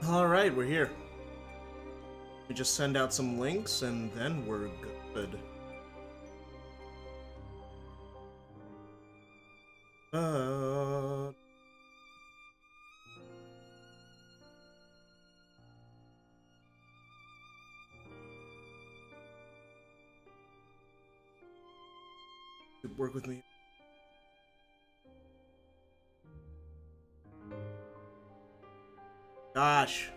Alright, we're here. We just send out some links and then we're good. Work with me. Gosh.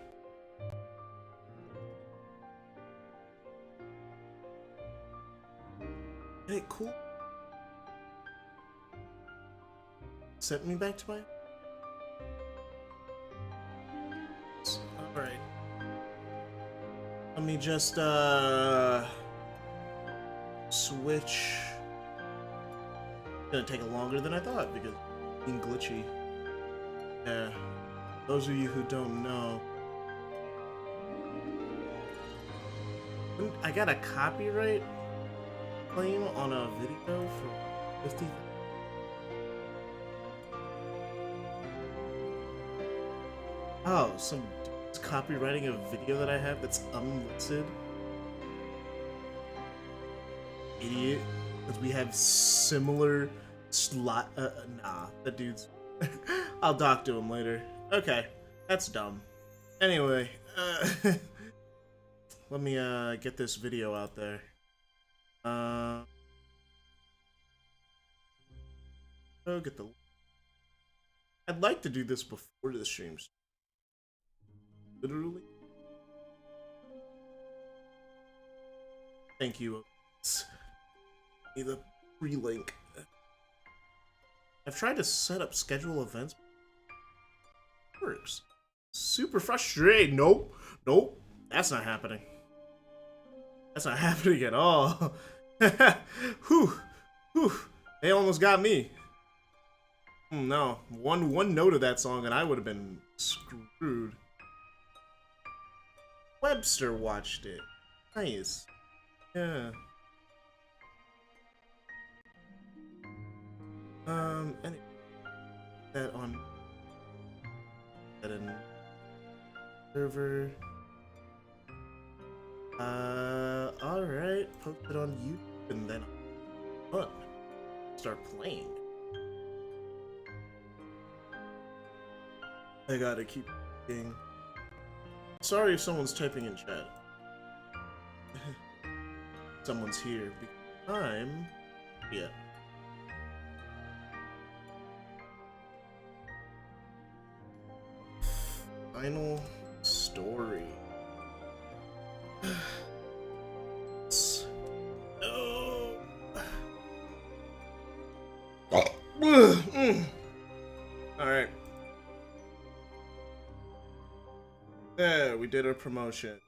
Hey, cool. Sent me back to my... Alright. Let me just, switch. It's gonna take longer than I thought because it's being glitchy. Yeah. Those of you who don't know, I got a copyright claim on a video for 50. Oh, some dude's copywriting a video that I have that's unlisted. Idiot. Because we have similar slot. Nah, that dude's. I'll talk to him later. Okay, that's dumb. Anyway, let me get this video out there. Oh, get the. I'd like to do this before the streams. Literally. Thank you. Need the free link. I've tried to set up schedule events. It works. Super frustrating. Nope. Nope. That's not happening. That's not happening at all. Whew. Whew. They almost got me. No. One note of that song and I would have been screwed. Webster watched it. Nice. Yeah. Anyway, that on that in server. Alright, post it on YouTube and then start playing. I gotta keep thinking. Sorry if someone's typing in chat. Someone's here because I'm Final story. No. Alright. There, we did our promotion.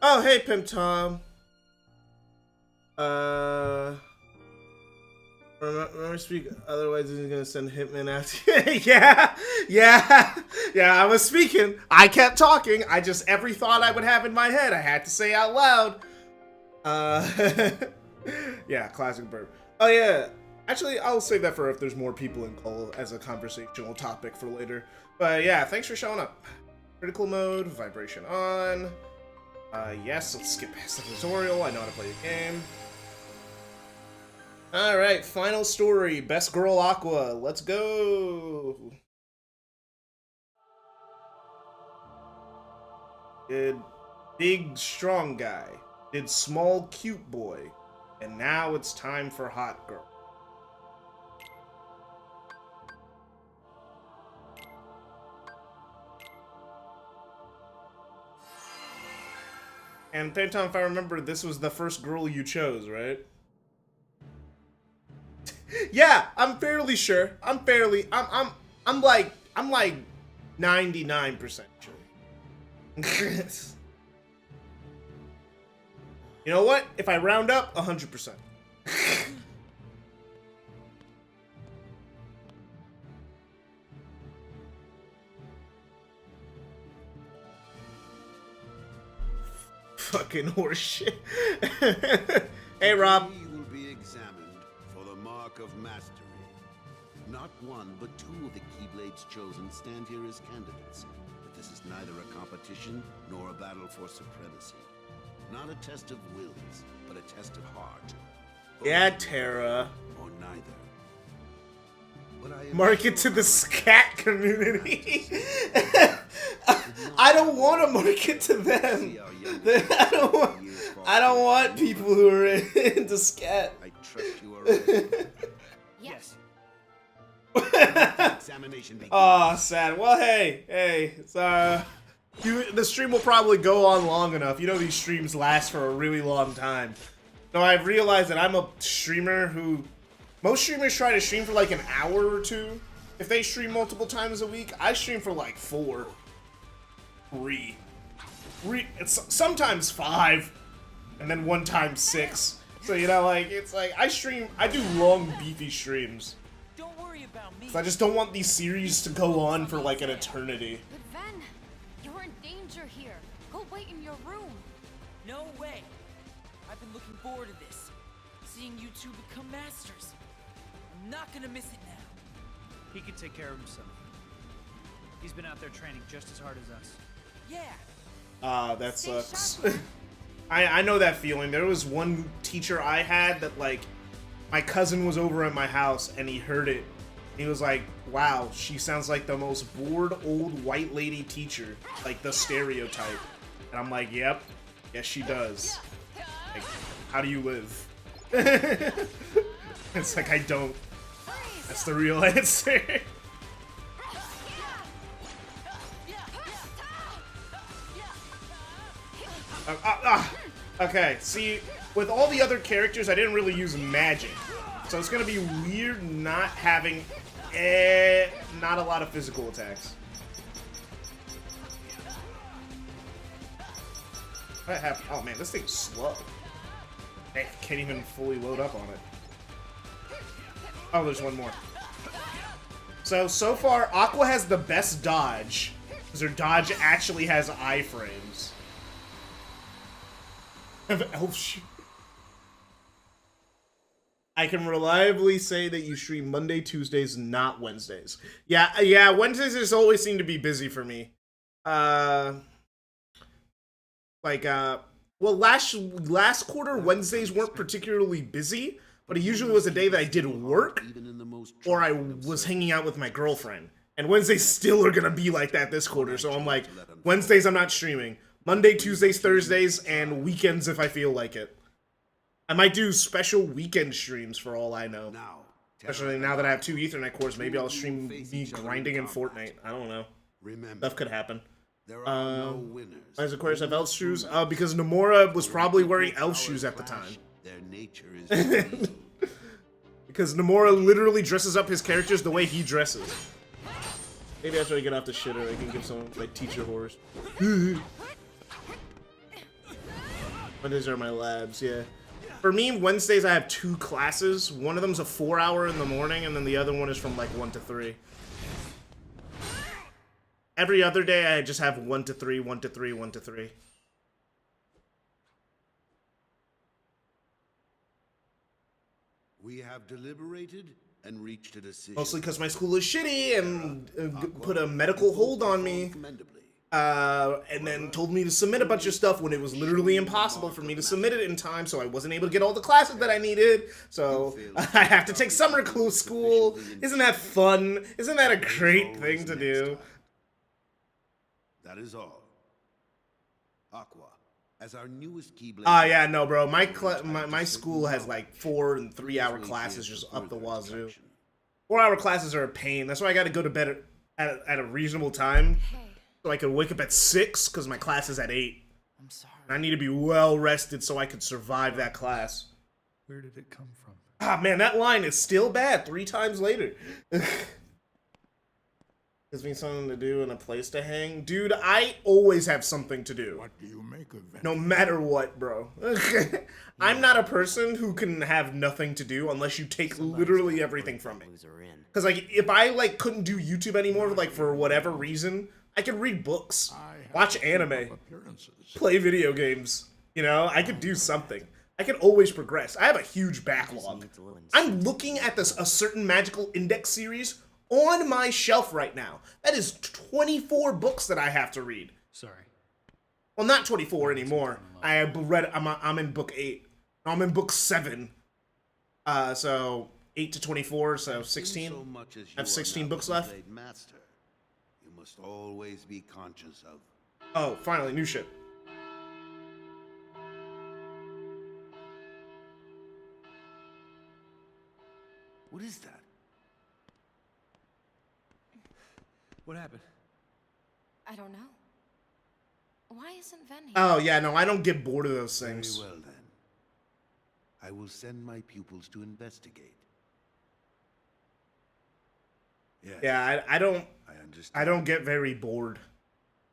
Oh, hey, Pimp Tom. Remember speak, otherwise he's gonna send Hitman after you. Yeah, I was speaking. I kept talking. Every thought I would have in my head, I had to say out loud. Yeah, classic burp. Oh yeah, actually, I'll save that for if there's more people in call as a conversational topic for later. But yeah, thanks for showing up. Critical mode, vibration on. Yes, let's skip past the tutorial. I know how to play the game. Alright, final story. Best girl Aqua. Let's go. Did big strong guy. Did small cute boy. And now it's time for hot girl. And Phantom, if I remember, this was the first girl you chose, right? Yeah, I'm fairly sure. I'm like 99% sure. You know what? If I round up, 100%. Fucking horseshit. Hey, Rob. He will be examined for the mark of mastery. Not one, but two 2 of the Keyblades chosen stand here as candidates, but this is neither a competition nor a battle for supremacy. Not a test of wills, but a test of heart. Yeah, Terra. Or neither. Market to the scat community. I don't want to market to them. I don't want people who are into scat. I trust you already. Yes. Oh, sad. Well, hey, it's the stream will probably go on long enough. You know these streams last for a really long time. So I've realized that I'm a streamer who most streamers try to stream for like an hour or two. If they stream multiple times a week, I stream for like 4, 3. It's sometimes 5, and then one time 6. So you know, like it's like I do long, beefy streams. Don't worry about me. I just don't want these series to go on for like an eternity. But Ven, you're in danger here. Go wait in your room. No way. I've been looking forward to this. Seeing you two become masters. I'm not gonna miss it now. He can take care of himself. He's been out there training just as hard as us. Yeah. That sucks. I know that feeling. There was one teacher I had that, like, my cousin was over at my house and he heard it. He was like, wow, she sounds like the most bored old white lady teacher. Like, the stereotype. And I'm like, yep. Yes, she does. Like, how do you live? It's like, I don't. That's the real answer. Okay, see, with all the other characters, I didn't really use magic. So it's gonna be weird not having not a lot of physical attacks. What happened? Oh man, this thing's slow. I can't even fully load up on it. Oh, there's one more. So far, Aqua has the best dodge, because her dodge actually has iframes. Elf shoe. I can reliably say that you stream Monday, Tuesdays, not Wednesdays. Yeah, Wednesdays just always seem to be busy for me. Well, last quarter, Wednesdays weren't particularly busy, but it usually was a day that I did work, or I was hanging out with my girlfriend. And Wednesdays still are gonna be like that this quarter, so I'm like, Wednesdays I'm not streaming. Monday, Tuesdays, Thursdays, and weekends if I feel like it. I might do special weekend streams for all I know. Especially now that I have 2 Ethernet cores, maybe I'll stream me grinding in Fortnite. I don't know. Stuff could happen. Why does Aquarius have elf shoes? Because Nomura was probably wearing elf shoes at the time. Because Nomura literally dresses up his characters the way he dresses. Maybe after I get off the shitter, I can give some like teacher horrors. Mondays are my labs, yeah. For me, Wednesdays I have 2 classes. One of them's a 4-hour in the morning, and then the other one is from like 1 to 3. Every other day I just have 1 to 3, 1 to 3, 1 to 3. We have deliberated and reached a decision. Mostly because my school is shitty and put a medical hold on me. And then told me to submit a bunch of stuff when it was literally impossible for me to submit it in time, so I wasn't able to get all the classes that I needed. So I have to take summer school. Isn't that fun? Isn't that a great thing to do? That is all. Aqua, as our newest Keyblade. Yeah, no, bro. My school has like 4 and 3-hour classes just up the wazoo. 4-hour classes are a pain. That's why I got to go to bed at a reasonable time. So I could wake up at 6 because my class is at 8. I'm sorry. I need to be well rested so I could survive that class. Where did it come from? Ah, man, that line is still bad 3 times later. Gives me something to do and a place to hang. Dude, I always have something to do. What do you make of it? No matter what, bro. I'm not a person who can have nothing to do unless you take literally everything from me. Because, like, if I, like, couldn't do YouTube anymore, like, for whatever reason, I could read books, watch anime, play video games. You know, I could do something. I can always progress. I have a huge backlog. I'm looking at a certain magical index series on my shelf right now. That is 24 books that I have to read. Sorry. Well, not 24 anymore. I'm in book 8. I'm in book 7. So 8 to 24, so 16. So much as you I have 16 are now books the left. Blade Master, you must always be conscious of. Oh, finally, new ship. What is that? What happened? I don't know. Why isn't Ven here? Oh, yeah, no, I don't get bored of those things. Very well then. I will send my pupils to investigate. Yes, Yeah, I don't I understand. I don't get very bored.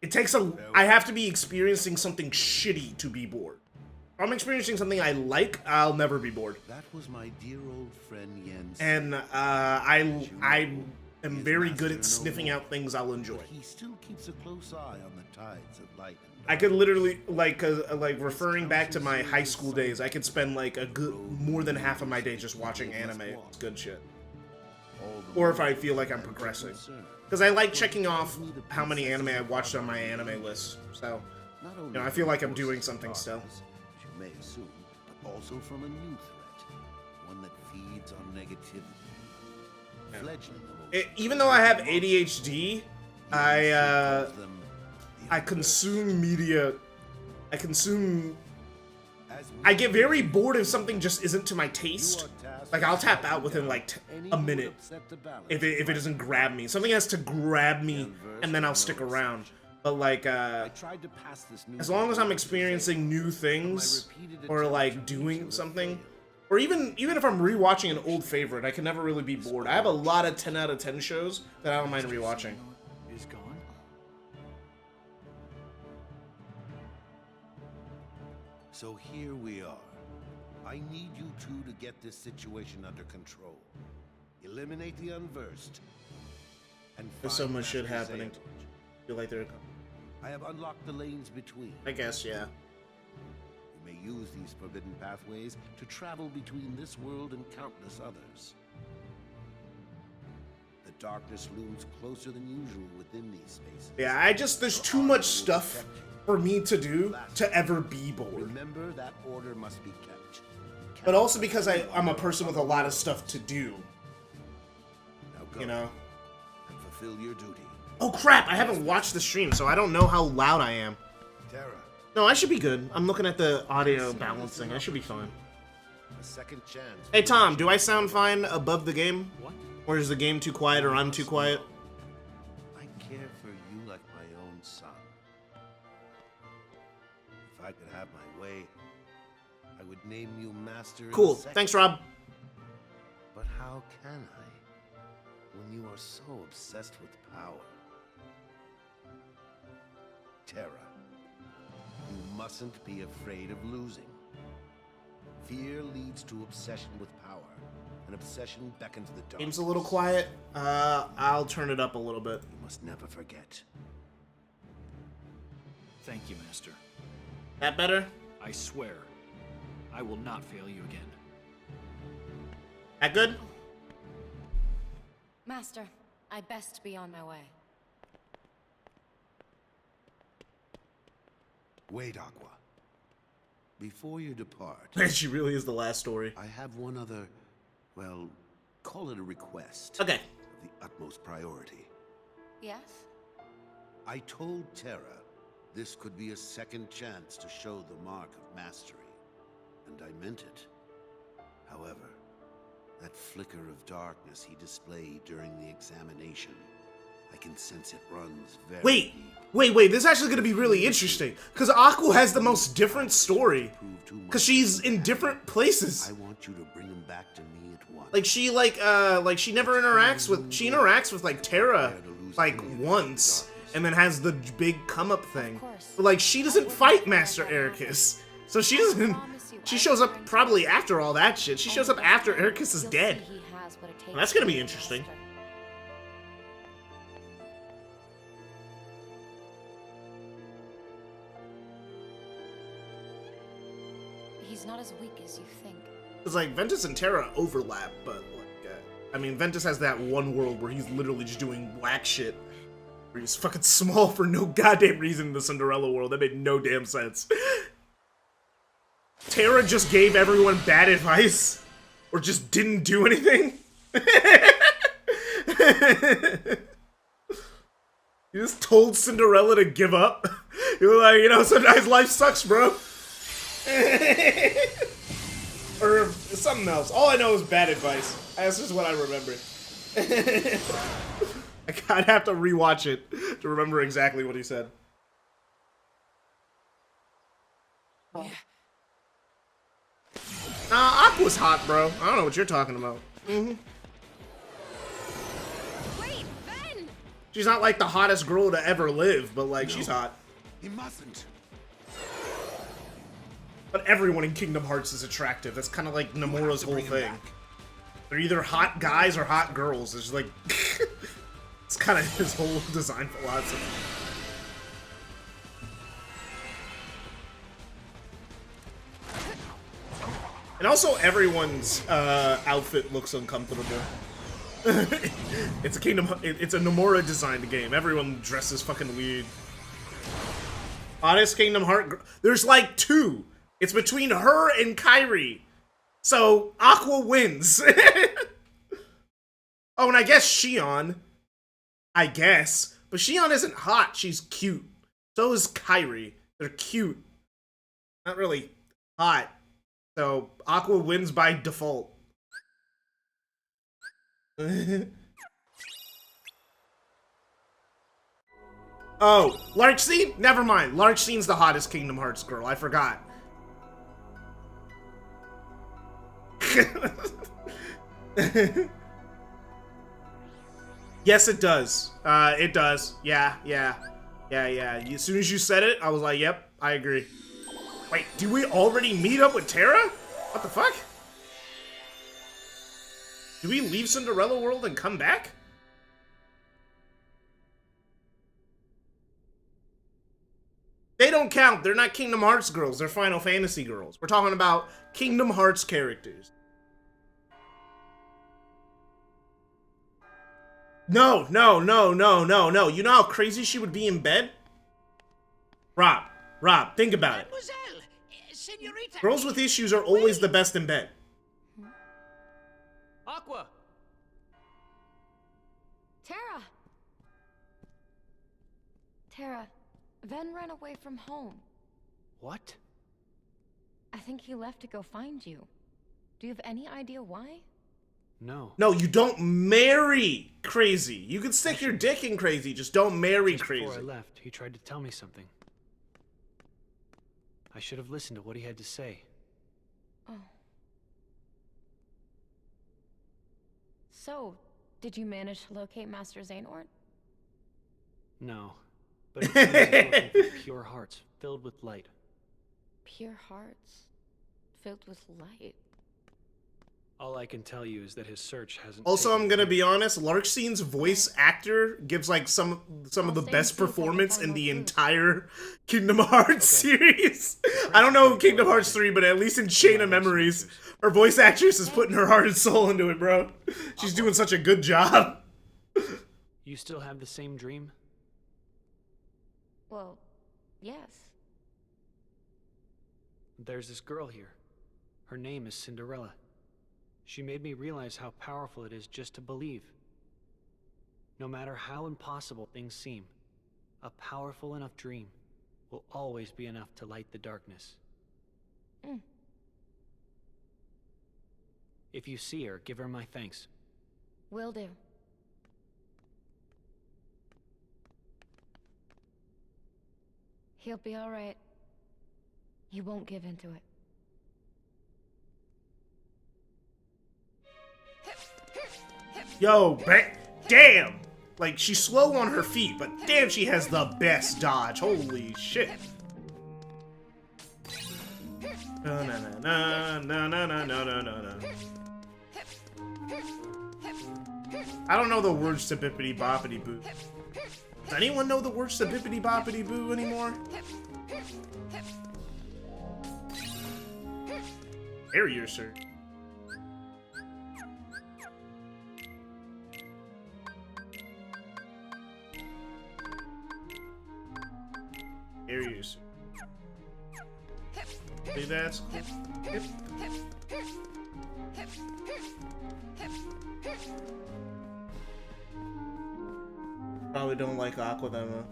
It takes I have to be experiencing something shitty to be bored. If I'm experiencing something I like, I'll never be bored. That was my dear old friend Jens. And I am very good at sniffing out things I'll enjoy. But he still keeps a close eye on the tides of light and I could literally like referring back to my high school days, I could spend like a good more than half of my day just watching anime. It's good shit. Or if I feel like I'm progressing. Because I like checking off how many anime I watched on my anime list. So, you know, I feel like I'm doing something still. As you may assume, but also from a new threat, one that feeds on negativity. Fledgling Even though I have ADHD, I consume media. I get very bored if something just isn't to my taste. Like, I'll tap out within like a minute if it doesn't grab me. Something has to grab me, and then I'll stick around. But like, as long as I'm experiencing new things or like doing something, or even if I'm rewatching an old favorite, I can never really be bored. I have a lot of 10 out of 10 shows that I don't mind rewatching. Is gone? So here we are. I need you two to get this situation under control. Eliminate the unversed. And There's so find much shit Master happening. Xehanort. Feel like they're. I have unlocked the lanes between. I guess, yeah. You may use these forbidden pathways to travel between this world and countless others. The darkness looms closer than usual within these spaces. Yeah, there's too much stuff for me to do to ever be bored. Remember that order must be kept. But also because I'm a person with a lot of stuff to do, Now go you know? and fulfill your duty. Oh crap, I haven't watched the stream, so I don't know how loud I am. Terra, No, I should be good. I'm looking at the audio balancing. I should be fine. a second chance. Hey Tom, do I sound fine above the game? What? Or is the game too quiet or I'm too quiet? I care for you like my own son. If I could have my way, I would name you master. in a Cool. second. Thanks, Rob. But how can I, when you are so obsessed with power? Terra, you mustn't be afraid of losing. Fear leads to obsession with power, and obsession beckons the dark. Game's a little quiet. I'll turn it up a little bit. You must never forget. Thank you, Master. That better? I swear, I will not fail you again. That good? Master, I best be on my way. Wait, Aqua. Before you depart, She really is the last story. I have one other, well, call it a request. Okay. Of the utmost priority. Yes? I told Terra this could be a second chance to show the mark of mastery. And I meant it. However, that flicker of darkness he displayed during the examination, I can sense it runs very Wait, deep. wait, this is actually gonna be really interesting. Because Aqua has the most different story. Prove too much. Because she's in different places. I want you to bring him back to me at once. Like she she never interacts with like Terra like once and then has the big come up thing. But like she doesn't fight Master Ericus. So she doesn't she shows up probably after all that shit. She shows up after Ericus is dead. Well, that's gonna be interesting. He's not as weak as you think. Cause like Ventus and Terra overlap, but like I mean, Ventus has that one world where he's literally just doing whack shit. Where he's fucking small for no goddamn reason in the Cinderella world. That made no damn sense. Terra just gave everyone bad advice. Or just didn't do anything. You just told Cinderella to give up. You were like, you know, sometimes life sucks, bro. Or something else. All I know is bad advice. That's just what I remember. I'd have to rewatch it to remember exactly what he said. Yeah. Nah, Aqua's hot, bro. I don't know what you're talking about. Wait, Ben! She's not like the hottest girl to ever live, but like, she's hot. He mustn't. But everyone in Kingdom Hearts is attractive. That's kind of like Nomura's whole thing. They're either hot guys or hot girls. It's like, it's kind of his whole design philosophy. And also, everyone's outfit looks uncomfortable. It's a Nomura designed game. Everyone dresses fucking weird. Hottest Kingdom Heart. There's like 2. It's between her and Kairi. So Aqua wins. Oh, and I guess Shion. I guess. But Shion isn't hot. She's cute. So is Kairi. They're cute. Not really hot. So Aqua wins by default. Oh, Larkscene? Never mind. Larkscene's the hottest Kingdom Hearts girl. I forgot. Yes, it does. It does. Yeah. As soon as you said it, I was like, yep, I agree. Wait, do we already meet up with Terra? What the fuck? Do we leave Cinderella World and come back? They don't count. They're not Kingdom Hearts girls. They're Final Fantasy girls. We're talking about Kingdom Hearts characters. No. You know how crazy she would be in bed? Rob, think about it. Mademoiselle, señorita. Girls with issues are always the best in bed. Aqua! Terra! Terra, Ven ran away from home. What? I think he left to go find you. Do you have any idea why? No. No, you don't marry crazy. You can stick your dick in crazy, just don't marry Just crazy. before I left, he tried to tell me something. I should have listened to what he had to say. Oh. So, did you manage to locate Master Xehanort? No. But it seems he's looking for pure hearts, filled with light. Pure hearts, filled with light. All I can tell you is that his search hasn't... Also, taken I'm gonna root. be honest, Larkscene's voice actor gives like some of the I'll best stay tuned for the performance in final the clue. entire Kingdom Hearts Okay. series. I don't know Kingdom Hearts 3, but at least in Chain of Memories, her voice actress is putting her heart and soul into it, bro. She's doing such a good job. You still have the same dream? Well, yes. There's this girl here. Her name is Cinderella. She made me realize how powerful it is just to believe. No matter how impossible things seem, a powerful enough dream will always be enough to light the darkness. Mm. If you see her, give her my thanks. Will do. He'll be alright. He won't give into it. Yo, damn! Like, she's slow on her feet, but damn, she has the best dodge. Holy shit. No. I don't know the words to Bippity Boppity Boo. Does anyone know the words to Bippity Boppity Boo anymore? Barrier, sir. See, that's cool. Yep. Probably don't like Aqua that much.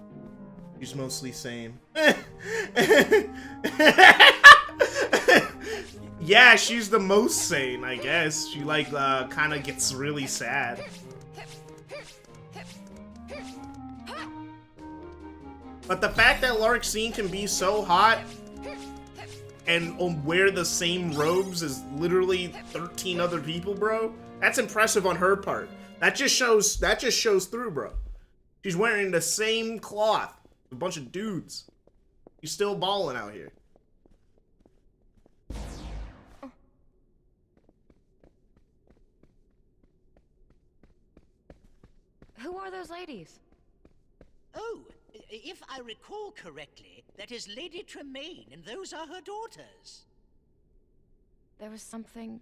She's mostly sane. Yeah, she's the most sane, I guess. She like kind of gets really sad. But the fact that Larxene can be so hot and wear the same robes as literally 13 other people, bro, that's impressive on her part. That just shows through, bro. She's wearing the same cloth. A bunch of dudes. She's still balling out here. Who are those ladies? Oh, if I recall correctly, that is Lady Tremaine, and those are her daughters. There was something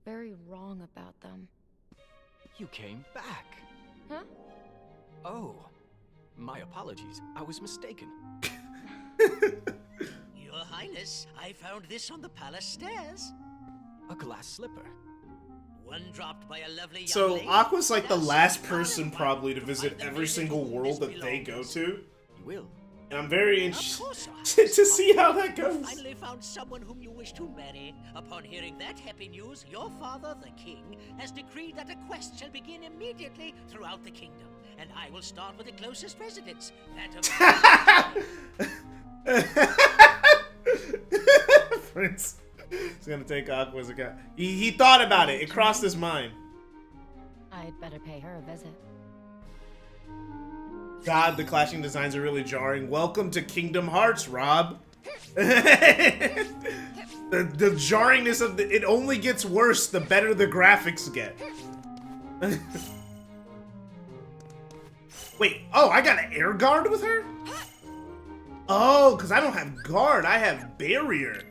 very wrong about them. You came back. Huh? Oh, my apologies. I was mistaken. Your Highness, I found this on the palace stairs. A glass slipper. One dropped by a lovely young So lady. Aqua's like the Now last some person modern probably to one visit find them every single visiting world this that they go belongs. to. You will. And I'm very Of course, Your interested Highness. to see how that You goes. finally found someone whom you wish to marry. Upon hearing that happy news, your father, the king, has decreed that a quest shall begin immediately throughout the kingdom. And I will start with the closest residence, that of... Prince is gonna take Aqua as a guy. He thought about it. It crossed his mind. I'd better pay her a visit. God, the clashing designs are really jarring. Welcome to Kingdom Hearts, Rob. the jarringness of it only gets worse the better the graphics get. Wait, oh, I got an air guard with her? Oh, because I don't have guard, I have barrier.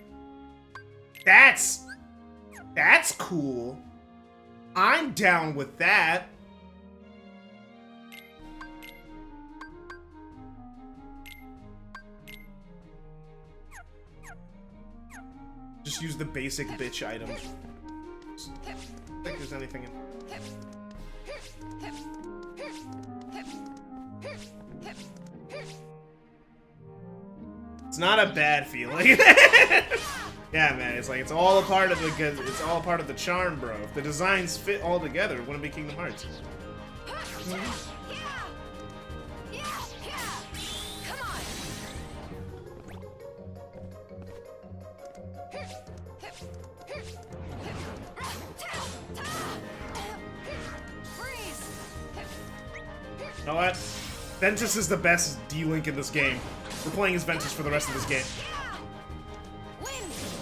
That's cool. I'm down with that. Just use the basic bitch items. I don't think there's anything in. It's not a bad feeling. Yeah, man, it's like it's all a part of the charm, bro. If the designs fit all together, it wouldn't be Kingdom Hearts. You know what? Ventus is the best D-Link in this game. We're playing as Ventus for the rest of this game.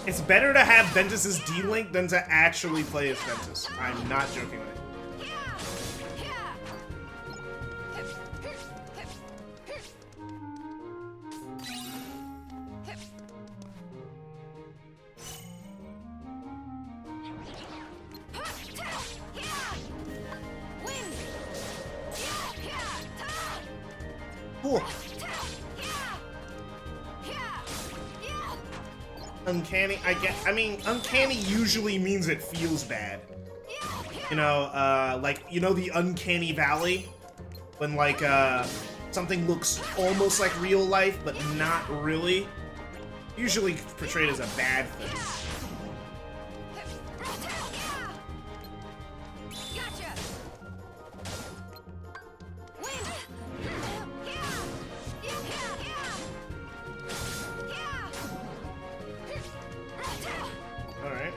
It's better to have Ventus's D-Link than to actually play as Ventus. I'm not joking with you. Cool. Uncanny, I mean, uncanny usually means it feels bad. You know, like, you know the uncanny valley? When, like, something looks almost like real life, but not really. Usually portrayed as a bad thing. Alright.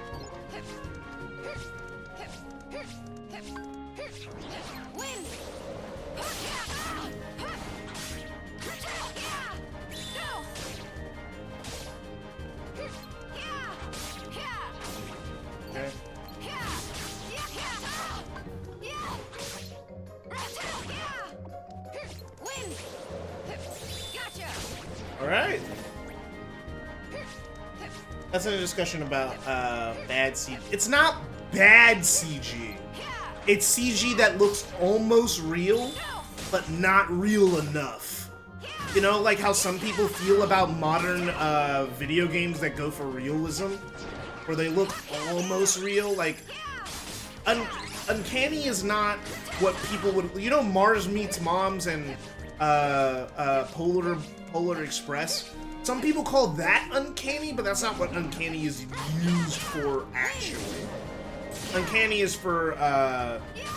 Okay. Alright. That's a discussion about bad CG. It's not bad CG. It's CG that looks almost real, but not real enough. You know, like how some people feel about modern video games that go for realism, where they look almost real. Like, Uncanny is not what people would. You know, Mars Meets Moms and Polar Express. Some people call that uncanny, but that's not what uncanny is used for actually. Uncanny is for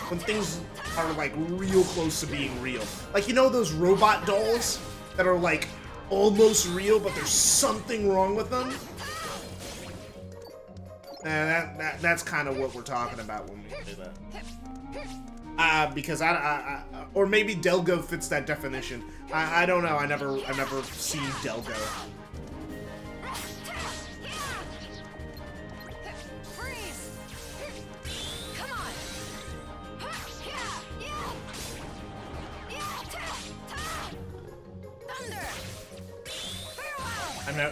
when things are like real close to being real. Like, you know those robot dolls that are like almost real, but there's something wrong with them? That's kind of what we're talking about when we say that. Because or maybe Delgo fits that definition. I don't know. I never seen Delgo.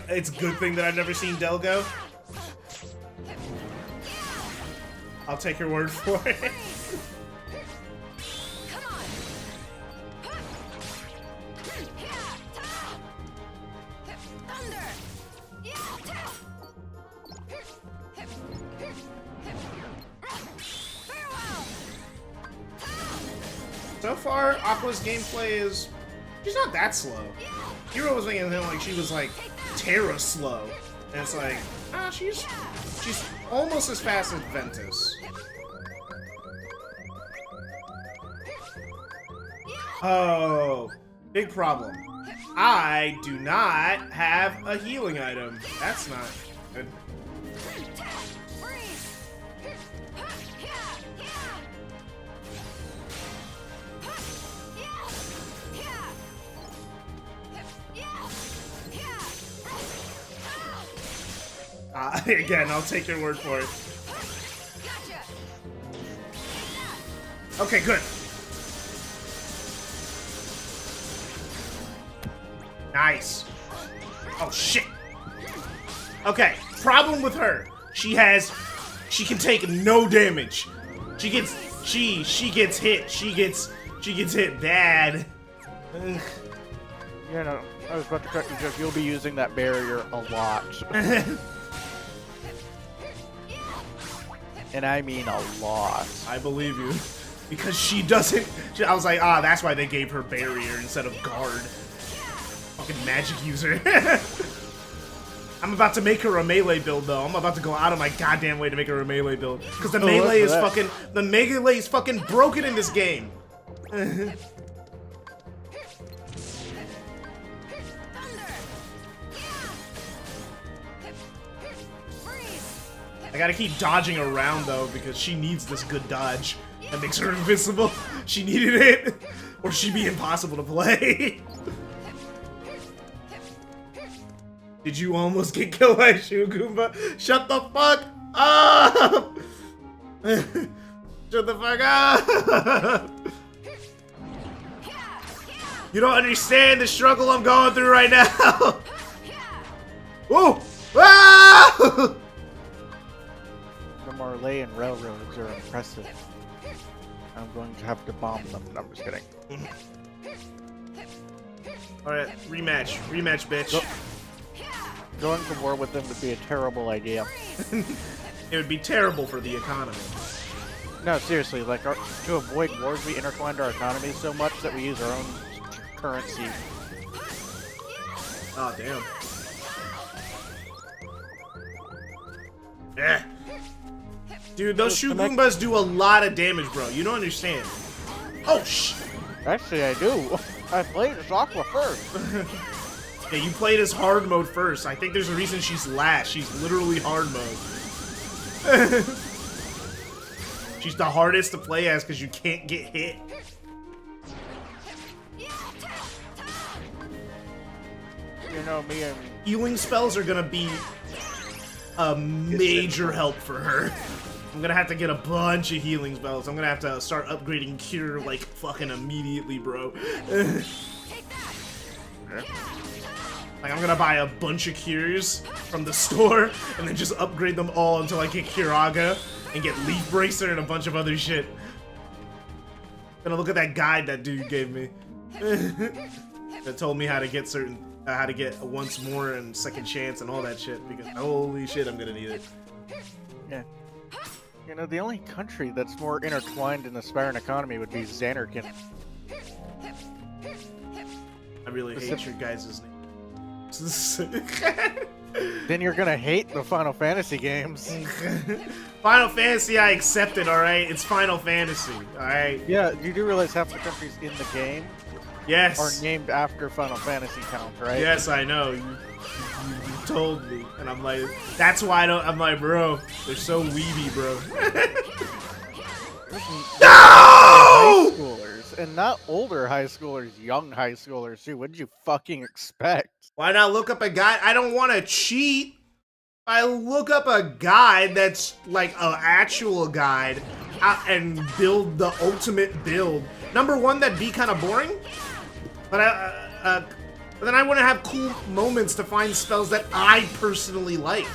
It's a good thing that I've never seen Delgo. I'll take your word for it. So far, Aqua's gameplay is... she's not that slow. Hero was making it like she was like Terra slow. And it's like, she's almost as fast as Ventus. Oh, big problem. I do not have a healing item. That's not good. Again, I'll take your word for it. Okay, good. Nice. Oh, shit. Okay, problem with her. She can take no damage. She gets hit. She gets hit bad. You know, I was about to correct you, Jeff. You'll be using that barrier a lot. And I mean a lot. I believe you. Because she doesn't... I was like, that's why they gave her barrier instead of guard. Fucking magic user. I'm about to make her a melee build, though. I'm about to go out of my goddamn way to make her a melee build. Because the melee is fucking... the melee is fucking broken in this game. I gotta keep dodging around, though, because she needs this good dodge. That makes her invisible. She needed it, or she'd be impossible to play. Did you almost get killed by Goomba? Shut the fuck up! Shut the fuck up! You don't understand the struggle I'm going through right now! Whoa! Ah! The Marley and railroads are impressive. I'm going to have to bomb them. No, I'm just kidding. Alright, rematch, bitch. Going to war with them would be a terrible idea. It would be terrible for the economy. No, seriously, like, to avoid wars, we intertwined our economy so much that we use our own currency. Oh, damn. Yeah. Dude, those Shoe Goombas do a lot of damage, bro. You don't understand. Oh, Actually, I do. I played as Aqua first. Yeah, you played as hard mode first. I think there's a reason she's last. She's literally hard mode. She's the hardest to play as because you can't get hit. You know, me and... healing spells are gonna be a major help for her. I'm gonna have to get a bunch of healing spells. I'm gonna have to start upgrading Cure, like, fucking immediately, bro. Like, I'm gonna buy a bunch of Cures from the store, and then just upgrade them all until I get Curaga, and get Leaf Bracer and a bunch of other shit. Gonna look at that guide that dude gave me. that told me how to get how to get a once more and second chance and all that shit. Because holy shit, I'm gonna need it. Yeah. You know, the only country that's more intertwined in the Sparran economy would be Xanarkin. I really hate your guys' name. Then you're gonna hate the Final Fantasy games. Final Fantasy, I accept it, alright? It's Final Fantasy, alright? Yeah, you do realize half the countries in the game Yes. are named after Final Fantasy towns, right? Yes, I know. You told me. And I'm like, that's why I'm like, bro, they're so weeby, bro. No! High schoolers, and not older high schoolers, young high schoolers too. What did you fucking expect? Why not look up a guide? I don't want to cheat. I look up a guide that's like an actual guide and build the ultimate build. Number one, that'd be kind of boring. But then I want to have cool moments to find spells that I personally like.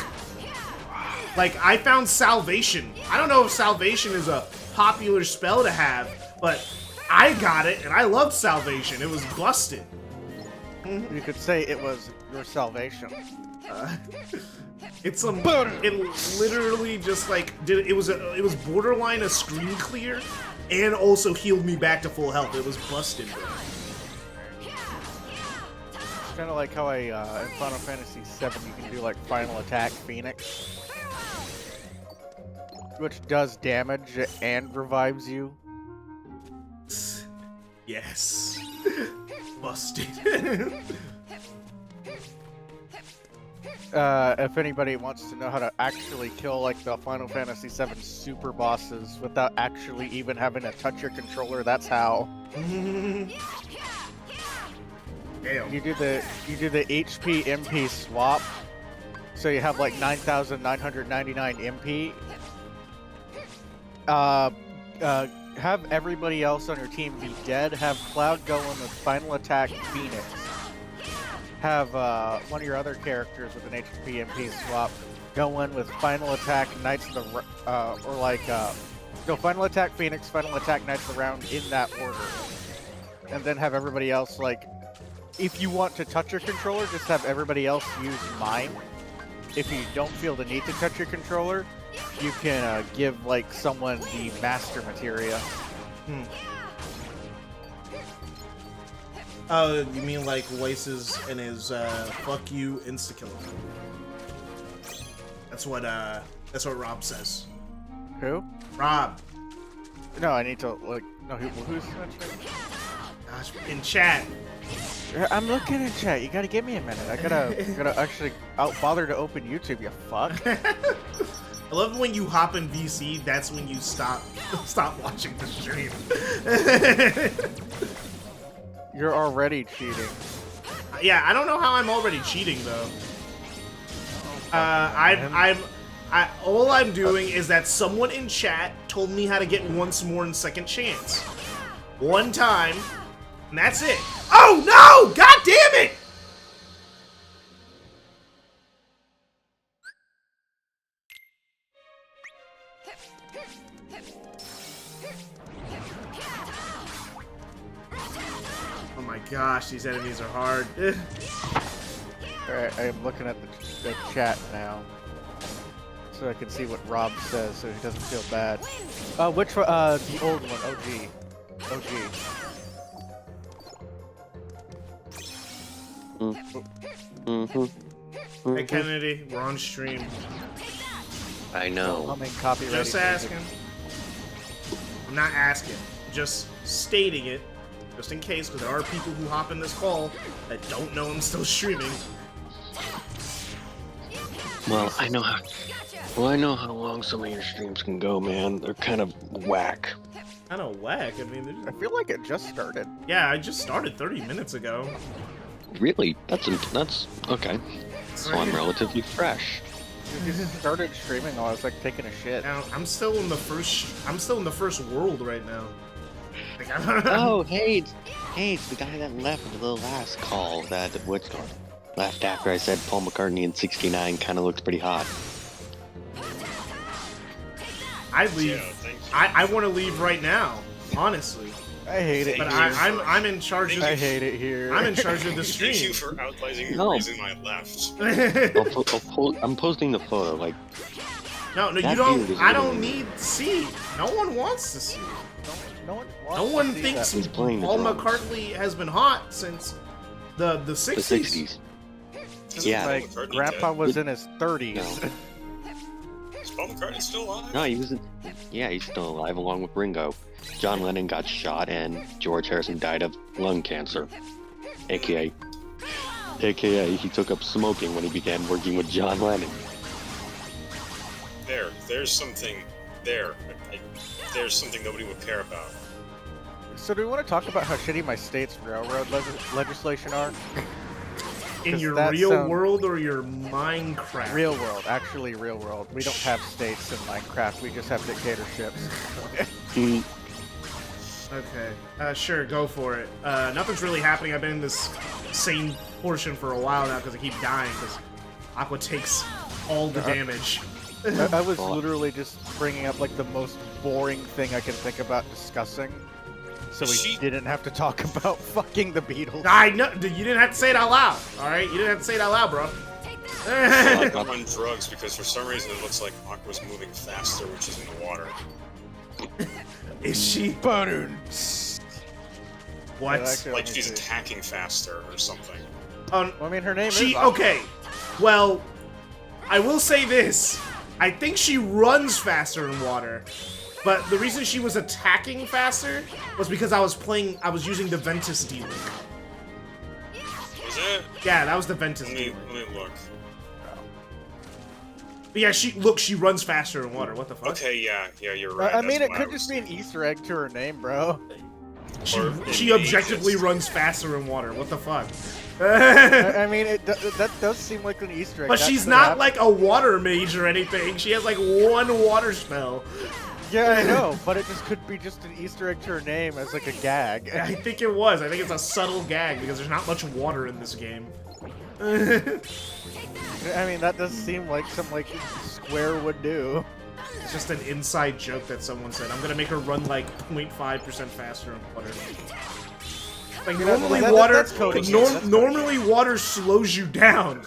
Like, I found Salvation. I don't know if Salvation is a popular spell to have, but I got it, and I loved Salvation. It was busted. You could say it was your salvation. It literally just like it was borderline a screen clear, and also healed me back to full health. It was busted. It's kind of like how in Final Fantasy VII you can do like Final Attack Phoenix, which does damage and revives you. Yes. Busted. If anybody wants to know how to actually kill like the Final Fantasy VII super bosses without actually even having to touch your controller, that's how. Damn. You do the HP MP swap, so you have like 9,999 MP. Have everybody else on your team be dead. Have Cloud go in with Final Attack Phoenix. Have one of your other characters with an HP MP swap go in with Final Attack Knights of the Final Attack Phoenix, Final Attack Knights of the Round in that order, and then have everybody else like, if you want to touch your controller, just have everybody else use mine. If you don't feel the need to touch your controller, you can give like someone the master materia. Oh, you mean like Waces and his fuck you insta-killer. That's what Rob says. Who? Rob. No, I need to like. No, who's mentioning? Gosh, in chat. I'm looking in chat. You gotta give me a minute. I gotta actually bother to open YouTube. You fuck. I love when you hop in VC. That's when you stop watching the stream. You're already cheating. Yeah, I don't know how I'm already cheating though. All I'm doing is that someone in chat told me how to get once more and second chance. One time, and that's it. Oh no! God damn it! Oh my gosh, these enemies are hard. Alright, I am looking at the chat now, so I can see what Rob says, so he doesn't feel bad. Which one? The old one, OG. Hey Kennedy, we're on stream. I know. Humming copyright. Just asking. I'm not asking. Just stating it. Just in case, because there are people who hop in this call that don't know I'm still streaming. Well, I know how long some of your streams can go, man. They're kind of whack. Kind of whack. I mean, I feel like it just started. Yeah, I just started 30 minutes ago. Really? That's okay. So I'm relatively fresh. You just started streaming while I was like taking a shit. Now, I'm still in the first world right now. Like, Oh, hey, it's the guy that left the last call left after I said Paul McCartney in '69 kind of looks pretty hot. I'd leave. I want to leave right now, honestly. I hate it. But here. I'm in charge of. I hate it here. I'm in charge of the Thank you stream. for outlining the No. reason I left. I'm posting the photo. Like, No, you That don't. dude is I don't literally- need to see. No one wants to see. No one No wants one to see thinks that. He's playing the Paul drums. McCartney has been hot since the The 60s. 60s. Isn't Yeah. Paul Like McCartney Grandpa dead? was in his 30s. No. Is Paul McCartney still alive? No, he wasn't. Yeah, he's still alive along with Ringo. John Lennon got shot, and George Harrison died of lung cancer. AKA he took up smoking when he began working with John Lennon. There's something there. There's something nobody would care about. So do we want to talk about how shitty my state's railroad legislation are? In 'Cause your that real sound- world or your Minecraft? Real world, actually real world. We don't have states in Minecraft, we just have dictatorships. Mm, Okay. Sure, go for it. Nothing's really happening. I've been in this same portion for a while now because I keep dying because Aqua takes all the damage. I was literally just bringing up like the most boring thing I can think about discussing. So we didn't have to talk about fucking the Beatles. I know. You didn't have to say it out loud. All right, you didn't have to say it out loud, bro. I'm on drugs because for some reason it looks like Aqua's moving faster, which is in the water. Is she? Buttered. What? Like she's attacking faster or something. Well, I mean, her name She is Aqua. okay. Well, I will say this. I think she runs faster in water. But the reason she was attacking faster was because I was using the Ventus D-Link. Was it? Yeah, that was the Ventus Let D-Link. me look. But yeah, she runs faster in water. What the fuck? Okay, yeah, you're right. I mean, That's it what could I just was be an Easter egg to her name, bro. She objectively runs faster in water. What the fuck? I mean, that does seem like an Easter egg. But That she's could not happen. like a water mage or anything. She has like one water spell. Yeah, I know, but it just could be just an Easter egg to her name as like a gag. I think it was. I think it's a subtle gag because there's not much water in this game. I mean, that does seem like some like Square would do. It's just an inside joke that someone said. I'm gonna make her run like 0.5% faster in water. Like normally water, that's coding. That's coding. normally water slows you down.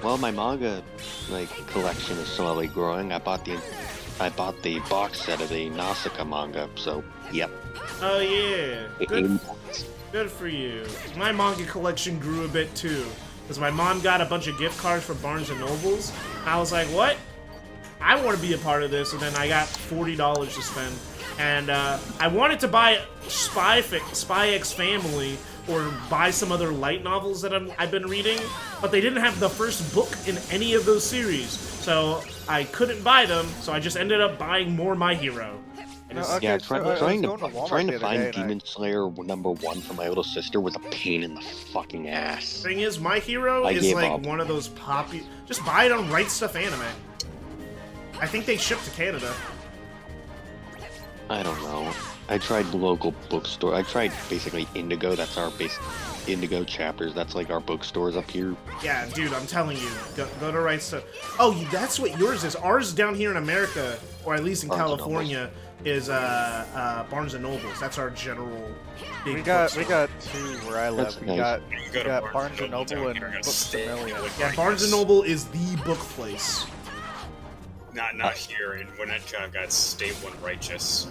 Well, my manga like collection is slowly growing. I bought the box set of the Nausicaa manga, so yep. Oh yeah, Aim- good for you. My manga collection grew a bit too, because my mom got a bunch of gift cards from Barnes and Nobles. I was like, what? I want to be a part of this, and then I got $40 to spend, and I wanted to buy Spy X Family or buy some other light novels that I've been reading, but they didn't have the first book in any of those series, so I couldn't buy them. So I just ended up buying more My Hero. And it's- Okay, Yeah, so I was trying going to Walmart to the other find day and I- Demon Slayer #1 for my little sister was a pain in the fucking ass. Thing is, My Hero I is gave like up. one of those poppy. Just buy it on Right Stuff Anime. I think they ship to Canada. I don't know. I tried the local bookstore. I tried basically Indigo. That's our base. Indigo Chapters. That's like our bookstores up here. Yeah, dude, I'm telling you, go to Right Stuff. Oh, that's what yours is. Ours down here in America, or at least in Barnes and California, is Barnes and Nobles. That's our general big. We got bookstore. two where I live. That's We nice. got You go to got Barnes and down Noble and here, I got Books a steak, Million. like Yeah, Barnes and this. Noble is the book place. Not here. In Winnetka, got Stable and Righteous.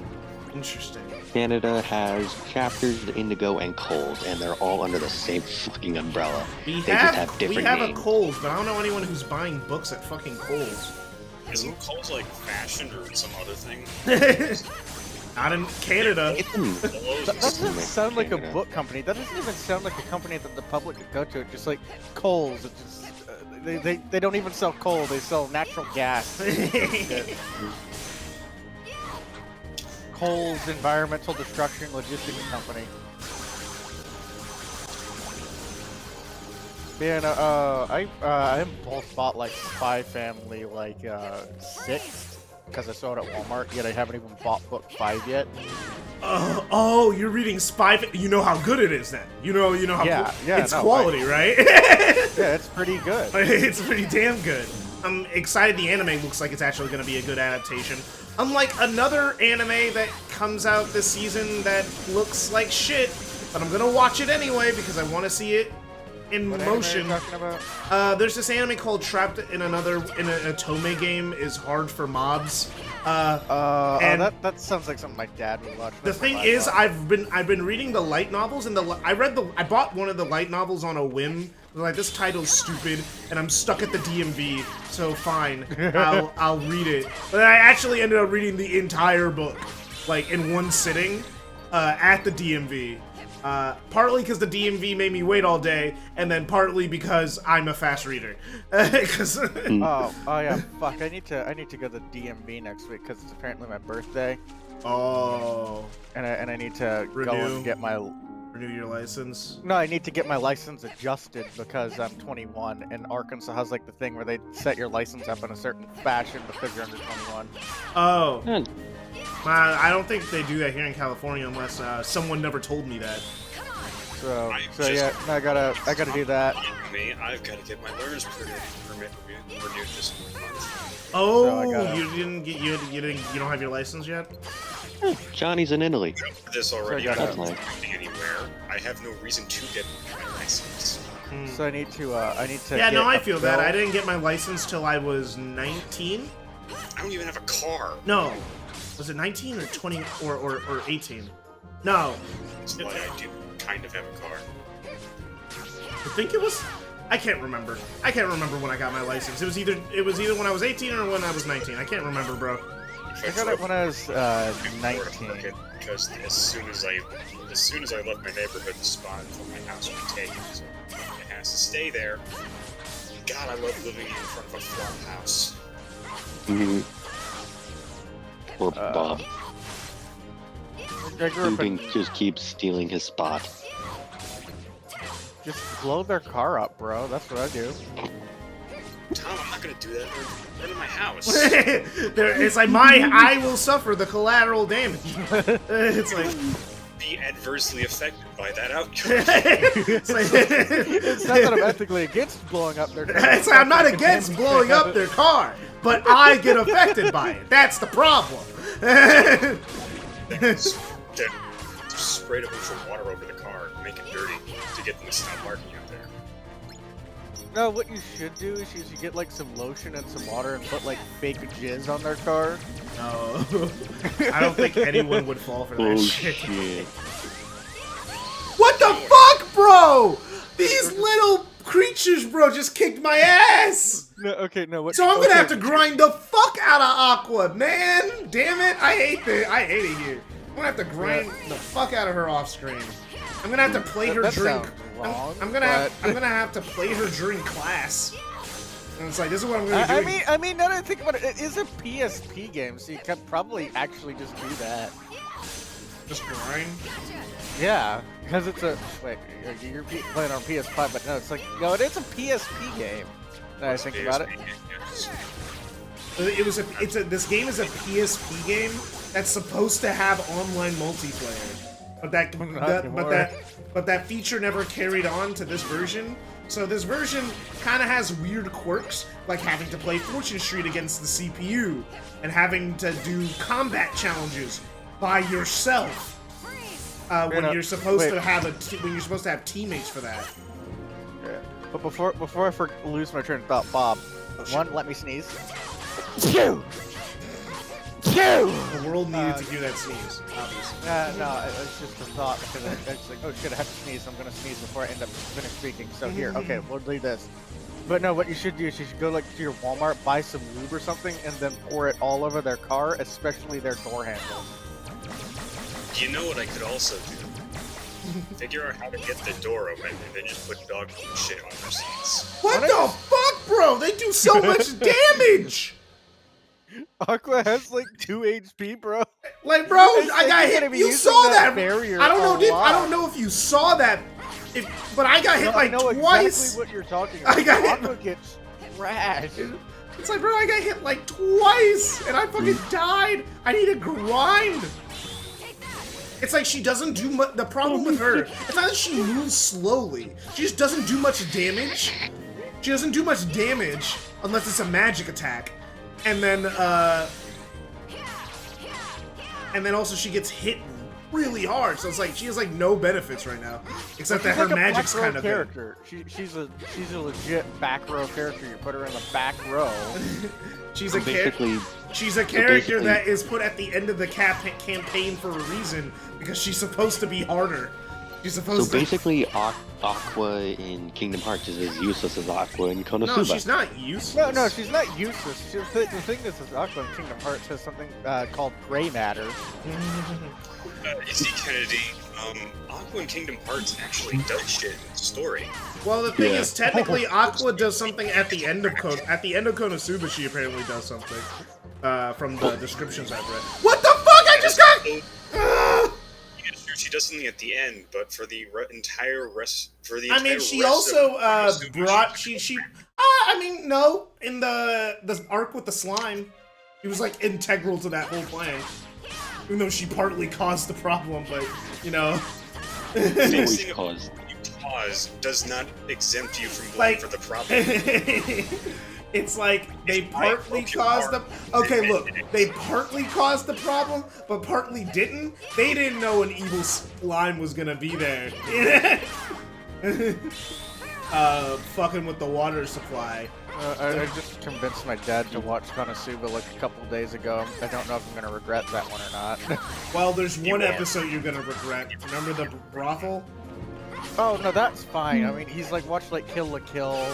Interesting. Canada has Chapters, Indigo, and Kohl's, and they're all under the same fucking umbrella. We They have just have different we have names. a Kohl's, but I don't know anyone who's buying books at fucking Kohl's. Isn't Cole's like fashion or some other thing? Not in Canada. It's in- That doesn't sound like a Canada. book company. That doesn't even sound like a company that the public could go to. Just like Kohl's. It just, they don't even sell coal. They sell natural gas. Kohl's Environmental Destruction Logistics Company. Yeah, no, I both bought like Spy Family like 6 because I saw it at Walmart. Yet I haven't even bought book 5 yet. Oh, you're reading Spy. You know how good it is then. You know how Yeah, cool- yeah, it's no, quality, right? Yeah, it's pretty good. It's pretty damn good. I'm excited the anime looks like it's actually going to be a good adaptation. Unlike another anime that comes out this season that looks like shit, but I'm gonna watch it anyway because I want to see it in What anime are you motion. talking about? There's this anime called Trapped in a Tome game is hard for mobs. And that sounds like something my dad would watch. the That's thing what I is, thought. I've been reading the light novels, and I bought one of the light novels on a whim. Like, this title's stupid, and I'm stuck at the DMV, so fine, I'll read it. But I actually ended up reading the entire book, like in one sitting, at the DMV. Partly because the DMV made me wait all day, and then partly because I'm a fast reader. 'Cause oh yeah, fuck! I need to go to the DMV next week because it's apparently my birthday, oh, and I need to go Renew. and get my. renew your license. No, I need to get my license adjusted because I'm 21, and Arkansas has like the thing where they set your license up in a certain fashion because you're under 21. Oh. Hmm. I don't think they do that here in California unless someone never told me that. So yeah, I gotta do that. Me, I've got to get my learner's permit renewed this month. Oh, So I gotta- you don't have your license yet? Johnny's in Italy. This already. So I I'm gotta- not going anywhere. I have no reason to get my license. So I need to. Yeah, no, get I a feel that. bill. I didn't get my license till I was 19. I don't even have a car. No, was it 19 or 20 or 18? No, That's why I do kind of have a car. I think it was. I can't remember. I can't remember when I got my license. It was either when I was 18 or when I was 19. I can't remember, bro. I got it when I was 19. Because as soon as I left my neighborhood, the spot for my house was taken. So it has to stay there. God, I love living in front of a farmhouse. Mhm. Poor Bob. I grew up in, Ruben just keeps stealing his spot. just blow their car up, bro. That's what I do. Tom, I'm not gonna do that. They're in my house. It's like I will suffer the collateral damage. It's like Be adversely affected by that outcome. it's like, It's not that I'm ethically against blowing up their car. it's like I'm not against blowing up their car, but I get affected by it. That's the problem. They sprayed a bunch of water over the car, make it dirty, to get them to stop parking out there. No, what you should do is you get like some lotion and some water and put like fake jizz on their car. No, I don't think anyone would fall for that Oh shit. shit. What the fuck, bro? These little creatures, bro, just kicked my ass. No, okay, no. What? So I'm gonna okay, have to grind the fuck out of Aqua, man. Damn it, I hate it here. I'm gonna have to grind the fuck out of her off screen. I'm gonna have to play her That drink. sounds wrong, I'm gonna have to play her during class. And it's like, this is what I'm gonna be doing. I mean, now that I think about it, it is a PSP game, so you could probably actually just do that. Just grind. Yeah, because it's a wait. You're playing on PS5, but no, it's like no, it is a PSP game. Now I think about it. This game is a PSP game that's supposed to have online multiplayer, but that feature never carried on to this version. So this version kind of has weird quirks, like having to play Fortune Street against the CPU and having to do combat challenges by yourself when you're supposed to have teammates for that. Yeah. But before I lose my train of thought, Bob, one, let me sneeze. Two. The world needed to hear that sneeze, obviously. No, it's just a thought because it's like, oh shit, I have to sneeze. I'm gonna sneeze before I end up finish speaking. So here, okay, we'll do this. But no, what you should do is you should go like to your Walmart, buy some lube or something, and then pour it all over their car, especially their door handles. You know what I could also do? Figure out how to get the door open and then just put dog shit on their seats. What the fuck, bro? They do so much damage! Aqua has like 2 HP, bro. Like, bro, I got hit. You saw that. Barrier I don't know. a lot. I don't know if you saw that. But I got hit No, like I know twice. exactly what you're talking about. I got hit. Aqua gets trashed. It's like, bro, I got hit like twice, and I fucking died. I need to grind. It's like she doesn't do much. The problem with her, it's not that she moves slowly. She just doesn't do much damage. She doesn't do much damage unless it's a magic attack. And then, and then also she gets hit really hard. So it's like she has like no benefits right now, except that her like a magic's back row kind of character. She's a legit back row character. You put her in the back row. She's So a basically, she's a character that is put at the end of the campaign for a reason because she's supposed to be harder. She's supposed so basically, Aqua in Kingdom Hearts is as useless as Aqua in Konosuba. No, she's not useless. No, she's not useless. The thing is, Aqua in Kingdom Hearts has something called gray matter. Izzy Kennedy, Aqua in Kingdom Hearts actually does shit in the story. Well, the thing is, technically, Aqua does something at the end of Konosuba. She apparently does something. From the descriptions I've read. What the fuck? I just got. Yeah, sure, she does something at the end, but for the entire rest, I mean, she also brought she. I mean, no, in the arc with the slime, she was like integral to that whole plan. Even though she partly caused the problem, but you know. Fixing cause does not exempt you from blame for the problem. It's like they partly caused the. Okay, look, they partly caused the problem, but partly didn't. They didn't know an evil slime was gonna be there. Fucking with the water supply. I just convinced my dad to watch Konosuba like a couple days ago. I don't know if I'm gonna regret that one or not. Well, there's one episode you're gonna regret. Remember the brothel? Oh no, that's fine. I mean, he's like watched like Kill la Kill.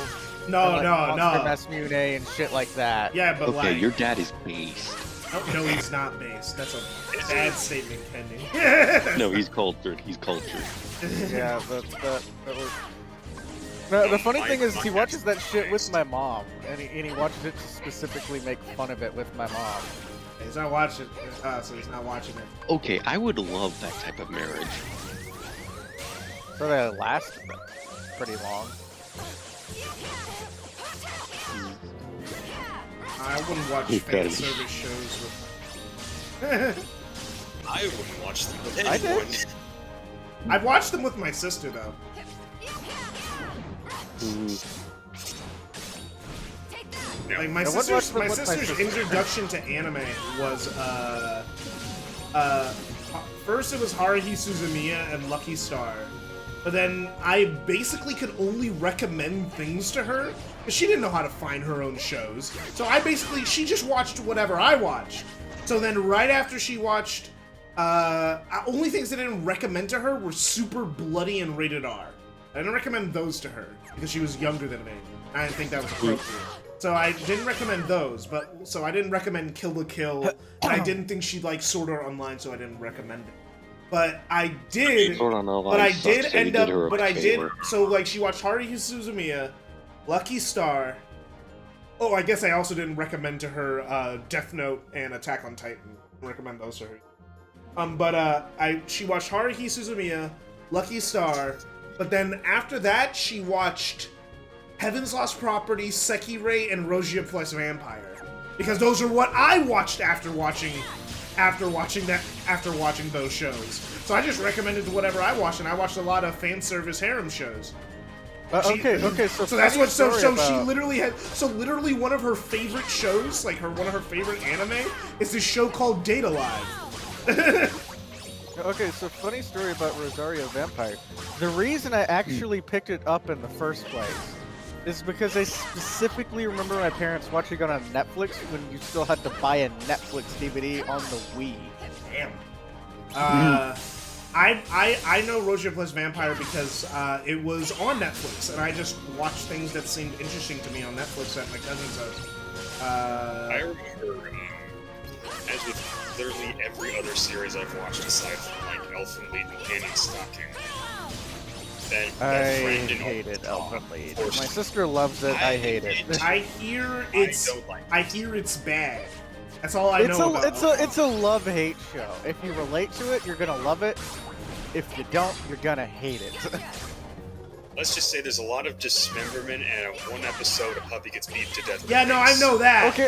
No, and, like, no. Monster Mass Mune and shit like that. Yeah, but okay, like, your dad is based. Oh, no, he's not based. That's a bad statement, Kenny. No, he's cultured. He's cultured. Yeah, that was. No, the funny thing is, he watches that shit with my mom, and he watches it to specifically make fun of it with my mom. He's not watching, so he's not watching it. Okay, I would love that type of marriage. So they last pretty long. I wouldn't watch fan service shows with. I wouldn't watch them with I anyone. did. I've watched them with my sister though. Like my sister's introduction to anime was first it was Haruhi Suzumiya and Lucky Star, but then I basically could only recommend things to her because she didn't know how to find her own shows. So she just watched whatever I watched. So then right after she watched, only things I didn't recommend to her were super bloody and rated R. I didn't recommend those to her because she was younger than me. I didn't think that was appropriate. So I didn't recommend those, so I didn't recommend Kill la Kill, and I didn't think she'd like Sword Art Online, so I didn't recommend it. But I did, so like she watched Haruhi Suzumiya, Lucky Star. Oh, I guess I also didn't recommend to her Death Note and Attack on Titan. I recommend those to her. She watched Haruhi Suzumiya, Lucky Star, but then after that she watched Heaven's Lost Property, Sekirei, and Rogia Plus Vampire. Because those are what I watched after watching those shows. So I just recommended whatever I watched, and I watched a lot of fan service harem shows. Okay, so that's what. So she literally had. So literally, one of her favorite shows, like one of her favorite anime, is this show called Data Live. Okay, so funny story about Rosario Vampire. The reason I actually picked it up in the first place is because I specifically remember my parents watching it on Netflix when you still had to buy a Netflix DVD on the Wii. Damn. I know Rogia Plus Vampire because it was on Netflix, and I just watched things that seemed interesting to me on Netflix that my cousins I remember, as with literally every other series I've watched aside from like Elfen Lied and Candy Stocking. I hated Elfen Lied. My sister loves it. I hate it. I hear it's bad. That's all I know about it. It's a love-hate show. If you relate to it, you're gonna love it. If you don't, you're gonna hate it. Let's just say there's a lot of dismemberment, and in one episode, a puppy gets beat to death. Yeah, no, I know that. Okay.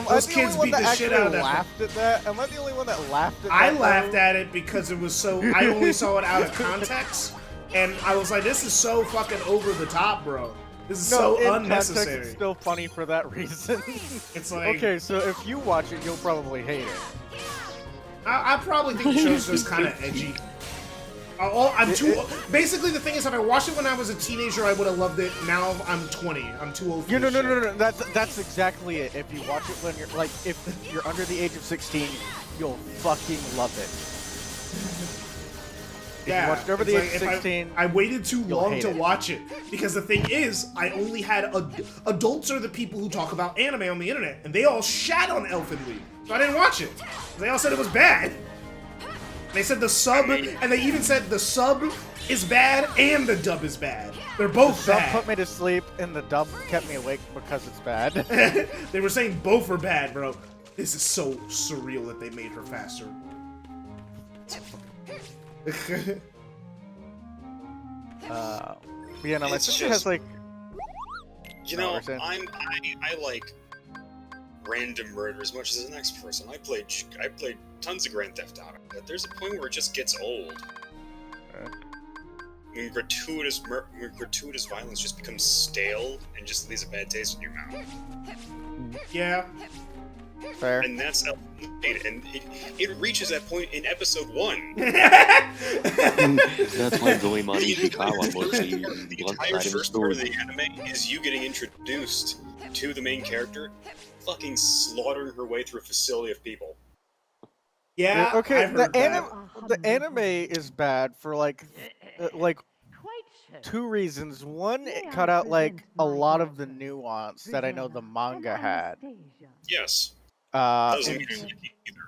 Those kids beat the shit out of that. Laughed at that. Am I the only one that laughed at that? I laughed at it because it was so. I only saw it out of context. And I was like, this is so fucking over the top, bro. This is so unnecessary. Context, it's still funny for that reason. It's like... Okay, so if you watch it, you'll probably hate it. I probably think the show's just kind of edgy. I'm too. Basically, the thing is, if I watched it when I was a teenager, I would have loved it. Now I'm 20. I'm too old for No, this no, shit. no, no, no. That's exactly it. If you watch it when you're like, if you're under the age of 16, you'll fucking love it. If you watched it over it's the like age of 16, I waited too you'll long hate to it. watch it because the thing is, I only had adults are the people who talk about anime on the internet, and they all shat on Elfen Lied, so I didn't watch it. They all said it was bad. They said the sub, and they even said the sub is bad and the dub is bad. They're both the sub bad. put me to sleep, and the dub kept me awake because it's bad. They were saying both are bad, bro. This is so surreal that they made her faster. Yeah, no, my It's sister just- has like. You No, know, we're saying- I like random murder as much as the next person. I played tons of Grand Theft Auto, but there's a point where it just gets old. When gratuitous violence just becomes stale and just leaves a bad taste in your mouth. Yeah. Fair. And that's Elfen Lied, and it reaches that point in episode 1. That's why Goemon Ishikawa was the The blunt entire side of the first part of story. the anime is you getting introduced to the main character, fucking slaughtering her way through a facility of people. Yeah. Okay, I've heard that. the anime is bad for like two reasons. One, it cut out like a lot of the nuance that I know the manga had. Yes. And, Doesn't mean I like it either.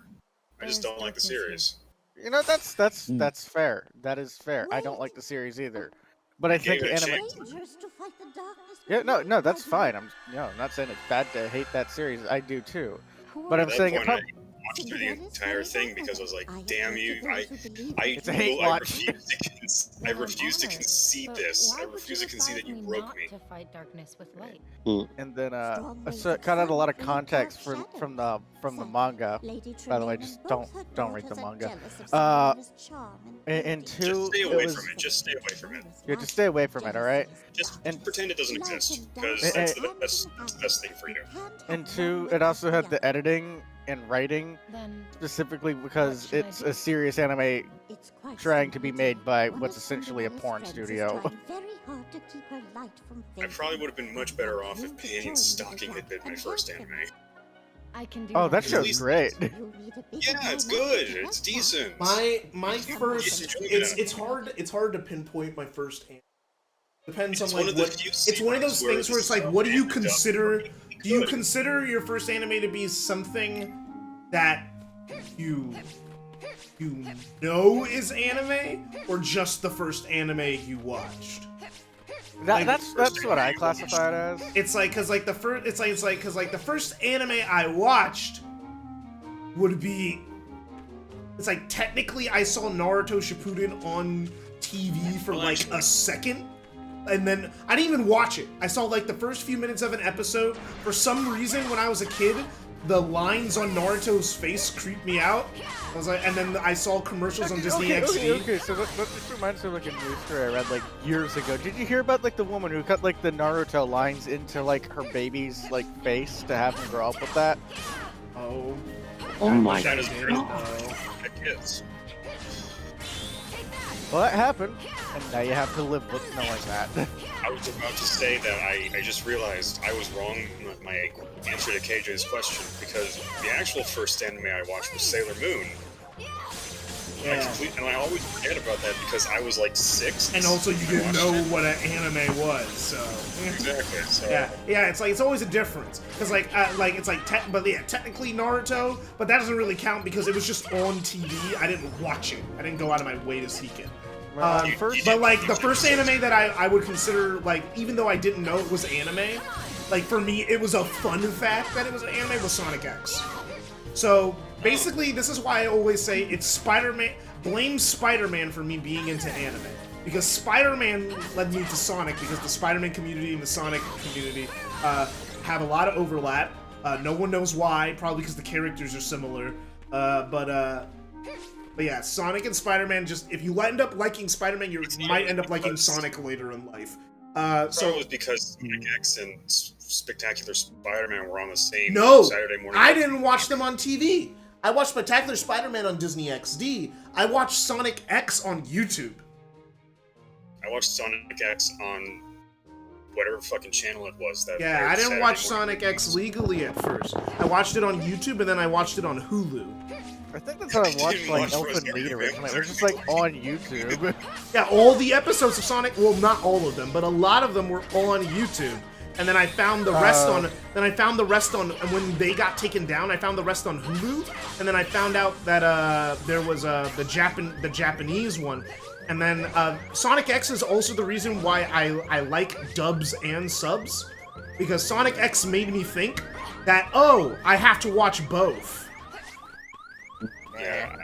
I just don't like the series. you know, that's fair. That is fair. I don't like the series either, but I think Gave it a anime. chance. Yeah, no, that's fine. I'm not saying it's bad to hate that series. I do too, but I'm At that saying it point, probably. I watched through the entire thing because I was like, "Damn you! It's a hate watch. I refuse to concede this. I refuse to concede that you broke me." To fight darkness with light. And then so it cut out a lot of context from the manga. By the way, just don't read the manga. And two, Just stay it away was, from it. Just stay away from it. yeah, just stay away from it, all right? Just And- pretend it doesn't exist, because Eh, that's eh. the best thing for you. And two, it also had the editing and writing, Then specifically because it's a serious anime trying to be made by what's essentially a porn studio. I probably would have been much better off if Panty and Stocking had been my first anime. I can do Oh, that At show's least- great. Yeah, it's good. It's decent. My first. enjoy It's that. it's hard to pinpoint my first anime. Depends It's on one like of the what. few It's one of those series things where it's like, it's what do you so consider? good. Do you consider your first anime to be something that you know is anime, or just the first anime you watched? That's what I classify it as. It's like, cause like the first, cause like the first anime I watched would be. It's like technically I saw Naruto Shippuden on TV for like a second, and then I didn't even watch it. I saw like the first few minutes of an episode. For some reason, when I was a kid, the lines on Naruto's face creeped me out. I was like, and then I saw commercials on Disney XD. Okay, so that just reminds me of like a news story I read like years ago. Did you hear about like the woman who cut like the Naruto lines into like her baby's like face to have him grow up with that? Oh, Oh my That is god. great. It is. Well, that happened, and now you have to live with knowing that. I was about to say that I just realized I was wrong with my answer to KJ's question, because the actual first anime I watched was Sailor Moon. yeah. And I always forget about that because I was like 6. And also, you didn't know what an anime was, so. Exactly. So Yeah, it's like it's always a difference because it's like technically Naruto, but that doesn't really count because it was just on TV. I didn't watch it. I didn't go out of my way to seek it. But like the first anime that I would consider, like, even though I didn't know it was anime, like for me it was a fun fact that it was an anime, was Sonic X. So basically, this is why I always say it's Spider-Man. Blame Spider-Man for me being into anime. Because Spider-Man led me to Sonic, because the Spider-Man community and the Sonic community have a lot of overlap. No one knows why, probably because the characters are similar. But yeah, Sonic and Spider-Man, just, if you end up liking Spider-Man, you might end up liking Sonic later in life. So it was because Sonic X and Spectacular Spider-Man were on the same No, Saturday morning. I didn't watch them on TV. I watched Spectacular Spider-Man on Disney XD. I watched Sonic X on YouTube. I watched Sonic X on whatever fucking channel it was. That Yeah, I didn't watch Sonic X legally at first. I watched it on YouTube, and then I watched it on Hulu. I think that's how I watched like Elf and Meat originally. It was just like on YouTube. Yeah, all the episodes of Sonic, well, not all of them, but a lot of them were on YouTube. And then I found the rest on, and when they got taken down, I found the rest on Hulu. And then I found out that there was the Japanese one. And then Sonic X is also the reason why I like dubs and subs, because Sonic X made me think that, oh, I have to watch both. Yeah.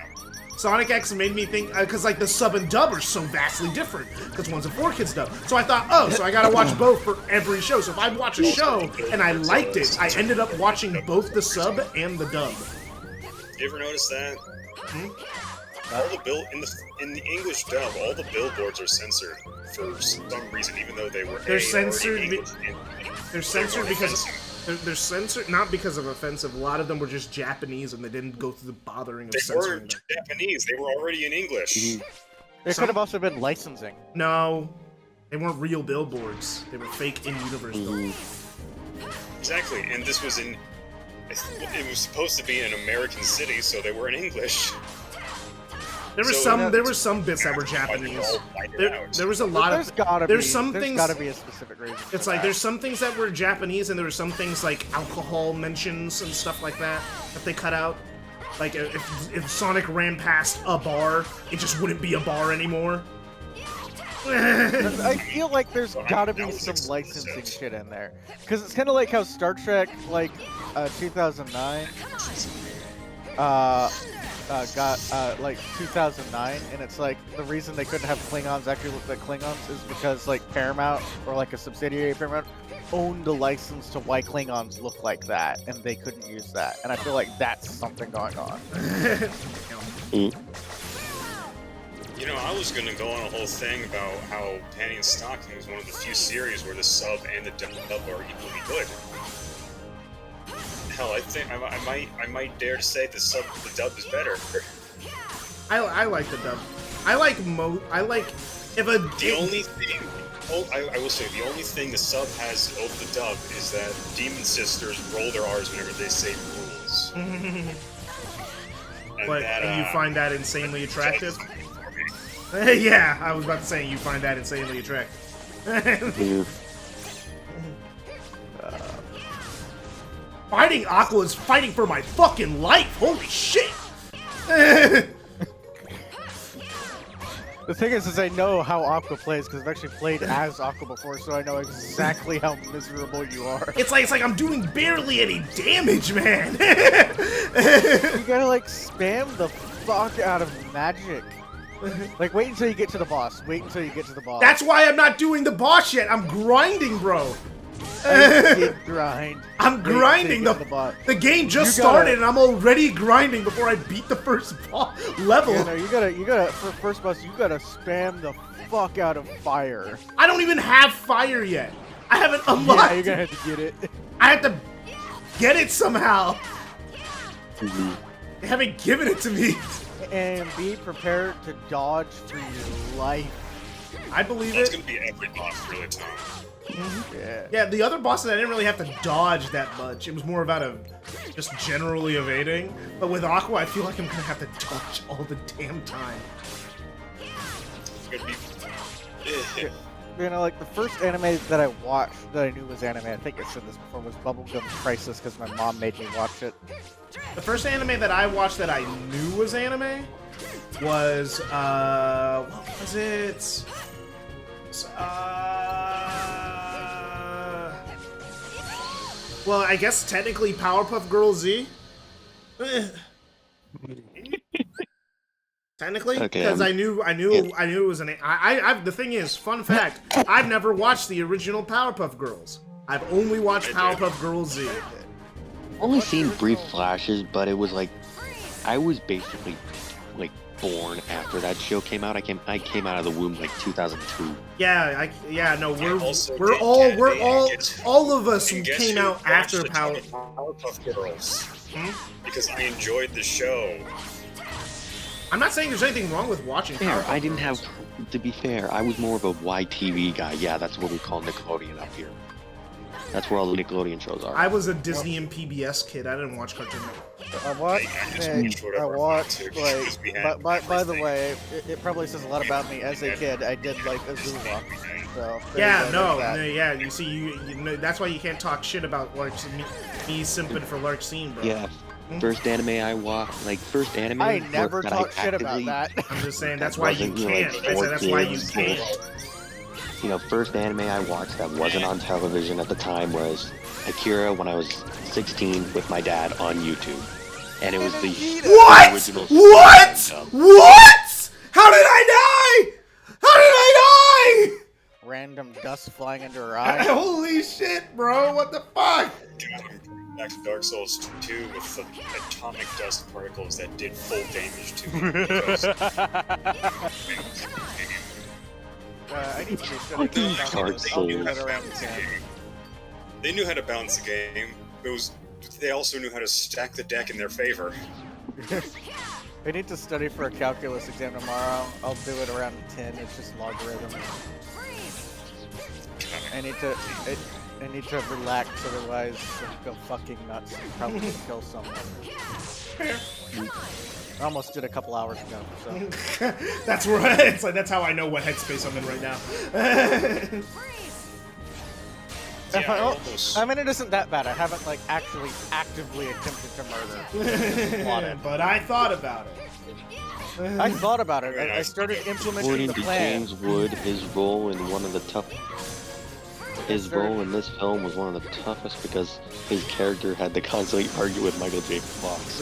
Sonic X made me think, because like the sub and dub are so vastly different, because one's a 4Kids dub. So I thought, oh, so I gotta watch both for every show. So if I watch a show and I liked it, I ended up watching both the sub and the dub. You ever notice that? All the in the English dub, all the billboards are censored for some reason, even though they were They're censored. They're censored because they're censored not because of offensive. A lot of them were just Japanese, and they didn't go through the bothering of censoring them. They weren't Japanese. They were already in English. It could have also been licensing. No, they weren't real billboards. They were fake in-universe billboards. Exactly, and this was in. It was supposed to be in an American city, so they were in English. There were some bits that were Japanese. There was a lot of. There's gotta be a specific reason. It's like there's some things that were Japanese, and there were some things like alcohol mentions and stuff like that they cut out. Like if Sonic ran past a bar, it just wouldn't be a bar anymore. I feel like there's gotta be some licensing shit in there, because it's kind of like how Star Trek, like 2009, got like 2009, and it's like the reason they couldn't have Klingons actually look like Klingons is because like Paramount, or like a subsidiary of Paramount, owned the license to why Klingons look like that, and they couldn't use that. And I feel like that's something going on. You know, I was gonna go on a whole thing about how Panty and Stocking is one of the few series where the sub and the dub are equally good. Hell, I think I might dare to say the dub is better. I like the dub. I like if a the only thing. I will say the only thing the sub has over the dub is that Demon Sisters roll their R's whenever they say rules. And you find that insanely attractive? Yeah, I was about to say you find that insanely attractive. Fighting Aqua is fighting for my fucking life! Holy shit! The thing is I know how Aqua plays, because I've actually played as Aqua before, so I know exactly how miserable you are. It's like I'm doing barely any damage, man! You gotta, like, spam the fuck out of magic. Like, wait until you get to the boss. Wait until you get to the boss. That's why I'm not doing the boss yet! I'm grinding, bro! I did grind. I'm grinding. The game just started, and I'm already grinding before I beat the first level. Yeah, no, you gotta for first boss, you gotta spam the fuck out of fire. I don't even have fire yet. I haven't unlocked. Yeah, you're gonna have to get it. I have to get it somehow. They haven't given it to me. And be prepared to dodge for your life. I believe That's gonna be every boss, really, Tom. Yeah, the other bosses I didn't really have to dodge that much. It was more about just generally evading. But with Aqua, I feel like I'm gonna have to dodge all the damn time. You know, like the first anime that I watched that I knew was anime, I think I said this before, was Bubblegum Crisis, because my mom made me watch it. The first anime that I watched that I knew was anime was what was it? Well, I guess technically Powerpuff Girls Z. Technically, because I knew it was an. The thing is, fun fact: I've never watched the original Powerpuff Girls. I've only watched Powerpuff Girls Z. Only seen brief flashes, but it was like I was basically like born after that show came out. I came out of the womb like 2002. Yeah, no, Also, we're did all Kennedy get- all of us who and guess came who out after watched the Power. Powerpuff Girls. Hmm? Because I enjoyed the show. I'm not saying there's anything wrong with watching. Fair, Powerpuff I didn't Girls. have. To be fair, I was more of a YTV guy. Yeah, that's what we call Nickelodeon up here. That's where all the Nickelodeon shows are. I was a Disney and PBS kid. I didn't watch Cartoon Network. I watched, I just hey, watched I whatever I watched, wanted to because we had by the everything. way, it probably says a lot about me. As a kid, I did like Azula. So, there Yeah, you go, no, there's no, that. yeah. You see, you know, that's why you can't talk shit about Lark. Me simping for Lark Scene, bro. Yeah, first anime I watched, like first anime. I never that talk I shit about actively- that. I'm just saying that's why you wasn't, you know, like, can't. I said that's why you 4 can't. kids. You know, first anime I watched that wasn't on television at the time was Akira when I was 16 with my dad on YouTube. And it was the What? original What? dub. What? How did I die? How did I Random dust flying under her die? eye. Holy shit, bro! What the fuck? God, I'm going back to Dark Souls 2 with the atomic dust particles that did full damage to me. I need to be Fucking Dark I'll do that Souls. around 10. They knew how to balance the game. They also knew how to stack the deck in their favor. I need to study for a calculus exam tomorrow. I'll do it around 10. It's just logarithm. I need to relax, otherwise I'll go fucking nuts and probably kill someone. I almost did a couple hours ago, so. That's right. It's like that's how I know what headspace I'm in right now. I mean, it isn't that bad. I haven't like actually actively attempted to murder. Plotted. But I thought about it. I thought about it. I started implementing According the to plan. James Wood, his role in role in this film was one of the toughest because his character had to constantly argue with Michael J. Fox,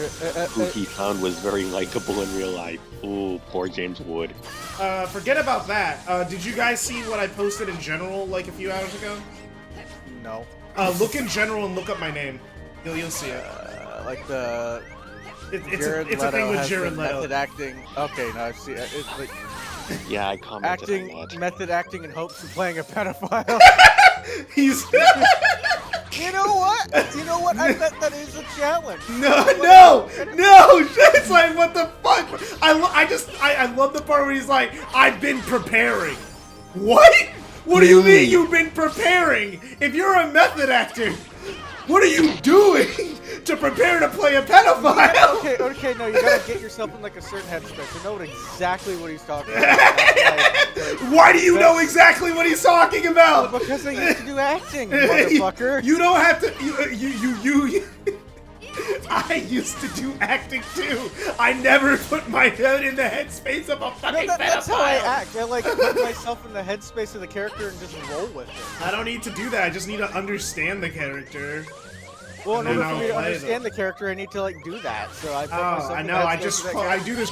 who he found was very likable in real life. Ooh, poor James Wood. Forget about that. Did you guys see what I posted in general like a few hours ago? No. Look in general and look up my name. You'll see it. Like the It's Jared a thing Leto with has Jared the Leto. method acting. Okay, no, I see. It's like Yeah, I commented on acting, that. method acting in hopes of playing a pedophile. He's You know what? You know what? I bet that is a challenge. no. It's like what the fuck? I love the part where he's like, I've been preparing. What? What do you mean you've been preparing? If you're a method actor, what are you doing to prepare to play a pedophile? Okay, no, you gotta get yourself in like a certain headspace. I know exactly what he's talking about. Why do you know exactly what he's talking about? Because I used to do acting, motherfucker. You don't have to. You. I used to do acting too. I never put my head in the headspace of a fucking pedophile. That's how I act. I like put myself in the headspace of the character and just roll with it. I don't need to do that. I just need to understand the character. Well, in And order then for me I'll to play understand the character, I need to like do that. So I put Oh, myself I in know. the I headspace just of that I character. do this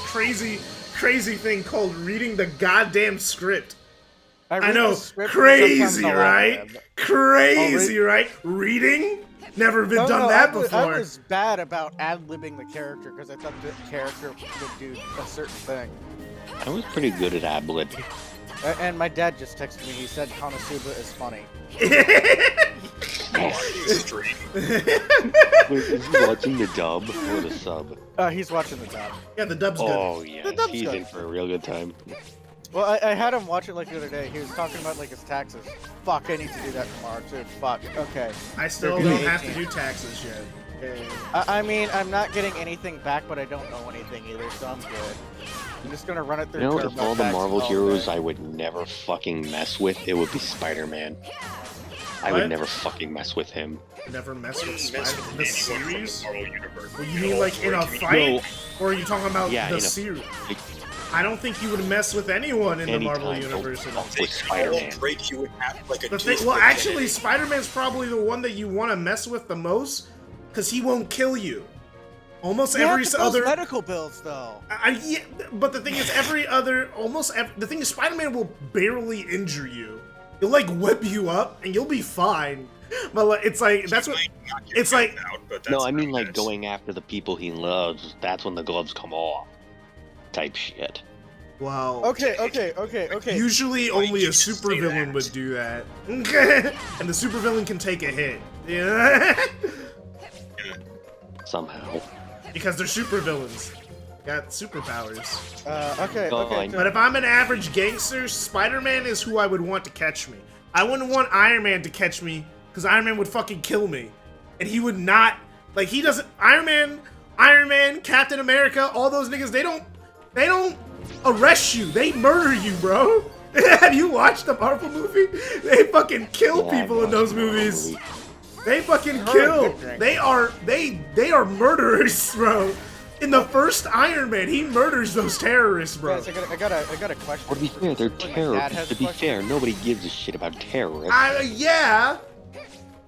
crazy thing called reading the goddamn script. I read know, the script and crazy, sometimes I'll right? ad-lib. Crazy, right? Reading? Never been done that before. I was bad about ad-libbing the character because I thought the character would do a certain thing. I was pretty good at ad-lib. And my dad just texted me. He said Konosuba is funny. Wait, is he watching the dub or the sub? He's watching the dub. Yeah, the dub's good. Oh yeah, The dub's he's good. in for a real good time. Well, I had him watch it like the other day. He was talking about like his taxes. Fuck, I need to do that tomorrow too. Fuck. Okay. I still They're don't getting have to 18. do taxes yet. I mean, I'm not getting anything back, but I don't know anything either, so I'm good. I'm just gonna run it through. You know, if all the TurboTax Marvel all heroes day. I would never fucking mess with, it would be Spider-Man. I What? would never fucking mess with him. Never mess with Mess Spider with the anyone from the series. Marvel universe. Well, you mean like in a fight, or are you talking about Yeah, the in a- series? like, I don't think you would mess with anyone in the Marvel anytime, universe. don't fuck with Spider-Man. Break you would have like a The thing, tooth well, for actually, Kennedy. Spider-Man's probably the one that you want to mess with the most, because he won't kill you. Almost You have every to post other. medical bills though. Yeah, but the thing is, the thing is, Spider-Man will barely injure you. He'll like whip you up, and you'll be fine. But like, it's like that's what. Might not get It's like out, but No, that's I mean how like it is. going after the people he loves. That's when the gloves come off. type shit. Well, Okay. usually only a just say supervillain that? would do that. And the supervillain can take a hit. Yeah. Somehow. Because they're supervillains. Got superpowers. Okay. Fine. But if I'm an average gangster, Spider-Man is who I would want to catch me. I wouldn't want Iron Man to catch me, because Iron Man would fucking kill me. And he would not, like, he doesn't, Iron Man, Captain America, all those niggas, they don't arrest you, they murder you, bro. Have you watched the Marvel movie? They fucking kill Yeah, people I in those watched the movies. movie. They fucking kill. They are murderers, bro. In the first Iron Man, he murders those terrorists, bro. Guys, I got a question. Well, to be fair, they're My dad terrorists. has To a be question. fair, nobody gives a shit about terrorists. Yeah,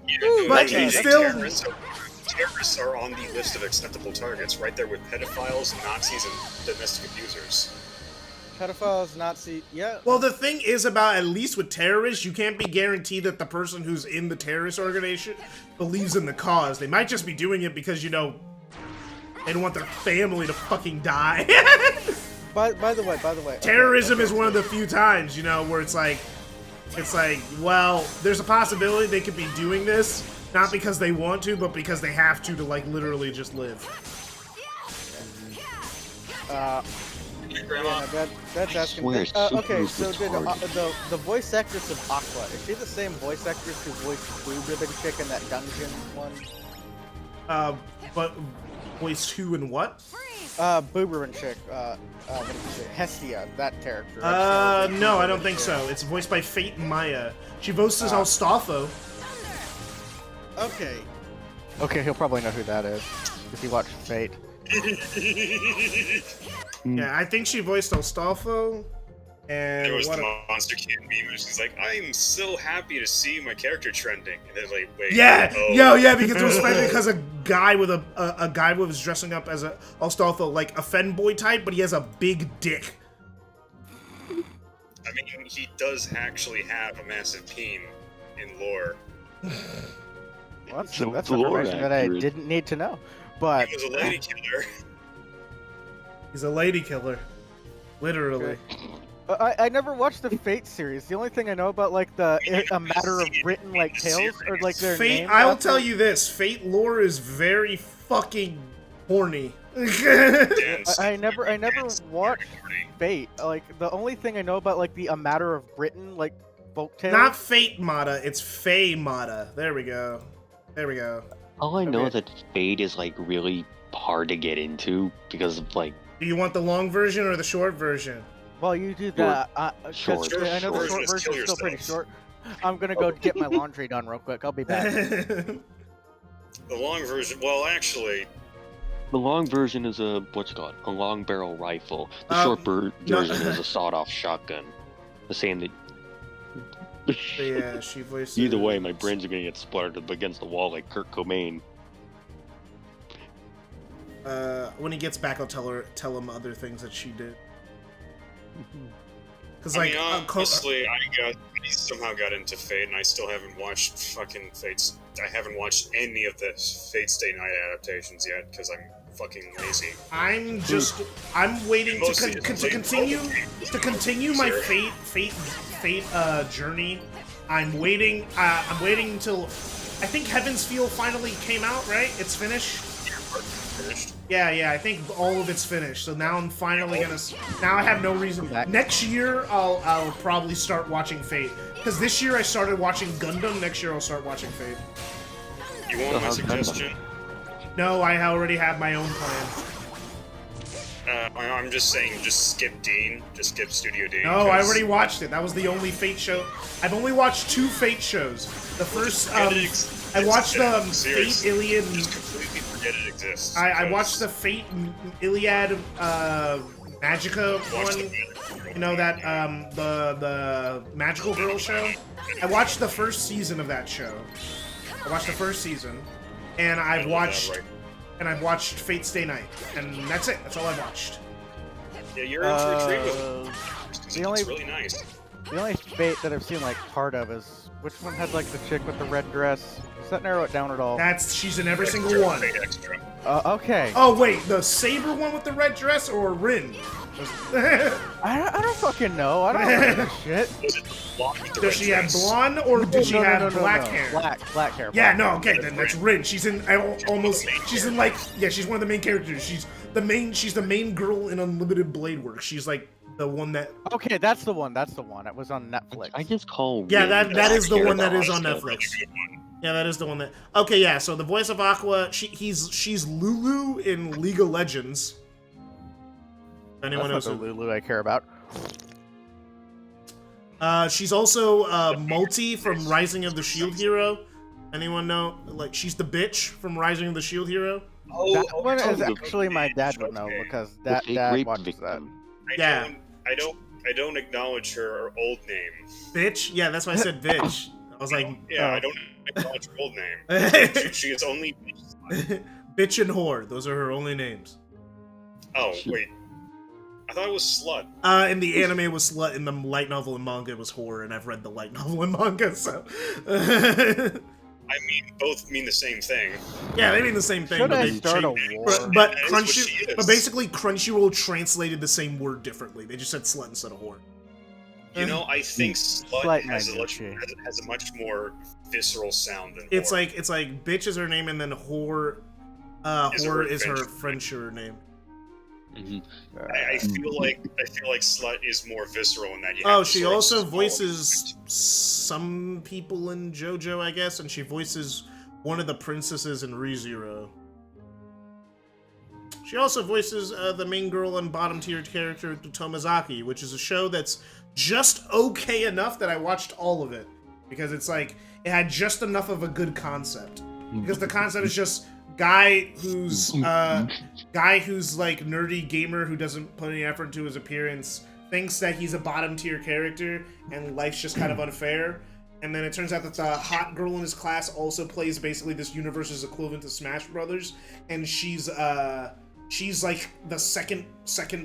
Yeah, but okay, he's still- terrorists are on the list of acceptable targets, right there with pedophiles, Nazis, and domestic abusers. Pedophiles, Nazi. Yeah. well, the thing is about, at least with terrorists, you can't be guaranteed that the person who's in the terrorist organization believes in the cause. They might just be doing it because, you know, they don't want their family to fucking die. By the way. Terrorism is one of the few times, you know, where it's like, well, there's a possibility they could be doing this, not because they want to, but because they have to like, literally just live. Grandma, Yeah, that's asking. swear, Okay, Superman's so did retarded. the voice actress of Aqua, is she the same voice actress who voiced Blue Ribbon Chick in that dungeon one? But voice who and what? Blue Ribbon Chick, what did you say? Hestia, that character. No, I don't think so. It's voiced by Fate Maya. She voices Astolfo. Okay. Okay, he'll probably know who that is if he watched Fate. Yeah, I think she voiced Astolfo. And there was what the a- Monster Kid meme, and she's like, "I'm so happy to see my character trending," and then like, wait, Yeah, oh. yeah, because it was funny because a guy with a guy was dressing up as a Astolfo, like a femboy type, but he has a big dick. I mean, he does actually have a massive peen in lore. Well, that's So that's it's lore information that I accurate. didn't need to know. But He was a lady killer. He's a lady killer, literally. I never watched the Fate series. The only thing I know about like a matter of written like tales or like their Fate, names I will after- tell you this: Fate lore is very fucking horny. Dance. I never Dance. watched Fate. Like the only thing I know about like the A Matter of Britain like folk tales. Not Fate Mata, it's Fae Mata. There we go. There we go. All I know Okay. is that Fate is like really hard to get into because of like Do you want the long version or the short version? Well, you do that. Short. I know the Short short version is version is still pretty yourself. short. I'm gonna go get my laundry done real quick. I'll be back. The long version. Well, actually, the long version is a what's it called? A long barrel rifle. The Um, short no- version is a sawed-off shotgun. The same that. Yeah, she voices. Either way, my brains are gonna get splattered up against the wall like Kurt Cobain. When he gets back, I'll tell him other things that she did. Because I like, mean, honestly, I somehow got into Fate, and I still haven't watched fucking Fate's. I haven't watched any of the Fate Stay Night adaptations yet because I'm fucking lazy. I'm waiting Mostly to continue my Fate journey. I'm waiting until I think Heaven's Feel finally came out, right? It's finished. Finished. Yeah, I think all of it's finished. So now I'm finally gonna. Now I have no reason. Next year I'll probably start watching Fate because this year I started watching Gundam. Next year I'll start watching Fate. You want my suggestion? No, I already have my own plan. I'm just saying, just skip Dean. Just skip Studio Dean. No, I 'cause already watched it. That was the only Fate show. I've only watched 2 Fate shows. The first, I watched the Fate Iliad. Just completely forget it exists. I because watched the Fate Iliad Magica watch one. the- You know that the Magical Girl show. I watched the first season of that show. I watched the first season, and I've watched Fate Stay Night, and that's it. That's all I've watched. Yeah, you're in for a treat with it. The It's only really nice. the only Fate that I've seen like part of is which one had like the chick with the red dress. Does that narrow it down at all? She's in every single one. Fate Extra. Okay. Oh wait, the Saber one with the red dress or Rin? I don't fucking know. I don't know that shit. Was it blonde with the Does red she have dress? blonde or does she have black hair? Black hair. Yeah, black no, hair. okay, then that's Rin. She's in almost. She's in like, yeah, she's one of the main characters. She's the main girl in Unlimited Blade Works. She's like the one that. Okay, that's the one. It was on Netflix. I just call. Yeah, Rin that is the black one hair that is though. on Netflix. Yeah, that is the one that. Okay, yeah. So the voice of Aqua, she's Lulu in League of Legends. If anyone knows That's not the who. Lulu I care about. She's also Multi from Rising of the Shield Hero. Anyone know? Like, she's the bitch from Rising of the Shield Hero. That one is the actually my dad would know okay. because The that fake dad rape watches that. victim. Yeah. I don't acknowledge her old name. Bitch? Yeah, that's why I said bitch. I was like, Yeah, Oh. I don't acknowledge her old name. She is only. bitch and whore. Those are her only names. Oh wait, I thought it was slut. In the anime it was slut, in the light novel and manga it was whore, and I've read the light novel and manga, so. I mean, both mean the same thing. Yeah, they mean the same thing. Should but I they start a changed- war? But That is what she is. but basically Crunchyroll translated the same word differently. They just said slut instead of whore. You know, I think slut Slight has a, language. has a much more visceral sound than It's whore. like bitch is her name, and then whore, Is whore her is her French- Frencher name. Mhm. I feel like slut is more visceral in that. You Oh, have to she sort of also swallow voices some people in JoJo, I guess, and she voices one of the princesses in ReZero. She also voices the main girl and bottom tier character Tomazaki, which is a show that's just okay enough that I watched all of it, because it's like it had just enough of a good concept. Because the concept is just guy who's like nerdy gamer who doesn't put any effort into his appearance, thinks that he's a bottom tier character and life's just kind of unfair. And then it turns out that the hot girl in his class also plays basically this universe's equivalent to Smash Brothers, and she's like the second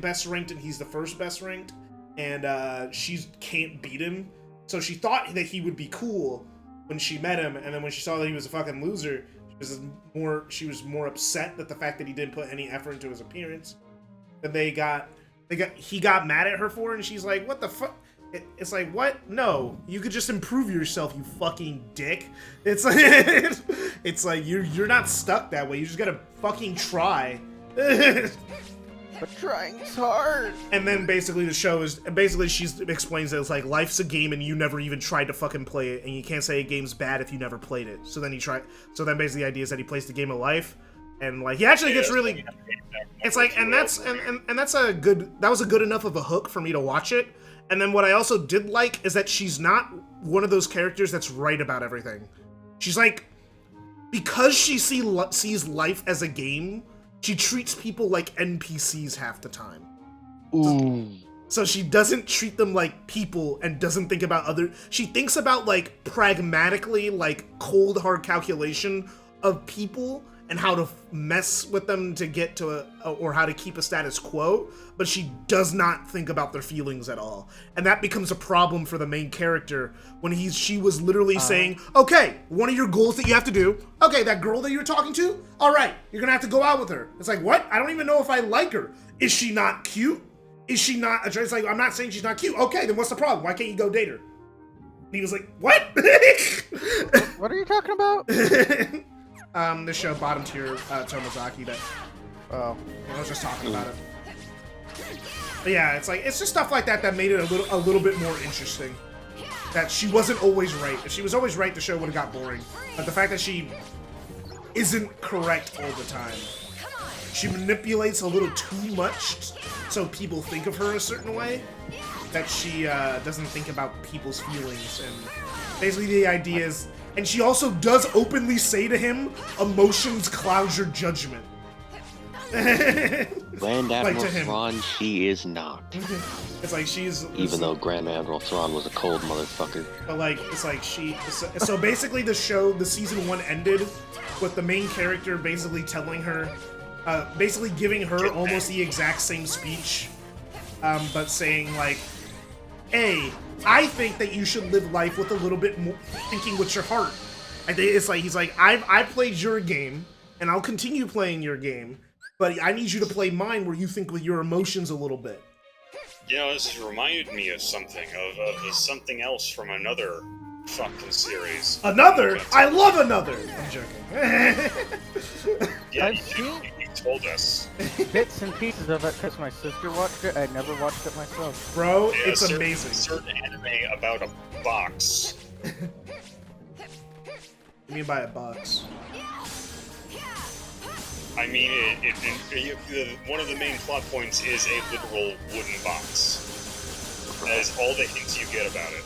best ranked and he's the first best ranked, and she can't beat him. So she thought that he would be cool when she met him, and then when she saw that he was a fucking loser, she was more upset that the fact that he didn't put any effort into his appearance. That he got mad at her for it, and she's like, what the fuck? It's like, what? No, you could just improve yourself, you fucking dick. It's like, it's like you're not stuck that way. You just gotta fucking try. But trying's hard. And then basically the show is she explains that it's like life's a game and you never even tried to fucking play it, and you can't say a game's bad if you never played it. So then basically the idea is that he plays the game of life, and like he actually gets really. It's like, and that's a good. That was a good enough of a hook for me to watch it. And then what I also did like is that she's not one of those characters that's right about everything. She's like, because she sees life as a game, she treats people like NPCs half the time. Ooh. So she doesn't treat them like people and doesn't think about she thinks about like pragmatically, like cold hard calculation of people and how to mess with them to get to or how to keep a status quo, but she does not think about their feelings at all. And that becomes a problem for the main character when she was literally saying, okay, one of your goals that you have to do, okay, that girl that you're talking to, all right, you're gonna have to go out with her. It's like, what? I don't even know if I like her. Is she not cute? Is she not attractive? It's like, I'm not saying she's not cute. Okay, then what's the problem? Why can't you go date her? And he was like, what? What are you talking about? The show Bottom Tier Tomazaki that Oh. I was just talking about it. But yeah, it's just stuff like that that made it a little bit more interesting. That she wasn't always right. If she was always right, the show would have got boring. But the fact that she isn't correct all the time. She manipulates a little too much so people think of her a certain way. That she doesn't think about people's feelings. And basically the idea is... And she also does openly say to him, emotions cloud your judgment. Grand Like Admiral to him. Thrawn, she is not. It's like she's... Even though Grand Admiral Thrawn was a cold motherfucker. But like, it's like so basically the show, the season 1 ended with the main character basically telling her, basically giving her almost the exact same speech, but saying like, hey, I think that you should live life with a little bit more thinking with your heart. I think it's like, he's like, I played your game, and I'll continue playing your game, but I need you to play mine where you think with your emotions a little bit. You know, this has reminded me of something, of something else from another fucking series. Another? I love another! I'm joking. Yeah, I've you seen- told us. Bits and pieces of it because my sister watched it. I never watched it myself. Bro, Yeah, it's amazing. Certain anime about a box. What do you mean by a box? I mean, one of the main plot points is a literal wooden box. That is all the hints you get about it.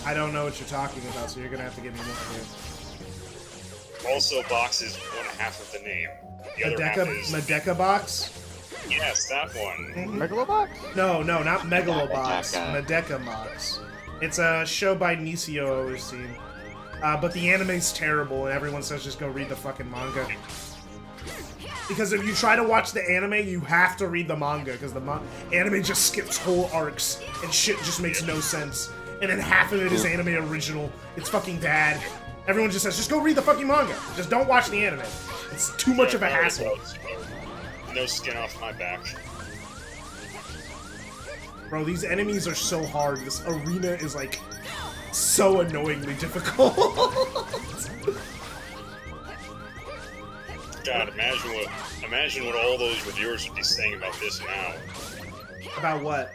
I don't know what you're talking about, so you're gonna have to give me more hints. Also, box is one half of the name. The other half is... Medeka box? Yes, that one. Megalobox? No, not Megalobox. Medeka. Medeka box. It's a show by Nisio Overseen. But the anime's terrible, and everyone says just go read the fucking manga. Because if you try to watch the anime, you have to read the manga, because the anime just skips whole arcs, and shit just makes no sense. And then half of it is anime original. It's fucking bad. Everyone just says, just go read the fucking manga. Just don't watch the anime. It's too much of a hassle. No skin off my back. Bro, these enemies are so hard. This arena is, like, so annoyingly difficult. God, imagine what all those reviewers would be saying about this now. About what?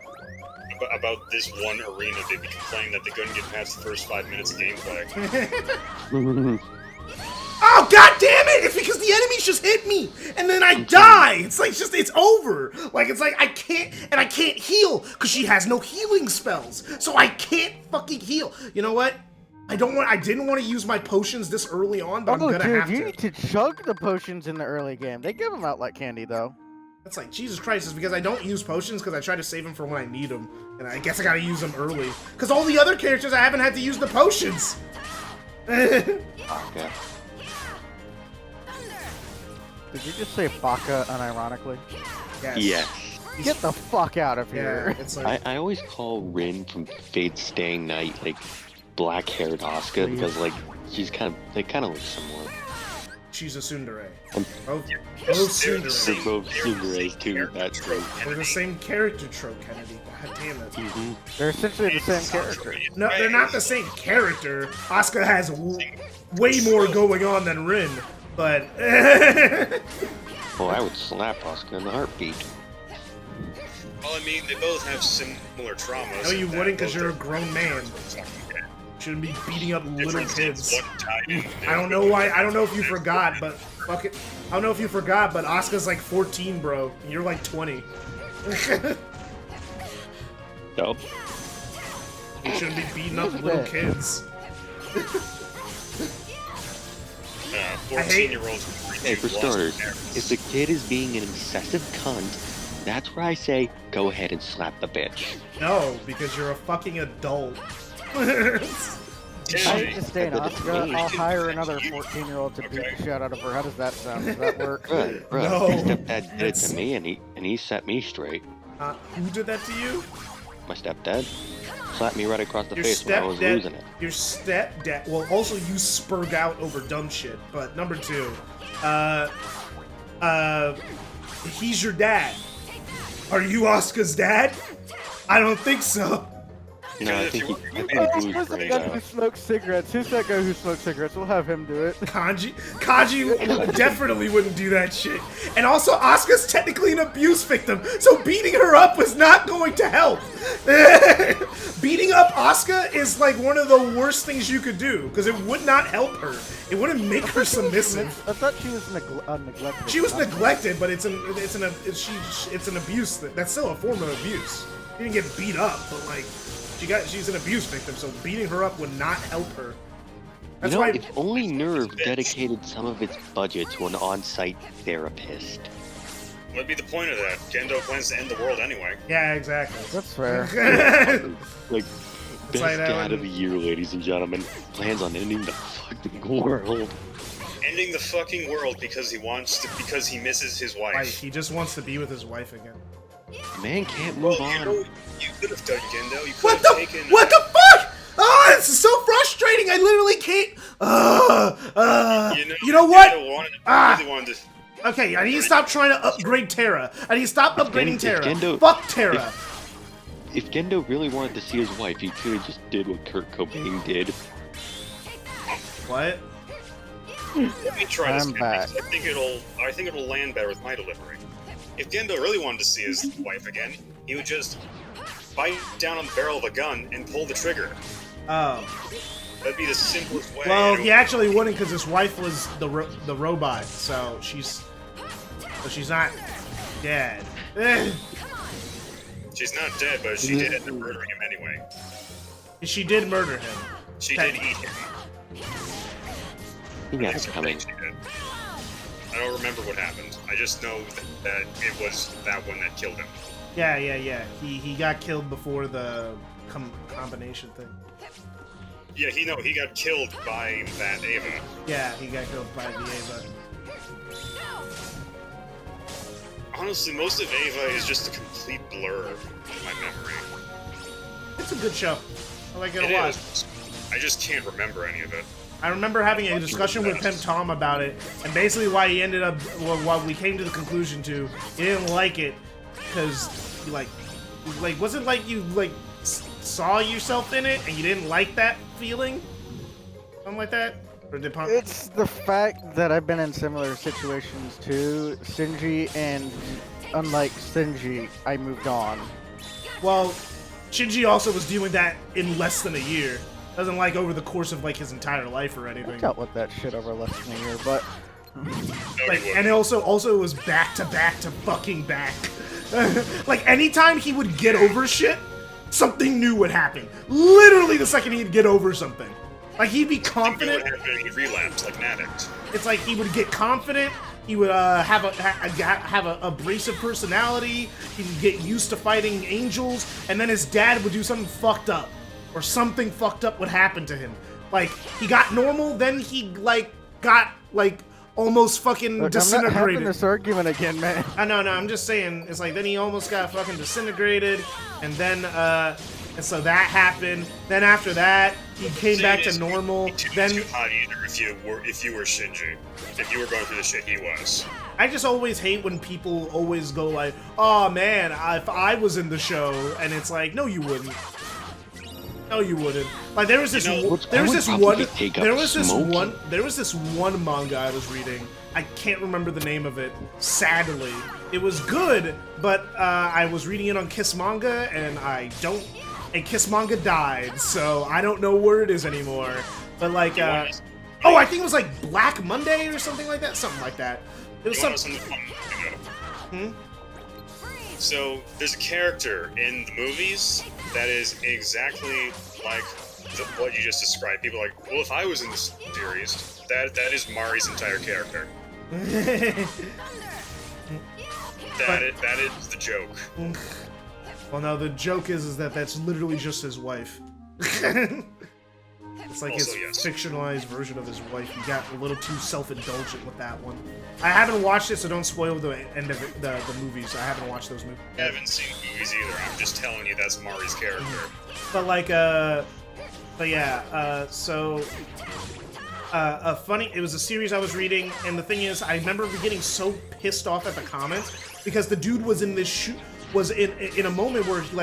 About this one arena, they'd be complaining that they couldn't get past the first 5 minutes of gameplay. Oh, god damn it! It's because the enemies just hit me, and then I die! It's like, it's over! Like, it's like, I can't heal, because she has no healing spells! So I can't fucking heal! You know what? I didn't want to use my potions this early on, but I'm gonna have to. You need to chug the potions in the early game. They give them out like candy, though. That's like, Jesus Christ, it's because I don't use potions because I try to save them for when I need them. And I guess I gotta use them early. Because all the other characters, I haven't had to use the potions! Okay. Did you just say Baka unironically? Yes. Yeah. Get the fuck out of Yeah, here. it's like... I always call Rin from Fate's Staying Night, like, black-haired Asuka, because, like, they kind of look similar. She's a tsundere. Um, Both tsundere. They're both Tsunderes, too, that's true. They're the same character trope, Kennedy. God damn it. They're essentially the same character. No, they're not the same character. Asuka has way more going on than Rin, but... Well, I would slap Asuka in a heartbeat. Well, I mean, they both have similar traumas. No, you and wouldn't, because both you're a are- grown man. Shouldn't be beating up little Difference is kids. one died in- I don't know why. I don't know if you forgot, but fuck it. I don't know if you forgot, but Asuka's like 14, bro. And you're like 20. Nope. You shouldn't be beating up little kids. 14-year-olds. Hey, for starters, if the kid is being an excessive cunt, that's where I say, go ahead and slap the bitch. No, because you're a fucking adult. I hate to stay in Asuka. I'll hire another 14-year-old to beat the shit out of her. How does that sound? Does that work? Bruh, No, my stepdad did it it's- to me, and he set me straight. Who did that to you? My stepdad slapped me right across the Your face when I was losing stepdad. it. Your stepdad. Well, also you spurg out over dumb shit. But number two, he's your dad. Are you Asuka's dad? I don't think so. No, I think he Who's blew the straight guy who out. smokes cigarettes? Who's that guy who smokes cigarettes? We'll have him do it. Kaji definitely wouldn't do that shit. And also, Asuka's technically an abuse victim, so beating her up was not going to help. Beating up Asuka is like one of the worst things you could do, because it would not help her. It wouldn't make her submissive. I thought she was neglected. She was neglected, but it's an abuse. That's still a form of abuse. She didn't get beat up, but like she's an abuse victim, so beating her up would not help her. That's You know, why. if only Nerve dedicated some of its budget to an on-site therapist. What'd be the point of that? Gendo plans to end the world anyway. Yeah, exactly. That's fair. Like, best like that dad when- of the year, ladies and gentlemen, plans on ending the fucking world. Ending the fucking world because he misses his wife. Like, he just wants to be with his wife again. Man can't move Well, you on. know, you could have done Gendo. You could What have the? taken. What the fuck? Oh, this is so frustrating. I literally can't. You know what? Really wanted to. Okay, I need to stop trying to upgrade Terra. I need to stop upgrading Terra. Gendo- Fuck Terra. if Gendo really wanted to see his wife, he could have just did what Kurt Cobain did. What? Let me try this I'm again, back. because I think it'll land better with my delivery. If Gendo really wanted to see his wife again, he would just bite down on the barrel of a gun and pull the trigger. Oh. That'd be the simplest way. Well, he actually wouldn't because his wife was the robot, so she's not dead. She's not dead, but she did end up murdering him anyway. She did murder him. She did eat him. That's coming. She did. I don't remember what happened. I just know that it was that one that killed him. Yeah. He got killed before the combination thing. Yeah, he got killed by that Ava. Yeah, he got killed by the Ava. Honestly, most of Ava is just a complete blur in my memory. It's a good show. I like it It a lot. is. I just can't remember any of it. I remember having a discussion with Pimp Tom about it, and basically why he ended up, well, what we came to the conclusion to, he didn't like it because, like, was it like you saw yourself in it and you didn't like that feeling, something like that? Or did Pump? It's the fact that I've been in similar situations to Shinji, and unlike Shinji, I moved on. Well, Shinji also was dealing with that in less than a year. Doesn't like over the course of like his entire life or I anything. dealt with that shit over less than a year, but Like, and it also it was back to back to fucking back. Like anytime he would get over shit, something new would happen. Literally the second he'd get over something. Like he'd be confident. He relapsed like an addict. It's like he would get confident. He would have a abrasive personality. He'd get used to fighting angels, and then his dad would do something fucked up, or something fucked up would happen to him. Like he got normal, then he got almost fucking look, disintegrated. I'm not having this argument again, man. No, I'm just saying. It's like then he almost got fucking disintegrated, and then and so that happened. Then after that, he came back to normal. Then too hot either. If you were Shinji, if you were going through the shit he was. I just always hate when people always go like, "Oh man, if I was in the show," and it's like, "No, you wouldn't. No, you wouldn't." Like there was this one manga I was reading. I can't remember the name of it. Sadly, it was good, but I was reading it on Kiss Manga, and Kiss Manga died, so I don't know where it is anymore. But like, I think it was like Black Monday or something like that. Something like that. It was something. So there's a character in the movies that is exactly like what you just described. People are like, well, if I was in this series, that is Mari's entire character. That is the joke. Well, no, the joke is that that's literally just his wife. It's like Also, his yes. fictionalized version of his wife. He got a little too self-indulgent with that one. I haven't watched it, so don't spoil the end of it, the movies. I haven't watched those movies. I haven't seen movies either. I'm just telling you that's Mari's character. But like, funny. It was a series I was reading, and the thing is, I remember getting so pissed off at the comments because the dude was in this was in a moment where he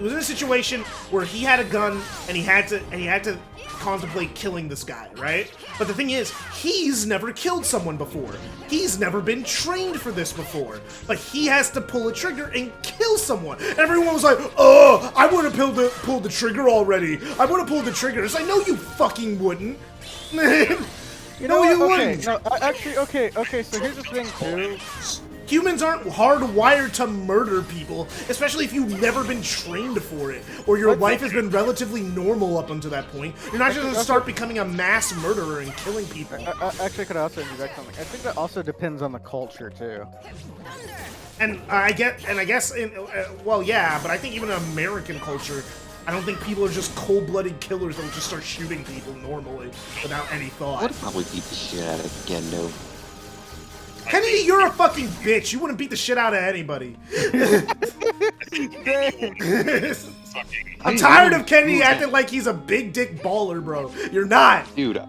was in a situation where he had a gun and he had to contemplate killing this guy, right? But the thing is, he's never killed someone before. He's never been trained for this before. But he has to pull a trigger and kill someone. Everyone was like, "Oh, I would have pulled the trigger already. I would have pulled the trigger." It's like, no, you fucking wouldn't. You know you what? wouldn't. No, actually, okay. So here's the thing, too. Humans aren't hardwired to murder people, especially if you've never been trained for it, or your life has been relatively normal up until that point. You're not just going to start becoming a mass murderer and killing people. Actually, I could also interject something. I think that also depends on the culture, too. And I guess, yeah, but I think even in American culture, I don't think people are just cold-blooded killers that will just start shooting people normally without any thought. I would probably beat the shit out of Gendo. Kennedy, you're a fucking bitch. You wouldn't beat the shit out of anybody. I'm tired of Kennedy acting like he's a big dick baller, bro. You're not. Dude,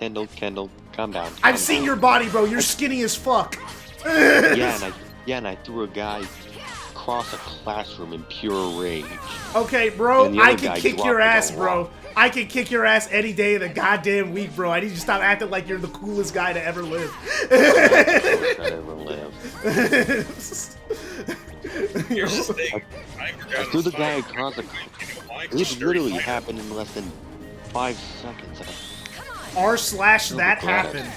Kendall, calm down. I've seen your body, bro. You're skinny as fuck. And I threw a guy across a classroom in pure rage. Okay, bro, And the I other can guy kick your dropped ass, a bro. rock. I can kick your ass any day of the goddamn week, bro. I need you to stop acting like you're the coolest guy to ever live. I ever live. Here's the thing. I threw the guy across the. It literally happened in less than 5 seconds. r/that happened.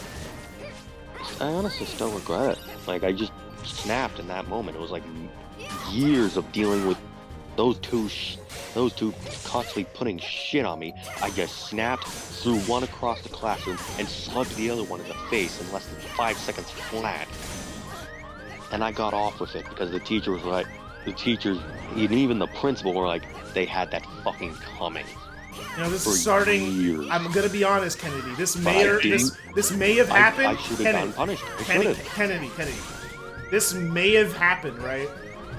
I honestly still regret it. Like, I just snapped in that moment. It was like years of dealing with those two constantly putting shit on me. I just snapped, threw one across the classroom, and slugged the other one in the face in less than 5 seconds flat. And I got off with it because the teacher was like, and even the principal were like, they had that fucking coming. You know, this For is starting. years. I'm gonna be honest, Kennedy. This But may I or this may have happened. I should have gotten punished. I should have. Kennedy. This may have happened, right?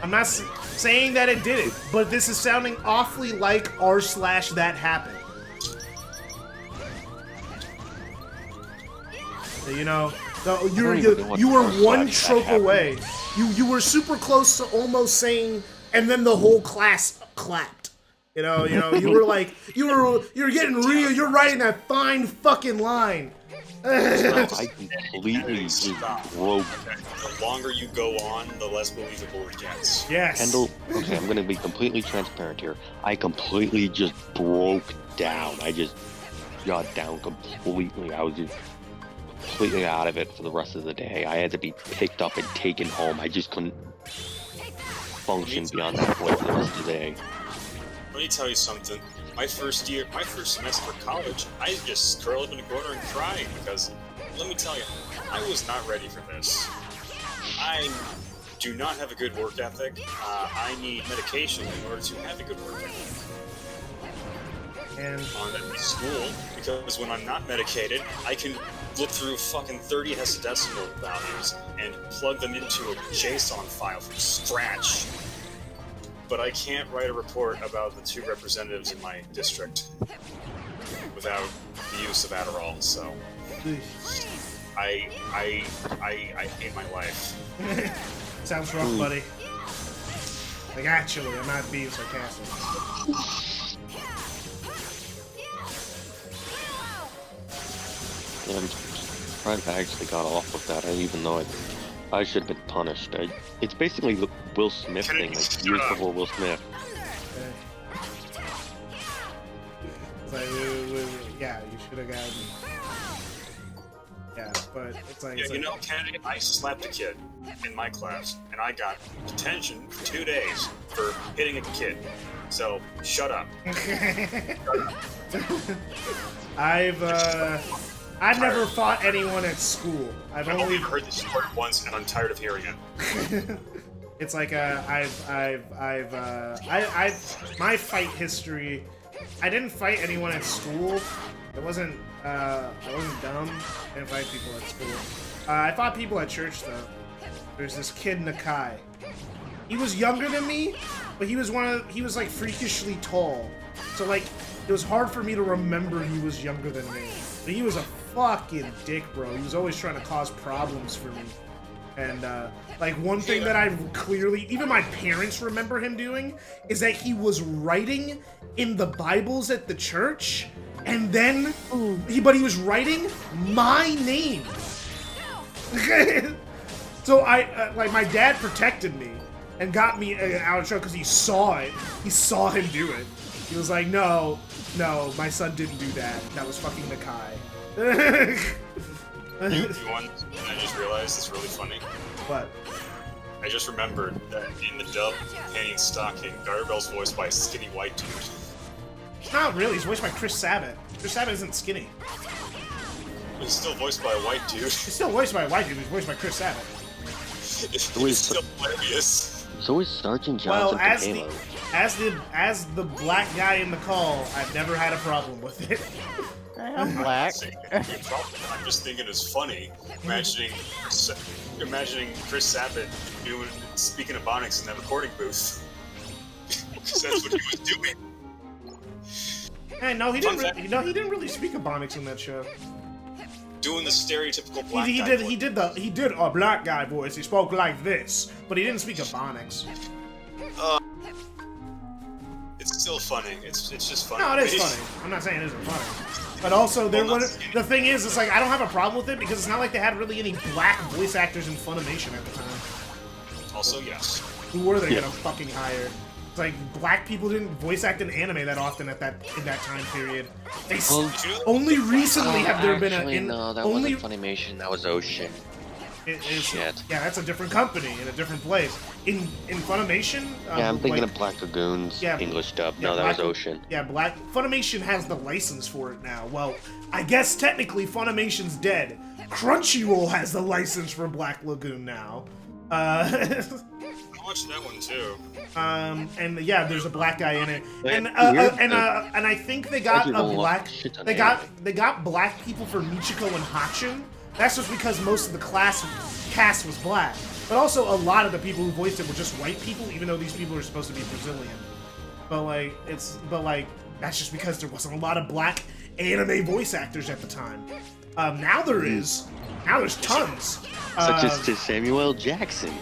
I'm not saying that it didn't, but this is sounding awfully like r/that happened. You know, you were one trope away. You were super close to almost saying, and then the whole class clapped. You know, you were like, you're getting real. You're writing that fine fucking line. I completely broke. The longer you go on, the less believable it gets. Yes. Kendall, okay, I'm gonna be completely transparent here. I completely just broke down. I just got down completely. I was just completely out of it for the rest of the day. I had to be picked up and taken home. I just couldn't function beyond that point for the rest of the day. Let me tell you something. My first semester of college, I just curled up in a corner and cried because, let me tell you, I was not ready for this. I do not have a good work ethic. I need medication in order to have a good work ethic. And On school, because when I'm not medicated, I can look through fucking 30 hexadecimal values and plug them into a JSON file from scratch. But I can't write a report about the 2 representatives in my district without the use of Adderall, so I hate my life. sounds rough, buddy. Like, actually, I'm not being sarcastic. Yeah, I'm surprised I actually got off with that, even though I should have been punished. It's basically the Will Smith thing, like years before Will Smith. It's like, yeah, you should have gotten. Yeah, but it's like. Yeah, you know, Kennedy, I slapped a kid in my class, and I got detention for 2 days for hitting a kid. So, shut up. I've never fought anyone at school. I've only heard this story once, and I'm tired of hearing it. It's like my fight history. I didn't fight anyone at school. I wasn't dumb. I didn't fight people at school. I fought people at church though. There's this kid Nakai. He was younger than me, but he was like freakishly tall. So like it was hard for me to remember he was younger than me. But he was a fucking dick, bro. He was always trying to cause problems for me. And like one thing that I clearly, even my parents remember him doing, is that he was writing in the Bibles at the church, and then he was writing my name. So like my dad protected me and got me out of trouble because he saw it. He saw him do it. He was like, no, my son didn't do that. That was fucking Nakai. You want? I just realized it's really funny. What? I just remembered that in the dub Companion Stocking, Garbell's voiced by a skinny white dude. Not really. He's voiced by Chris Sabat. Chris Sabat isn't skinny. He's still voiced by a white dude. He's still voiced by a white dude. He's voiced by Chris Sabat. It's still hilarious. So is Sergeant Well, Johnson as the black guy in the call, I've never had a problem with it. I'm black. I'm just thinking it's funny, imagining Chris Sabat speaking Ebonics in that recording booth. Because that's what he was doing. Hey, no, he didn't. He didn't really speak Ebonics in that show. doing the stereotypical black He guy did a black guy voice. He spoke like this, but he didn't speak Ebonics. It's still funny. It's just funny. No, it is funny. I'm not saying it isn't funny. But also, the thing is, it's like, I don't have a problem with it because it's not like they had really any black voice actors in Funimation at the time. Also, yes. Who were they gonna fucking hire? It's like, black people didn't voice act in anime that often in that time period. Only recently have there been a... No, that wasn't Funimation, that was Ocean. Shit. Yeah, that's a different company in a different place. In Funimation... yeah, I'm thinking of Black Lagoon's English dub. No, that was Ocean. Yeah, Funimation has the license for it now. Well, I guess technically Funimation's dead. Crunchyroll has the license for Black Lagoon now. I watched that one too. And yeah, there's a black guy in it, and I think they got a black. They got black people for Michiko and Hachiin. That's just because most of the cast was black. But also, a lot of the people who voiced it were just white people, even though these people are supposed to be Brazilian. But that's just because there wasn't a lot of black anime voice actors at the time. Now there is. Now there's tons. Such as to Samuel Jackson.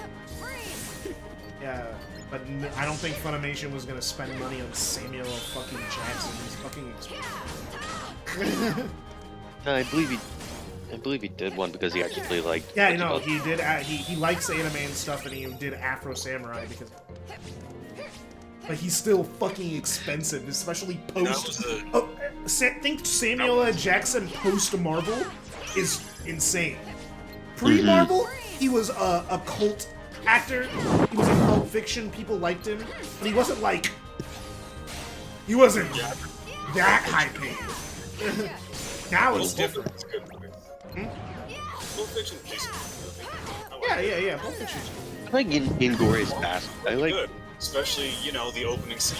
Yeah, but I don't think Funimation was gonna spend money on Samuel fucking Jackson. He's fucking expensive. No, I believe he did one because he actually liked. Yeah, no, he did. He likes anime and stuff, and he did Afro Samurai because. But he's still fucking expensive, especially post. Think Samuel L. Jackson post Marvel is insane. Pre Marvel, he was a cult actor. He was in Pulp Fiction. People liked him, but he wasn't like. He wasn't that high paid. Now it's different. Pulp Fiction, yeah. Pulp Fiction. I like Inglorious Bastard. I like. Good. Especially, the opening scene,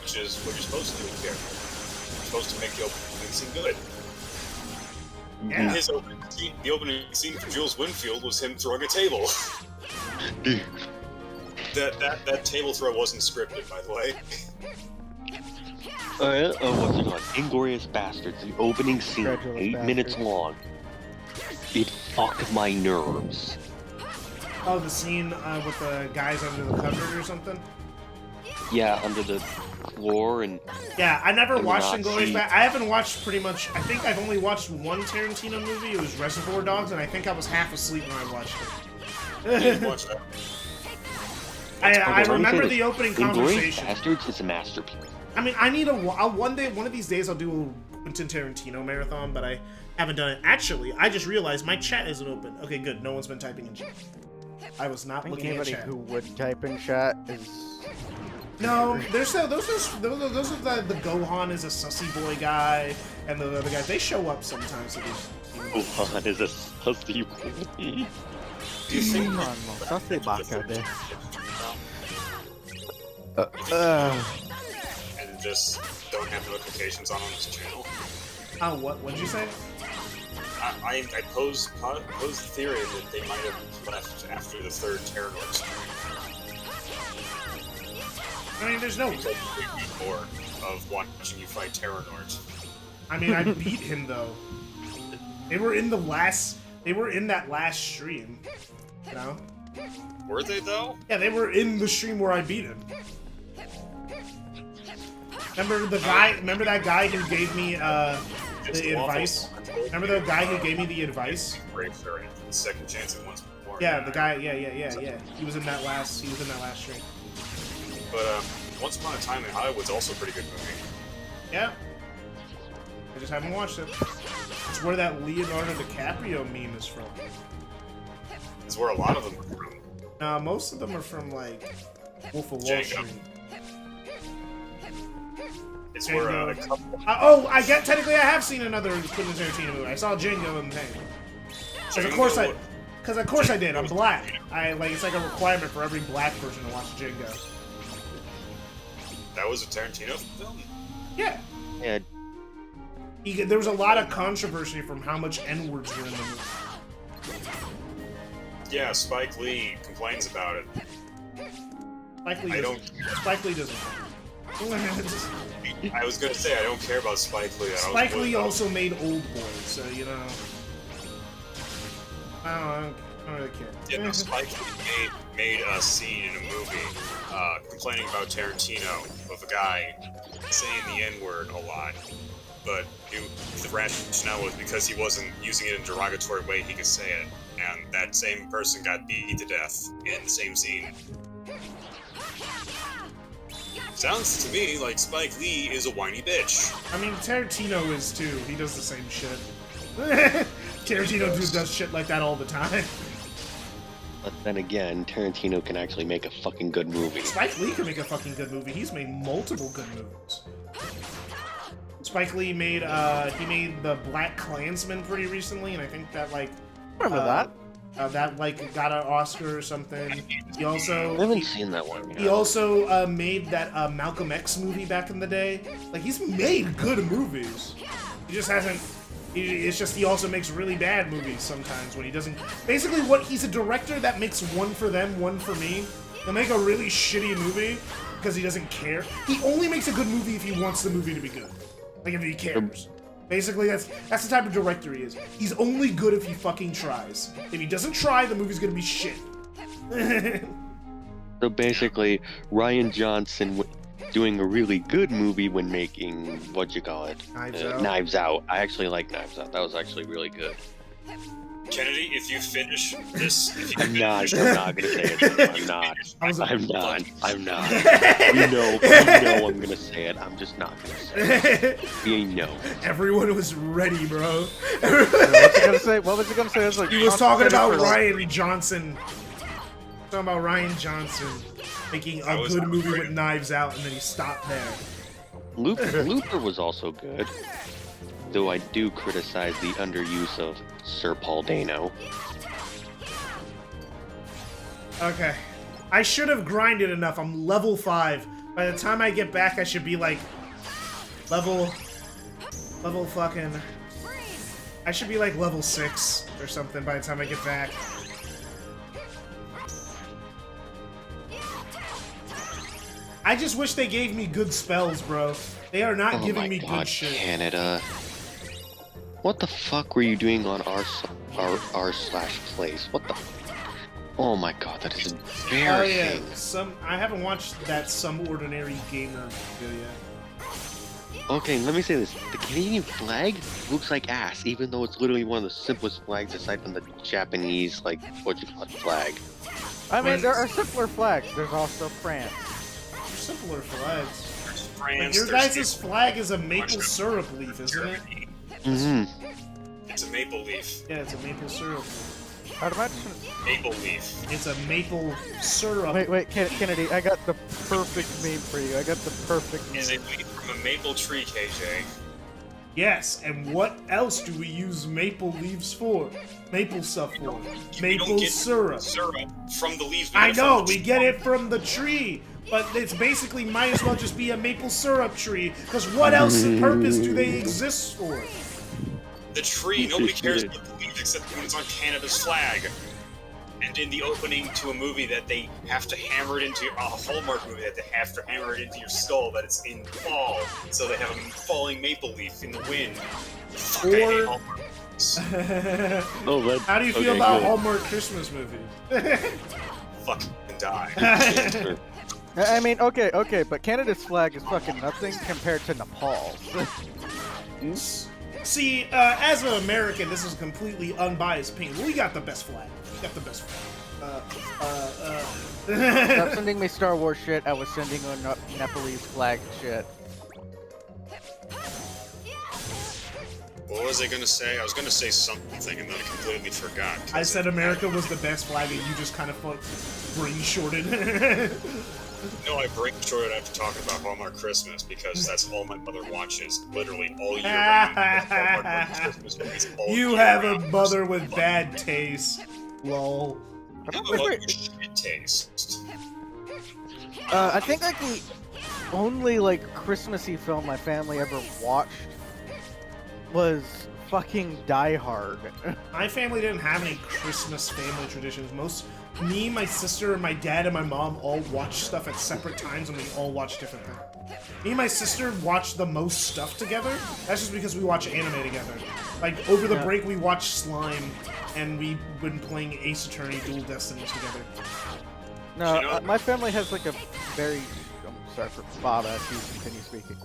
which is what you're supposed to do with character. You're supposed to make the opening scene good. Yeah. His the opening scene for Jules Winfield was him throwing a table. that table throw wasn't scripted, by the way. What's it called? Inglorious Bastards. The opening scene, 8 minutes long. It fucked my nerves. Oh, the scene with the guys under the cupboard or something? Yeah, under the floor and... Yeah, I never watched Inglourious Basterds. I haven't watched pretty much... I think I've only watched one Tarantino movie. It was Reservoir Dogs, and I think I was half asleep when I watched it. I didn't watch that. I remember the opening conversation. Inglourious Basterds is a masterpiece. I mean, I need one of these days I'll do a Quentin Tarantino marathon, but I haven't done it. Actually, I just realized my chat isn't open. Okay, good. No one's been typing in chat. I was not looking at anybody chat. who would type in chat is... No, those are the Gohan is a sussy boy guy, and the other guys, they show up sometimes. Gohan is a sussy boy. And just don't have notifications on this channel. Oh, what'd you say? I posed the theory that they might have left after the third Terranort stream. I mean, there's no... Because we need more of watching you fight Terranort. I mean, I beat him, though. They were in that last stream, you know? Were they, though? Yeah, they were in the stream where I beat him. Remember that guy who gave me, the advice? Remember the guy who gave me the advice? Second chance at once more. Yeah, the guy. Yeah. He was in that last stream. But Once Upon a Time in Hollywood's also a pretty good movie. Yeah. I just haven't watched it. It's where that Leonardo DiCaprio meme is from. It's where a lot of them are from. Nah, most of them are from like Wolf of Wall Street. It's where a couple. Technically, I have seen another Quentin Tarantino movie. I saw Django and Pain. Because of course I did. I'm black. It's like a requirement for every black person to watch Django. That was a Tarantino film? Yeah. Yeah. There was a lot of controversy from how much N-words were in the movie. Yeah, Spike Lee complains about it. Spike Lee doesn't. I was gonna say I don't care about Spike Lee. Spike Lee also made Old Boy, so you know. I don't really care. Yeah, no, Spike Lee made a scene in a movie complaining about Tarantino of a guy saying the N-word a lot, but the rationale was because he wasn't using it in a derogatory way, he could say it, and that same person got beat to death in the same scene. Sounds to me like Spike Lee is a whiny bitch. I mean, Tarantino is too. He does the same shit. Tarantino does shit like that all the time. But then again, Tarantino can actually make a fucking good movie. Spike Lee can make a fucking good movie. He's made multiple good movies. Spike Lee made the Black Klansman pretty recently, and I think that like Remember that? That like got an Oscar or something. He also I haven't seen that one yet. He also made that Malcolm X movie back in the day. Like he's made good movies. He just hasn't. It's just he also makes really bad movies sometimes when he doesn't. Basically, he's a director that makes one for them, one for me. He'll make a really shitty movie because he doesn't care. He only makes a good movie if he wants the movie to be good. Like if he cares. Basically, that's the type of director he is. He's only good if he fucking tries. If he doesn't try, the movie's gonna be shit. So basically, Ryan Johnson doing a really good movie when making, Knives Out. I actually like Knives Out. That was actually really good. Kennedy, if you finish this... I'm not gonna say it. I'm not. You know I'm gonna say it. I'm just not gonna say it. We know. Everyone was ready, bro. What's he gonna say? What was he gonna say? Like, he was talking about Ryan Johnson. Talking about Ryan Johnson making a good movie with Knives Out, and then he stopped there. Luther was also good, though I do criticize the underuse of Sir Paul Dano. Okay. I should have grinded enough. I'm level 5. By the time I get back, I should be like level fucking... I should be like level 6 or something by the time I get back. I just wish they gave me good spells, bro. They are not giving me good shit. Canada. What the fuck were you doing on r/place? What the? Oh my god, that is embarrassing. Oh yeah, I haven't watched that Some Ordinary Gamer video yet. Okay, let me say this. The Canadian flag looks like ass, even though it's literally one of the simplest flags aside from the Japanese, flag. I mean, there are simpler flags. There's also France. Simpler flags. France, your guys' flag is a maple syrup leaf, isn't it? Mm-hmm. It's a maple leaf. Yeah, it's a maple syrup leaf. How do I... Maple leaf. It's a maple syrup. Wait, Kennedy, I got the perfect meme for you. I got the perfect meme. Is it made from a maple tree, KJ? Yes, and what else do we use maple leaves for? Maple stuff for? Maple syrup. Syrup from the leaves. I know, we get it from the tree, but it's basically might as well just be a maple syrup tree, because what else purpose do they exist for? The tree, nobody cares about the leaves except when it's on Canada's flag. And in the opening to a movie that they have to hammer it into, a Hallmark movie that they have to hammer it into your skull that it's in fall, so they have a falling maple leaf in the wind. Fuck, I hate Hallmark movies. How do you feel about Hallmark Christmas movies? Fucking die. I mean, okay, but Canada's flag is fucking nothing compared to Nepal's. See, as an American, this is a completely unbiased opinion. We got the best flag. We got the best flag. Stop sending me Star Wars shit. I was sending a Nepalese flag shit. What was I gonna say? I was gonna say something and then I completely forgot. I said America was the best flag and you just kind of brain-shorted. No, I brain-shorted after talking about Hallmark Christmas because that's all my mother watches, literally all year round. Hallmark Christmas movies all You year have a round. mother with bad taste. Lol. I have a mother with shit taste. I think like the only like Christmassy film my family ever watched was fucking Die Hard. My family didn't have any Christmas family traditions. me, my sister, and my dad and my mom all watch stuff at separate times, and we all watch different things. Me and my sister watch the most stuff together. That's just because we watch anime together. Like, over the break, we watched Slime, and we've been playing Ace Attorney Dual Destinies together. No, my family has like a very... I'm sorry for Bob as you continue speaking.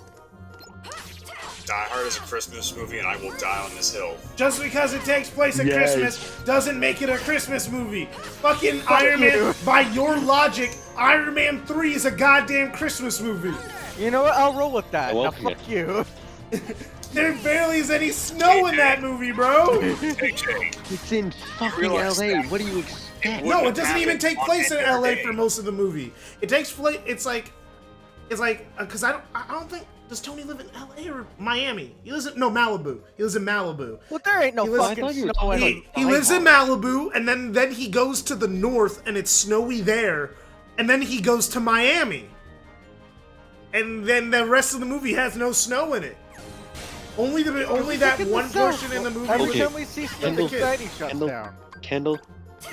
Die Hard is a Christmas movie, and I will die on this hill. Just because it takes place at Christmas doesn't make it a Christmas movie. Fucking Iron Man, by your logic, Iron Man 3 is a goddamn Christmas movie. You know what? I'll roll with that. Well, Now, fuck you. There barely is any snow in that movie, bro. It's in fucking LA. What do you expect? No, it doesn't even take place in LA for most of the movie. It takes place. It's like, because I don't think. Does Tony live in LA or Miami? He lives in Malibu. He lives in Malibu. Well, there ain't no fucking snow in He lives in Malibu, and then he goes to the north, and it's snowy there, and then he goes to Miami, and then the rest of the movie has no snow in it. Only that one portion in the movie. Every time we see stuff, the society shuts down. Kendall,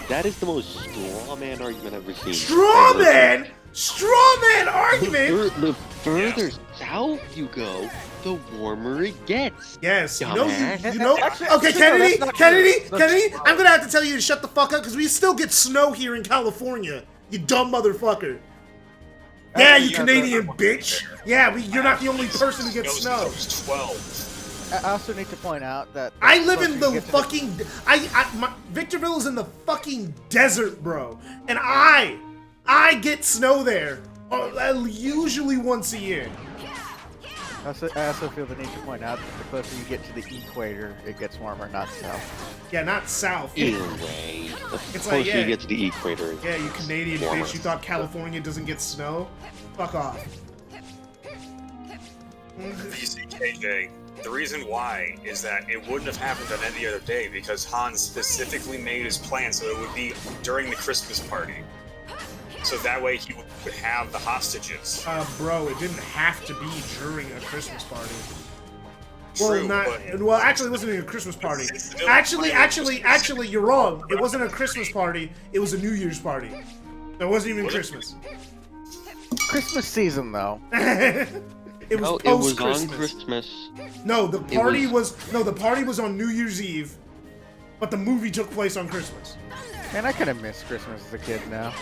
that is the most straw man argument I've ever seen. Straw man? Straw man argument? The further south you go, the warmer it gets. Yes, you know. Actually, Okay, Kennedy, Kennedy, I'm gonna have to tell you to shut the fuck up because we still get snow here in California. You dumb motherfucker. Yeah, you Canadian bitch. Yeah, you're not the only person who gets snow. 12. I also need to point out that I live in the fucking. Victorville is in the fucking desert, bro, and I get snow there usually once a year. I also feel the need to point out that the closer you get to the equator, it gets warmer, not south. Yeah, not south. Either way, the It's closer like, yeah. you get to the equator. Yeah, you Canadian warmer. bitch. You thought California doesn't get snow? Fuck off. You see, KJ, the reason why is that it wouldn't have happened on any other day because Han specifically made his plan so it would be during the Christmas party. So that way he would have the hostages. Bro, it didn't have to be during a Christmas party. True, Well, actually, it wasn't even a Christmas party. Actually, you're wrong. It wasn't a Christmas party. It was a New Year's party. It wasn't even Christmas. Christmas season, though. It was It was post-Christmas. on Christmas. No, the party was on New Year's Eve, but the movie took place on Christmas. Man, I kind of miss Christmas as a kid now.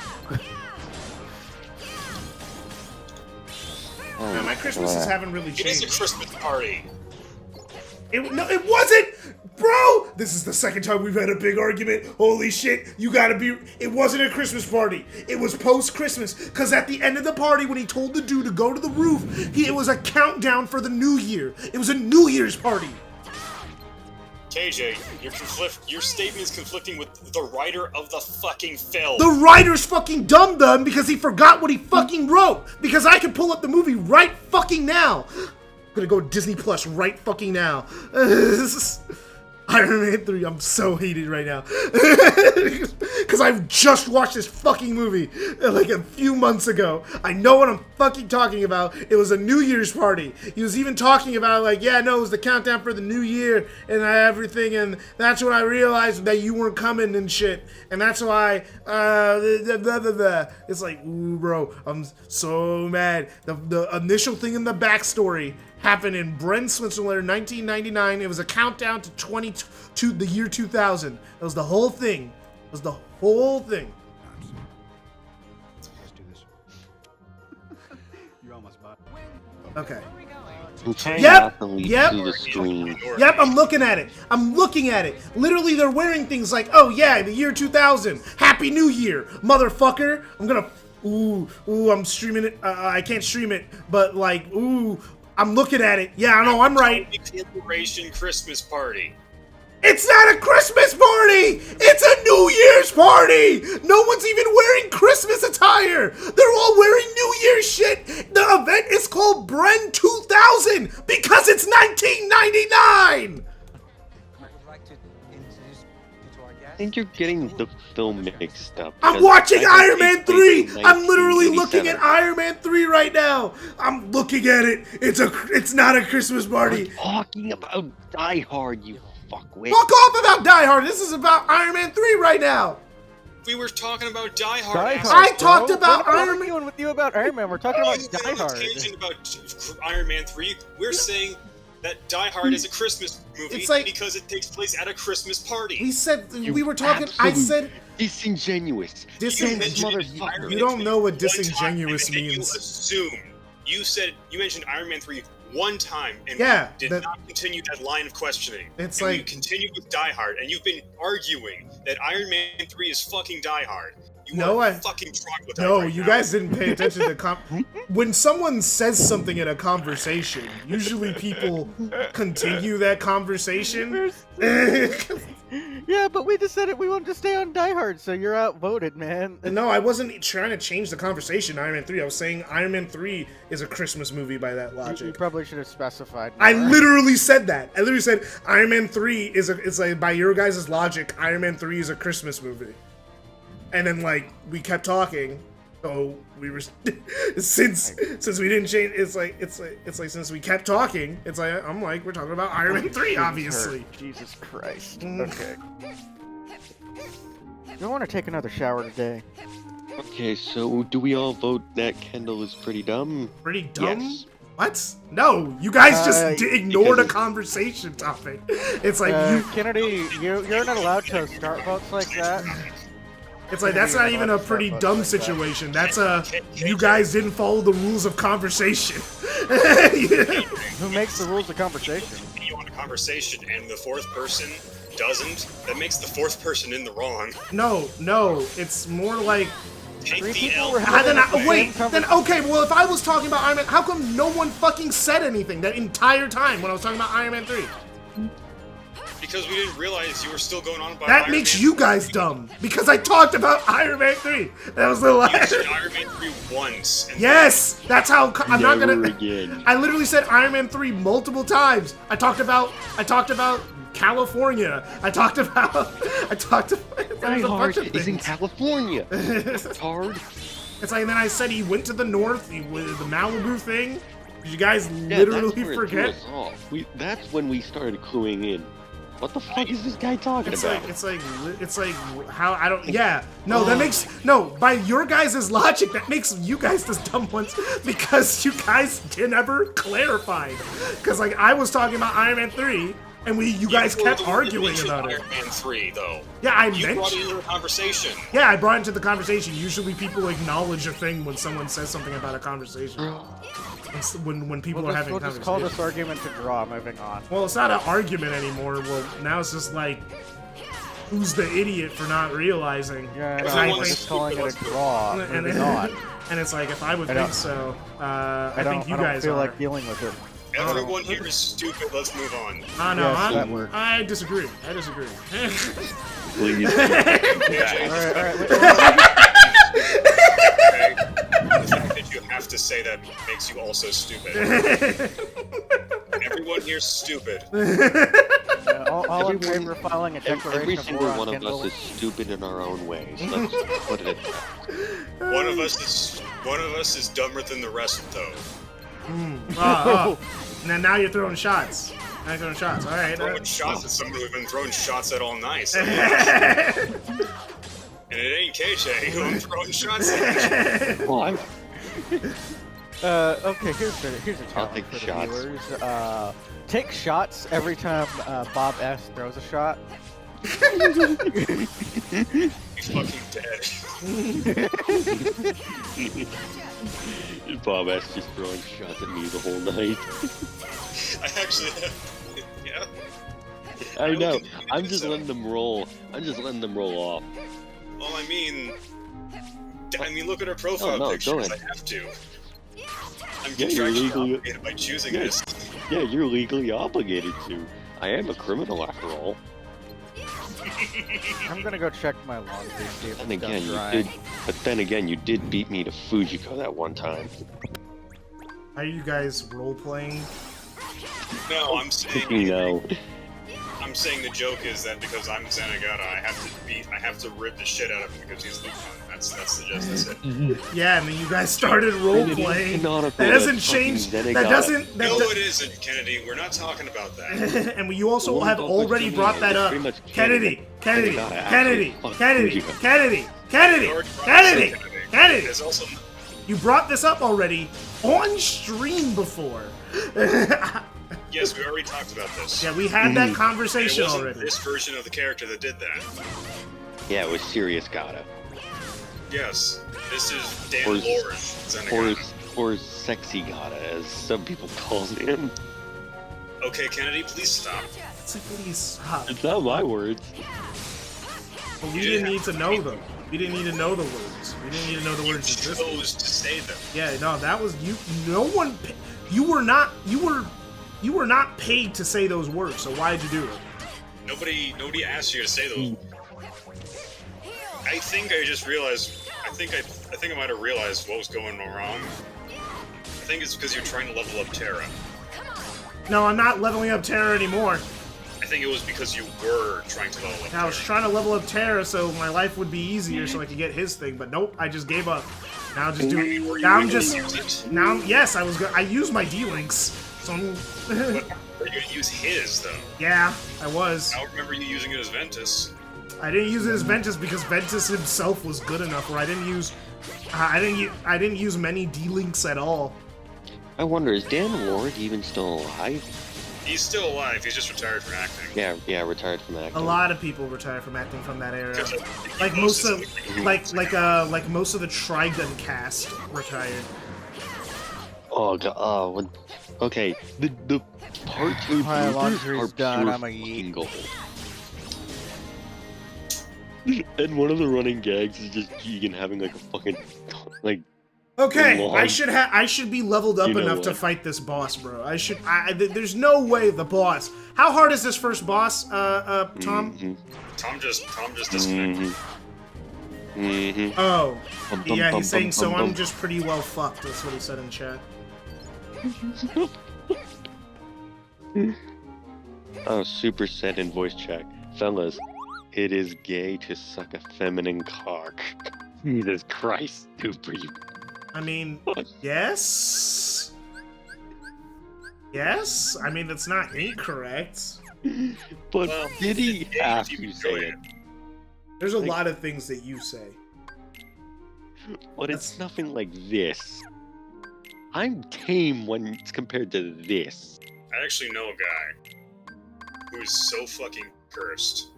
Man, my Christmases haven't really It is changed. a Christmas party. No, it wasn't! Bro! This is the second time we've had a big argument. Holy shit, you gotta be... It wasn't a Christmas party. It was post-Christmas. Because at the end of the party, when he told the dude to go to the roof, it was a countdown for the New Year. It was a New Year's party. KJ, your statement is conflicting with the writer of the fucking film. The writer's fucking dumb because he forgot what he fucking wrote. Because I can pull up the movie right fucking now. I'm gonna go to Disney Plus right fucking now. Iron Man 3, I'm so heated right now. Because I've just watched this fucking movie like a few months ago. I know what I'm fucking talking about. It was a New Year's party. He was even talking about like, yeah, no, it was the countdown for the new year and everything. And that's when I realized that you weren't coming and shit. And that's why, it's like, ooh, bro, I'm so mad. The initial thing in the backstory happened in Brent, Switzerland, 1999. It was a countdown to the year 2000. It was the whole thing. It was the whole thing. Let's do this. You're almost bought. Okay. I'm trying Yep, not to leap yep. through the screen. Yep, I'm looking at it. I'm looking at it. Literally, they're wearing things like, oh yeah, the year 2000. Happy New Year, motherfucker. I'm gonna, I'm streaming it. I can't stream it, but like, I'm looking at it. Yeah, I know, I'm right. Celebration Christmas party. It's not a Christmas party! It's a New Year's party! No one's even wearing Christmas attire! They're all wearing New Year's shit! The event is called Bren 2000 because it's 1999! I think you're getting the film mixed up. I'm because watching I Iron think Man it takes 3! place in I'm literally looking at 1987. Iron Man 3 right now! I'm looking at it! It's not a Christmas party! We're talking about Die Hard, you fuckwit. Fuck off about Die Hard! This is about Iron Man 3 right now! We were talking about Die Hard. Die asshole. Hard. I talked bro. about We're not Iron Man. arguing with you about Iron Man. We're talking about You Die went on a Hard. tangent about Iron Man 3. We're saying that Die Hard is a Christmas movie It's like- because it takes place at a Christmas party. We said You we were talking. I absolute said disingenuous. You disin. mentioned motherfucker. Iron Man You don't 3 know what one time, disingenuous and then means. You assume. You mentioned Iron Man 3 one time and Yeah, did that- not continue that line of questioning. It's and you like- continued with Die Hard, and you've been arguing that Iron Man 3 is fucking Die Hard. You No, are I- fucking drunk with No, right you now. guys didn't pay attention to when someone says something in a conversation, usually people continue that conversation. Yeah, but we just said it. We wanted to stay on Die Hard, so you're outvoted, man. No, I wasn't trying to change the conversation. Iron Man 3. I was saying Iron Man 3 is a Christmas movie by that You logic. probably should have specified. I more. literally said that. I literally said Iron Man 3 is it's like by your guys' logic, Iron Man 3 is a Christmas movie. And then like we kept talking, so we were since we didn't change. It's like since we kept talking, it's like I'm like we're talking about Iron Man 3, obviously. Jesus Christ. Okay. You want to take another shower today? Okay, so do we all vote that Kendall is pretty dumb? Pretty dumb. Yes. What? No, you guys just ignored a because- conversation topic. It's like Kennedy, you're not allowed to start votes like that. It's like that's not even a pretty dumb situation. That's a you guys didn't follow the rules of conversation. Who makes the rules of conversation? You want a conversation, and the fourth person doesn't. That makes the fourth person in the wrong. No, it's more like. Take Three the people L. were having the same Wait, then conversation. okay. Well, if I was talking about Iron Man, how come no one fucking said anything that entire time when I was talking about Iron Man 3? Because we didn't realize you were still going on about That Iron makes Man you 3. guys dumb because I talked about Iron Man 3. That was the You last. said Iron Man 3 once. And Yes, that's how I'm not Never gonna. again. I literally said Iron Man 3 multiple times. I talked about California. I talked about. Die There's a bunch Hard of is in things. California. It's hard. It's like, and then I said he went to the north, with the Malibu thing. Did you guys Yeah, literally that's where it threw forget? us off. That's when we started cluing in. What the fuck is this guy talking It's about? like how I don't. Yeah, no, that makes no. By your guys' logic, that makes you guys the dumb ones because you guys never clarified. Because like I was talking about Iron Man 3, and you guys were kept the one that arguing mentioned about it. Iron Man 3, though. Yeah, I You brought it mentioned. into the conversation. Yeah, I brought it into the conversation. Usually, people acknowledge a thing when someone says something about a conversation. When people are having We'll just call conversations. this argument to draw. Moving on. Well, it's not an argument anymore. Well, now it's just like, who's the idiot for not realizing? Yeah, I know. And I I'm Everyone's think- just calling it a draw. and, Moving on. and it's like, if I would I think don't- so, I I think don't you guys feel are. like dealing with it. Everyone here is stupid. Let's move on. Oh, no, Yes, that works. I disagree. Please. All right. Okay? The fact that you have to say that makes you also stupid. Everyone here's stupid. All in favor of filing a declaration Every of single war on one of Kindle. us is stupid in our own ways. Let's put it at that. One of us is dumber than the rest, though. Now you're throwing shots. Now you're throwing shots. All right. Throwing shots at someone we've been throwing shots at all night. And it ain't KJ who I'm throwing shots at. Why? Okay, here's a I'll challenge take for the shots. viewers. Take shots every time Bob S throws a shot. He's fucking dead. Bob S just throwing shots at me the whole night. I actually, yeah. I know. don't think I'm you just so. letting them roll. I'm just letting them roll off. Well, I mean, look at her profile no, go pictures. ahead. I have to. I'm Yeah, you're contractually legally- obligated by choosing Yeah. this. Yeah, you're legally obligated to. I am a criminal after all. I'm gonna go check my laundry, see if And it's done again, you drying. did. But then again, you did beat me to Fujiko that one time. Are you guys role playing? No, I'm saying No. I'm saying the joke is that because I'm Zenigata, I have to rip the shit out of him because he's Lupin. That's the gist. That's it. Yeah, and then you guys started role It is playing. canonical That doesn't that change. fucking That Zenigata- doesn't. No, That it isn't, Kennedy. We're not talking about that. and you also Well, have don't already put brought me that in. It's up. pretty much Kennedy, Kennedy, Gotta Kennedy, actually fuck Kennedy, Fujiko. Kennedy, Kennedy, Kennedy, Kennedy. There's also You brought this up already on stream before. yes, we already talked about this. Yeah, we had that It conversation wasn't already. this version of the character that did that. Yeah, it was Sirius Gata. Yes, this is Dan Or- Lord. Or Sexy Gata, as some people call him. Okay, Kennedy, please stop. Please stop. It's not my words. But we didn't need to know them. We didn't need to know the words. We didn't need to know the words. You chose to say them. Yeah, no, that was you. No one. You were not. You were not paid to say those words. So why did you do it? Nobody asked you to say those. I think I just realized. I think I might have realized what was going wrong. I think it's because you're trying to level up Terra. No, I'm not leveling up Terra anymore. I think it was because you were trying to level up I was Terra. trying to level up Terra so my life would be easier, so I could get his thing. But nope, I just gave up. Now I'm just doing. Were you Now I'm gonna just. use it? Now, yes, I was. I used my D-links. So I'm. But are you gonna use his though? Yeah, I was. I don't remember you using it as Ventus. I didn't use it as Ventus because Ventus himself was good enough. Where I didn't use. I didn't use many D-links at all. I wonder, is Dan Lord even still alive? He's still alive. He's just retired from acting. Yeah, retired from acting. A lot of people retired from acting from that era. Because Like most of, like most of the Trigun cast retired. Oh god. Okay. The part two My bloopers laundry's are done, pure I'm a fucking gold. And one of the running gags is just Keegan having like a fucking like. Okay, long- I should be leveled up You know enough to what? fight this boss, bro. There's no way the boss. How hard is this first boss, Tom? Mhm. Tom just disconnected. Mhm. Oh, Bum, yeah, bum, he's saying bum, so. bum, I'm bum. just pretty well fucked. That's what he said in chat. Oh, Super said in voice check, fellas, it is gay to suck a feminine cock. Jesus Christ, Super. I mean, yes. Yes. I mean, that's not incorrect. But Well, did he if have you to enjoy say it. it? There's a lot of things that you say. But it's nothing like this. I'm tame when it's compared to this. I actually know a guy who is so fucking cursed.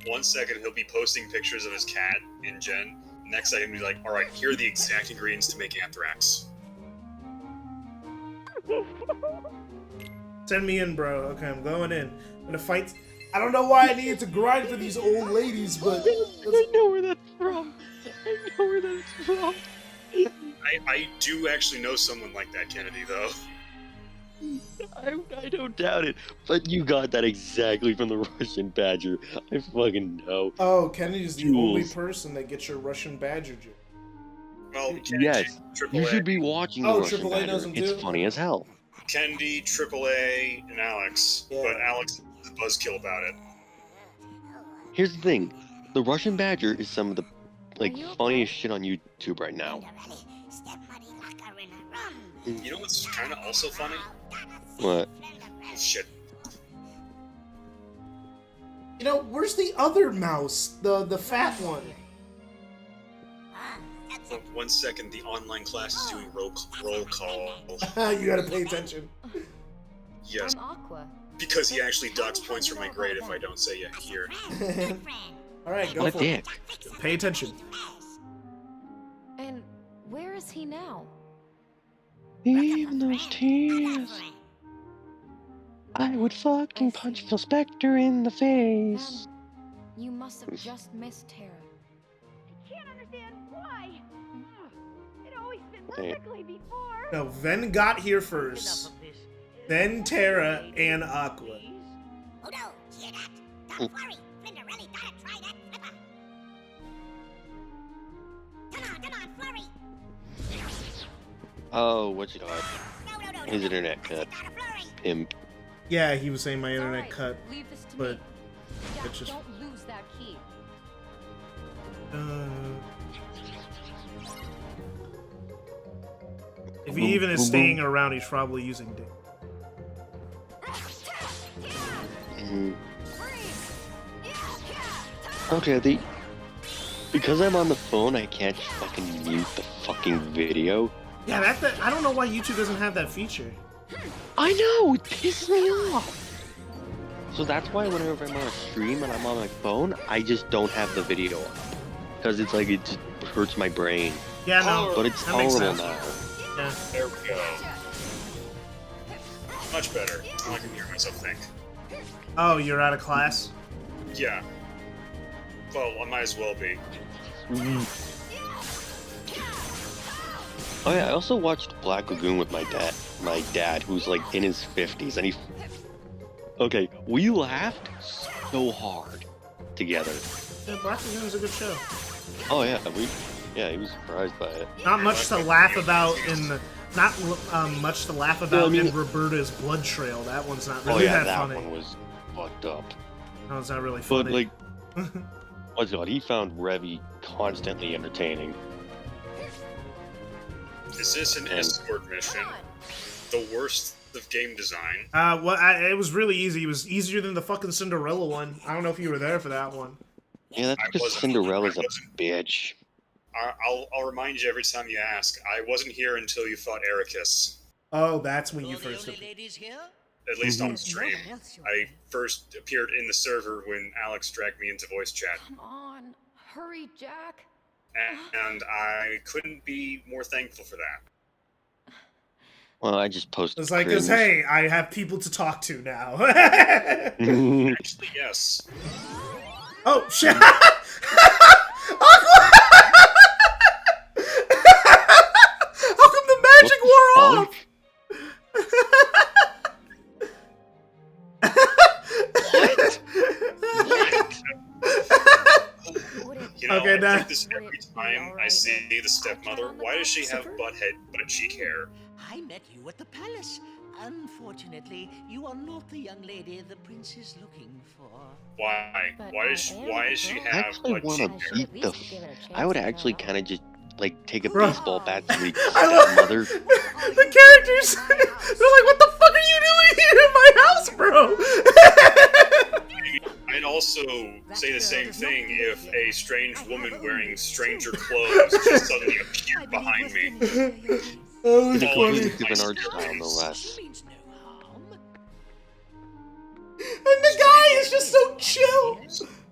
1 second he'll be posting pictures of his cat in Gen. Next second he'll be like, alright, here are the exact ingredients to make anthrax. Send me in, bro. Okay, I'm going in. I'm gonna fight. I don't know why I needed to grind for these old ladies, but I know where that's from. I know where that's from. I do actually know someone like that, Kennedy, though. I don't doubt it. But you got that exactly from the Russian Badger. I fucking know. oh, Kennedy's the Jules. only person that gets your Russian Badger joke. Well, Kennedy, Yes, you AAA, should be watching the Oh, Russian AAA Badger. knows him It's too? funny as hell. Kennedy, AAA, and Alex. Yeah. But Alex is a buzzkill about it. Here's the thing. The Russian Badger is some of the like Are you okay? funniest shit on YouTube right now. You know what's kind of also funny? What? Oh, shit. You know, where's the other mouse? The fat one. Look, 1 second, the online class is doing roll call. You gotta pay attention. Yes, I'm Aqua. because he actually docks points for my grade if I don't say it here. Alright, go What a for it. dick. Pay attention. And where is he now? Even those tears. I would fucking punch Phil Spector in the face. You must have just missed Terra. Can't understand why. It always been Hey. perfectly before. No, Ven got here first. Enough of this. Then Terra and Aqua. Oh no, hear that? Don't worry, Cinderella gotta try that flipper. Come on, Flurry. Oh, what you call it? No, His internet cut. Pimp. Yeah, he was saying my internet Alright, cut. Leave this to but me. Yeah, it's just- don't lose that key. If he even is staying around, he's probably using dick. Mhm. Okay, because I'm on the phone, I can't fucking mute the fucking video. Yeah, I don't know why YouTube doesn't have that feature. I know, it pisses me off. So that's why whenever I'm on a stream and I'm on my phone, I just don't have the video on. Because it's like, it just hurts my brain. Yeah, no. But it's that makes tolerable sense. now. Yeah. There we go. Much better. Now I can hear myself think. Oh, you're out of class? Yeah. Well, I might as well be. Oh yeah, I also watched Black Lagoon with my dad, who's like in his 50s, and okay, we laughed so hard together. Yeah, Black Lagoon is a good show. Oh yeah, he was surprised by it. Not much to laugh about in in Roberta's Blood Trail. That one's not really that funny. One was fucked up. No, it's not really funny. But like, what's God? He found Revy constantly entertaining. Is this an escort mission? The worst of game design. It was really easy. It was easier than the fucking Cinderella one. I don't know if you were there for that one. Yeah, that's because Cinderella's a bitch. I'll remind you every time you ask. I wasn't here until you fought Ericus. Oh, that's when you first appeared. Ladies here? At least on stream. I first appeared in the server when Alex dragged me into voice chat. Come on. Hurry, Jack. And I couldn't be more thankful for that. Well, I just posted. It's like, cause hey, I have people to talk to now. Actually, yes. Oh shit! How come the magic wore off? You know, okay, I think this every time I see the stepmother. Why does she have butt cheek hair? I met you at the palace. Unfortunately, you are not the young lady the prince is looking for. Why? Why does she I have actually butt want cheek to hair? beat the. I would actually kind of just like take a Bro. baseball bat to the I love stepmother. the characters. They're like, "What the fuck are you doing here in my house, bro?" I'd also say the same thing if a strange woman wearing stranger clothes just suddenly appeared behind me. Oh, It's a it's completely funny. different art style, no less. She means no harm. And the guy is just so chill.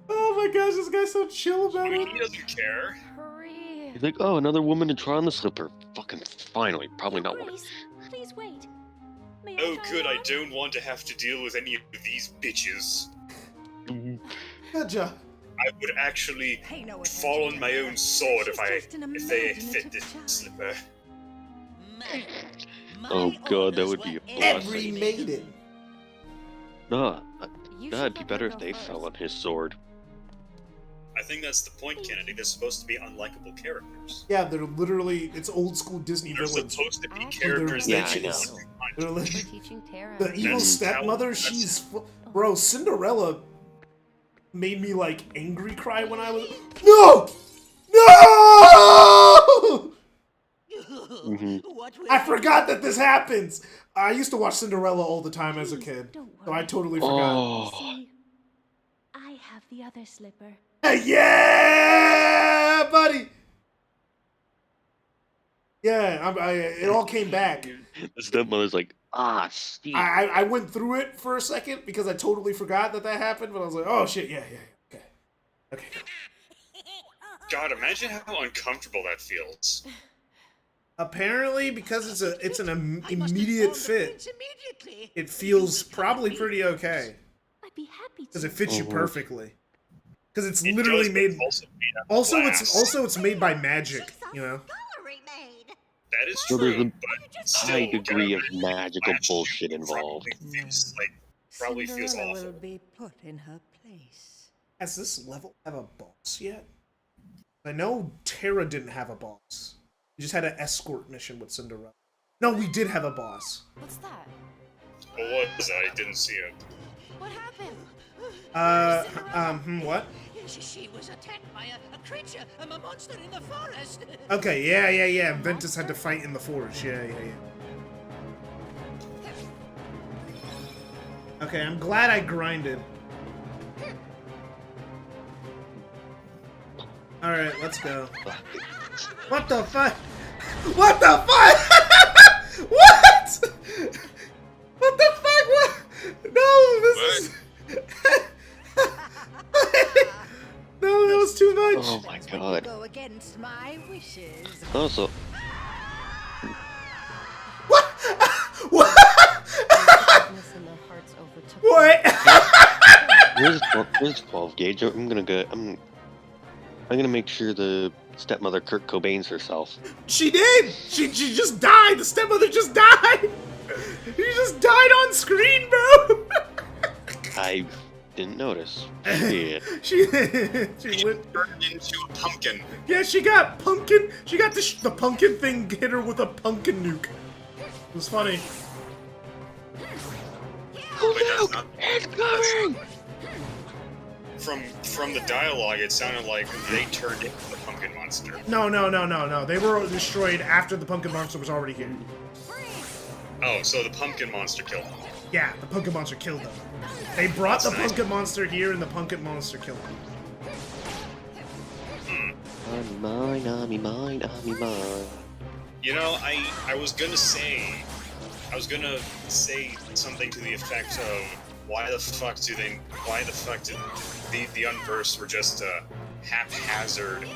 Oh my gosh, this guy's so chill about I mean, it. he doesn't care. Hurry. He's like, oh, another woman to try on the slipper. Fucking finally, probably not one. Grace, please wait. May Oh, try good, I now? don't want to have to deal with any of these bitches. Good job. I would actually Pay no fall on attention my to her. own sword She's if just an they imaginative fit this child. slipper. Oh god, that would be a Every blessing. maiden. No, You that'd should be let better her if go they first. fell on his sword. I think that's the point, Kennedy. They're supposed to be unlikable characters. Yeah, they're literally, it's old school Disney They're villains. supposed to be Oh, characters they're that you bitches. want to They're find. like, We're teaching Tara. the evil That's stepmother, how- that's- she's... Bro, Cinderella made me, like, angry cry when I was... No! No! What will I forgot that this happens! I used to watch Cinderella all the time as a kid. Don't So I worry. totally forgot. Oh, See, I have the other slipper. Yeah, buddy! Yeah, it all came back. the stepmother's like, shit. I went through it for a second because I totally forgot that happened, but I was like, oh shit, yeah, okay. Okay, cool. God, imagine how uncomfortable that feels. Apparently, because it's an I must immediate inform the fit, prince immediately. it feels You will probably me. pretty okay. I'd be happy Because to. it fits you Mhm. perfectly. Because it's It literally does, but made... it's also made out of Also, glass. it's made by magic, you know? Scullery maid. That is So there's true, a but still, high degree of gotta magical imagine bullshit it involved. Probably feels Cinderella awful. will be put in her place. Has this level have a boss yet? I know Tara didn't have a boss. We just had an escort mission with Cinderella. No, we did have a boss. What's that? What was that? I didn't see it. What happened? What? She was attacked by a creature, a monster in the forest. Okay, yeah. Ventus had to fight in the forest. Yeah. Okay, I'm glad I grinded. Alright, let's go. What the fuck? What the fuck? What? What the fuck? What? No, this is... No, that was too much. Oh my god. Go against my wishes. Also, What? What? What? here's 12 gauge. I'm gonna make sure the stepmother Kurt Cobain's herself. She did. She just died. The stepmother just died. She just died on screen, bro. I didn't notice. Shit. she went Turned into a pumpkin. Yeah, she got pumpkin. She got the pumpkin thing hit her with a pumpkin nuke. It was funny. It's coming! From the dialogue, it sounded like they turned into the pumpkin monster. No. They were destroyed after the pumpkin monster was already here. Oh, so the pumpkin monster killed them. Yeah, the pumpkin monster killed them. They brought the pumpkin monster here, and the pumpkin monster killed them. I'm mine. You know, I was gonna say something to the effect of why the fuck did the Unversed were just a haphazard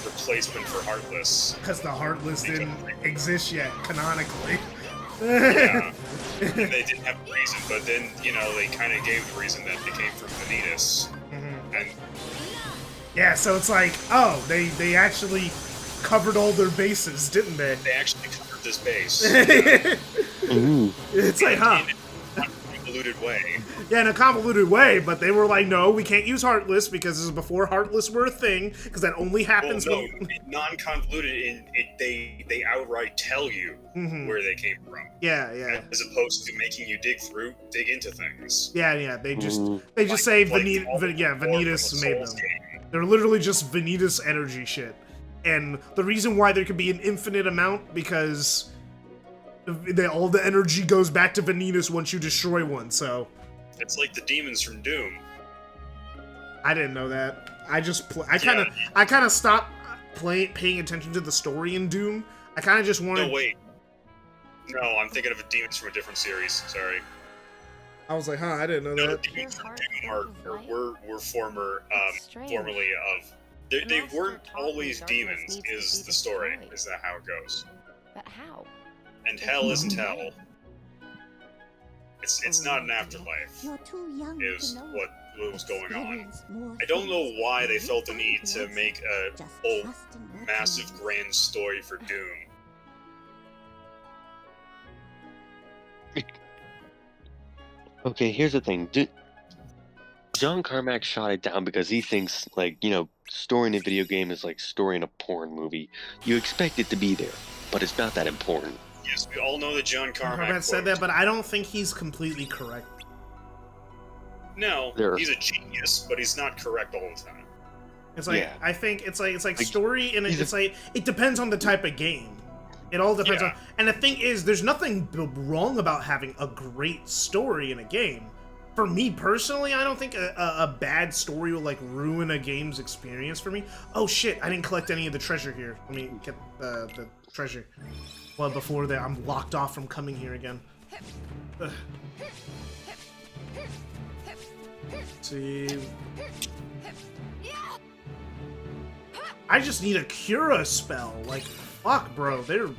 replacement for Heartless? Because the Heartless didn't exist yet, canonically. Yeah. And they didn't have a reason, but then, you know, they kind of gave the reason that they came from Vanitas. And yeah, so it's like, oh, they actually covered all their bases, didn't they? they actually covered this base. It's like, huh? In a convoluted way. Yeah, in a convoluted way, but they were like, no, we can't use Heartless because this is before Heartless were a thing, because that only happens Well, no, when... non-convoluted, they outright tell you where they came from. Yeah. As opposed to making you dig into things. Yeah, they just say Vanitas made them. They're literally just Vanitas energy shit. And the reason why there could be an infinite amount, because all the energy goes back to Vanitas once you destroy one, so... It's like the demons from Doom. I didn't know that. I kind of stopped paying attention to the story in Doom. I kind of just wanted... No, wait. No, I'm thinking of demons from a different series. Sorry. I was like, huh, I didn't know No, that. the demons from Doom were formerly of... They weren't always demons, is the story. Is that how it goes? But how? And hell isn't hell. It's not an afterlife, You're too young is to know. what was going on. Experience more I don't know things why than they you felt the can need to guess. make a Just whole trust in your massive dreams. grand story for Doom. Okay, here's the thing. John Carmack shot it down because he thinks, like, you know, story in a video game is like story in a porn movie. You expect it to be there, but it's not that important. Yes, we all know that John Carmack Carmack said that, but I don't think he's completely correct. No, he's a genius, but he's not correct all the time. It's like, Yeah. I think it's like story, and it's like, it depends on the type of game. It all depends on, and the thing is, there's nothing wrong about having a great story in a game. For me personally, I don't think a bad story will like ruin a game's experience for me. Oh shit, I didn't collect any of the treasure here. Let me get the treasure. Well, before that, I'm locked off from coming here again. Ugh. See. I just need a Cura spell. Like, fuck, bro. They're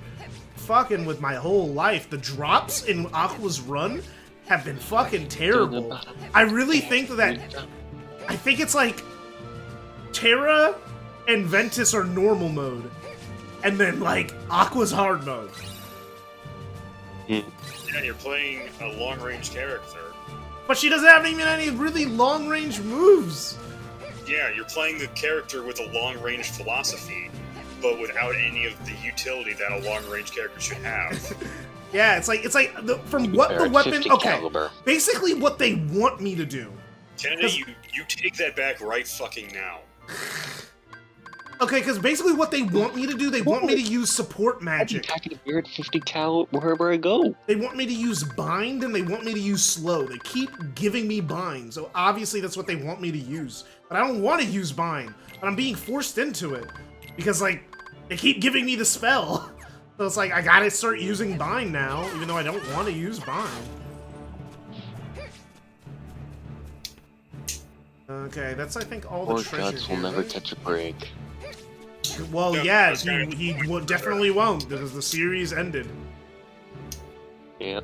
fucking with my whole life. The drops in Aqua's run have been fucking terrible. I really think that... I think it's like... Terra and Ventus are normal mode. And then, like, Aqua's hard mode. Yeah, you're playing a long-range character. But she doesn't have even any really long-range moves. Yeah, you're playing the character with a long-range philosophy, but without any of the utility that a long-range character should have. Yeah, it's like from what the weapon. Okay, caliber. basically what they want me to do. Kennedy, you take that back right fucking now. Okay, because basically what they want me to do, they want me to use support magic. I can hear it 50 cal wherever I go. They want me to use bind and they want me to use slow. They keep giving me bind, so obviously that's what they want me to use. but I don't want to use bind, but I'm being forced into it because like they keep giving me the spell. So it's like I gotta start using bind now, even though I don't want to use bind. Okay, that's I think all the Poor treasure Guts will here, never right? catch a break. Well, No, yeah, that's kind of- definitely won't because the series ended. Yeah.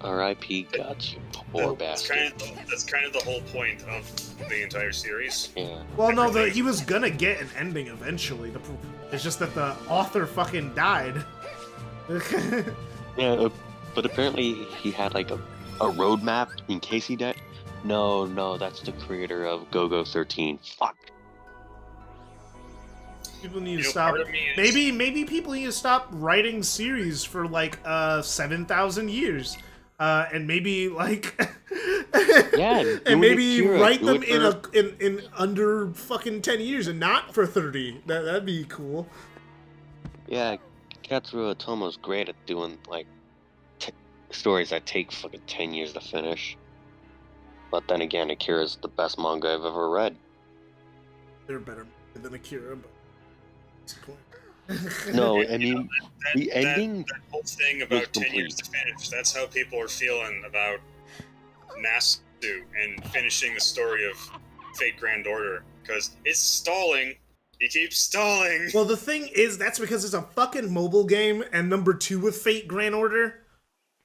R.I.P. Guts, you poor That's bastard. that's kind of the whole point of the entire series. Yeah. Well, no, he was gonna get an ending eventually. It's just that the author fucking died. Yeah, but apparently he had like a roadmap in case he died. No, that's the creator of Go-Go 13. Fuck. People need to You know, stop. part of me is- Maybe people need to stop writing series for like 7,000 years, and maybe like Yeah, do and maybe Akira, write do them it in under fucking 10 years and not for 30. That'd be cool. Yeah, Katsuro Otomo's great at doing like stories that take fucking 10 years to finish. But then again, Akira's the best manga I've ever read. They're better than Akira, but what's the point? No, I mean, the That- ending That whole thing was about 10 complete. years to finish, that's how people are feeling about Nasu and finishing the story of Fate Grand Order. Because it's stalling. He keeps stalling. Well, the thing is, that's because it's a fucking mobile game, and number 2 with Fate Grand Order,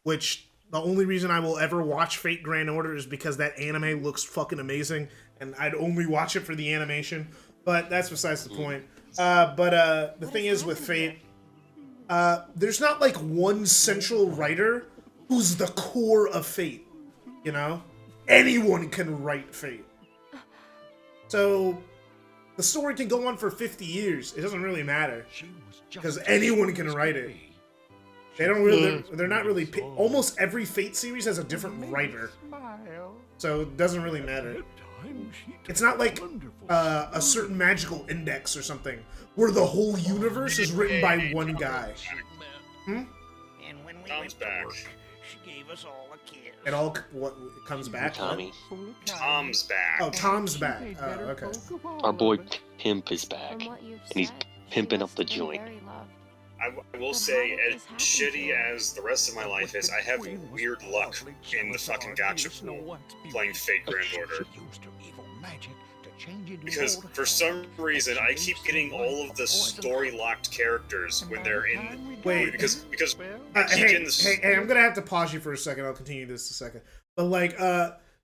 which the only reason I will ever watch Fate Grand Order is because that anime looks fucking amazing, and I'd only watch it for the animation. But that's besides the point. The thing is with Fate, there's not like one central writer who's the core of Fate, you know? Anyone can write Fate. So the story can go on for 50 years. It doesn't really matter because anyone can write it. They don't really. They're not really. Almost every Fate series has a different writer, so it doesn't really matter. It's not like a certain magical index or something where the whole universe is written by one guy. And when we Tom's went to back. work, she gave us all a kiss. It all what it comes back. Tommy. Tom's back. Oh, Tom's back. Oh, okay. Our boy Pimp is back, From what you've and he's said, pimping she up the must have been joint. very loved. I will say, as shitty as the rest of my life is, I have weird luck in the fucking gacha pool playing Fate Grand Order. Because for some reason, I keep getting all of the story-locked characters when they're in... Wait. Because Hey, in this... hey, I'm gonna have to pause you for a second. I'll continue this a second. But like,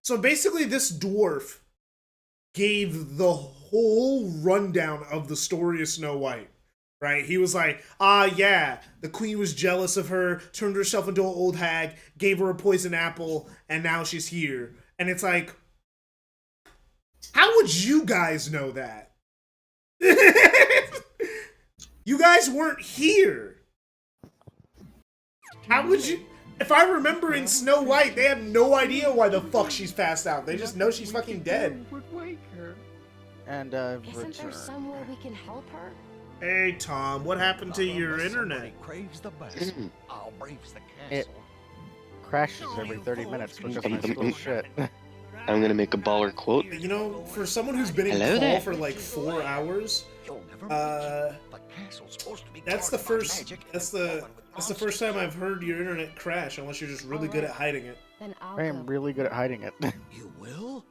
so basically, this dwarf gave the whole rundown of the story of Snow White. Right? He was like, yeah, the queen was jealous of her, turned herself into an old hag, gave her a poison apple, and now she's here. And it's like, how would you guys know that? You guys weren't here. How would you? If I remember in Snow White, they have no idea why the fuck she's passed out. They just know she's fucking dead. And Isn't there return. some way we can help her? Hey, Tom, what happened to your internet? It crashes every 30 minutes because of my school shit. I'm gonna make a baller quote. You know, for someone who's been in Hello call there. for like 4 hours, that's the first time I've heard your internet crash, unless you're just really good at hiding it. Then I'll I am go. really good at hiding it. You will?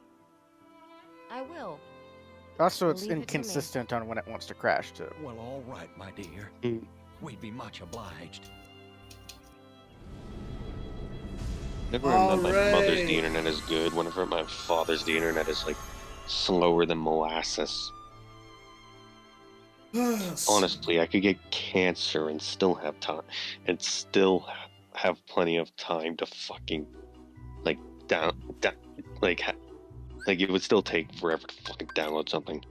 I will. Also, it's Leave it to me. inconsistent on when it wants to crash, too. Well, all right, my dear. Mm. We'd be much obliged. Whenever I'm at my mother's, Alright. the internet is good. Whenever at my father's, the internet is like slower than molasses. Honestly, I could get cancer and still have time, and still have plenty of time to fucking like like it would still take forever to fucking download something.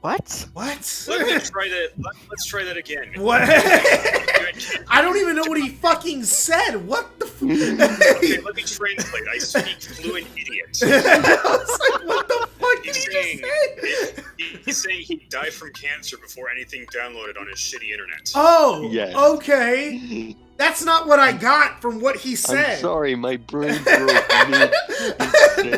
What? What? Let me try that. Let's try that again. What? I don't even know what he fucking said. What the Okay, let me translate. I speak fluent idiot. I was like, what the fuck did He's he saying, just say? he's saying he died from cancer before anything downloaded on his shitty internet. Oh, Yes. okay. That's not what I got from what he I'm said. sorry, my brain broke mid.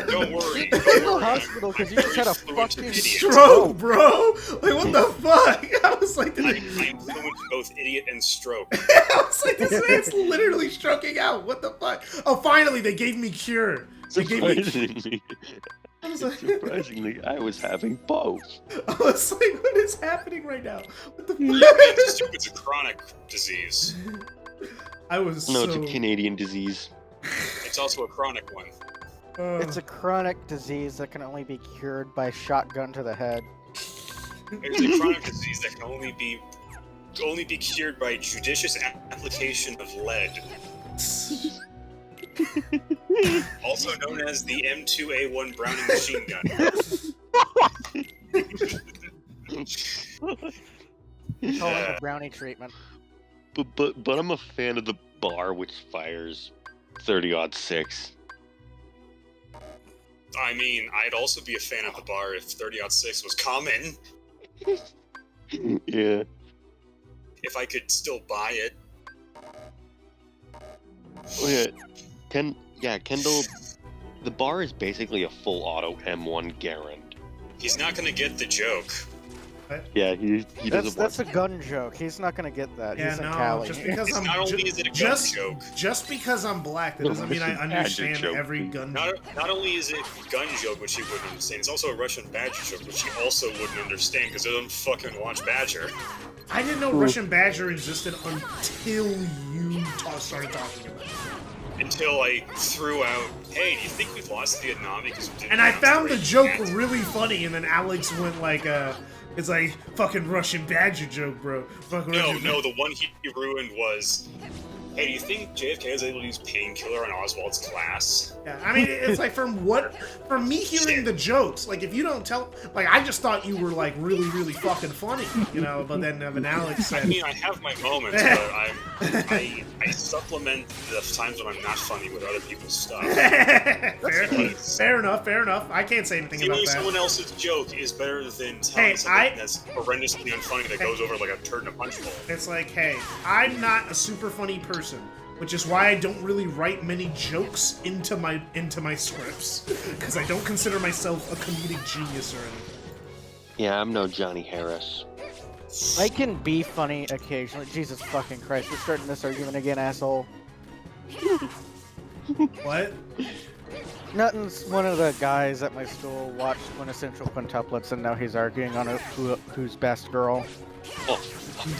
Don't worry. You're in the hospital because you just had a fucking Stroke, bro. Like, what the fuck? I was like, I'm fluent in both idiot and stroke. I was like, this man's literally stroking out. What the fuck? Oh, finally, they gave me cure. They gave me. Surprisingly, I was like, surprisingly, I was having both. I was like, what is happening right now? What the It's fuck? a chronic disease. I was No, so. it's a Canadian disease. It's also a chronic one. It's a chronic disease that can only be cured by shotgun to the head. It's a chronic disease that can only be cured by judicious application of lead. Also known as the M2A1 Browning machine gun. Oh, the brownie treatment. But I'm a fan of the bar which fires 30-06. I mean, I'd also be a fan of the bar if 30-06 was common. Yeah. If I could still buy it. Oh yeah. Kendall, the bar is basically a full auto M1 Garand. He's not gonna get the joke. Yeah, he doesn't That's a want gun joke. He's not gonna get that. Yeah, He's in no, Cali. just because It's I'm not only is it a gun just joke. just because I'm black, that doesn't mean I Russian badger understand joke. every gun. Not only is it gun joke, which he wouldn't understand, it's also a Russian Badger joke, which he also wouldn't understand because he doesn't fucking watch Badger. I didn't know Russian Badger existed until you started talking about it. Until I threw out, hey, do you think we've lost Vietnam because we didn't And I announce found the great joke event?" really funny, and then Alex went like, it's like fucking Russian Badger joke, bro. Fucking Russian No, the one he ruined was, hey, do you think JFK was able to use painkiller on Oswald's class? Yeah, I mean, it's like from me hearing the jokes, like if you don't tell, like I just thought you were like really, really fucking funny, you know. But then when Alex said, I mean, I have my moments, but I supplement the times when I'm not funny with other people's stuff. fair enough. I can't say anything about Feeling that. someone else's joke is better than telling something that's horrendously unfunny that goes over like a turd in a punch bowl. It's like, hey, I'm not a super funny person, which is why I don't really write many jokes into my scripts, because I don't consider myself a comedic genius or anything. Yeah, I'm no Johnny Harris. I can be funny occasionally. Jesus fucking Christ, we're starting this argument again, asshole. What? Nothing's one of the guys at my school watched Quintessential Quintuplets and now he's arguing on who's best girl. Oh,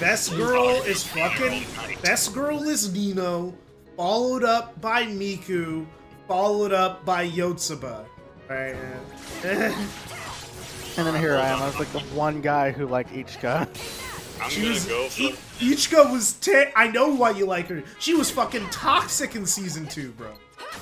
Best girl is fucking. Best girl is Nino, followed up by Miku, followed up by Yotsuba. Right. And then here I am. I was like the one guy who liked Ichika. I'm gonna go for... Ichika was I know why you like her. She was fucking toxic in season 2, bro.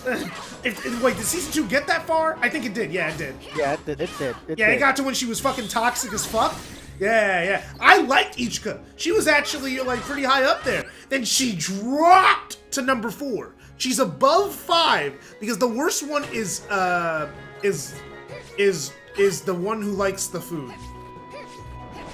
Wait, did season 2 get that far? I think it did. Yeah, it did. Yeah, it did. It got to when she was fucking toxic as fuck. Yeah. I liked Ichika. She was actually like pretty high up there. Then she dropped to number 4. She's above 5 because the worst one is the one who likes the food.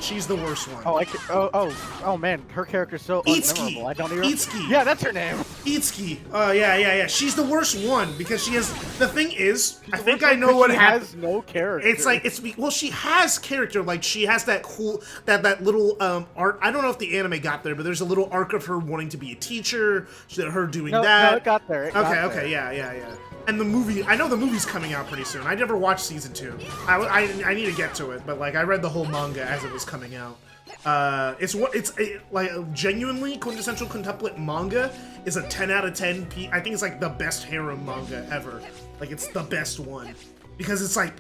She's the worst one. Oh man, her character's so unmemorable. I don't even. Itsuki. Yeah, that's her name. Itsuki. Yeah. She's the worst one because she has. The thing is, I think I know what happened. She has no character. It's like well, she has character. Like she has that cool that little arc. I don't know if the anime got there, but there's a little arc of her wanting to be a teacher. Her doing that. No, it got there. Okay, yeah. And the movie, I know the movie's coming out pretty soon. I never watched season 2. I need to get to it, but like I read the whole manga as it was coming out. Like genuinely quintessential quintuplet manga is a 10 out of 10. I think it's like the best harem manga ever. Like it's the best one because it's like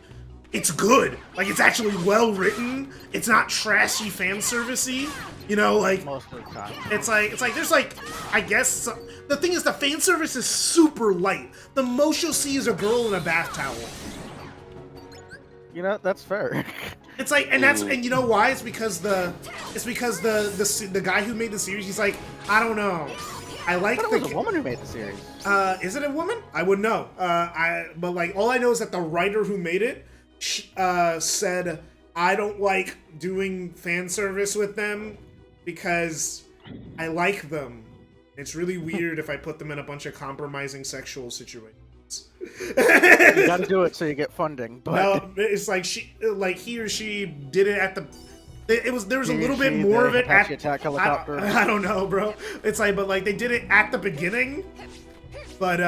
it's good. Like it's actually well written. It's not trashy fan servicey. You know, like Most of the time. it's like there's like I guess the thing is the fan service is super light. The most you'll see is a girl in a bath towel. You know, that's fair. It's like and you know why? It's because the guy who made the series, he's like, I don't know. I like it was a woman who made the series. Is it a woman? I wouldn't know. But like all I know is that the writer who made it said I don't like doing fan service with them because I like them. It's really weird if I put them in a bunch of compromising sexual situations. You gotta do it so you get funding. But No, it's like he or she did it at the. There was a little bit He, more the of it Apache at. attack helicopter. I don't know, bro. It's like, but like they did it at the beginning, but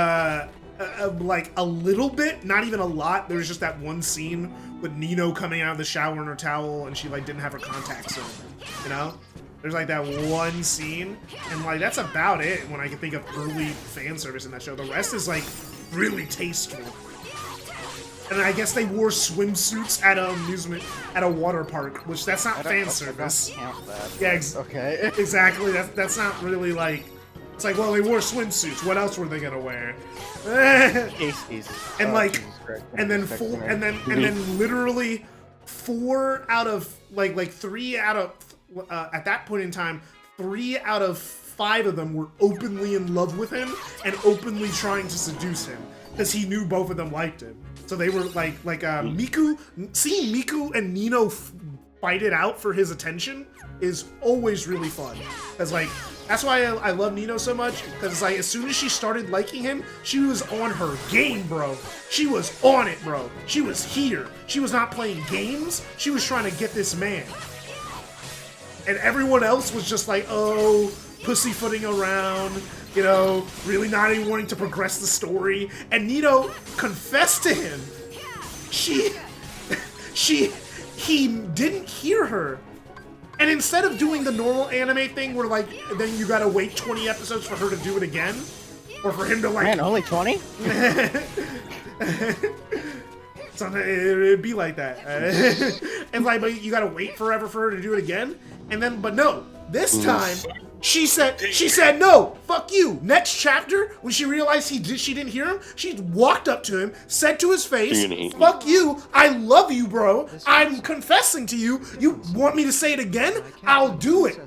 like a little bit, not even a lot. There was just that one scene with Nino coming out of the shower in her towel, and she like didn't have her contacts in, you know. There's like that one scene, and like that's about it when I can think of early fan service in that show. The rest is like really tasteful. And I guess they wore swimsuits at a water park, which that's not fan service. Yeah, okay. Exactly. That's not really like. It's like, well, they wore swimsuits. What else were they gonna wear? And like, and then literally 4 out of like 3 out of at that point in time, 3 out of 5 of them were openly in love with him and openly trying to seduce him because he knew both of them liked him. So they were like Miku. Seeing Miku and Nino fight it out for his attention is always really fun. Cause like that's why I love Nino so much. Cause like as soon as she started liking him, she was on her game, bro. She was on it, bro. She was here. She was not playing games. She was trying to get this man. And everyone else was just like, oh, pussyfooting around, you know, really not even wanting to progress the story. And Nino confessed to him. He didn't hear her. And instead of doing the normal anime thing where, like, then you gotta wait 20 episodes for her to do it again, or for him to, like... Man, only 20? It'd be like that. And, like, but you gotta wait forever for her to do it again. And then, but no, this time, she said, no, fuck you. Next chapter, when she realized she didn't hear him, she walked up to him, said to his face, fuck you, I love you, bro. I'm confessing to you. You want me to say it again? I'll do it.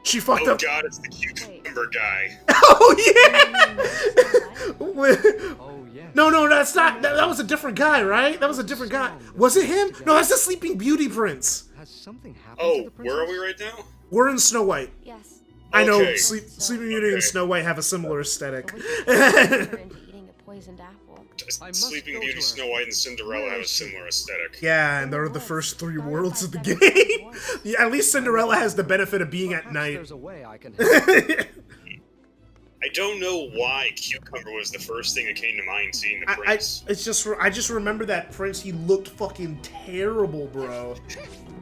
She fucked up. Oh god, it's the cucumber guy. Oh, yeah! No, that's not. That was a different guy, right? That was a different guy. Was it him? No, that's the Sleeping Beauty prince. Oh, where are we right now? We're in Snow White. Yes. I know Okay. Sleeping Beauty and Snow White have a similar aesthetic. Eating a poisoned apple. Sleeping Beauty, Snow White, and Cinderella have a similar aesthetic. Yeah, and they're the first 3 worlds of the game. Yeah, at least Cinderella has the benefit of being at night. I don't know why Cucumber was the first thing that came to mind seeing the prince. I just remember that prince. He looked fucking terrible, bro.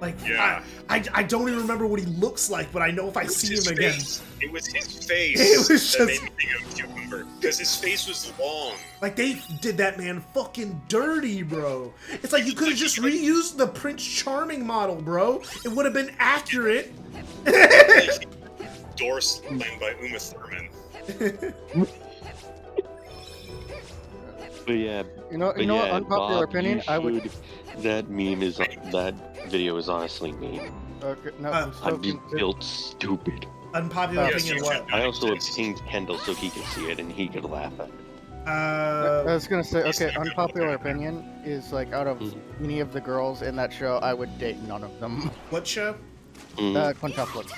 Like, yeah. I don't even remember what he looks like, but I know if I see him again. It was his face It was that just- made me think of Cucumber. Because his face was long. Like, they did that man fucking dirty, bro. It's like you could have just reused the Prince Charming model, bro. It would have been accurate. Door slammed by Uma Thurman. But yeah, You know, what, unpopular Bob, opinion, I would. That video is honestly mean. Okay, no, I'd be built stupid. Unpopular Yes, opinion, you what? can. I also have pinged Kendall so he can see it and he could laugh at it. I was gonna say, okay, unpopular opinion is like out of any of the girls in that show, I would date none of them. What show? Quintuplets.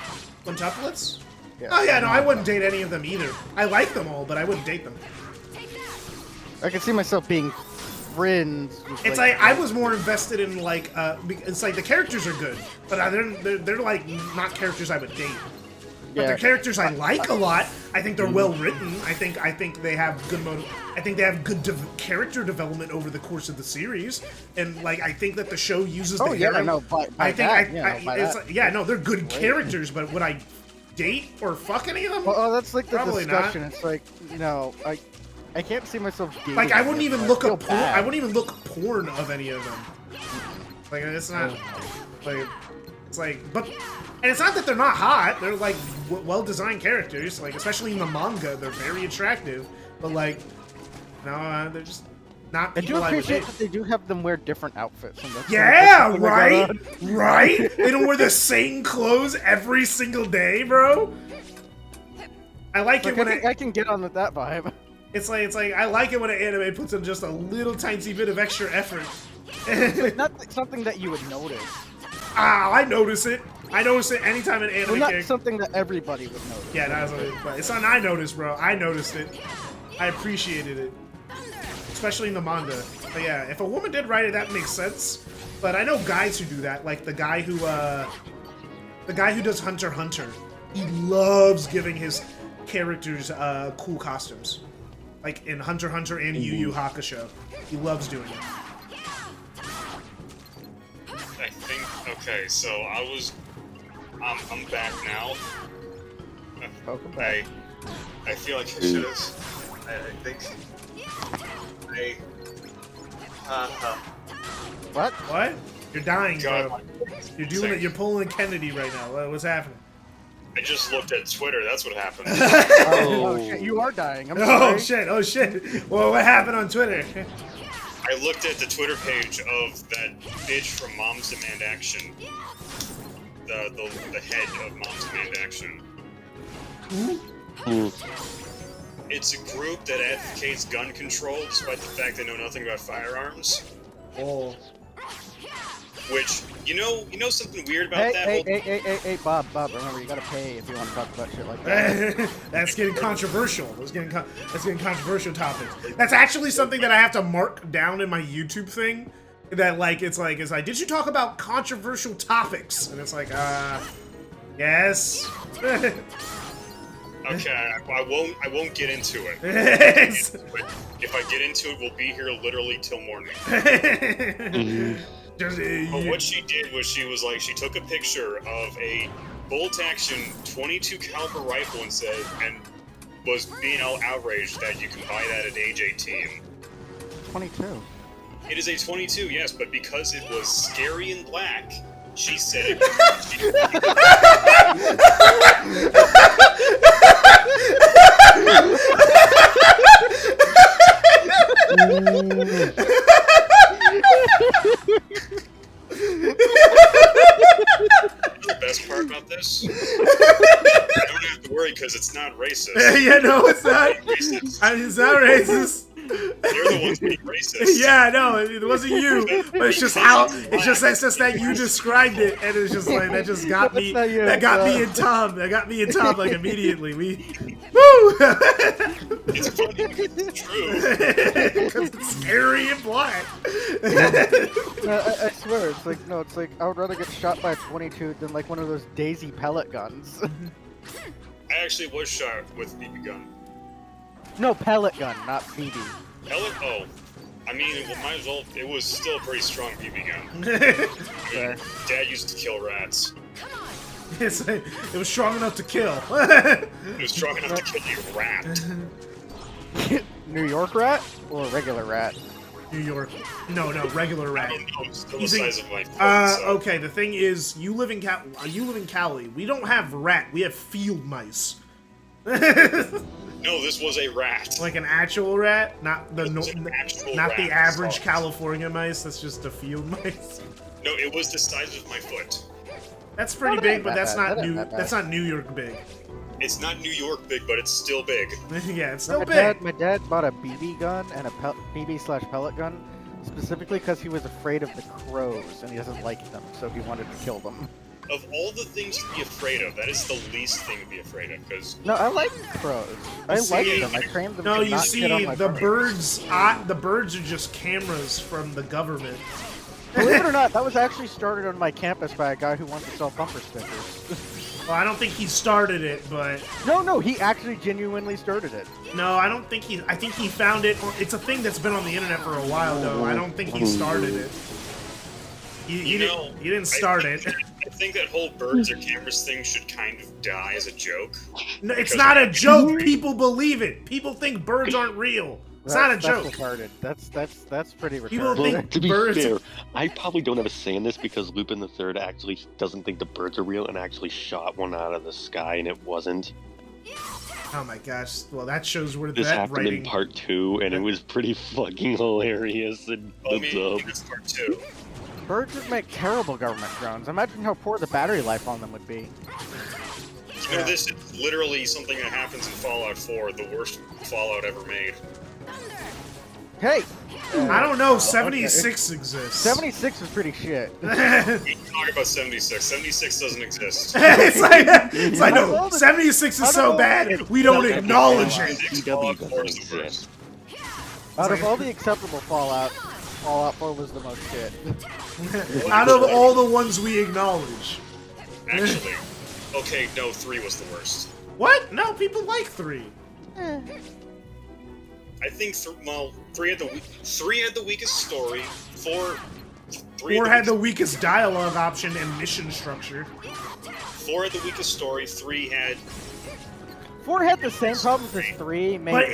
Quintuplets? Yeah. Oh yeah, no, I wouldn't date any of them either. I like them all, but I wouldn't date them. I can see myself being friends. With, It's like I was more invested in like it's like the characters are good, but they're like not characters I would date. But Yeah. they're characters I like a lot. I think they're well written. I think they have good I think they have good character development over the course of the series, and like I think that the show uses. Oh the yeah, hero- no, by I think that, by that. yeah, no, they're good characters, but would I date or fuck any of them? Well, that's like the Probably discussion. not. It's like, you know, I can't see myself dating. Like I wouldn't them, even but look feel up porn. bad. I wouldn't even look porn of any of them. Like it's not like it's like, but and it's not that they're not hot. They're like well-designed characters. Like especially in the manga, they're very attractive. But like, no, they're just not I do people I would appreciate date. that they do have them wear different outfits. And that's Yeah, something I right, gotta- right. They don't wear the same clothes every single day, bro. I like it when I can get on with that vibe. it's like I like it when an anime puts in just a little tiny bit of extra effort. Not something that you would notice. Ah, I notice it. I notice it anytime an anime Well, not character. something that everybody would notice. Yeah, that's what but it's something I noticed, bro. I noticed it. I appreciated it, especially in the manga. But yeah, if a woman did write it, that makes sense. But I know guys who do that, like the guy who does Hunter x Hunter. He loves giving his characters cool costumes, like in Hunter x Hunter and Yu Yu Hakusho. He loves doing it. I think. Okay, so I'm back now. Welcome back. I feel like I should have. I think. What? What? You're dying, God, bro. You're doing it. You're pulling Kennedy right now. What's happening? I just looked at Twitter. That's what happened. Oh shit, you are dying. I'm sorry. Oh shit! Oh shit! Well, what happened on Twitter? I looked at the Twitter page of that bitch from Moms Demand Action. The head of Moms Demand Action. It's a group that advocates gun control despite the fact they know nothing about firearms. Oh. Which, you know something weird about that whole... Hey, Bob, remember, you gotta pay if you want to talk about shit like that. That's getting controversial. That's getting controversial topics. That's actually something that I have to mark down in my YouTube thing. That it's like, did you talk about controversial topics? And it's like, yes. Okay, I won't get into it. If I get into it, we'll be here literally till morning. But what she did was she took a picture of a bolt-action 22 caliber rifle and was being all outraged that you can buy that at age 18. 22. It is a 22, yes, but because it was scary and black, she said The best part about this? I don't have to worry because it's not racist. Yeah, no, it's not. Racist. It's not racist. They're the ones being racist. Yeah, no, it wasn't you. But it's just that you described it, and it's just like that just got me. That got me and Tom. That got me and Tom like immediately. Woo! It's funny because it's true. Because it's scary and black. I swear, it's like I would rather get shot by a 22 than like one of those Daisy pellet guns. I actually was shot with a BB gun. No, pellet gun, not BB. Pellet? Oh. I mean, it might as well. It was still a pretty strong BB gun. Dad used to kill rats. It was strong enough to kill. It was strong enough to kill a rat. New York rat or regular rat? New York. No, regular rat. I don't know, still the size of my foot, so. Okay, the thing is, you live in Cali. We don't have rat. We have field mice. No, this was a rat. Like an actual rat, not the rat. average California mice. That's just a field mice. No, it was the size of my foot. That's pretty big, but that's not New York big. It's not New York big, but it's still big. Yeah, it's still big. big. My dad bought a BB gun and a BB/pellet gun specifically because he was afraid of the crows and he doesn't like them, so he wanted to kill them. Of all the things to be afraid of, that is the least thing to be afraid of, because... No, I like crows. I like them. I trained them to not shit on my the bunny. birds. The birds are just cameras from the government. Believe it or not, that was actually started on my campus by a guy who wants to sell bumper stickers. Well, I don't think he started it, but... No, he actually genuinely started it. No, I don't think he... I think he found it... It's a thing that's been on the internet for a while, though. I don't think he started it. He didn't start it. I think that whole birds or cameras thing should kind of die as a joke. No, it's not a joke. People believe it. People think birds aren't real. It's not a joke. That's retarded. That's pretty retarded. People think to be birds... fair, I probably don't have a say in this because Lupin the Third actually doesn't think the birds are real and actually shot one out of the sky and it wasn't. Oh my gosh! Well, that shows where this that happened writing... in part 2, and it was pretty fucking hilarious. And it's part 2. Birds would make terrible government drones. Imagine how poor the battery life on them would be. You know, this is literally something that happens in Fallout 4, the worst Fallout ever made. Hey! I don't know. 76 exists. 76 is pretty shit. We can talk about 76. 76 doesn't exist. it's like no, 76 is so bad we don't acknowledge it. CW doesn't exist. Out of all the acceptable Fallout, Fallout 4 was the most shit. Out of all the ones we acknowledge. Actually, okay, no, 3 was the worst. What? No, people like 3. I think 3 had the weakest story. 4 had the weakest dialogue option and mission structure. 4 had the weakest story. 3 had 4 had the same problems as 3. But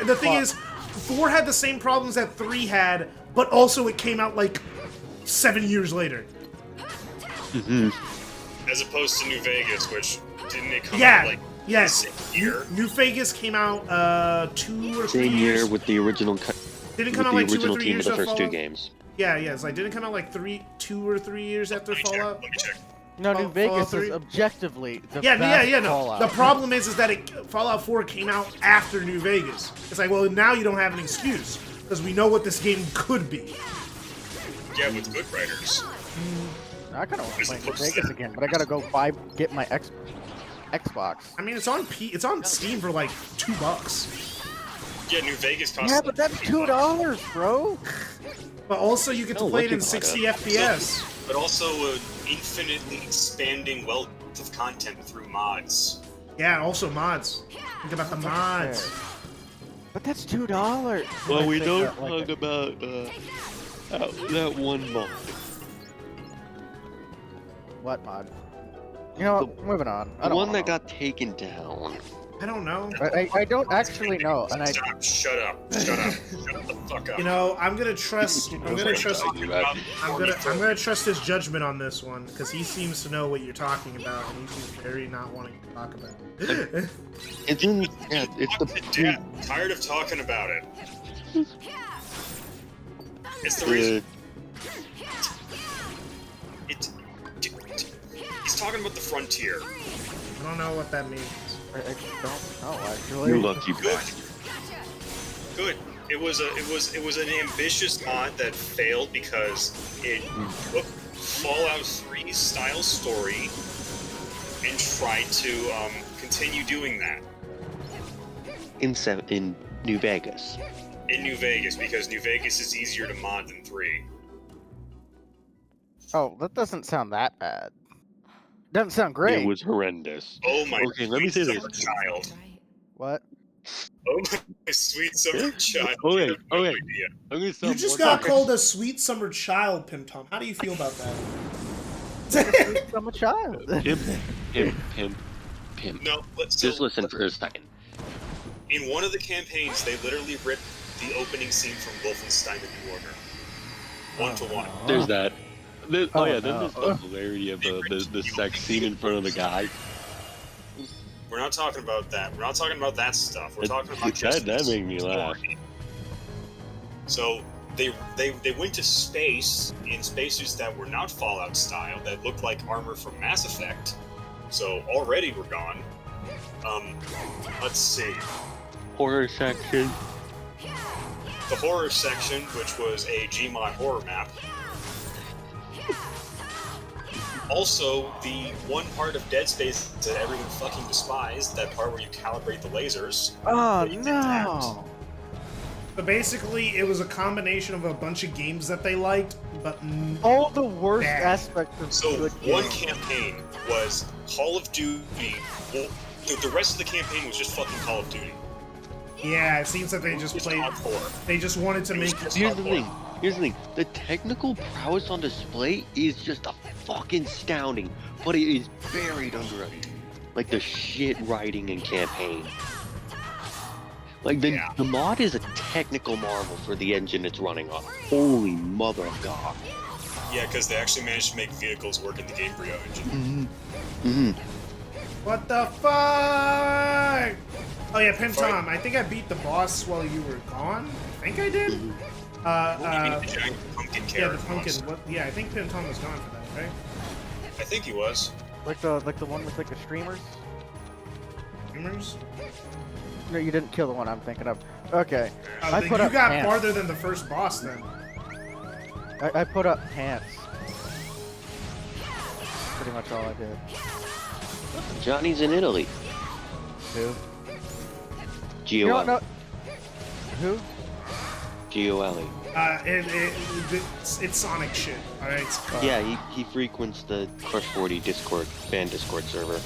the thing is, 4 had the same problems that 3 had, but also it came out like 7 years later. as opposed to New Vegas, which didn't it come Yeah. out like Yes. the same year? New Vegas came out 2 or 3 Same years. year with the original. Didn't come out like 2 or 3 team years of the after first 2 Fallout? games. Yeah, it's like didn't it come out like 2 or 3 years after Fallout. Let me check. No, New Fallout Vegas 3? is objectively the Yeah, best no. Fallout. The problem is that Fallout 4 came out after New Vegas. It's like, well, now you don't have an excuse because we know what this game could be. Yeah, with good writers. I kind of want to play New Vegas again, but I gotta go get my Xbox. I mean, it's on Steam for like $2. Yeah, New Vegas costs. Yeah, but that's $2, bro. But also, you get to Oh, play it in look at 60 FPS. But also an infinitely expanding wealth of content through mods. Yeah, also mods. Think about the mods. But that's $2. Well, we don't that, like, talk about that one mod. What mod? You know what? Moving on. I The don't one wanna that know. got taken down. I don't know. I don't actually know, and I Stop! Shut up! Shut up! Shut the fuck up! You know, I'm gonna trust his judgment on this one because he seems to know what you're talking about, and he seems very not wanting to talk about it. It's in. Yeah, it's the. Dad, tired of talking about it. It's the reason. He's talking about the frontier. I don't know what that means. I don't know actually. You lucky bastard. Good. It was an ambitious mod that failed because it took Fallout 3 style story and tried to continue doing that In New Vegas. in New Vegas because New Vegas is easier to mod than 3. Oh, that doesn't sound that bad. Doesn't sound great. It was horrendous. Oh my Okay, let me say sweet this. summer child. What? Oh my sweet summer child. Okay, You have no okay. idea. I'm gonna You stop just one got second. called a sweet summer child, Pim Tom. How do you feel about that? I'm a child. Pimp. No, Just listen for a second. In one of the campaigns, they literally ripped the opening scene from Wolfenstein: The New Order. 1-to-1. There's that. Then Oh, there's no. the hilarity of the sex scene in front of the guy. We're not talking about that. We're not talking about that stuff. We're talking about just That the made me laugh. story. So they went to space in spacesuits that were not Fallout style, that looked like armor from Mass Effect. So already we're gone. Let's see. Horror section. The horror section, which was a Gmod horror map. Also, the one part of Dead Space that everyone fucking despised, that part where you calibrate the lasers. Oh but you didn't have. no! So basically, it was a combination of a bunch of games that they liked, but All the worst Bad. aspects of So good one games. campaign was Call of Duty. Well, the rest of the campaign was just fucking Call of Duty. yeah, it seems that they just Just played. hardcore. They just wanted to It was make. just Here's the hardcore. thing. Here's the thing. The technical prowess on display is just a fucking astounding, but it is buried under like the shit writing and campaign. Like the mod is a technical marvel for the engine it's running on. Holy mother of God. Yeah, because they actually managed to make vehicles work in the Gamebryo engine. What the fuck? Oh yeah, Pim Tom. I think I beat the boss while you were gone. I think I did. You mean the giant pumpkin Yeah, carrot the pumpkin. monster. What, yeah, I think Pim Tom was gone for that, right? I think he was. Like the one with like the streamers. streamers. No, you didn't kill the one I'm thinking of. Okay. I Then put you up got pants. farther than the first boss then. I put up pants. Pretty much all I did. Johnny's in Italy. Who? G-O-L. No. Who? G-O-L-E. It's Sonic shit. All right. Yeah, he frequents the Crush 40 fan Discord server.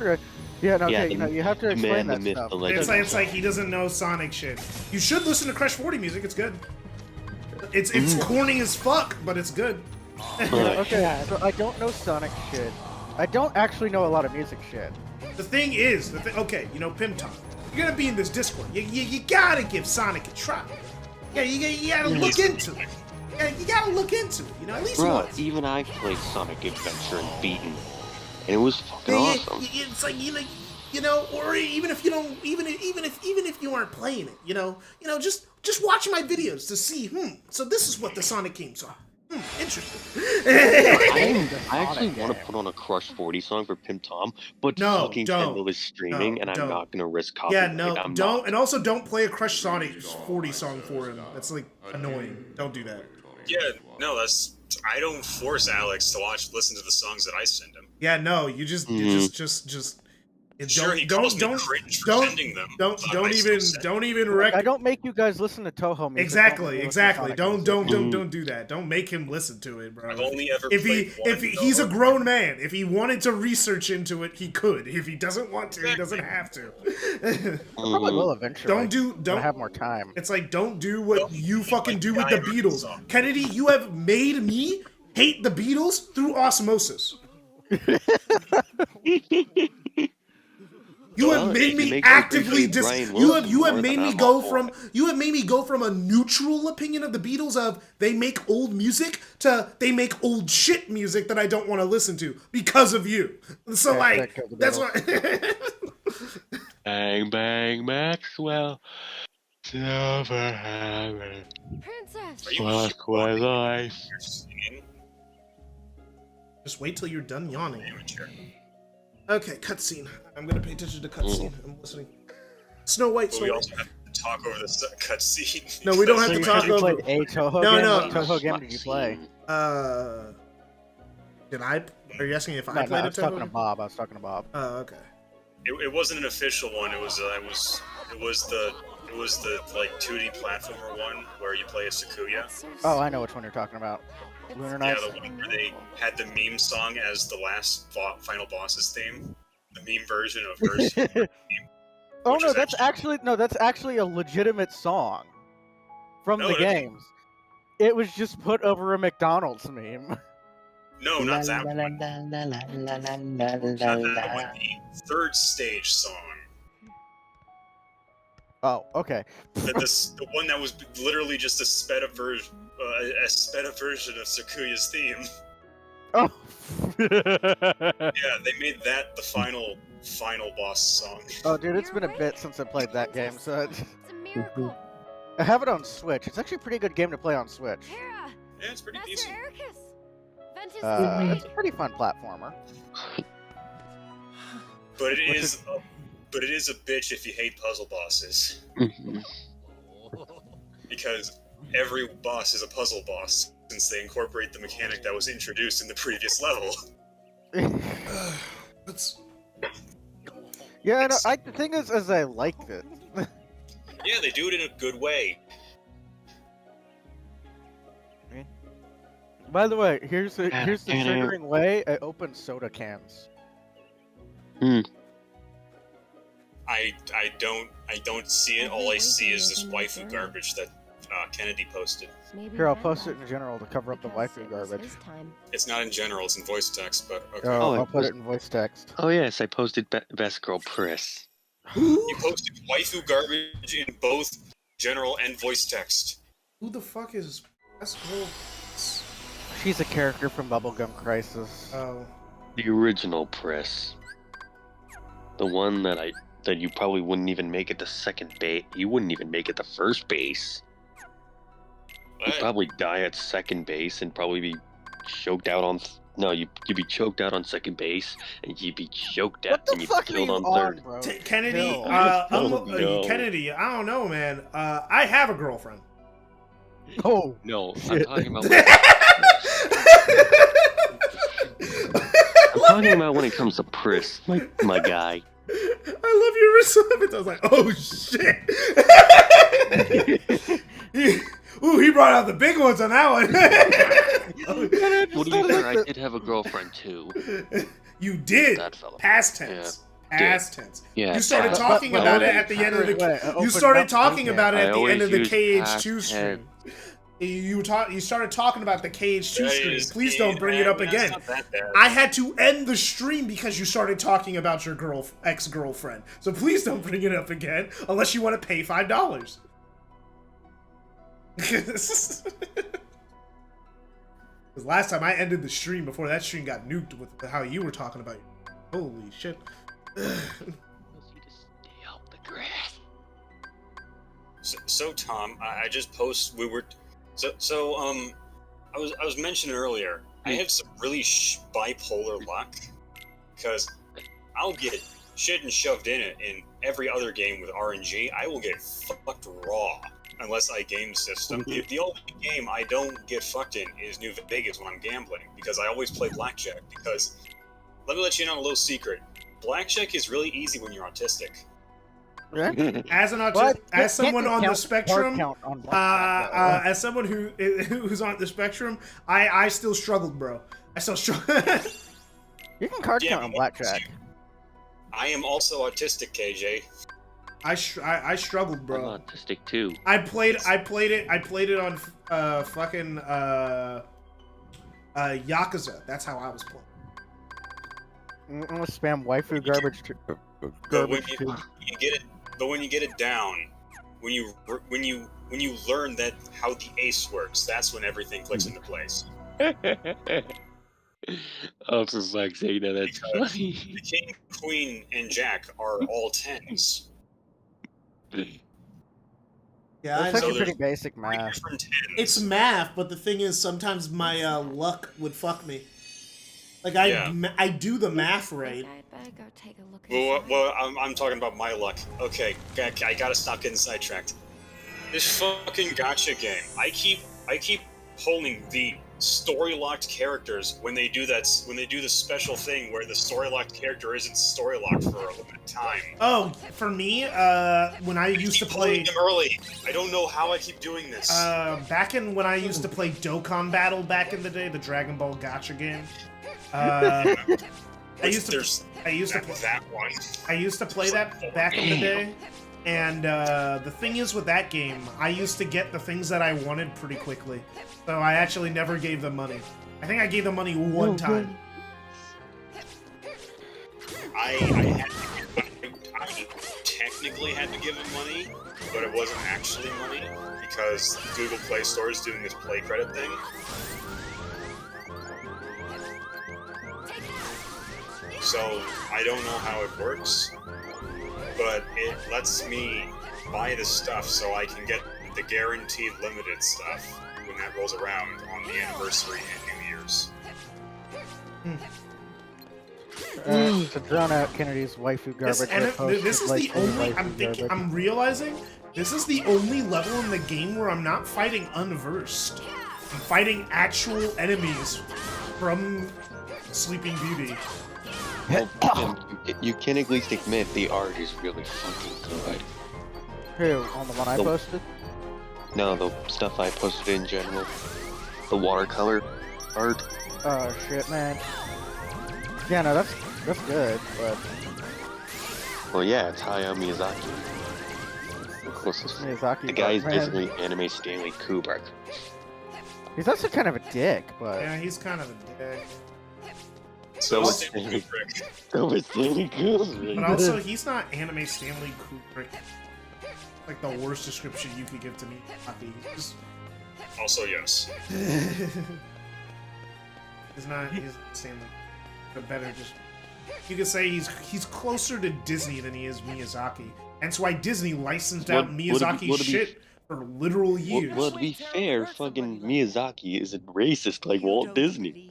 Okay. Yeah, no, Yeah, okay, you have to the explain man, the that myth, stuff. the legend. It's like he doesn't know Sonic shit. You should listen to Crush 40 music. It's good. It's corny as fuck, but it's good. Okay, so I don't know Sonic shit. I don't actually know a lot of music shit. The thing is, okay, you know, Pimtom, you're gonna be in this Discord. You gotta give Sonic a try. Yeah, you gotta look into it. You gotta look into it. You know, at least Bro, once. even I played Sonic Adventure and beaten, and it was fucking awesome. It's like you know, or even if you don't, even if you aren't playing it, you know, just watch my videos to see. So this is what the Sonic games are. Interesting. I actually want to put on a Crush 40 song for Pim Tom, but fucking Kendall is streaming, and I'm not gonna risk copyright. Yeah, no, I'm don't, not. and also don't play a Crush Sonic 40 song for him. That's like annoying. Don't do that. Yeah, no, I don't force Alex to listen to the songs that I send him. Yeah, no, you just Sure, he calls me cringe for sending them. Don't even I don't make you guys listen to Toho music. Exactly. Don't do that. Don't make him listen to it, bro. I've only ever he's a grown man. If he wanted to research into it, he could. If he doesn't want to, he doesn't have to. Probably will eventually. Don't have more time. It's like don't do what you fucking do with the Beatles. Kennedy, you have made me hate the Beatles through osmosis. You have made me actively you have made me go from a neutral opinion of the Beatles of they make old music to they make old shit music that I don't want to listen to because of you. So like that's why Bang bang Maxwell. Never having. Princess. Fuck my life. just wait till you're done yawning. Okay, cutscene. I'm gonna pay attention to cutscene. I'm listening. Snow White. But we also have to talk over this cutscene. No, we don't have to you talk over. Played a Toho No, game? no. What Toho game did you play? Did I? Are you asking if I No, played I a was talking Toho? to Bob. I was talking to Bob. Oh, okay. It wasn't an official one. It was the like 2D platformer one where you play as Sakuya. Oh, I know which one you're talking about. Lunar Nights. Yeah, the one where they had the meme song as the last final boss's theme. The meme version of her. Oh no, that's actually a legitimate song from the games. It was just put over a McDonald's meme. No, not that one. Not that one. The third stage song. Oh, okay. The one that was literally just a sped up version of Sakuya's theme. Oh. Yeah, they made that the final boss song. Oh, dude, it's been a bit since I played that game, so It's a miracle. I have it on Switch. It's actually a pretty good game to play on Switch. Hera, Yeah, it's pretty Master decent. Ericus. Ventus It's a pretty fun platformer. But it is a bitch if you hate puzzle bosses. Because every boss is a puzzle boss, since they incorporate the mechanic that was introduced in the previous level. Yeah, no, the thing is I like it. Yeah, they do it in a good way. By the way, here's the triggering way I open soda cans. I don't see it. All I see is this waifu garbage that Kennedy posted. Here, I'll post it in general to cover up the waifu garbage. It's not in general, it's in voice text, but okay. Oh, I'll put it in voice text. Oh yes, I posted Best Girl Priss. You posted waifu garbage in both general and voice text. Who the fuck is Best Girl? She's a character from Bubblegum Crisis. Oh. The original Priss. The one that you probably wouldn't even make it the second base. You wouldn't even make it the first base. You'd probably die at second base and probably be choked out on No, you'd be choked out on second base, and you'd be choked out, What the and you'd be fuck are killed you on on, third. bro? Kennedy, No. No. Kennedy, I don't know, man. I have a girlfriend. Oh, No, I'm shit. talking about. I'm talking about when it comes to Pris, my guy. I love your response. I was like, oh shit. Ooh, he brought out the big ones on that one. What do you think? I did have a girlfriend too. You did. That fella. Past tense. Yeah. Past tense. Yeah, You started past- talking but about it always at the end of the. You open started up talking okay. about it I at the end always of the use KH2 past stream. You started talking about the KH2 stream. Please don't bring it up again. Not that bad. I had to end the stream because you started talking about your ex-girlfriend. So please don't bring it up again unless you want to pay $5. Because last time I ended the stream before that stream got nuked with how you were talking about. Holy shit. So Tom, I just post. I was mentioning earlier. I have some really bipolar luck because I'll get shit and shoved in it in every other game with RNG. I will get fucked raw unless I game system. The only game I don't get fucked in is New Vegas when I'm gambling because I always play blackjack. Because let me let you know a little secret: blackjack is really easy when you're autistic. As an as someone on the spectrum, as someone who's on the spectrum, I still struggled, bro. I still struggle. You can card count on blackjack. I am also autistic, KJ. I struggled, bro. I'm autistic too. I played it on fucking Yakuza. That's how I was playing. I'm gonna spam waifu garbage. But when you get it, but when you get it down, when you learn that how the ace works, that's when everything clicks into place. Oh, for fuck's sake, no, that's funny. The king, queen, and jack are all tens. Yeah, That's So actually pretty there's basic math. different tens. it's math, but the thing is, sometimes my luck would fuck me. Like I do the math right. I'd better go take a look Well, I'm talking about my luck. Okay, I gotta stop getting sidetracked. This fucking gacha game. I keep pulling the story locked characters when they do the special thing where the story locked character isn't story locked for a limited time. Oh, for me, when I used to play them early. I don't know how I keep doing this. back in when I used to play Dokkan Battle back in the day, the Dragon Ball Gacha game. I used to play that back in the day, and the thing is with that game, I used to get the things that I wanted pretty quickly, so I actually never gave them money. I think I gave them money one time. I technically had to give him money, but it wasn't actually money because Google Play Store is doing this play credit thing. So I don't know how it works, but it lets me buy the stuff so I can get the guaranteed limited stuff when that rolls around on the anniversary and New Year's. To drown out Kennedy's waifu garbage. This is the only. I'm realizing this is the only level in the game where I'm not fighting unversed. I'm fighting actual enemies from Sleeping Beauty. Well, you can at least admit the art is really fucking good. Who? On the one I posted? No, the stuff I posted in general. The watercolor art. Oh shit, man. Yeah, no, that's good, but Well, yeah, it's Hayao Miyazaki. Of course, Miyazaki. the guy is man. basically anime Stanley Kubrick. He's also kind of a dick, but Yeah, he's kind of a dick. So is Stanley Kubrick. But also, he's not anime Stanley Kubrick. Like the worst description you could give to me. He's Also, yes. He's Stanley. But better just. You could say he's closer to Disney than he is Miyazaki. That's why Disney licensed out Miyazaki's shit for literal years. Well, to be fair, fucking Miyazaki isn't racist like Walt Disney.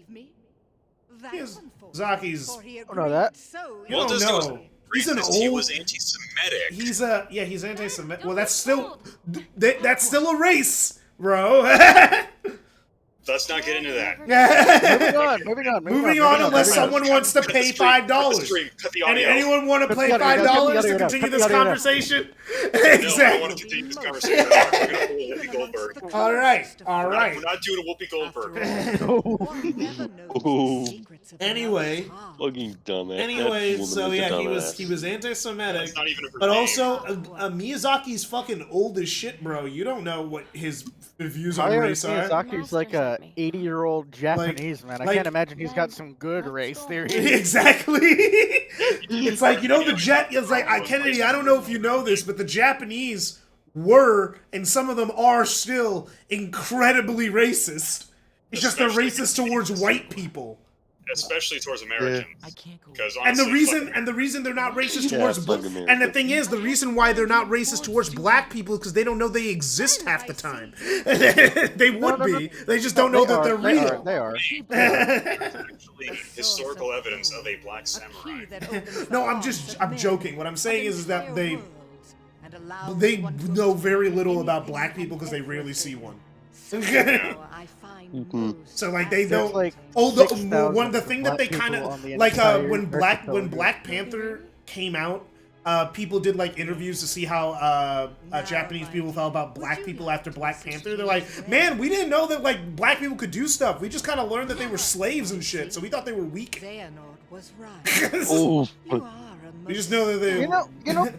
Zaki's. I don't know that. You Well, don't this was know. He's an He old. was anti-Semitic. He's anti-Semitic. Well, that's still a race, bro. Let's not get into that. Moving on, unless someone wants to pay $5. And anyone want to pay $5 to continue this conversation? Exactly. No, I don't want to continue this conversation. We're going to pull Whoopi Goldberg. All right. We're not doing a Whoopi Goldberg. Anyway. Fucking dumbass. Anyway, That so woman is a yeah, dumbass. he was anti-Semitic, That's not even a but name. also Miyazaki's fucking old as shit, bro. You don't know what his views on race are. Miyazaki's like a 80-year-old Japanese man. I can't imagine he's got some good race theory. Exactly. It's like, you know, it's like, Kennedy, I don't know if you know this, but the Japanese were, and some of them are still, incredibly racist. It's just they're racist towards white people. Especially towards Americans. Because And the honestly, reason they're not racist towards and the thing is, the reason why they're not racist towards black people is because they don't know they exist half the time. They would be. They just don't know that they're real. They are. actually historical evidence of a black samurai. No, I'm joking. What I'm saying is that they know very little about black people because they rarely see one. So like they don't. Like One the thing that they kind of like when Black Panther came out, people did like interviews to see how Japanese people felt about black people after Black Panther. They're like, man, we didn't know that like black people could do stuff. We just kind of learned that they were slaves and shit, so we thought they were weak. Oh. We just know that they. You know.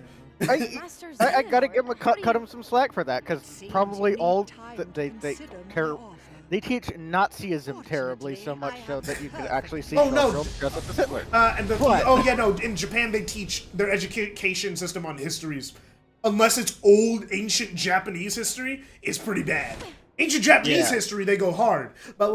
I gotta give him cut him some slack for that, because probably all they teach Nazism terribly, so much so that you could actually see girls dress up as Hitler. In Japan they teach their education system on histories, unless it's old ancient Japanese history, is pretty bad. Ancient Japanese history they go hard, but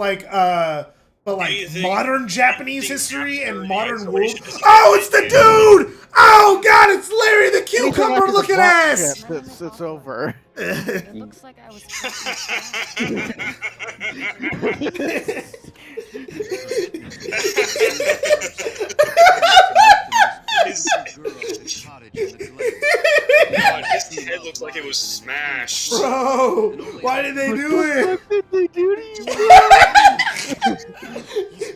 modern Japanese history and modern world. Oh, it's the dude! Oh God, it's Larry the Cucumber looking ass! It's over. It looks like I was. God, his head looks like it was smashed. Bro, why did they do it? What did they do to you?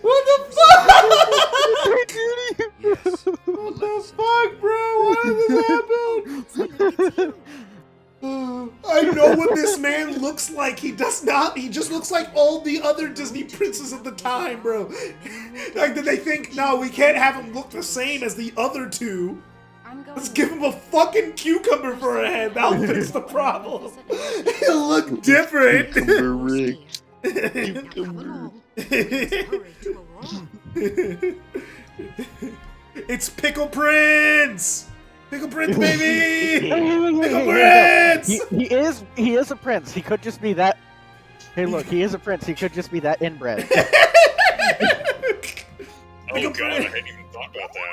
What the fuck? What the fuck, bro? Why did this happen? I know what this man looks like. He does not. He just looks like all the other Disney princes of the time, bro. Like, did they think, no, we can't have him look the same as the other two? Let's give him a fucking cucumber for a head. That'll fix the problem. He'll look different. Cucumber Rick. Cucumber. It's Pickle Prince! Pickle Prince, baby! Pickle Prince! He is a prince. He could just be that. Hey, look, he is a prince. He could just be that inbred. Oh God, I hadn't even thought about that.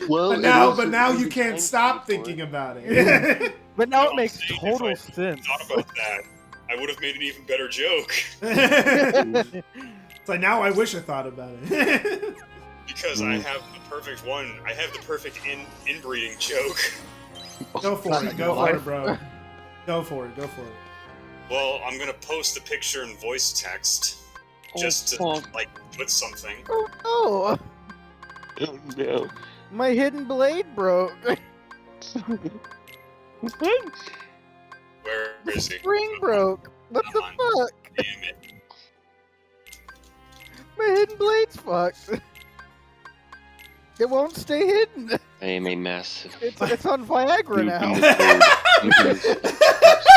Well, but now you can't stop thinking about it. But now it makes total sense. Thought about that, I would have made an even better joke. It's like, now I wish I thought about it. Because I have the perfect one. I have the perfect inbreeding joke. Go for it. Go for it, bro. Go for it. Go for it. Well, I'm gonna post the picture in voice text. Just to, like, put something. Oh no. My hidden blade broke. Where is he? Spring broke. What the fuck? Damn it. My hidden blade's fucked. It won't stay hidden. I am a massive. It's on Viagra now.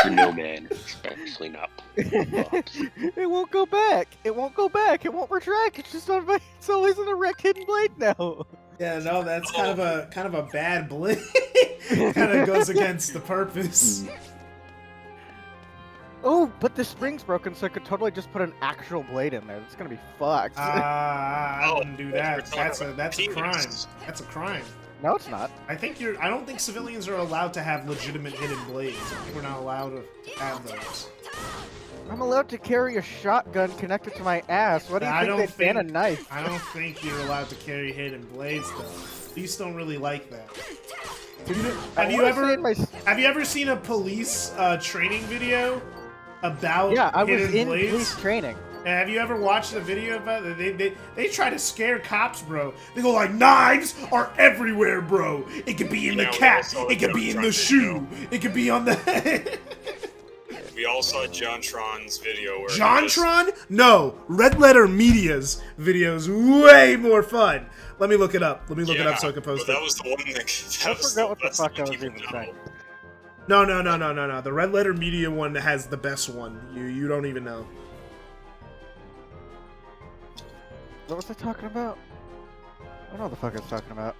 For no man, especially not. It won't go back. It won't go back. It won't retract. It's just on. It's always an erect hidden blade now. Yeah, no, that's kind of a bad blade. Kind of goes against the purpose. Oh, but the spring's broken, so I could totally just put an actual blade in there. It's gonna be fucked. I wouldn't do that. That's a crime. That's a crime. No, it's not. I don't think civilians are allowed to have legitimate hidden blades. I think we're not allowed to have those. I'm allowed to carry a shotgun connected to my ass. What do you think they ban a knife? I don't think you're allowed to carry hidden blades, though. Police don't really like that. Have you ever seen a police training video about I was hidden in blades? police training. Have you ever watched a video about it? They try to scare cops, bro. They go like, knives are everywhere, bro. It could be in the cap. It could be in the shoe. It could be on the... We all saw JonTron's video where JonTron? No, Red Letter Media's video is way more fun. Let me look it up. Let me look it up so I can post it. That was the one that... I forgot what the fuck I was even saying. No. The Red Letter Media one has the best one. You don't even know. What was I talking about? I don't know what the fuck I was talking about.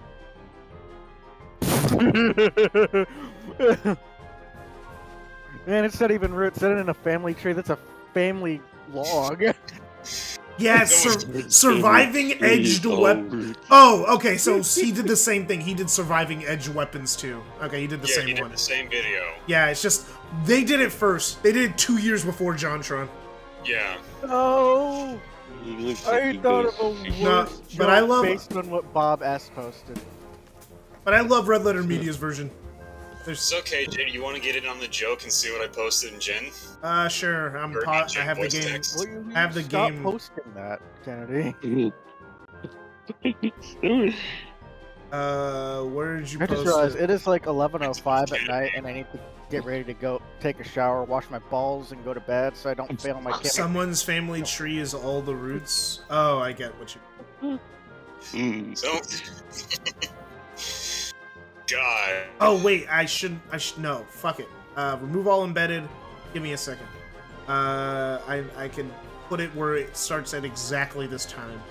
Man, it's not even root. It's not in a family tree. That's a family log. Yeah, surviving edged weapon. Oh, okay. So he did the same thing. He did surviving edged weapons too. Okay, he did the same he did one. the same video. Yeah, it's just they did it first. They did it 2 years before JonTron. Yeah. Oh, I thought of a worse but I love based on what Bob S posted. But I love Red Letter Media's version. It's okay, Jay. You want to get in on the joke and see what I posted in Gen? Sure. I have the game. I have the Stop game. posting that, Kennedy. Where did you I post just realized it? it is like 11:05 at night, and I need to get ready to go take a shower, wash my balls, and go to bed so I don't fail my kid. Someone's family tree is all the roots. Oh, I get what you. So. God. Oh wait, I should no. Fuck it. Remove all embedded. Give me a second. I can put it where it starts at exactly this time.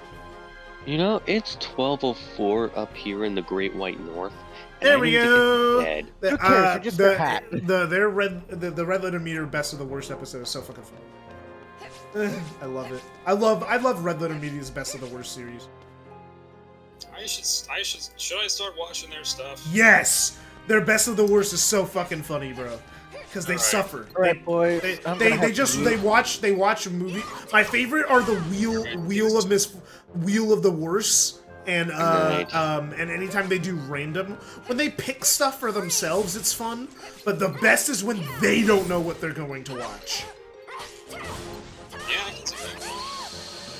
You know, it's 12:04 up here in the Great White North. There we go. Who cares? You're just a hat. The Red Letter Meter best of the worst episode is so fucking fun. I love it. I love Red Letter Media's best of the worst series. Should I start watching their stuff? Yes, their best of the worst is so fucking funny, bro. Because they suffer. All right, boys. They watch a movie. My favorite are the wheel of the worst, and anytime they do random, when they pick stuff for themselves, it's fun. But the best is when they don't know what they're going to watch. Yeah,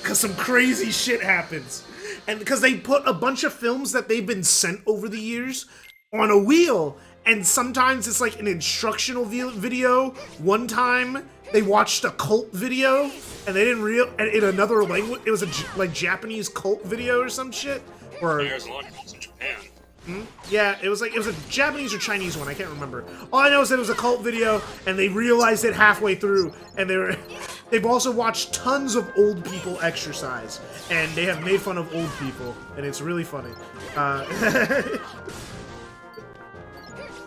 because some crazy shit happens. And because they put a bunch of films that they've been sent over the years on a wheel, and sometimes it's like an instructional video. One time they watched a cult video, and they didn't in another language. It was a Japanese cult video or some shit. Or there's a lot of cults in Japan. Yeah, it was a Japanese or Chinese one. I can't remember. All I know is that it was a cult video, and they realized it halfway through, and they've also watched tons of old people exercise, and they have made fun of old people, and it's really funny.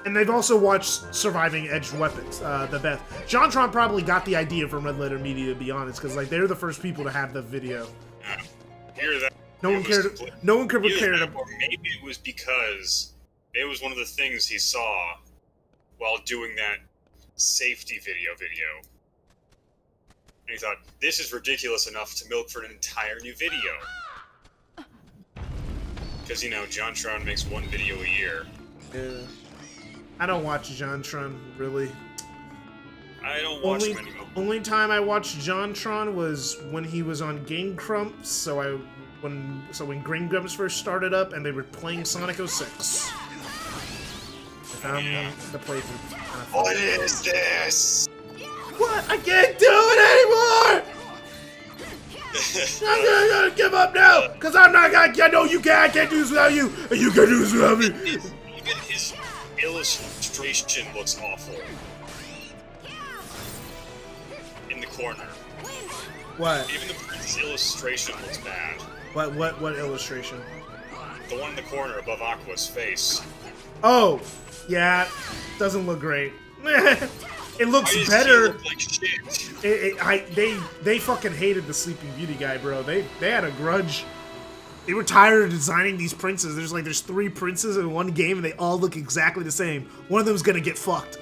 And they've also watched Surviving Edged Weapons, the best. JonTron probably got the idea from Red Letter Media, to be honest, because like they're the first people to have the video. Hear that? No one cared. No one cared. Or maybe it was because it was one of the things he saw while doing that safety video. And he thought, this is ridiculous enough to milk for an entire new video. Because, you know, JonTron makes one video a year. Yeah. I don't watch JonTron, really. I don't watch him anymore. Only time I watched JonTron was when he was on Game Grumps, so when Game Grumps first started up and they were playing Sonic 06. I found the playthrough. What is this? What? I can't do it anymore! I'm gonna give up now! Cause I'm not gonna, I know you can't, I can't do this without you! And you can do this without me! Even his illustration looks awful. In the corner. What? Even the prince's illustration looks bad. What illustration? The one in the corner above Aqua's face. Oh! Yeah, doesn't look great. It looks better. Look like shit? They fucking hated the Sleeping Beauty guy, bro. They had a grudge. They were tired of designing these princes. There's 3 princes in one game, and they all look exactly the same. One of them's gonna get fucked.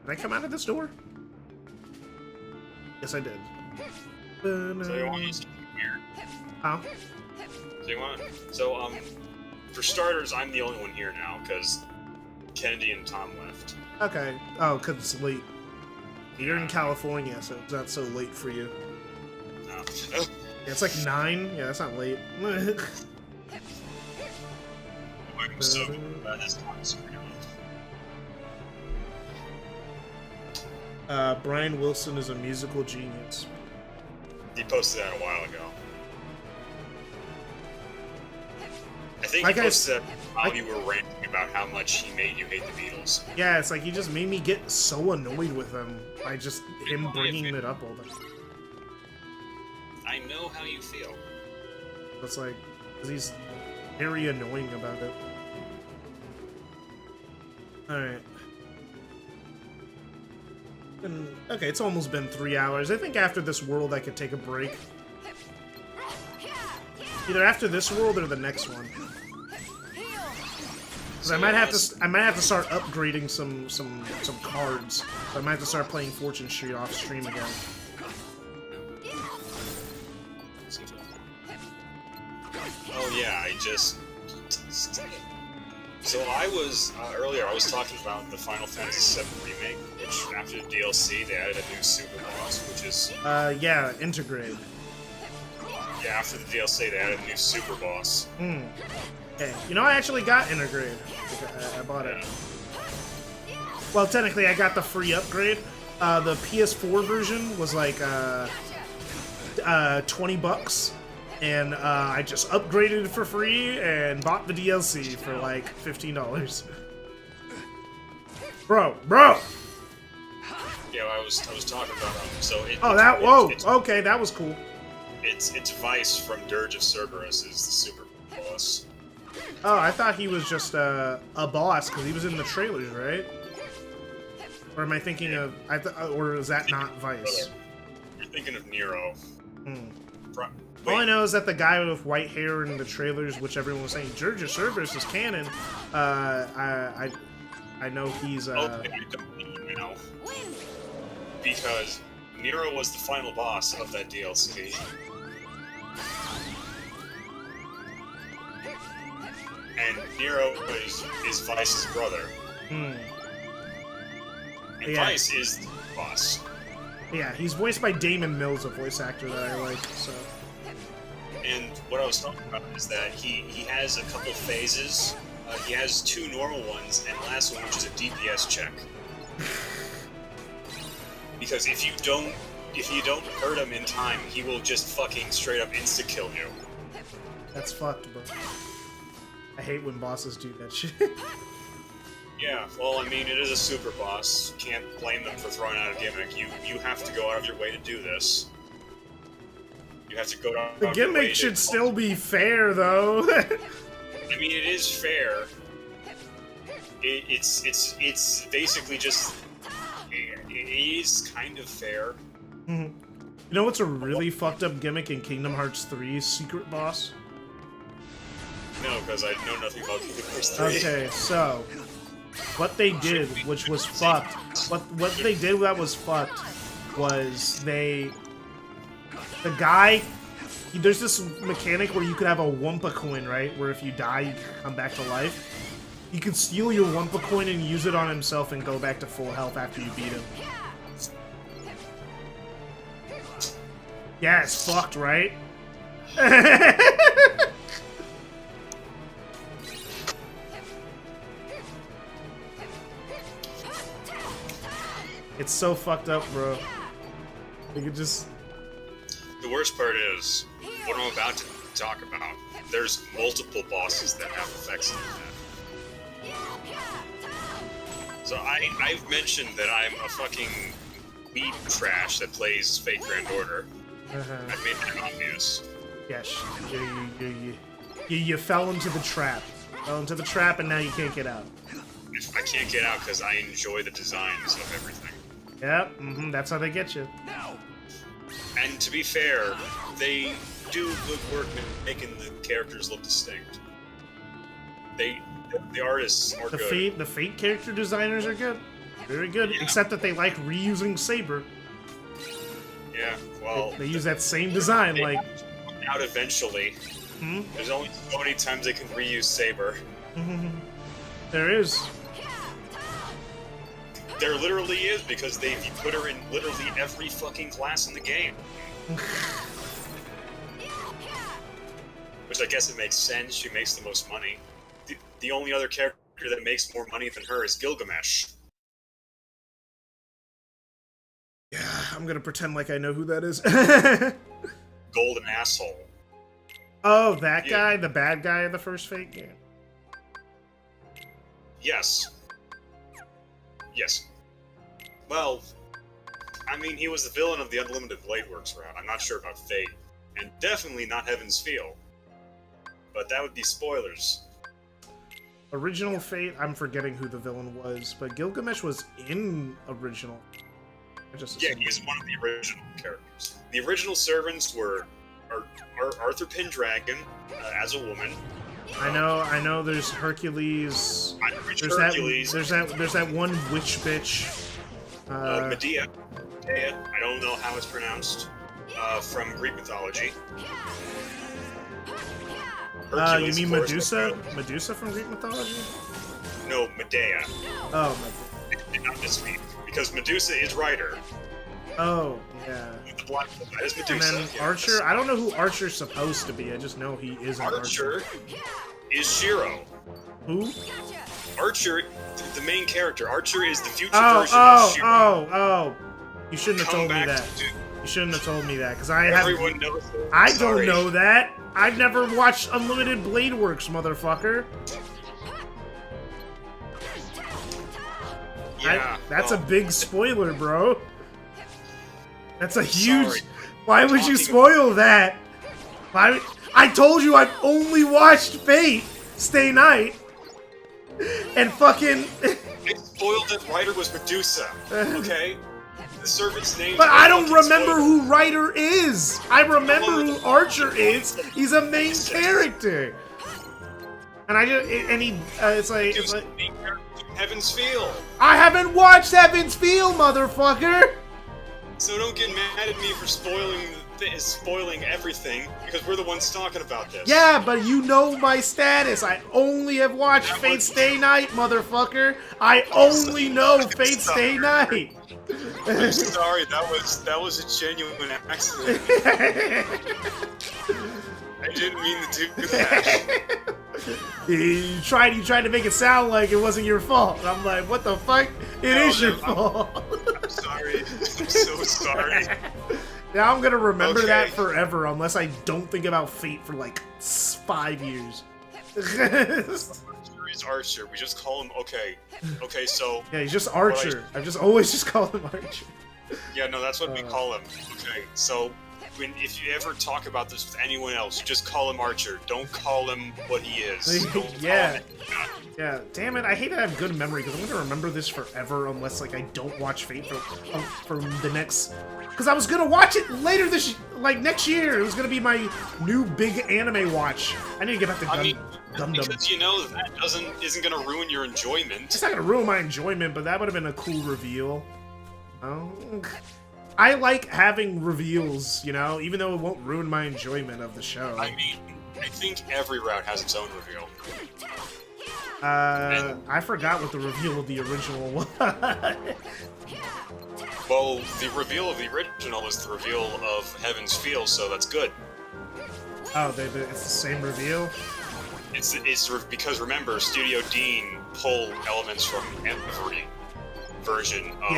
Did I come out of this door? Yes, I did. So you want us here? Huh? So you want? So for starters, I'm the only one here now because Kennedy and Tom left. Okay. Oh, because it's late. You're in California, so it's not so late for you. No. Yeah, it's like 9. Yeah, that's not late. I'm so glad this time's Brian Wilson is a musical genius. He posted that a while ago. I think Like he posted that while you were ranting about how much he made you hate the Beatles. Yeah, it's like he just made me get so annoyed with him by just him bringing it up all the time. I know how you feel. It's like, 'cause he's very annoying about it. Alright. Okay, it's almost been 3 hours. I think after this world I could take a break. Either after this world or the next one. 'Cause I might have to start upgrading some cards. So I might have to start playing Fortune Street off stream again. Oh yeah, I just... So I was, earlier I was talking about the Final Fantasy VII Remake, which after the DLC they added a new super boss, which is... Yeah, Integrate. Yeah, after the DLC they added a new super boss. Okay, you know I actually got Integrate. I bought it. Well, technically I got the free upgrade. The PS4 version was like, $20. And I just upgraded it for free and bought the DLC for like $15. Bro! Yeah, I was talking about so it. Okay, that was cool. It's Vice from Dirge of Cerberus is the super boss. Oh, I thought he was just a boss because he was in the trailers, right? Or am I thinking of? Or is that not Vice? You're thinking of Nero. All I know is that the guy with white hair in the trailers, which everyone was saying, Dirge of Cerberus is canon. I know he's. I don't know because Nero was the final boss of that DLC. And Nero is Vice's brother. And Vice is the boss. Yeah, he's voiced by Damon Mills, a voice actor that I like, so... And what I was talking about is that he has a couple phases. He has 2 normal ones, and the last one, which is a DPS check. Because if you don't hurt him in time, he will just fucking straight up insta-kill you. That's fucked, bro. I hate when bosses do that shit. Yeah, well, I mean, it is a super boss. Can't blame them for throwing out a gimmick. You have to go out of your way to do this. You have to go out The of your way gimmick should still be fair, though. I mean, it is fair. It's basically just... It is kind of fair. You know what's a really fucked up gimmick in Kingdom Hearts 3's Secret Boss? No, because I know nothing about Kingdom Hearts 3. Okay, so... What they did, which was fucked, what they did that was fucked, was the guy, there's this mechanic where you could have a Wumpa coin, right? Where if you die, you can come back to life. He could steal your Wumpa coin and use it on himself and go back to full health after you beat him. Yeah, it's fucked, right? It's so fucked up, bro. You could just... The worst part is, what I'm about to talk about, there's multiple bosses that have effects like that. So I've mentioned that I'm a fucking weed trash that plays Fate Grand Order. I've made that obvious. Yes, you fell into the trap. Fell into the trap and now you can't get out. I can't get out because I enjoy the designs of everything. Yep, that's how they get you. And to be fair, they do good work in making the characters look distinct. The artists are good. The Fate character designers are good. Very good, except that they like reusing Saber. Yeah, well... They use that same design, like... Out eventually. There's only so many times they can reuse Saber. There is. There literally is, because they've put her in literally every fucking class in the game. Which I guess it makes sense, she makes the most money. The only other character that makes more money than her is Gilgamesh. Yeah, I'm gonna pretend like I know who that is. Golden asshole. Oh, that guy? The bad guy in the first Fate game? Yes. Yes. Well, I mean, he was the villain of the Unlimited Blade Works route. I'm not sure about Fate. And definitely not Heaven's Feel. But that would be spoilers. Original Fate, I'm forgetting who the villain was, but Gilgamesh was in original. Yeah, he's one of the original characters. The original servants were Arthur Pendragon as a woman. I know. There's Hercules. Hercules. There's that one witch bitch. Medea. I don't know how it's pronounced. From Greek mythology. You mean Medusa? Medusa from Greek mythology? No, Medea. Oh, Medea. Not this week. Because Medusa is Rider. Oh, yeah. The black that is Medusa. And then yes. Archer, I don't know who Archer's supposed to be, I just know he is an Archer. Archer is Shiro. Who? Archer, the main character. Archer is the future version of Shiro. Oh. You shouldn't have told me that. You shouldn't have told me that, because Everyone knows it. I don't know that. I've never watched Unlimited Blade Works, motherfucker. Yeah, that's a big spoiler, bro. That's a huge... Sorry. Why would you spoil that? I told you I've only watched Fate Stay Night. And fucking... I spoiled that Ryder was Medusa, okay? The servant's name... But I don't remember who Ryder is! I remember who Archer is! He's a main character! And it's like... Heaven's Feel! I haven't watched Heaven's Feel, motherfucker! So don't get mad at me for spoiling everything, because we're the ones talking about this. Yeah, but you know my status. I only have watched Fate Stay Night, motherfucker. I only know Fate Stay Night. I'm sorry, that was a genuine accident. I didn't mean to do that. You tried to make it sound like it wasn't your fault. And I'm like, what the fuck? It is your fault. I'm sorry. I'm so sorry. Now I'm gonna remember that forever, unless I don't think about Fate for like 5 years. He's Archer. We just call him. Okay, so. Yeah, he's just Archer. I've just always just called him Archer. Yeah, no, that's what we call him. Okay, so if you ever talk about this with anyone else, just call him Archer. Don't call him what he is. Yeah. Yeah. Damn it! I hate that I have good memory because I'm gonna remember this forever unless like I don't watch Fate for the next. Because I was gonna watch it later next year. It was gonna be my new big anime watch. I need to get back to Gundam. Because you know that isn't gonna ruin your enjoyment. It's not gonna ruin my enjoyment, but that would have been a cool reveal. Oh. I like having reveals, you know, even though it won't ruin my enjoyment of the show. I mean, I think every route has its own reveal. I forgot what the reveal of the original was. Well, the reveal of the original was the reveal of Heaven's Feel, so that's good. Oh, it's the same reveal? It's because remember, Studio Dean pulled elements from every version of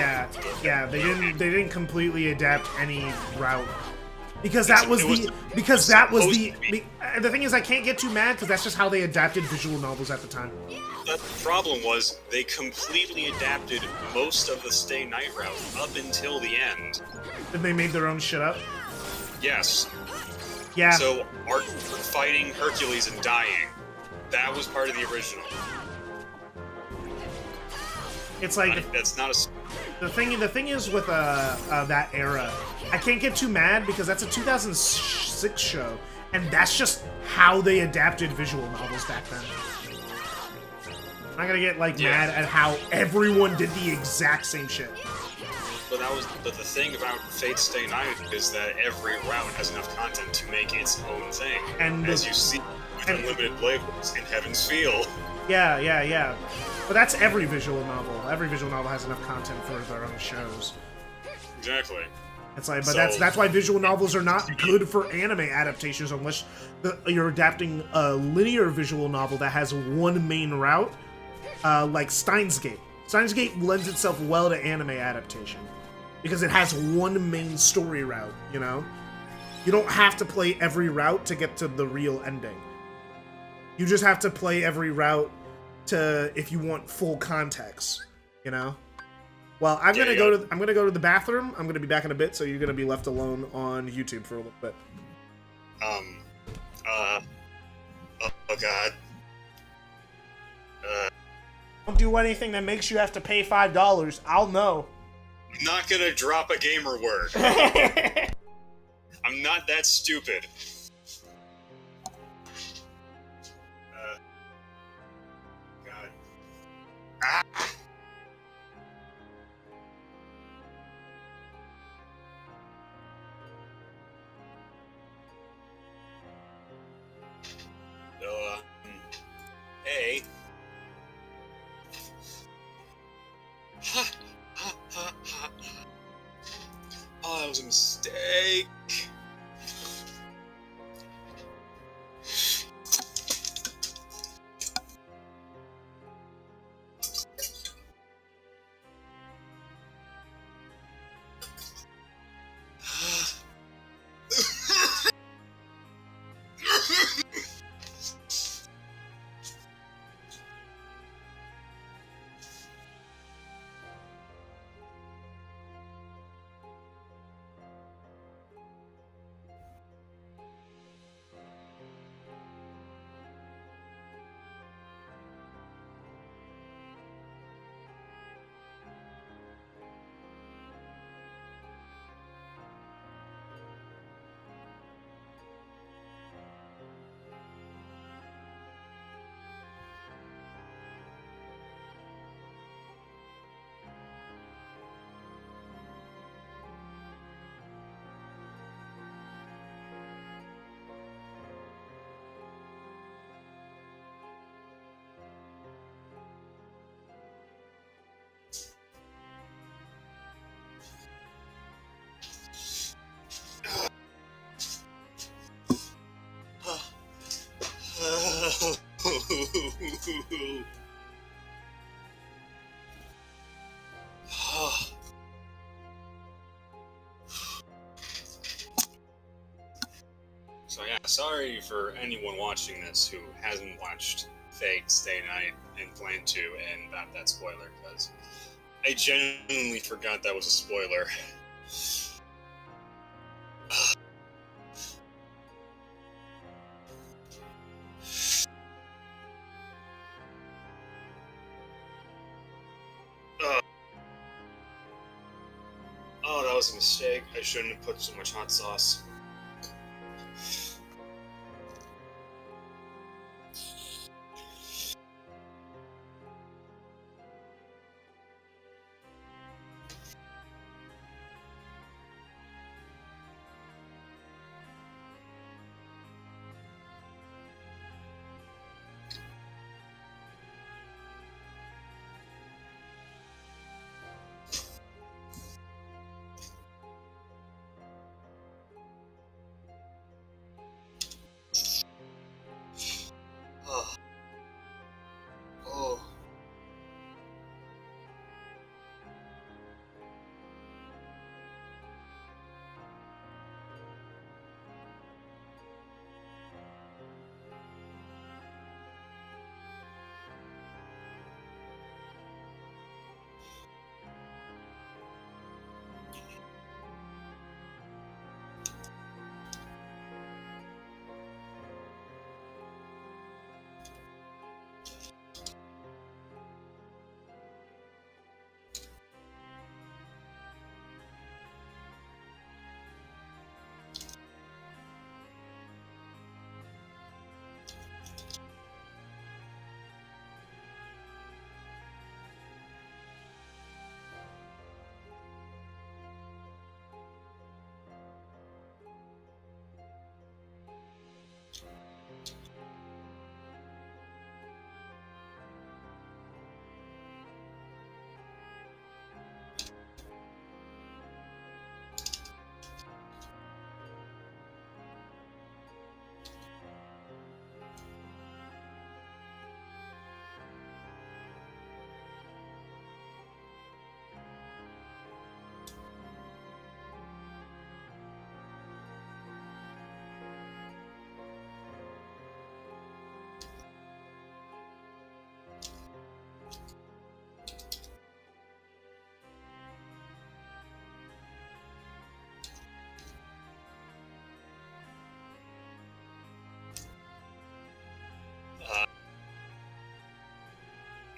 they didn't completely adapt any route because the thing is I can't get too mad because that's just how they adapted visual novels at the time. The problem was they completely adapted most of the Stay Night route up until the end. Then they made their own shit up? Yes. Yeah. So Arthur fighting Hercules and dying, that was part of the original. It's like that's not a. The thing is with that era, I can't get too mad because that's a 2006 show, and that's just how they adapted visual novels back then. I'm not gonna get like mad at how everyone did the exact same shit. But the thing about Fate Stay Night is that every route has enough content to make its own thing. And as you see with unlimited playable in Heaven's Feel. Yeah. But that's every visual novel. Every visual novel has enough content for their own shows. Exactly. It's like, but that's why visual novels are not good for anime adaptations unless you're adapting a linear visual novel that has one main route, like Steins Gate. Steins Gate lends itself well to anime adaptation because it has one main story route. You know, you don't have to play every route to get to the real ending. You just have to play every route if you want full context. You know. Well, I'm gonna go to the bathroom. I'm gonna be back in a bit, so you're gonna be left alone on YouTube for a little bit. Oh God. Don't do anything that makes you have to pay $5. I'll know. I'm not gonna drop a gamer word. I'm not that stupid. God. Ah! Hey. Oh, that was a mistake. So yeah, sorry for anyone watching this who hasn't watched Fate Stay Night and plan to, and got that spoiler, because I genuinely forgot that was a spoiler. Oh, that was a mistake. I shouldn't have put so much hot sauce.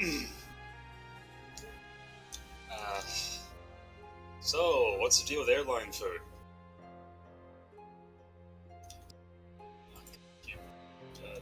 uh, so, what's the deal with airline food? Uh,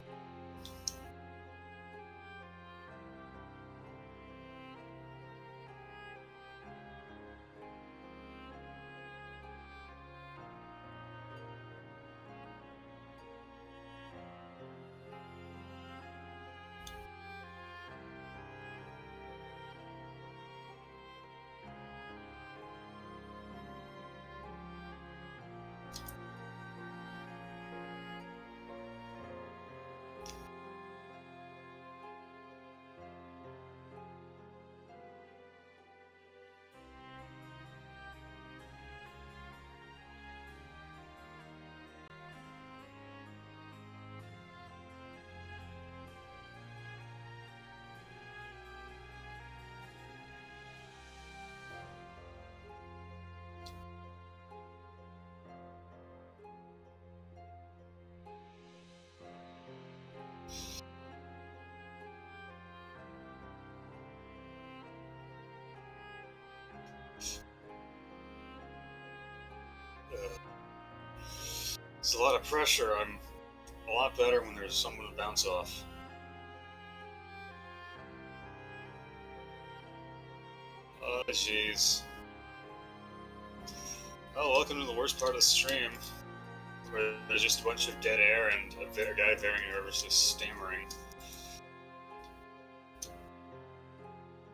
It's a lot of pressure. I'm a lot better when there's someone to bounce off. Oh, jeez. Oh, welcome to the worst part of the stream, where there's just a bunch of dead air and a guy very nervously stammering.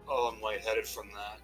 Oh, I'm lightheaded from that.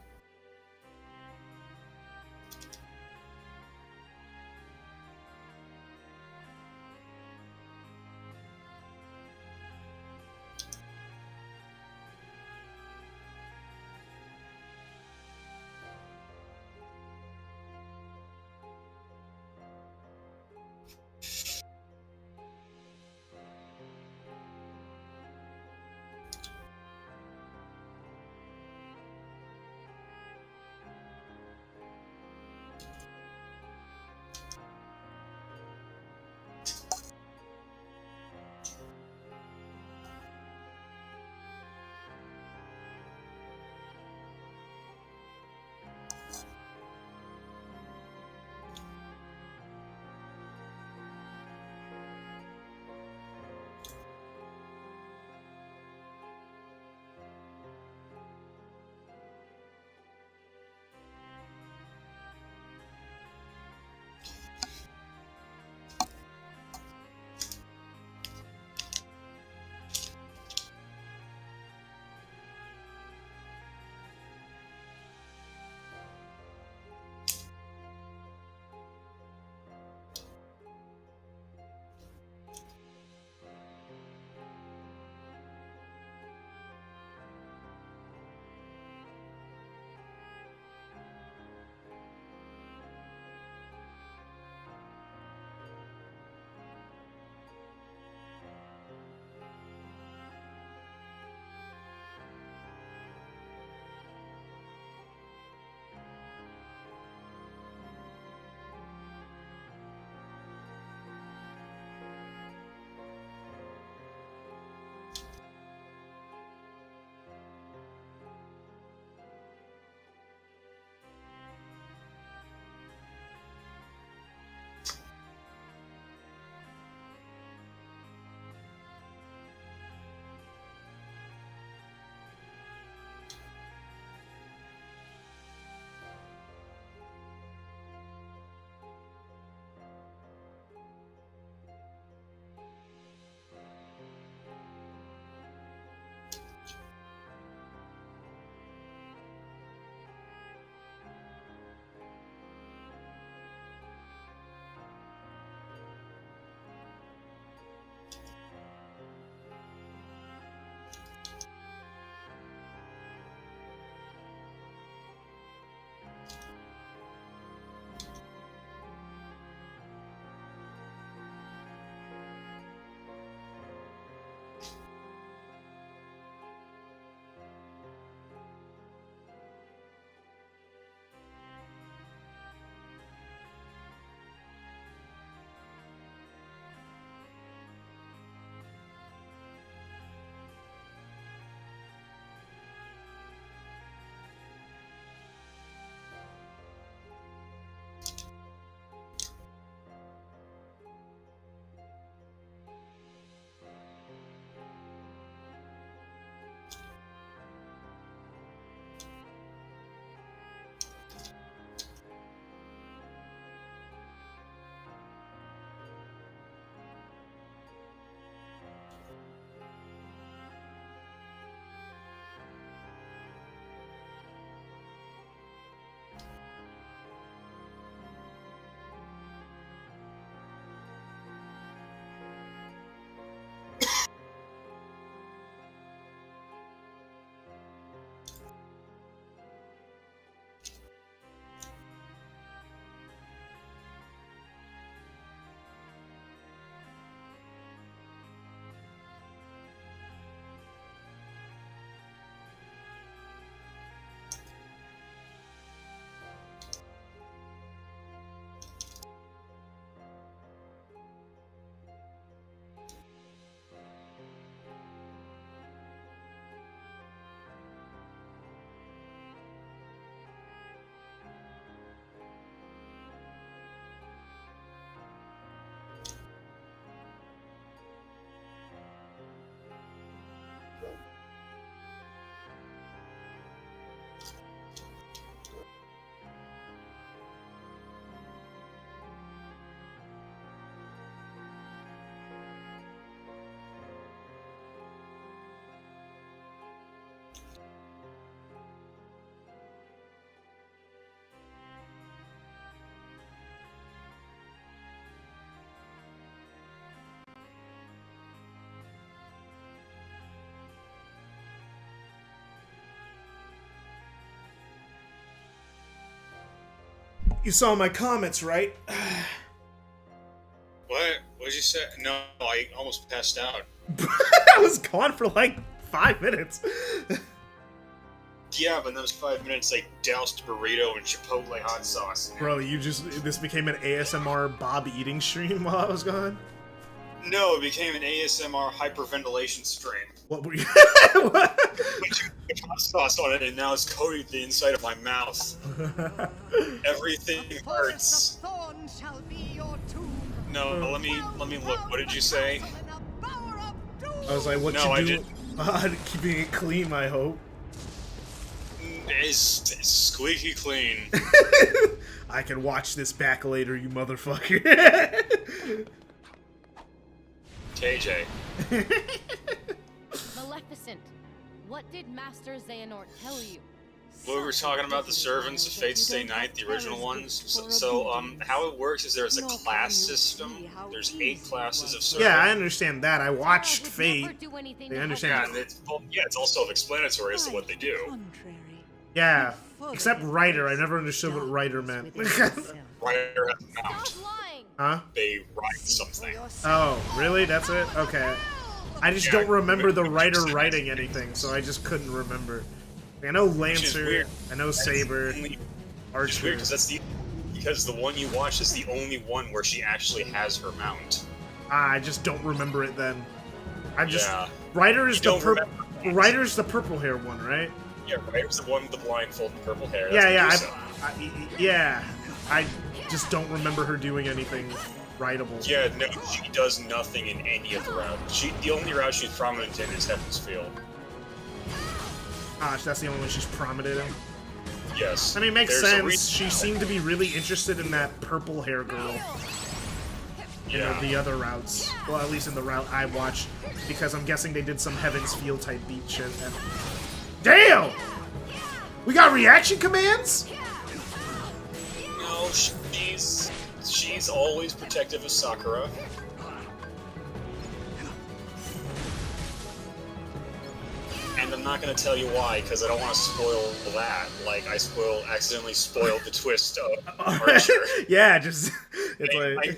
you saw my comments, right? What? What'd you say? No, I almost passed out. I was gone for like 5 minutes. Yeah, but in those 5 minutes, I doused burrito in Chipotle hot sauce. Bro, this became an ASMR Bob eating stream while I was gone? No, it became an ASMR hyperventilation stream. What were you... What? Put hot sauce on it, and now it's coated the inside of my mouth. Everything hurts. No, let me look. What did you say? I was like, what No, you do? Keeping it clean, I hope. It's squeaky clean. I can watch this back later, you motherfucker. KJ. Maleficent, what did Master Xehanort tell you? We were talking about the servants of Fate Stay Night, the original ones. So, how it works is there's a class system. There's 8 classes of servants. Yeah, I understand that. I watched Fate. I understand. Yeah, it's all self-explanatory as to what they do. Yeah, except writer. I never understood what writer meant. Writer has a mount. Huh? They write something. Oh, really? That's it? Okay. I just don't remember the writer writing anything, so I just couldn't remember. I know Lancer, I know Saber, Archer. Weird, because the one you watched is the only one where she actually has her mount. I just don't remember it then. Yeah. Writer's the purple hair one, right? Yeah, Writer's the one with the blindfold and purple hair. Yeah, I just don't remember her doing anything writable. Yeah, no, she does nothing in any of the routes. The only route she's prominent in is Heaven's Field. That's the only one she's prominent in? Yes. I mean, it makes sense. She seemed to be really interested in that purple hair girl. You know, the other routes. Well, at least in the route I watched. Because I'm guessing they did some Heaven's Field type beat shit. And... Damn! We got reaction commands? No, she's always protective of Sakura. And I'm not gonna tell you why, because I don't want to spoil that. Like, I accidentally spoiled the twist of Archer. Yeah, just... I'm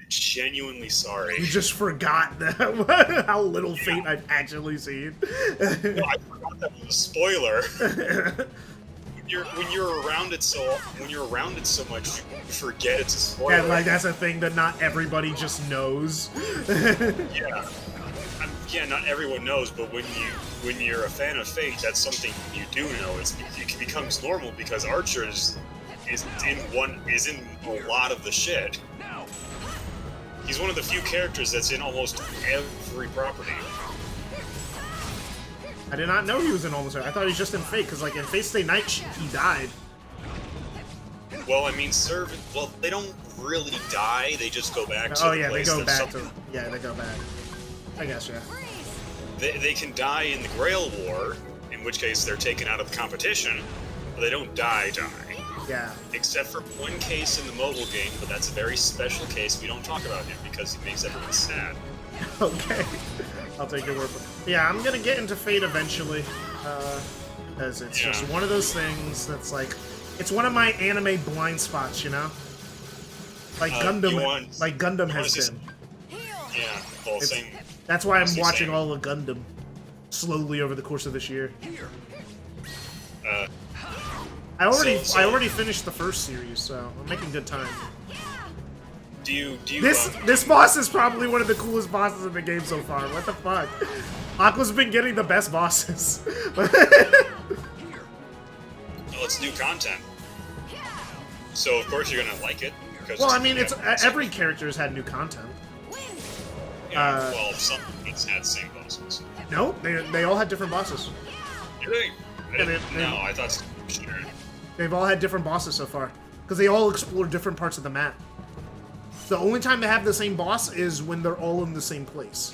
genuinely sorry. You just forgot that, how little Fate I've actually seen. No, I forgot that was a spoiler. When you're around it so much, you forget it's a spoiler. Yeah, like that's a thing that not everybody just knows. Yeah. Yeah, not everyone knows, but when you're a fan of Fate, that's something you do know. It becomes normal because Archer is in a lot of the shit. He's one of the few characters that's in almost every property. I did not know he was in almost every. I thought he was just in Fate, because like in Fate Stay Night, he died. Well, I mean, they don't really die. They just go back to the place. They go back to. Yeah, they go back. I guess, yeah. They can die in the Grail War, in which case they're taken out of the competition, but they don't die. Yeah. Except for one case in the mobile game, but that's a very special case. We don't talk about him because he makes everyone sad. Okay. I'll take your word for it. Yeah, I'm gonna get into Fate eventually, because it's just one of those things that's like, it's one of my anime blind spots, you know? Like Gundam has been. Yeah, well, same. That's why I'm watching all of Gundam slowly over the course of this year. I already finished the first series, so I'm making good time. This boss is probably one of the coolest bosses in the game so far. What the fuck? Aqua's been getting the best bosses. Well, it's new content, so of course you're gonna like it. Well, I mean, it's every character has had new content. Yeah, well, some it's had the same bosses. No, they all had different bosses. Really? No, I thought. Sure. They've all had different bosses so far, because they all explore different parts of the map. The only time they have the same boss is when they're all in the same place.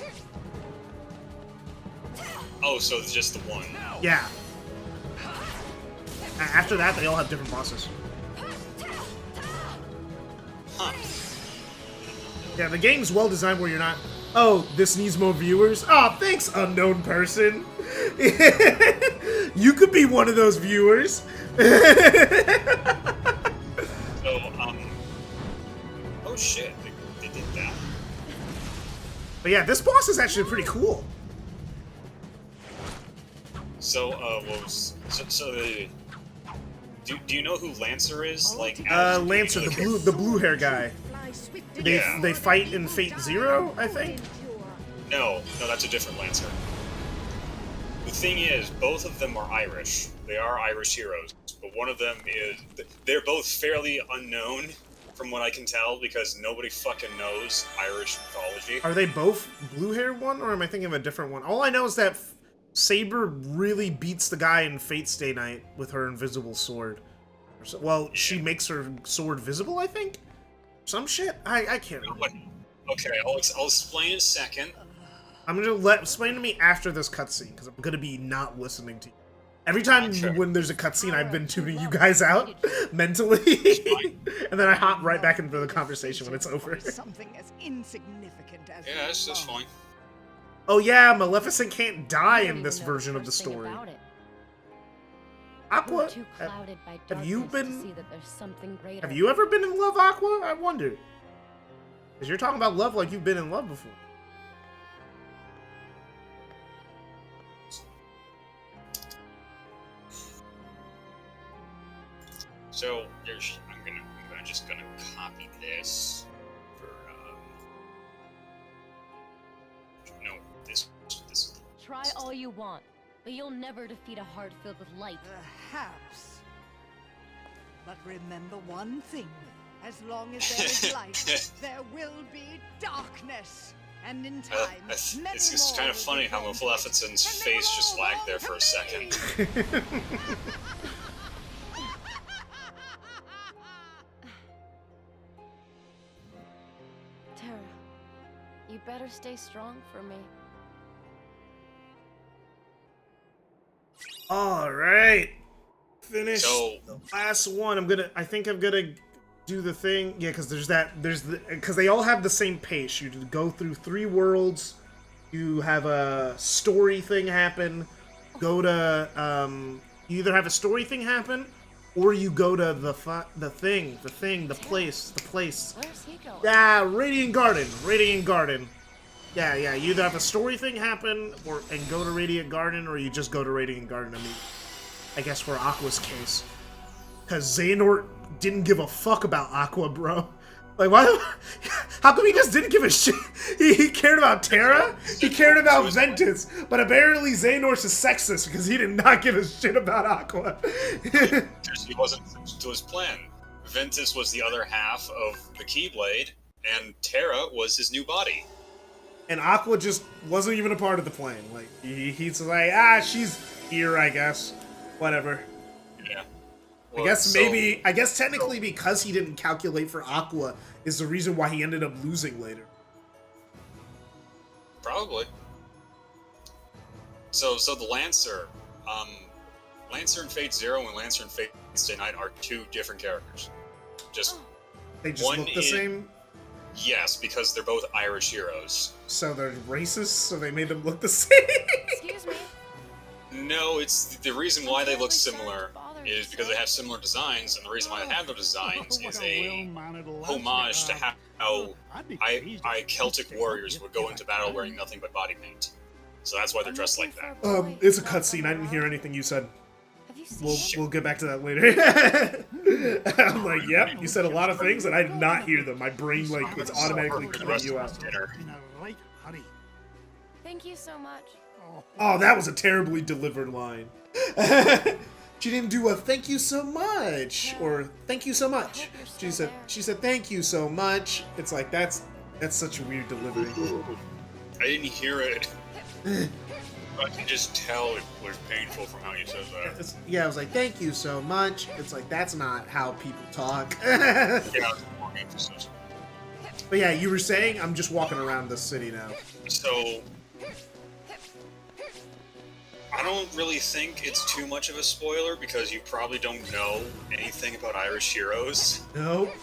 Oh, so it's just the one. Yeah. After that, they all have different bosses. Huh. Yeah, the game's well designed where you're not, oh, this needs more viewers? Oh, thanks, unknown person. You could be one of those viewers. So shit, they did that. But yeah, this boss is actually pretty cool. So, do you know who Lancer is? Like, Lancer, the blue hair guy. They fight in Fate Zero, I think. No, that's a different Lancer. The thing is, both of them are Irish. They are Irish heroes, but one of them is... They're both fairly unknown, from what I can tell, because nobody fucking knows Irish mythology. Are they both blue hair one, or am I thinking of a different one? All I know is that Saber really beats the guy in Fate Stay Night with her invisible sword. Well, she makes her sword visible, I think? Some shit? I can't remember. Okay, I'll explain in a second. I'm gonna explain to me after this cutscene, because I'm gonna be not listening to you. Every time when there's a cutscene, I've been tuning you guys out mentally, and then I hop right back into the conversation when it's over. Something as insignificant as yeah, that's fine. Oh yeah, Maleficent can't die in this version of the story. Aqua, have you ever been in love, Aqua? I wonder. Because you're talking about love like you've been in love before. So I'm just gonna copy this for no this. Try all you want, but you'll never defeat a heart filled with light. Perhaps. But remember one thing: as long as there is light, there will be darkness. And in time, it's kind of funny how Maleficent's face just lagged there for a second. Terra, you better stay strong for me. All right, finish the last one. I think I'm gonna do the thing. Yeah, because because they all have the same pace. You go through 3 worlds. You have a story thing happen. Go to you either have a story thing happen, or you go to the place. Where's he going? Yeah, Radiant Garden. Yeah. You either have a story thing happen and go to Radiant Garden, or you just go to Radiant Garden. I mean, I guess for Aqua's case, because Xehanort didn't give a fuck about Aqua, bro. Like, why? How come he just didn't give a shit? He cared about Terra. He cared about Ventus, but apparently Xehanort's is sexist because he did not give a shit about Aqua. He wasn't to his plan. Ventus was the other half of the Keyblade, and Terra was his new body. And Aqua just wasn't even a part of the plan. Like, he's like, she's here, I guess. Whatever. Yeah. Well, I guess technically because he didn't calculate for Aqua is the reason why he ended up losing later. Probably. So the Lancer, Lancer in Fate Zero and Lancer in Fate Stay Night are 2 different characters. They just look the same? Yes, because they're both Irish heroes. So they're racist, so they made them look the same? Excuse me? No, it's the reason why they look similar is because they have similar designs, and the reason why they have those designs is a homage to how Celtic warriors would go into battle wearing nothing but body paint. So that's why they're dressed like that. It's a cutscene. I didn't hear anything you said. We'll get back to that later. I'm like, yep, you said a lot of things, and I did not hear them. My brain, like, was automatically cutting you out. Thank you so much. Oh, that was a terribly delivered line. She didn't do a thank you so much or thank you so much. She said thank you so much. It's like that's such a weird delivery. I didn't hear it. I can just tell it was painful from how you said that. Yeah, I was like, thank you so much. It's like, that's not how people talk. Yeah, more emphasis. But yeah, you were saying, I'm just walking around the city now. So, I don't really think it's too much of a spoiler because you probably don't know anything about Irish heroes. Nope.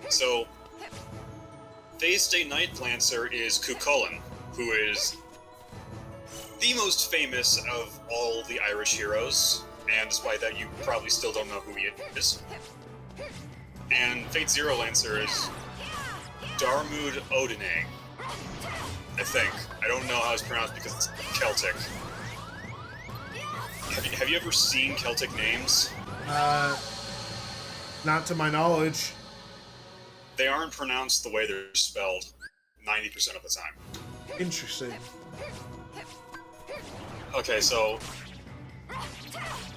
So, Fate Stay Night Lancer is Cuchulainn, who is the most famous of all the Irish heroes, and despite that, you probably still don't know who he is. And Fate Zero Lancer is Darmud Odine. I think. I don't know how it's pronounced because it's Celtic. Have you ever seen Celtic names? Not to my knowledge. They aren't pronounced the way they're spelled 90% of the time. Interesting. Okay, so...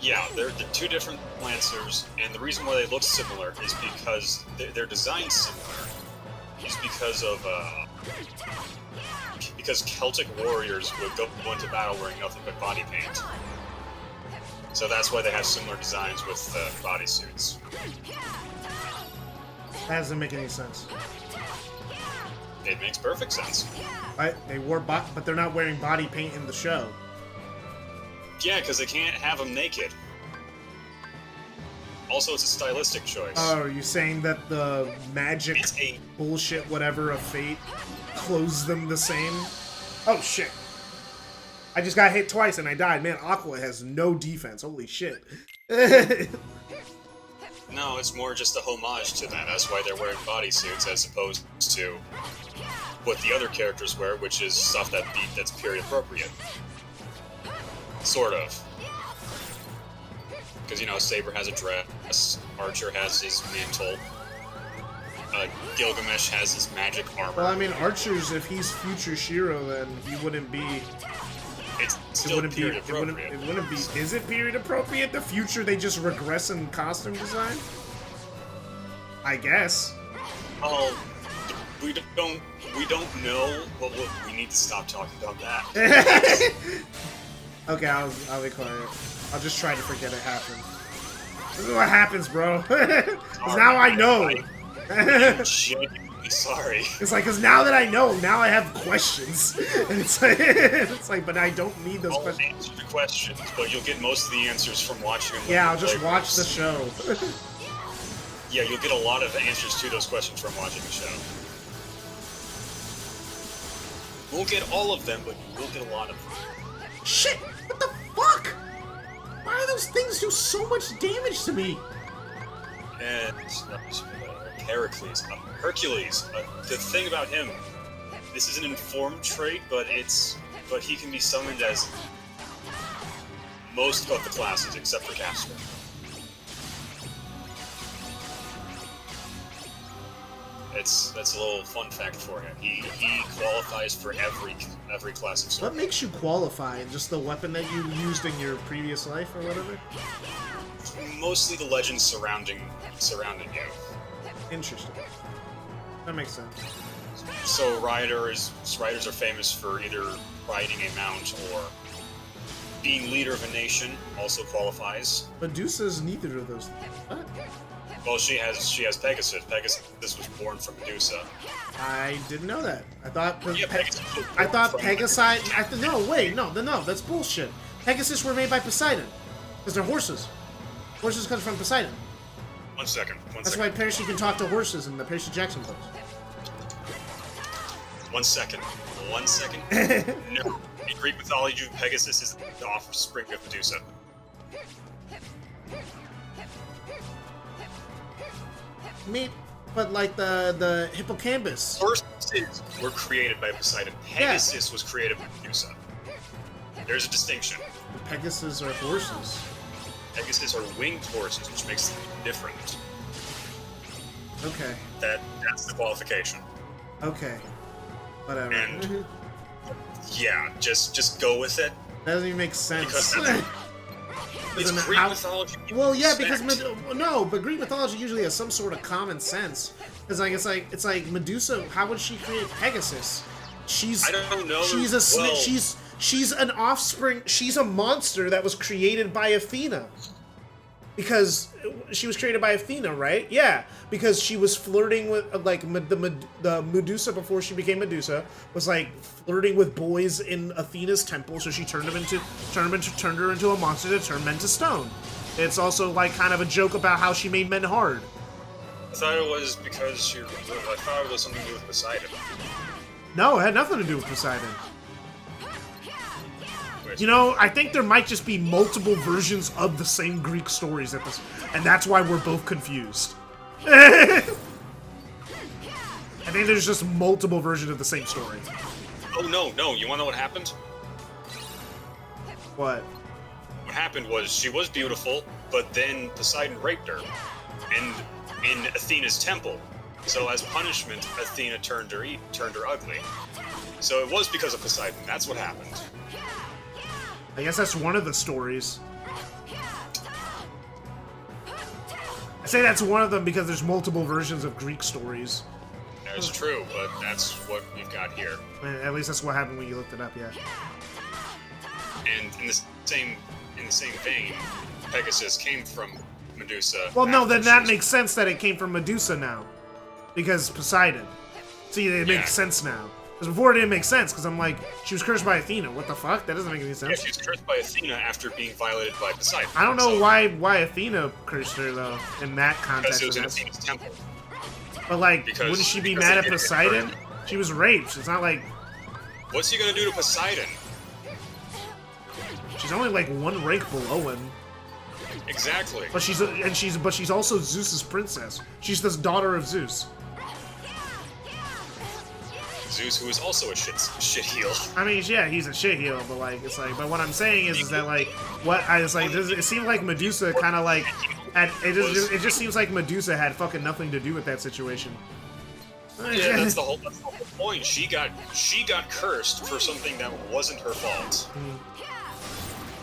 yeah, they're two different Lancers, and the reason why they look similar is because they're designed similar. Is because of, because Celtic warriors would go into battle wearing nothing but body paint. So that's why they have similar designs with bodysuits. That doesn't make any sense. It makes perfect sense. Right? They wore but they're not wearing body paint in the show. Yeah, because they can't have them naked. Also, it's a stylistic choice. Oh, are you saying that the magic bullshit whatever of fate clothes them the same? Oh shit. I just got hit twice and I died. Man, Aqua has no defense. Holy shit. No, it's more just a homage to that. That's why they're wearing bodysuits as opposed to what the other characters wear, which is stuff that's period appropriate. Sort of. Because, you know, Saber has a dress, Archer has his mantle, Gilgamesh has his magic armor. Well, I mean, Archer's, if he's future Shiro, then he wouldn't be... It's still period appropriate. It wouldn't be... Is it period appropriate? The future, they just regress in costume design? I guess. Oh, we don't know, but we need to stop talking about that. Okay, I'll be quiet. I'll just try to forget it happened. This is what happens, bro. Because now I know. I'm genuinely sorry. It's like, because now that I know, now I have questions. And it's like, but I don't need those questions. I'll answer the questions, but you'll get most of the answers from watching them. Yeah, I'll just watch the show. Yeah, you'll get a lot of answers to those questions from watching the show. You won't get all of them, but you will get a lot of them. Shit! What the fuck? Why do those things do so much damage to me? And Heracles, Hercules. The thing about him, this is an informed trait, but he can be summoned as most of the classes except for Castor. That's a little fun fact for him. He qualifies for every class of sword. What makes you qualify? Just the weapon that you used in your previous life or whatever? Mostly the legends surrounding you. Interesting. That makes sense. So riders are famous for either riding a mount or being leader of a nation. Also qualifies. Medusa's neither of those things. What? Well, she has Pegasus. Pegasus was born from Medusa. I didn't know that. I thought Pegasus. No, that's bullshit. Pegasus were made by Poseidon because they're horses. Horses come from Poseidon. One second. That's why Percy can talk to horses in the Percy Jackson books. 1 second. No. In Greek mythology, Pegasus is the offspring of Medusa. But like the hippocampus. Horses were created by Poseidon. Pegasus was created by Medusa. There's a distinction. Pegasus are horses. Pegasus are winged horses, which makes them different. Okay. That's the qualification. Okay. Whatever. And yeah, just go with it. That doesn't even make sense. Because it's Greek mythology. Well, yeah, because but Greek mythology usually has some sort of common sense. Because it's like Medusa. How would she create Pegasus? I don't know. She's an offspring. She's a monster that was created by Athena. Because she was created by Athena, right? Yeah, because she was flirting with the Medusa before she became Medusa was like flirting with boys in Athena's temple, so she turned her into a monster to turn men to stone. It's also like kind of a joke about how she made men hard. I thought it was because I thought it was something to do with Poseidon. No, it had nothing to do with Poseidon. You know, I think there might just be multiple versions of the same Greek stories and that's why we're both confused. I think there's just multiple versions of the same story. Oh no! You wanna know what happened? What? What happened was she was beautiful, but then Poseidon raped her, and in Athena's temple. So as punishment, Athena turned her ugly. So it was because of Poseidon. That's what happened. I guess that's one of the stories. I say that's one of them because there's multiple versions of Greek stories. That is true, but that's what we've got here. At least that's what happened when you looked it up, yeah. And in the same vein, Pegasus came from Medusa. Well, no, then that makes sense that it came from Medusa now. Because Poseidon. See, it makes sense now. Because before it didn't make sense, because I'm like, she was cursed by Athena. What the fuck? That doesn't make any sense. Yeah, she was cursed by Athena after being violated by Poseidon. I don't know why Athena cursed her, though, in that context. Because it was in Athena's temple. But, like, wouldn't she be mad at Poseidon? She was raped. It's not like... What's he gonna do to Poseidon? She's only, like, one rank below him. Exactly. But she's also Zeus's princess. She's this daughter of Zeus. Zeus, who is also a shit heel. I mean, yeah, he's a shit heel, but like, it's like, but what I'm saying is that like, it seemed like Medusa kind of like, it just seems like Medusa had fucking nothing to do with that situation. Yeah, that's the whole point. She got cursed for something that wasn't her fault.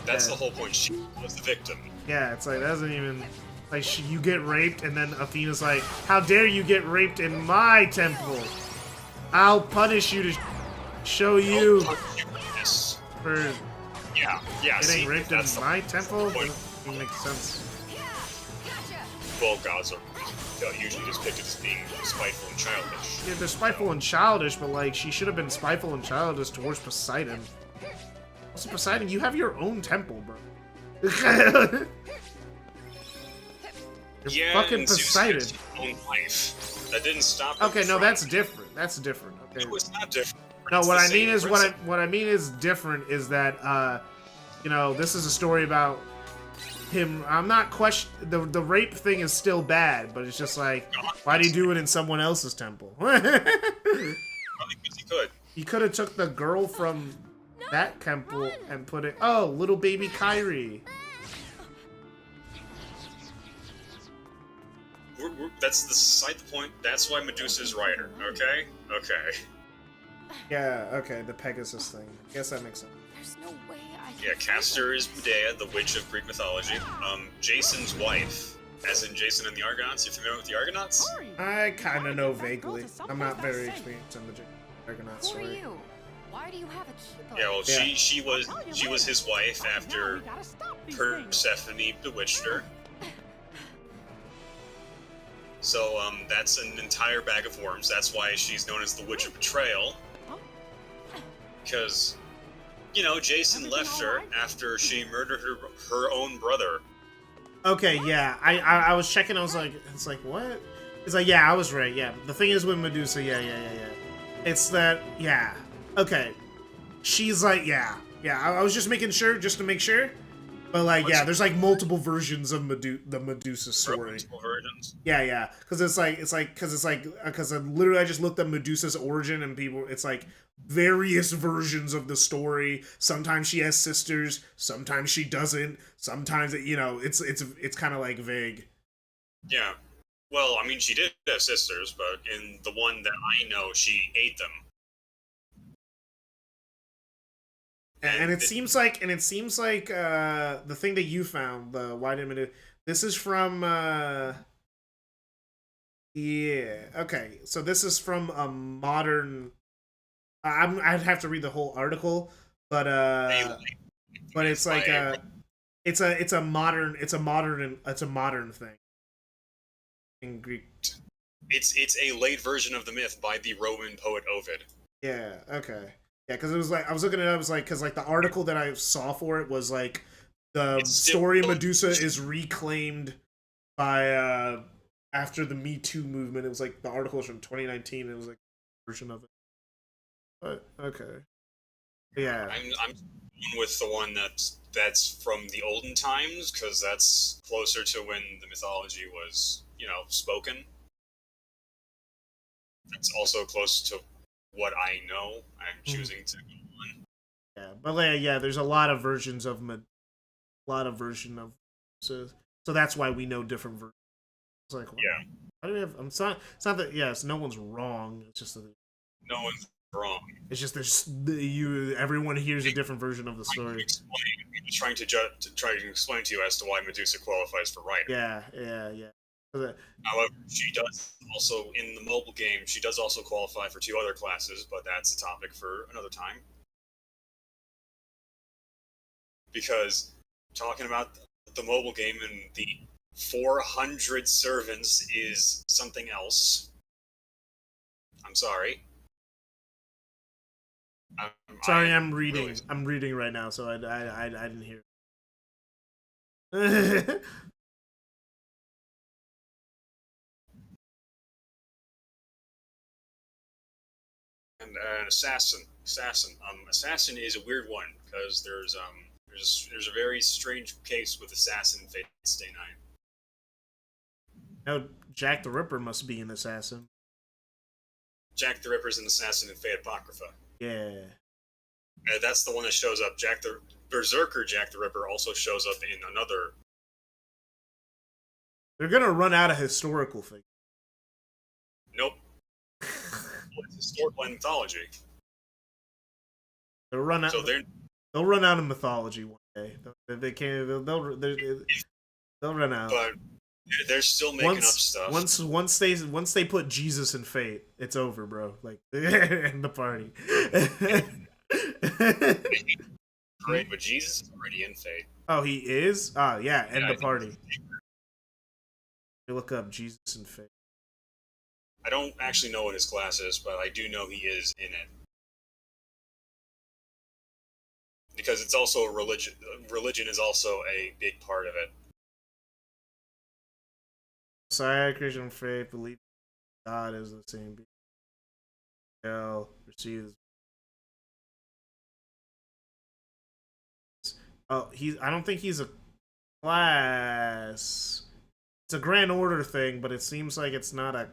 That's the whole point. She was the victim. Yeah, it's like, that doesn't even, like, you get raped, and then Athena's like, how dare you get raped in my temple? I'll punish you to show you for getting raped in my temple? Doesn't make sense. Well, gods are usually depicted as being spiteful and childish. Yeah, they're spiteful and childish, but like, she should have been spiteful and childish towards Poseidon. Also, Poseidon, you have your own temple, bro. You're fucking Poseidon. Own life. That didn't stop. Okay, no, that's different. That's different. Okay. No, it's not different. No, what I mean is what I mean is different is that you know, this is a story about him. I'm not the rape thing is still bad, but it's just like, why do you do it in someone else's temple? Because he could. He could have took the girl from that temple and put it. Oh, little baby Kyrie. That's beside the point. That's why Medusa's writer. Okay. Yeah. Okay. The Pegasus thing. I guess that makes sense. There's no way I can. Yeah. Castor is Medea, the witch of Greek mythology. Jason's wife, as in Jason and the Argonauts. You familiar with the Argonauts? I kind of know vaguely. I'm not very experienced in the Argonaut Who are story. you? Why do you have a keyblade? Yeah. Well, she was his wife after Persephone bewitched her. So, that's an entire bag of worms. That's why she's known as the Witch of Betrayal. Because, you know, Jason left her after she murdered her own brother. Okay, yeah. I was checking, I was like, it's like, what? It's like, yeah, I was right, yeah. The thing is with Medusa, yeah. It's that, yeah. Okay. She's like, yeah. I was just making sure, just to make sure. But like, yeah, there's like multiple versions of the Medusa story. Multiple versions. Yeah, because because I just looked up Medusa's origin and it's like various versions of the story. Sometimes she has sisters, sometimes she doesn't. Sometimes it's kind of like vague. Yeah. Well, I mean, she did have sisters, but in the one that I know, she ate them. And it seems like the thing that you found, the why didn't it? This is from okay. So this is from a modern. I'd have to read the whole article, but it's like it's a modern thing in Greek. It's a late version of the myth by the Roman poet Ovid. Yeah. Okay. Yeah, because it was like I was looking at it. I was like, because like the article that I saw for it was like the story of Medusa is reclaimed by after the Me Too movement. It was like the article was from 2019. It was like a version of it. But okay, yeah. I'm going with the one that's from the olden times because that's closer to when the mythology was spoken. That's also close to what I know. I'm choosing to go on. Yeah, but yeah, there's a lot of versions of so that's why we know different versions. It's like, well, Yeah. how do we have? It's not that yes, no one's wrong. It's just that No one's wrong. it's just everyone hears a different version of the story. I'm trying to explain to you as to why Medusa qualifies for writer. Yeah. However, she does also, in the mobile game, she does also qualify for 2 other classes, but that's a topic for another time. Because talking about the mobile game and the 400 servants is something else. I'm sorry. I'm reading. Really... I'm reading right now, so I didn't hear. And assassin. Assassin is a weird one because there's a very strange case with assassin in Fate's Stay Night. No, Jack the Ripper must be an assassin. Jack the Ripper's an assassin in Fate Apocrypha. Yeah. That's the one that shows up. Berserker Jack the Ripper also shows up in another. They're gonna run out of historical things. Nope. It's historical and mythology. They'll run out. So they'll run out of mythology one day. They can't. They'll run out. But they're still making up stuff. Once they put Jesus in Fate, it's over, bro. Like end the party. Great, but Jesus is already in Fate. Oh, he is? Yeah, end the party. You look up Jesus in Fate. I don't actually know what his class is, but I do know he is in it. Because it's also a religion. Religion is also a big part of it. Messiah, Christian faith, believe God is the same being. Hell receives. Oh, I don't think he's a class. It's a Grand Order thing, but it seems like it's not a.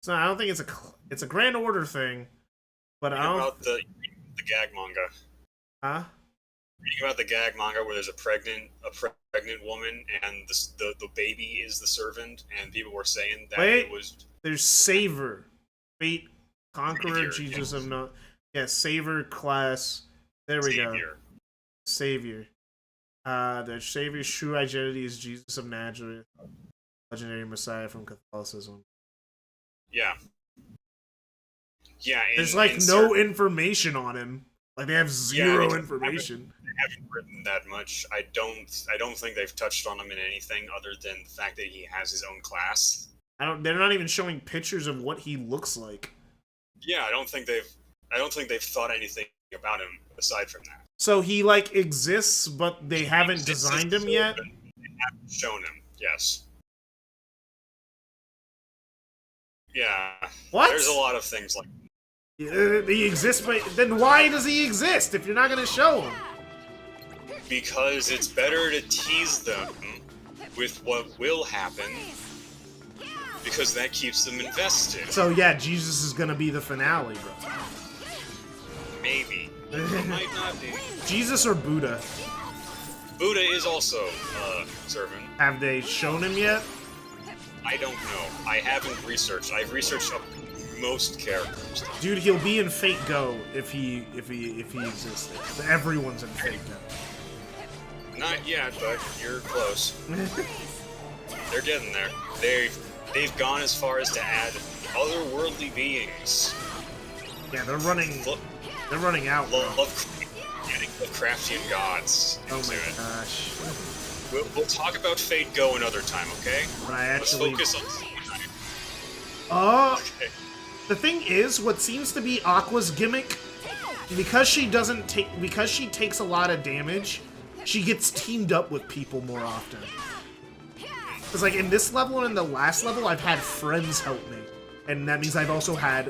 It's not. I don't think it's a. It's a Grand Order thing, but I don't. About the gag manga. Huh? Reading about the gag manga where there's a pregnant woman and the baby is the servant, and people were saying that it was. There's Saver, Fate Conqueror, Savior, Jesus yes. of No. Yeah, Saver class. There we go. Savior. The Savior's true identity is Jesus of Nazareth, legendary Messiah from Catholicism. Yeah. Yeah. There's like no information on him. Like they have zero information. They haven't written that much. I don't think they've touched on him in anything other than the fact that he has his own class. They're not even showing pictures of what he looks like. Yeah, I don't think they've thought anything about him aside from that. So he like exists, but they haven't designed him yet. They haven't shown him. Yes. Yeah. What? There's a lot of things like. He exists, but then why does he exist if you're not gonna show him? Because it's better to tease them with what will happen, because that keeps them invested. So yeah, Jesus is gonna be the finale, bro. Maybe. It might not be. Jesus or Buddha? Buddha is also a servant. Have they shown him yet? I don't know. I haven't researched. I've researched most characters. Dude, he'll be in Fate Go if he existed. Everyone's in Fate Go. Not yet, but you're close. They're getting there. They've gone as far as to add otherworldly beings. Yeah, they're running. They're running out. Getting Lovecraftian gods into it. Oh my gosh. We'll talk about Fate Go another time, okay? But I actually. Let's focus on. Okay. The thing is, what seems to be Aqua's gimmick, because she takes a lot of damage, she gets teamed up with people more often. Because like in this level and in the last level, I've had friends help me, and that means I've also had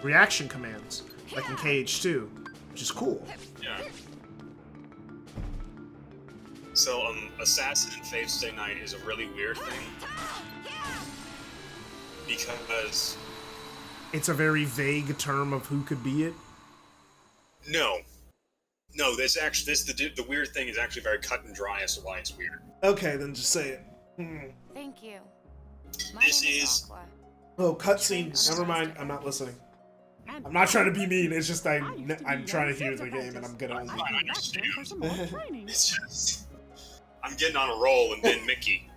reaction commands, like in KH2, which is cool. Yeah. So, Assassin in Fate's Stay Night is a really weird thing. because It's a very vague term of who could be it. no, this actually the weird thing is actually very cut and dry as to why it's weird. Okay, then just say it. Thank you. This is Aqua. Oh, cutscene. Never mind. I'm not listening. I'm not trying to be mean. It's just I'm trying to hear the game, and I'm gonna only. It's just I'm getting on a roll, and then Mickey.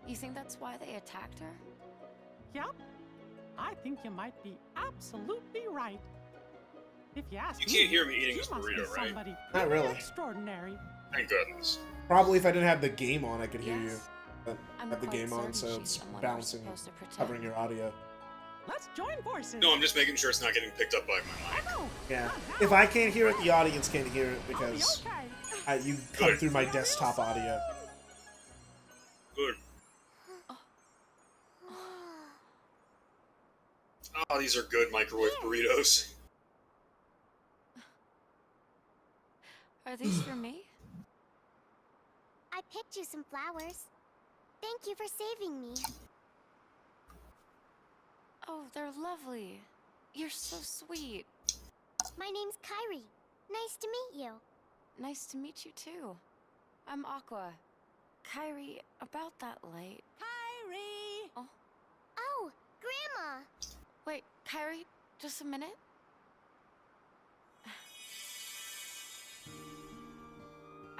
You think that's why they attacked her? Yep. I think you might be absolutely right. If you ask You can't hear me eating this burrito, right? Not really. Extraordinary. Thank goodness. Probably if I didn't have the game on, I could hear you. But I I'm have the quite game on, certain so she's it's someone we're bouncing, supposed to protect. covering your audio. Let's join forces. No, I'm just making sure it's not getting picked up by my mic. Yeah. If I can't hear it, the audience can't hear it because Okay. you come through my desktop audio. Good. Oh, these are good microwave burritos. Are these for me? I picked you some flowers. Thank you for saving me. Oh, they're lovely. You're so sweet. My name's Kyrie. Nice to meet you. Nice to meet you too. I'm Aqua. Kyrie, about that light. Kyrie! Oh, Grandma! Wait, Kyrie, just a minute.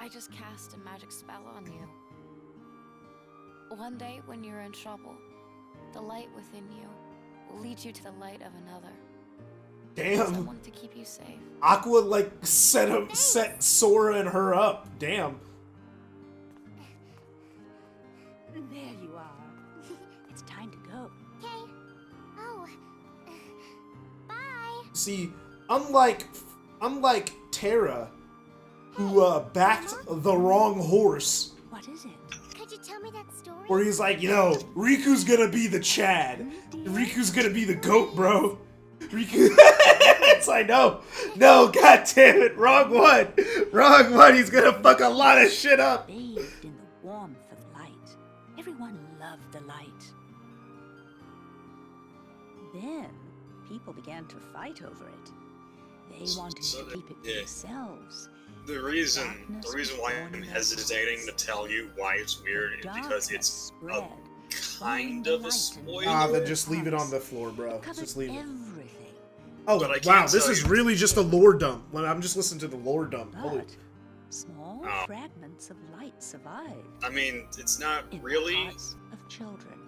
I just cast a magic spell on you. One day when you're in trouble, the light within you will lead you to the light of another. Damn. Someone to keep you safe. Aqua like set Sora and her up. Damn. There you are. It's time to go. Okay. Oh. Bye. See, unlike Terra, who backed the wrong horse, What is it? Could you tell me that story? where he's like, Riku's gonna be the Chad. Riku's gonna be the goat, bro. Riku. It's like, no, god damn it, wrong one. He's gonna fuck a lot of shit up. Bathed in the warmth of light. Everyone loved the light. Then people began to fight over it. They wanted to keep it for themselves. The reason why I'm hesitating to tell you why it's weird is because it's a kind of a spoiler. Then just leave it on the floor, bro. Just leave it. Everything. Oh, But I wow, can't this tell is you. really just a lore dump. When I'm just listening to the lore dump. Holy. But small Oh. fragments of light survived. I mean, it's not In really. the hearts of children.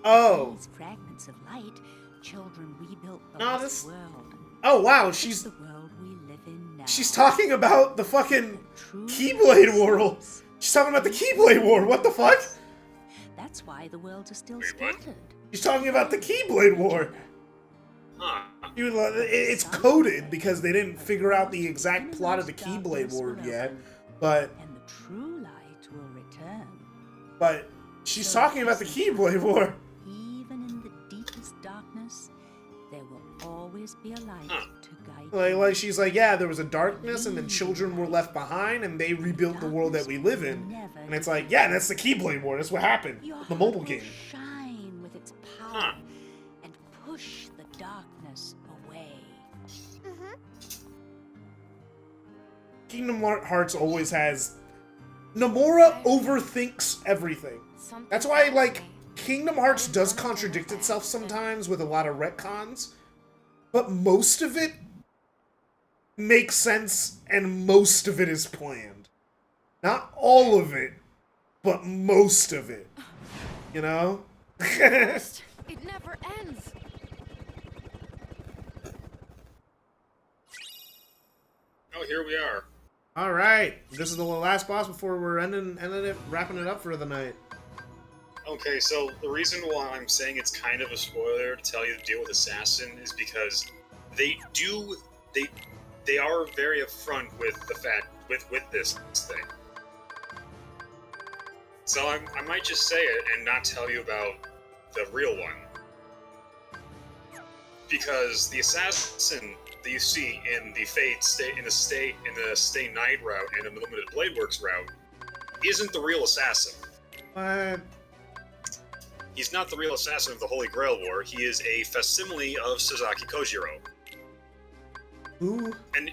Oh. These fragments of light, children rebuilt the No, lost this- world. Oh, wow, It's she's the world we live in now. she's talking about the fucking True Keyblade World. innocence. She's talking about the Keyblade War. What the fuck? That's why the worlds are still Wait, what? scattered. She's talking about the Keyblade War. Huh. It's coded because they didn't figure out the exact plot of the Keyblade War yet. But And the true light will return. she's So talking about the Keyblade War. Even in the deepest darkness, there will always be a light Huh. to guide Like she's like, yeah, there was a darkness, and then children were left behind, and they rebuilt the world that we live in. And it's like, yeah, that's the Keyblade War. That's what happened. Your The mobile heart game. will shine with its power Huh. and push the darkness away. Kingdom Hearts always has. Nomura overthinks everything. Something That's why, tells like, me Kingdom Hearts does contradict itself sometimes with a lot of retcons, but most of it makes sense and most of it is planned. Not all of it, but most of it. You know? It never ends. Oh, here we are. Alright, this is the last boss before we're wrapping it up for the night. Okay, so the reason why I'm saying it's kind of a spoiler to tell you to deal with Assassin is because they are very upfront with the fact with this thing. So I might just say it and not tell you about the real one. Because the assassin that you see in the Stay Night route and in the Limited Blade Works route isn't the real assassin. What? He's not the real assassin of the Holy Grail War. He is a facsimile of Sasaki Kojiro. Who? And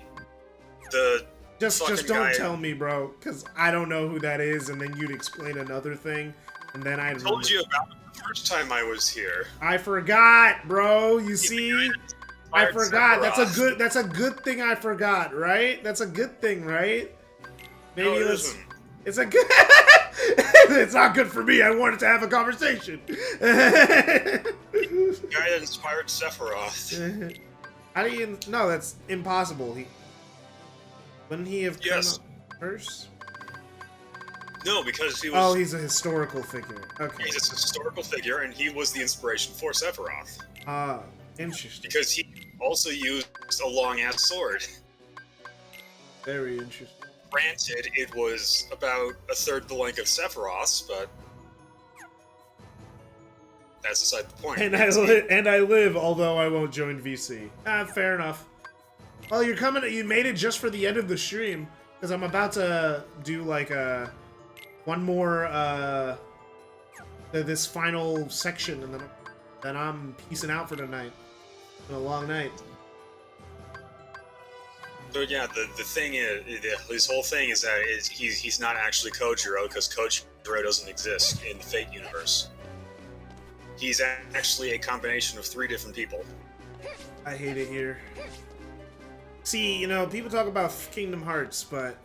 the Just don't guy... tell me, bro, because I don't know who that is, and then you'd explain another thing, and then I'd... I told you about it the first time I was here. I forgot, bro. You see? I forgot. That's a good thing I forgot, right? That's a good thing, right? Maybe no, it isn't. It's a good... It's not good for me. I wanted to have a conversation. The guy that inspired Sephiroth. How do you... No, that's impossible. Wouldn't he have come up first? No, because he was... Oh, he's a historical figure. Okay. He's a historical figure, and he was the inspiration for Sephiroth. Ah, interesting. Because he also used a long-ass sword. Very interesting. Granted, it was about a third the length of Sephiroth's, but... That's beside the point. And I live, although I won't join VC. Fair enough. Well, you made it just for the end of the stream, because I'm about to do, like, one more, this final section, and then I'm peacing out for tonight. It's been a long night. So yeah, the thing is, his whole thing is that he's not actually Kojiro, because Kojiro doesn't exist in the Fate universe. He's actually a combination of 3 different people. I hate it here. See, people talk about Kingdom Hearts, but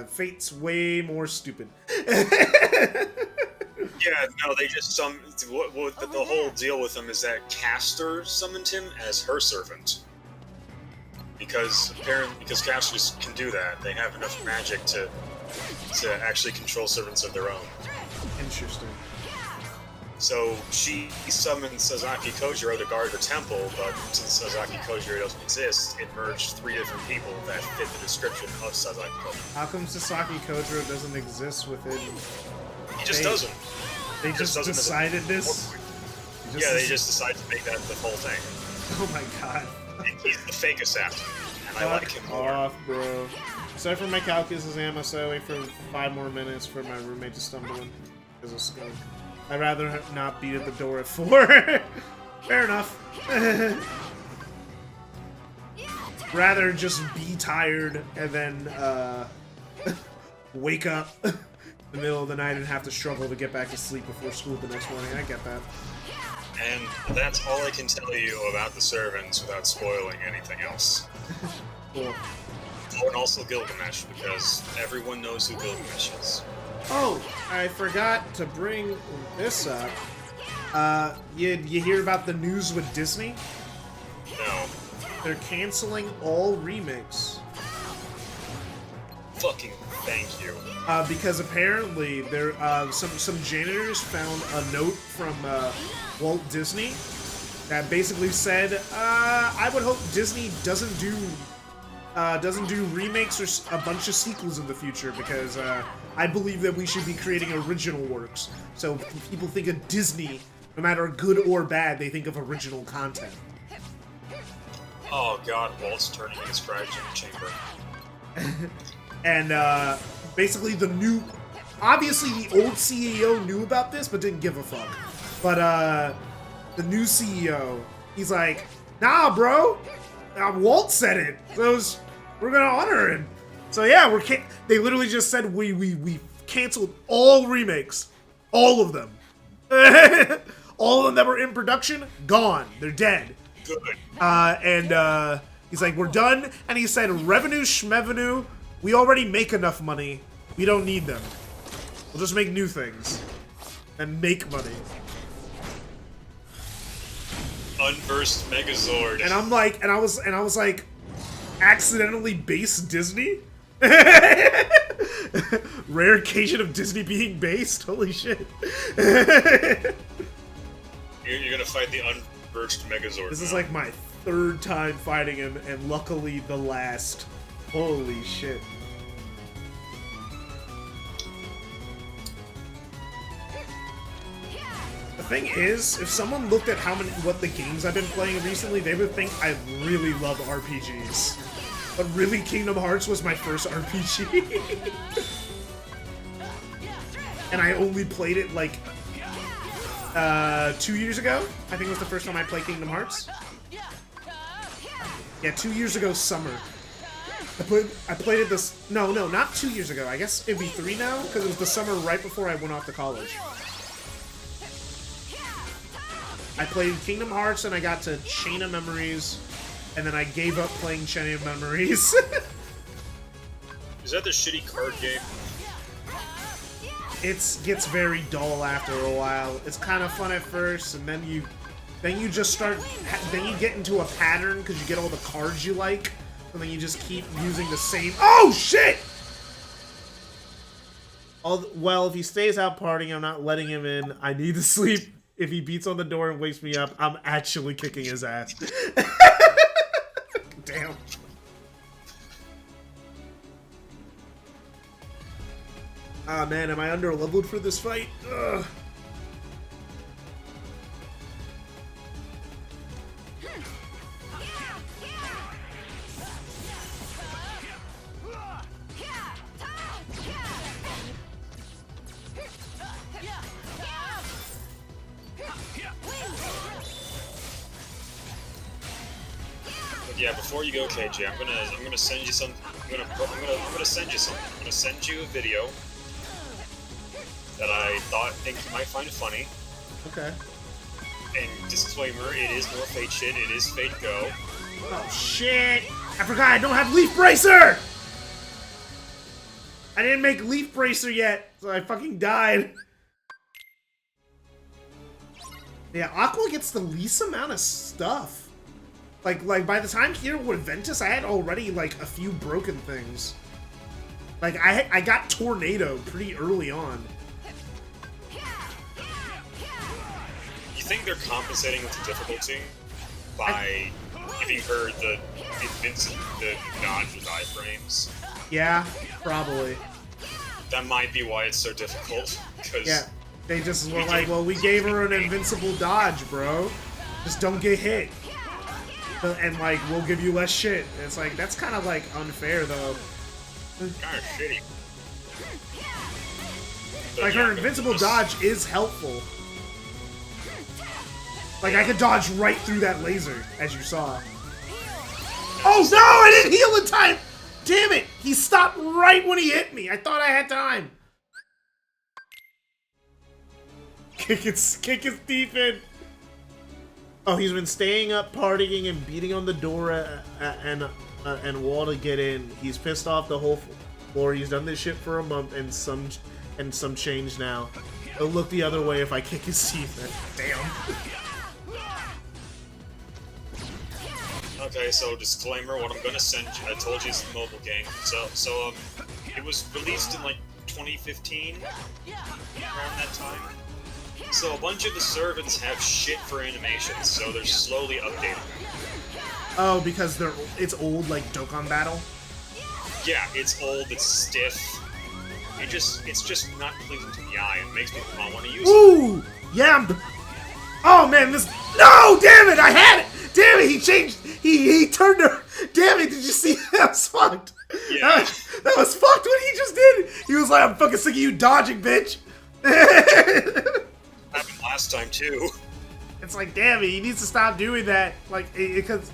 Fate's way more stupid. Yeah, no, they just the whole deal with him is that Castor summoned him as her servant. Because casters can do that. They have enough magic to actually control servants of their own. Interesting. So she summoned Sasaki Kojiro to guard the temple, but since Sasaki Kojiro doesn't exist, it merged 3 different people that fit the description of Sasaki Kojiro. How come Sasaki Kojiro doesn't exist within... He just doesn't. They just decided this? Yeah, they just decided to make that the whole thing. Oh my god. And he's the fake assassin, and I like him more. Off, bro. Sorry for my calculus exam, so I wait for 5 more minutes for my roommate to stumble in. Because of skunk. I'd rather not beat at the door at 4. Fair enough. Rather just be tired and then wake up in the middle of the night and have to struggle to get back to sleep before school the next morning. I get that. And that's all I can tell you about the servants without spoiling anything else. Cool. Oh, and also Gilgamesh, because everyone knows who Gilgamesh is. Oh, I forgot to bring this up. You hear about the news with Disney? No. They're canceling all remakes. Fucking thank you. Because apparently there some janitors found a note from Walt Disney that basically said, I would hope Disney doesn't do remakes or a bunch of sequels in the future, because I believe that we should be creating original works. So when people think of Disney, no matter good or bad, they think of original content. Oh god, Walt's turning in his cryogenic chamber. And basically obviously the old CEO knew about this but didn't give a fuck. But the new CEO, he's like, nah, bro, Walt said it, so we're gonna honor him. So yeah, they literally just said we canceled all remakes, all of them. All of them that were in production, gone. They're dead. Good. And he's like, we're done. And he said, revenue schmevenue, we already make enough money. We don't need them. We'll just make new things and make money. Unversed Megazord. And I'm like, and I was like, accidentally based Disney? Rare occasion of Disney being based? Holy shit. You're gonna fight the unversed Megazord. This is like my 3rd time fighting him, and luckily the last. Holy shit. The thing is, if someone looked at what the games I've been playing recently, they would think I really love RPGs. But really, Kingdom Hearts was my first RPG. and I only played it like 2 years ago. I think it was the first time I played Kingdom Hearts. Yeah, 2 years ago, summer. I played it this... No, not 2 years ago. I guess it'd be 3 now, because it was the summer right before I went off to college. I played Kingdom Hearts, and I got to Chain of Memories, and then I gave up playing Chain of Memories. Is that the shitty card game? It gets very dull after a while. It's kind of fun at first, and then you just start... Then you get into a pattern, because you get all the cards you like, and then you just keep using the same... Oh, shit! Well, if he stays out partying, I'm not letting him in. I need to sleep. If he beats on the door and wakes me up, I'm actually kicking his ass. Damn. Ah, man, am I under-leveled for this fight? Ugh. Yeah, before you go, KJ, I'm gonna send you some. I'm gonna send you something. I'm gonna send you a video that I think you might find funny. Okay. And disclaimer: it is more Fate shit. It is Fate Go. Oh shit! I forgot I don't have Leaf Bracer. I didn't make Leaf Bracer yet, so I fucking died. Yeah, Aqua gets the least amount of stuff. Like by the time here with Ventus, I had already like a few broken things. Like I got Tornado pretty early on. You think they're compensating with the difficulty by giving her the dodge with iframes? Yeah, probably. That might be why it's so difficult. Cause yeah, they just were like, well, we gave her an invincible dodge, bro. Just don't get hit. And like, we'll give you less shit. And it's like, that's kind of like unfair though. Kind of shitty. Like, her invincible dodge is helpful. Like, I could dodge right through that laser, as you saw. Oh no, I didn't heal in time! Damn it! He stopped right when he hit me. I thought I had time. Kick his teeth in. Oh, he's been staying up, partying, and beating on the door and wall to get in. He's pissed off the whole floor. He's done this shit for a month and some change now. He'll look the other way if I kick his teeth in. Damn. Okay, so disclaimer: what I'm gonna send you, I told you it's a mobile game. So it was released in like 2015, around that time. So a bunch of the servants have shit for animations, so they're slowly updating them. Oh, because it's old, like Dokkan Battle? Yeah, it's old, it's stiff. It's just not pleasing to the eye, and makes me not want to use it. Ooh! Yeah! Oh man, this... No! Damn it! I had it! Damn it! He changed... He turned her... Damn it! Did you see? That was fucked! Yeah. That was fucked what he just did! He was like, I'm fucking sick of you dodging, bitch! Happened last time too. It's like, damn it, he needs to stop doing that. Like, because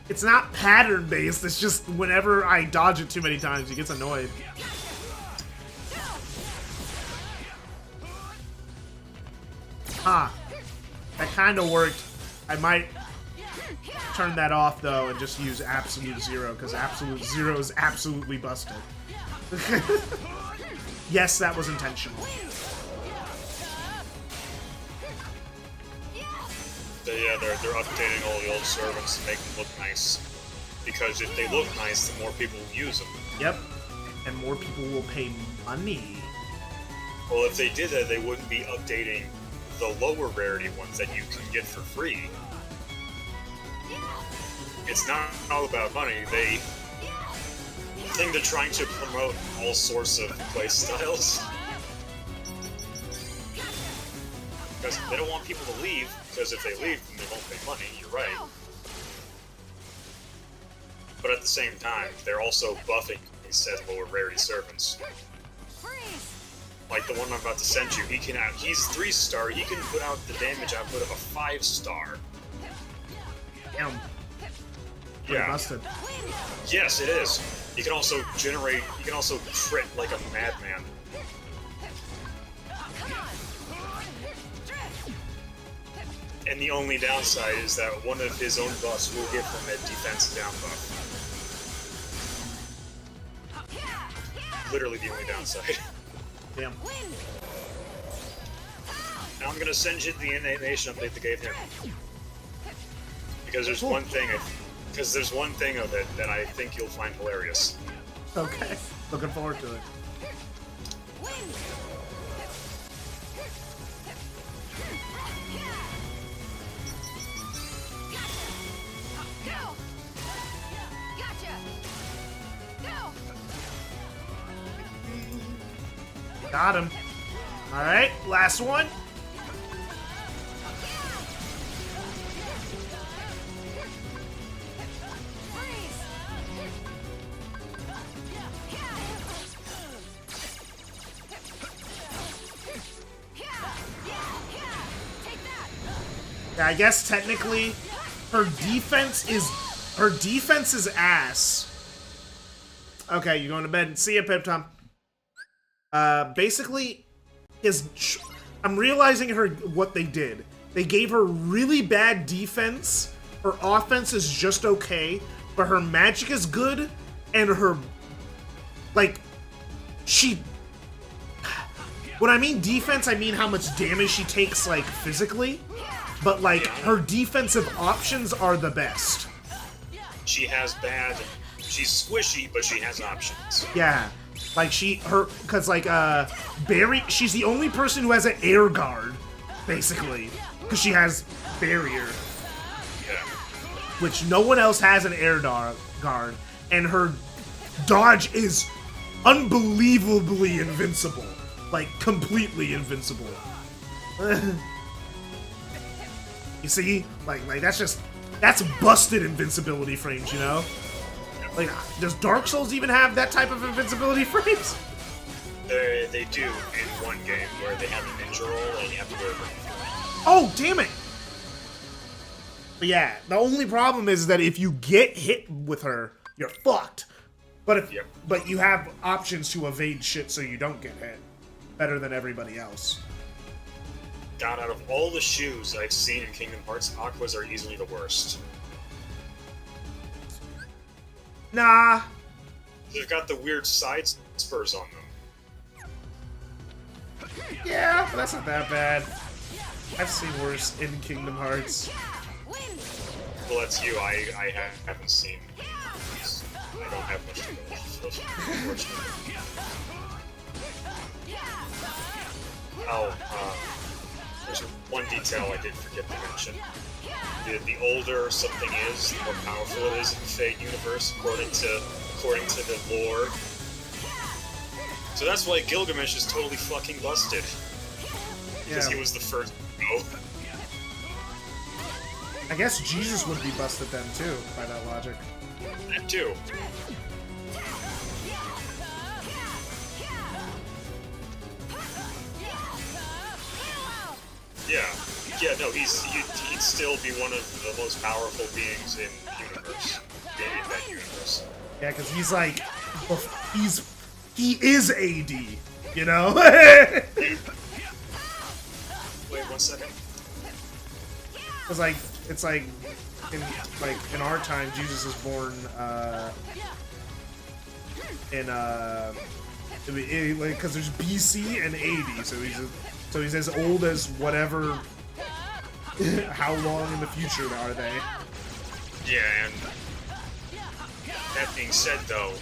it's not pattern based. It's just whenever I dodge it too many times, he gets annoyed. Huh. That kind of worked. I might turn that off though and just use Absolute Zero because Absolute Zero is absolutely busted. Yes, that was intentional. Yeah, they're updating all the old servants to make them look nice. Because if they look nice, the more people will use them. Yep. And more people will pay money. Well, if they did that, they wouldn't be updating the lower rarity ones that you can get for free. It's not all about money. I think they're trying to promote all sorts of play styles. Because they don't want people to leave, because if they leave, then they won't pay money, you're right. But at the same time, they're also buffing these said lower rarity servants. like the one I'm about to send you, he's 3-star, he can put out the damage output of a 5-star. Damn. Yeah. Busted. Yes, it is. You can also crit like a madman. And the only downside is that one of his own buffs will give him a defense down buff. Literally the only downside. Damn. Now I'm gonna send you the animation update they gave him. Because there's one thing of it that I think you'll find hilarious. Okay. Looking forward to it. Got him. Alright, last one. Yeah, I guess technically her defense is ass. Okay, you're going to bed. See ya, Pip Tom. Basically, I'm realizing what they did. They gave her really bad defense. Her offense is just okay, but her magic is good, and her, like, when I mean defense, I mean how much damage she takes, like, physically, but, like, her defensive options are the best. She's squishy, but she has options. Yeah. Like, because, like, Barry, she's the only person who has an air guard, basically. Because she has barrier. Yeah. Which no one else has an air guard. And her dodge is unbelievably invincible. Like, completely invincible. You see? Like, that's busted invincibility frames, you know? Like, does Dark Souls even have that type of invincibility frames? They do in one game where they have a ninja roll and you have to go over. Oh, damn it! But yeah, the only problem is that if you get hit with her, you're fucked. But but you have options to evade shit so you don't get hit. Better than everybody else. God, out of all the shoes I've seen in Kingdom Hearts, Aquas are easily the worst. Nah. They've got the weird side spurs on them. Yeah, but that's not that bad. I've seen worse in Kingdom Hearts. Well, that's you. I haven't seen. I don't have much to go off of, unfortunately. There's one detail I did forget to mention. The older something is, the more powerful it is in the Fate universe, according to the lore. So that's why Gilgamesh is totally fucking busted. Because he was the first to go. I guess Jesus would be busted then too, by that logic. That too. Yeah, no, he'd still be one of the most powerful beings in the universe. In that universe. Yeah, because he's like, he is AD, you know? Wait 1 second. Because it's like in our time, Jesus is born because there's BC and AD, so he's as old as whatever. How long in the future are they? Yeah, and that being said, though,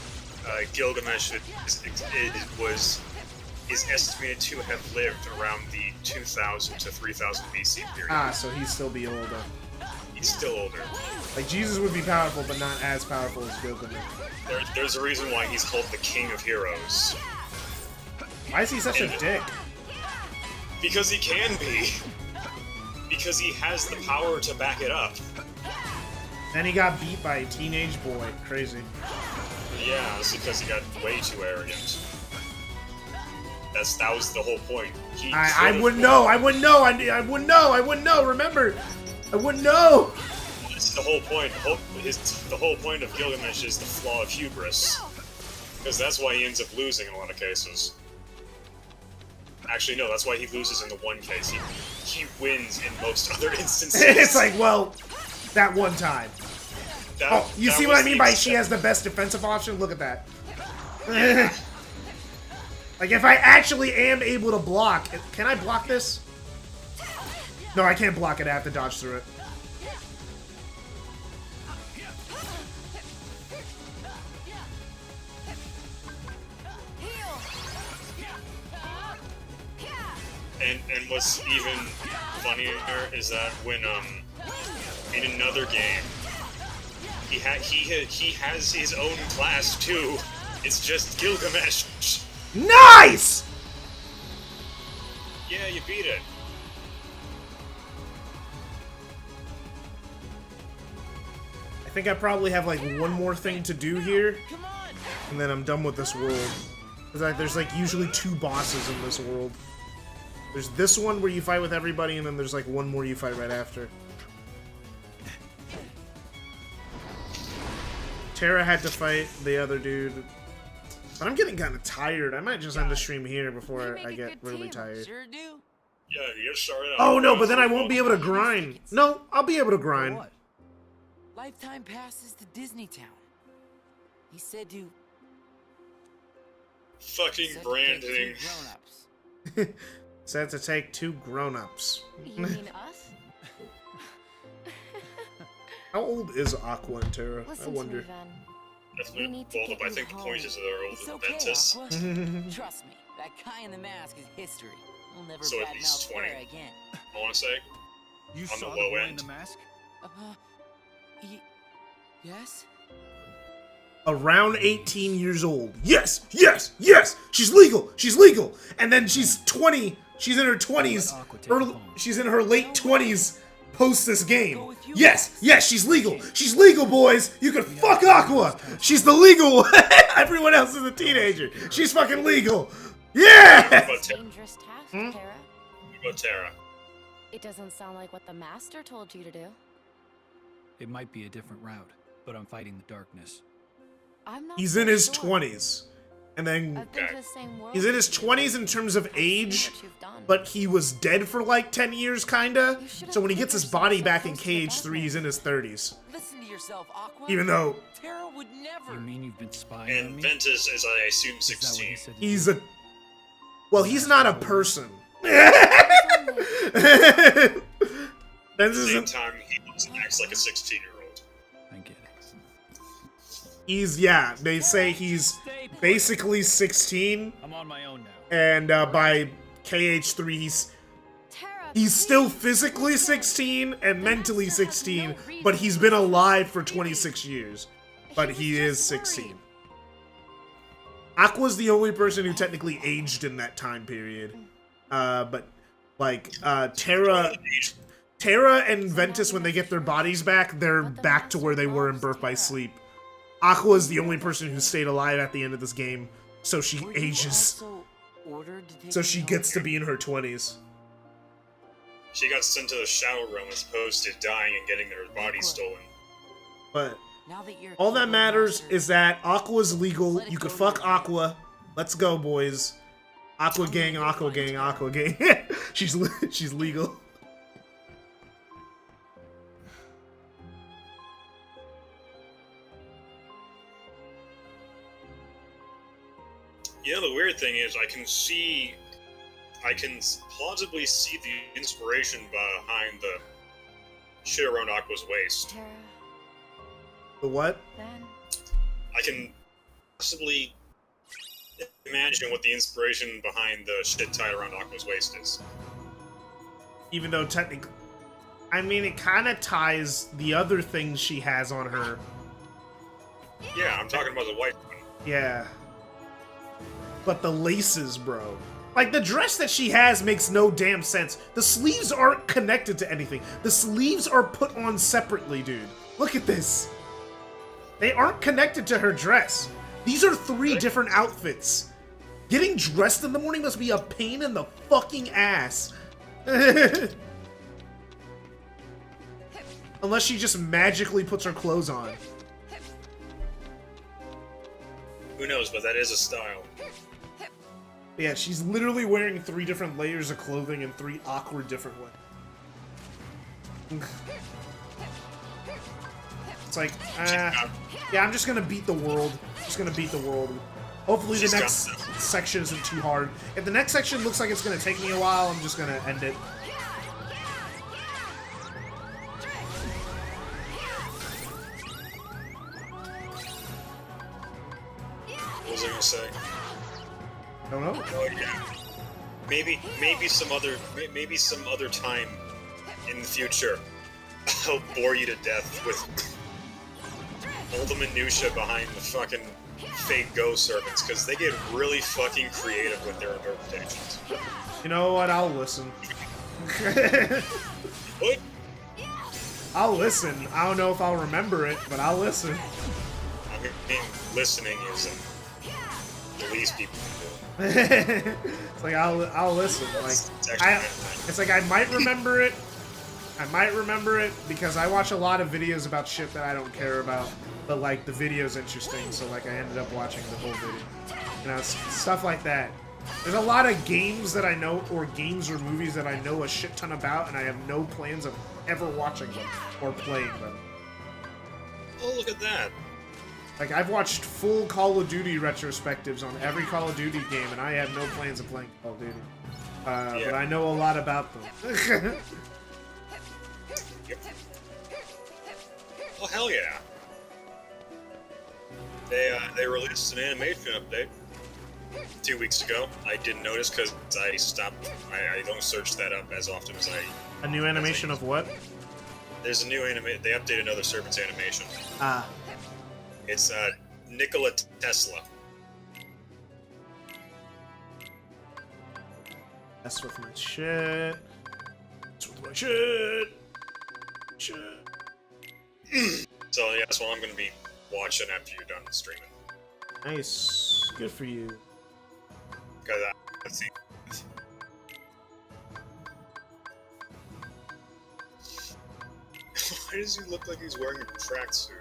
Gilgamesh is estimated to have lived around the 2000 to 3000 BC period. Ah, so he'd still be older. He's still older. Like, Jesus would be powerful, but not as powerful as Gilgamesh. There's a reason why he's called the King of Heroes. Why is he such a dick? Because he can be. Because he has the power to back it up. Then he got beat by a teenage boy. Crazy. Yeah, it's because he got way too arrogant. That was the whole point. I wouldn't know. I wouldn't know. I wouldn't know. I wouldn't know. Remember, I wouldn't know. That's the whole point. The whole point of Gilgamesh is the flaw of hubris, because that's why he ends up losing in a lot of cases. Actually, no. That's why he loses in the one case. He wins in most other instances. It's like, well, that one time. You see what I mean by she has the best defensive option? Look at that. Like, if I actually am able to block... Can I block this? No, I can't block it. I have to dodge through it. And what's even funnier is that when in another game he has his own class too. It's just Gilgamesh. Nice! Yeah, you beat it. I think I probably have like one more thing to do here, and then I'm done with this world. There's like usually 2 bosses in this world. There's this one where you fight with everybody, and then there's like one more you fight right after. Terra had to fight the other dude. But I'm getting kind of tired. I might just end the stream here before I get really tired. Sure do. Yeah, you get started out. Oh no, but then I won't be able to grind. No, I'll be able to grind. Lifetime passes to Disney Town. He said to... Fucking branding. Said to take 2 grown-ups. You mean us? How old is Aqua and Terra? Listen I wonder. To me, Ven. Definitely both of I think the point is that they're older It's than okay, Ventus. Aqua. Trust me, that guy in the mask is history. He'll never So at badmouth least 20. Terra again. I want to say. You On saw the the low boy in end. the mask? Yes? Around 18 years old. Yes! Yes! Yes! She's legal! She's legal! And then she's 20. She's in her 20s. She's in her late 20s post this game. Yes! Yes! She's legal! She's legal, boys! You can fuck Aqua! She's the legal one! Everyone else is a teenager. She's fucking legal! Yeah! Dangerous task, Terra. What about Terra? It doesn't sound like what the Master told you to do. It might be a different route, but I'm fighting the darkness. I'm not He's so in his sure. 20s. And then I've been to the same world he's in his as you. 20s in terms of I've seen age, what you've done. but he was dead for like 10 years, kinda. You should So have when he put gets his yourself body so back in close to the KH3, he's in his 30s. Listen to yourself, Aqua. Even though Terra would never. You mean you've been spying on And me? Ventus is, I assume, Is that what 16. he said to he's you? a... Well, he's not a person. At the same time, he acts like a 16-year-old. I get it. He's, yeah, they say he's basically 16, I'm on my own now. and by KH3, he's still physically 16 and mentally 16, but he's been alive for 26 years. But he is 16. Aqua's the only person who technically aged in that time period. But, like, Terra and Ventus, when they get their bodies back, they're back to where they were in Birth by Sleep. Aqua is the only person who stayed alive at the end of this game, so she ages. So she gets to be in her 20s. She got sent to the shadow realm as opposed to dying and getting their body stolen. But all that matters is that Aqua's legal. You could fuck Aqua. Let's go, boys. Aqua gang, Aqua gang, Aqua gang. she's legal. Yeah, the weird thing is I can plausibly see the inspiration behind the shit around Aqua's waist. The what? I can possibly imagine what the inspiration behind the shit tied around Aqua's waist is. Even though technically, I mean, it kind of ties the other things she has on her. Yeah, I'm talking about the white one. Yeah. But the laces, bro. Like, the dress that she has makes no damn sense. The sleeves aren't connected to anything. The sleeves are put on separately, dude. Look at this. They aren't connected to her dress. These are 3 different outfits. Getting dressed in the morning must be a pain in the fucking ass. Unless she just magically puts her clothes on. Who knows, but that is a style. Yeah, she's literally wearing 3 different layers of clothing in 3 awkward different ways. It's like, yeah, I'm just gonna beat the world. Just gonna beat the world. Hopefully the next section isn't too hard. If the next section looks like it's gonna take me a while, I'm just gonna end it. What was I gonna say? I don't know. Oh yeah. Maybe some other time in the future, I'll bore you to death with all the minutia behind the fucking fake ghost servants, because they get really fucking creative with their interpretations. You know what? I'll listen. What? I'll listen. I don't know if I'll remember it, but I'll listen. I mean, listening is the least people can do. It's like I'll listen. Like it's like I might remember it. I might remember it because I watch a lot of videos about shit that I don't care about, but like the video's interesting, so like I ended up watching the whole video. You know, stuff like that. There's a lot of games that I know, or games or movies that I know a shit ton about, and I have no plans of ever watching them or playing them. Oh, look at that. Like, I've watched full Call of Duty retrospectives on every Call of Duty game, and I have no plans of playing Call of Duty. But I know a lot about them. Yep. Well, hell yeah. They released an animation update 2 weeks ago. I didn't notice because I stopped. I don't search that up as often as I. A new animation of what? There's a new They updated another Serpent's animation. Ah. It's Nikola Tesla. That's with my shit. That's with my shit. So yeah, that's what I'm gonna be watching after you're done streaming. Nice. Good for you. Because let's see. Why does he look like he's wearing a tracksuit?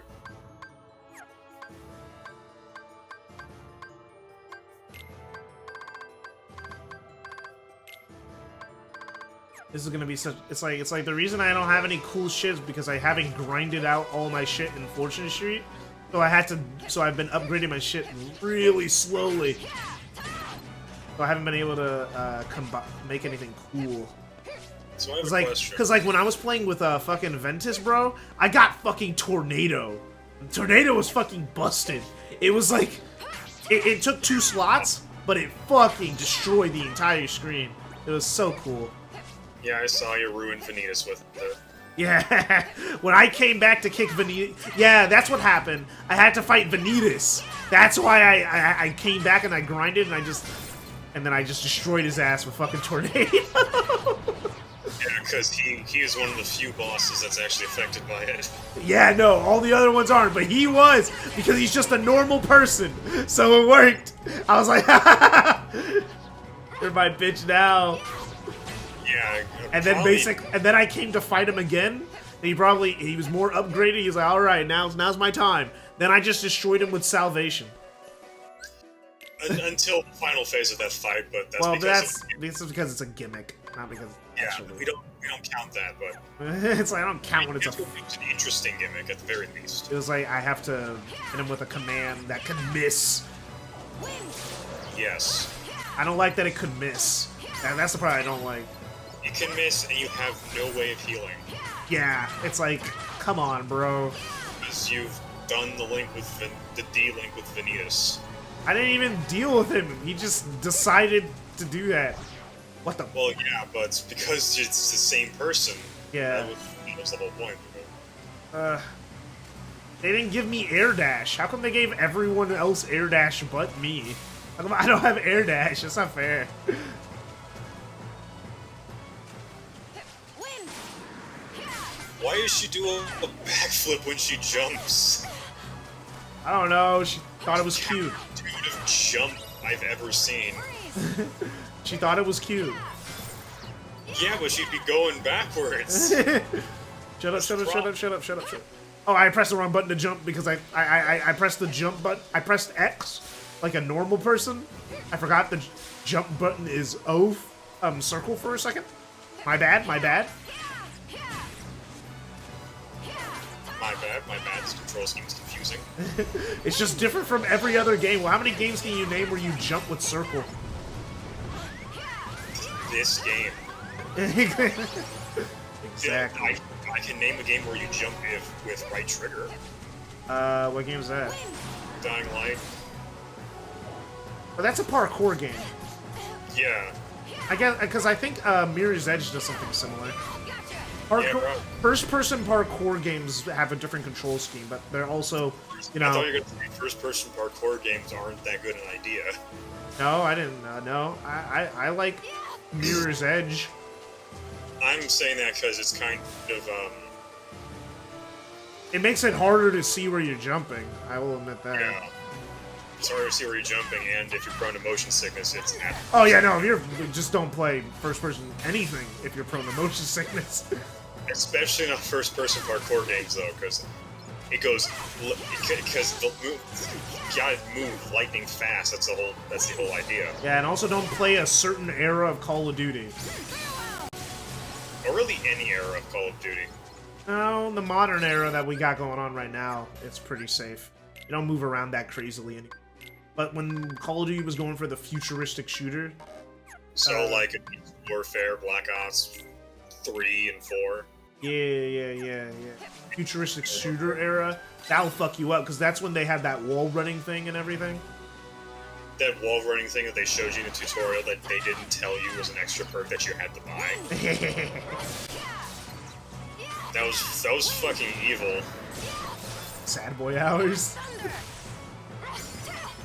This is gonna be such. It's like the reason I don't have any cool shit is because I haven't grinded out all my shit in Fortune Street. So I've been upgrading my shit really slowly. So I haven't been able to make anything cool. So I have a question. Cause like when I was playing with fucking Ventus, bro, I got fucking Tornado. Tornado was fucking busted. It was like, it took 2 slots, but it fucking destroyed the entire screen. It was so cool. Yeah, I saw you ruin Vanitas with it. Yeah, when I came back to kick Vanitas, yeah, that's what happened. I had to fight Vanitas. That's why I came back and I grinded and then I just destroyed his ass with fucking Tornado. Yeah, because he is one of the few bosses that's actually affected by it. Yeah, no, all the other ones aren't, but he was, because he's just a normal person, so it worked. I was like, you're my bitch now. Yeah, and then and then I came to fight him again. And he was more upgraded. He was like, all right, now's my time. Then I just destroyed him with Salvation. Until the final phase of that fight, but that's this is because it's a gimmick, not because. Yeah, we don't count that, but it's like I don't count when it's an interesting gimmick at the very least. It was like I have to hit him with a command that can miss. Yes. I don't like that it could miss. That's the part I don't like. You can miss, and you have no way of healing. Yeah, it's like, come on, bro. Because you've done the link with the D-link with Vanitas. I didn't even deal with him. He just decided to do that. What the? Well, yeah, but it's because it's the same person. Yeah. That was the whole point. They didn't give me air dash. How come they gave everyone else air dash but me? How come I don't have air dash? That's not fair. Why does she do a backflip when she jumps? I don't know. She thought it was cute. She would have jumped I've ever seen. She thought it was cute. Yeah, but she'd be going backwards. Shut up, shut up, shut up, shut up, shut up, shut up. Oh, I pressed the wrong button to jump because I pressed the jump button. I pressed X like a normal person. I forgot the jump button is O, circle for a second. My bad, my bad. My bad, this control scheme is confusing. It's just different from every other game. Well, how many games can you name where you jump with circle? This game. Exactly. I can name a game where you jump with right trigger. What game is that? Dying Light. Oh, that's a parkour game. Yeah. I guess, because I think Mirror's Edge does something similar. Yeah, first-person parkour games have a different control scheme, but they're also, you know... I thought you were going to say first-person parkour games aren't that good an idea. No, I didn't. No, I like Mirror's Edge. I'm saying that because it's kind of, It makes it harder to see where you're jumping. I will admit that. Yeah. It's harder to see where you're jumping, and if you're prone to motion sickness, it's... Oh, yeah, no, just don't play first-person anything if you're prone to motion sickness. Especially not first-person parkour games, though, because it goes... Because you gotta move lightning fast, that's the whole idea. Yeah, and also don't play a certain era of Call of Duty. Or really any era of Call of Duty. No, the modern era that we got going on right now, it's pretty safe. You don't move around that crazily anymore. But when Call of Duty was going for the futuristic shooter... So, like, Warfare, Black Ops 3 and 4. Yeah. Futuristic shooter era, that'll fuck you up, because that's when they had that wall running thing and everything. That wall running thing that they showed you in the tutorial that they didn't tell you was an extra perk that you had to buy. That was fucking evil. Sad boy hours.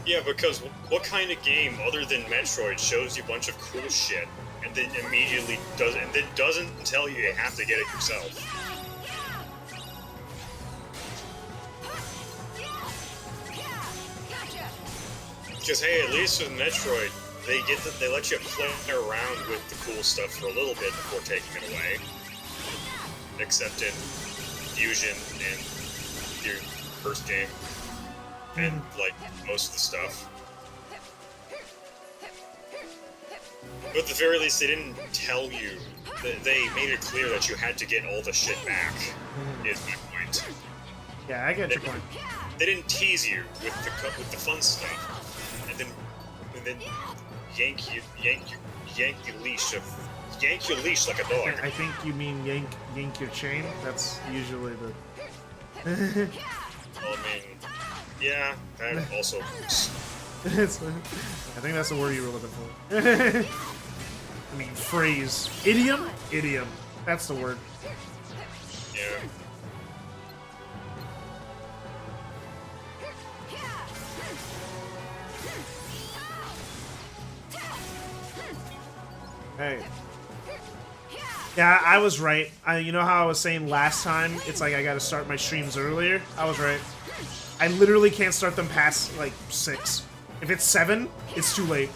Yeah, because what kind of game other than Metroid shows you a bunch of cool shit and then immediately doesn't tell you have to get it yourself? Because hey, at least with Metroid, they let you play around with the cool stuff for a little bit before taking it away. Except in Fusion and your first game, and like most of the stuff. But at the very least, they didn't tell you. They made it clear that you had to get all the shit back. Is my point. Yeah, I get your point. They didn't tease you with the fun stuff, and then yank your leash like a dog. I think you mean yank your chain. That's usually the. Well, I mean, yeah, that also works. I think that's the word you were looking for. I mean, phrase. Idiom? Idiom. That's the word. Yeah. Hey. Yeah, I was right. You know how I was saying last time, it's like I gotta start my streams earlier? I was right. I literally can't start them past, like, 6. If it's 7, it's too late.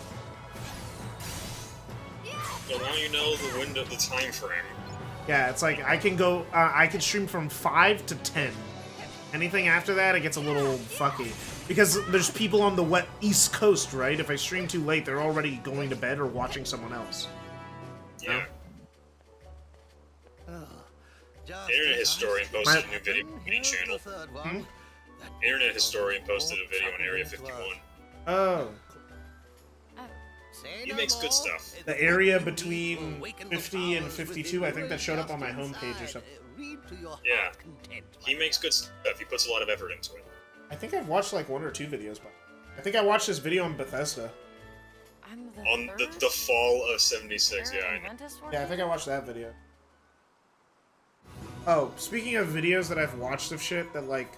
So now you know the window, the time frame. Yeah, it's like I can go, I can stream from 5 to 10. Anything after that, it gets a little fucky. Because there's people on the East Coast, right? If I stream too late, they're already going to bed or watching someone else. Yeah. Internet Historian posted a new video on the channel. Internet Historian posted a video on Area 51. Oh. He makes good stuff. The area between 50 and 52, I think that showed up on my homepage or something. Yeah. He makes good stuff. He puts a lot of effort into it. I think I've watched like 1 or 2 videos, but I think I watched this video on Bethesda. On the fall of 76, yeah, I know. Yeah, I think I watched that video. Oh, speaking of videos that I've watched of shit that like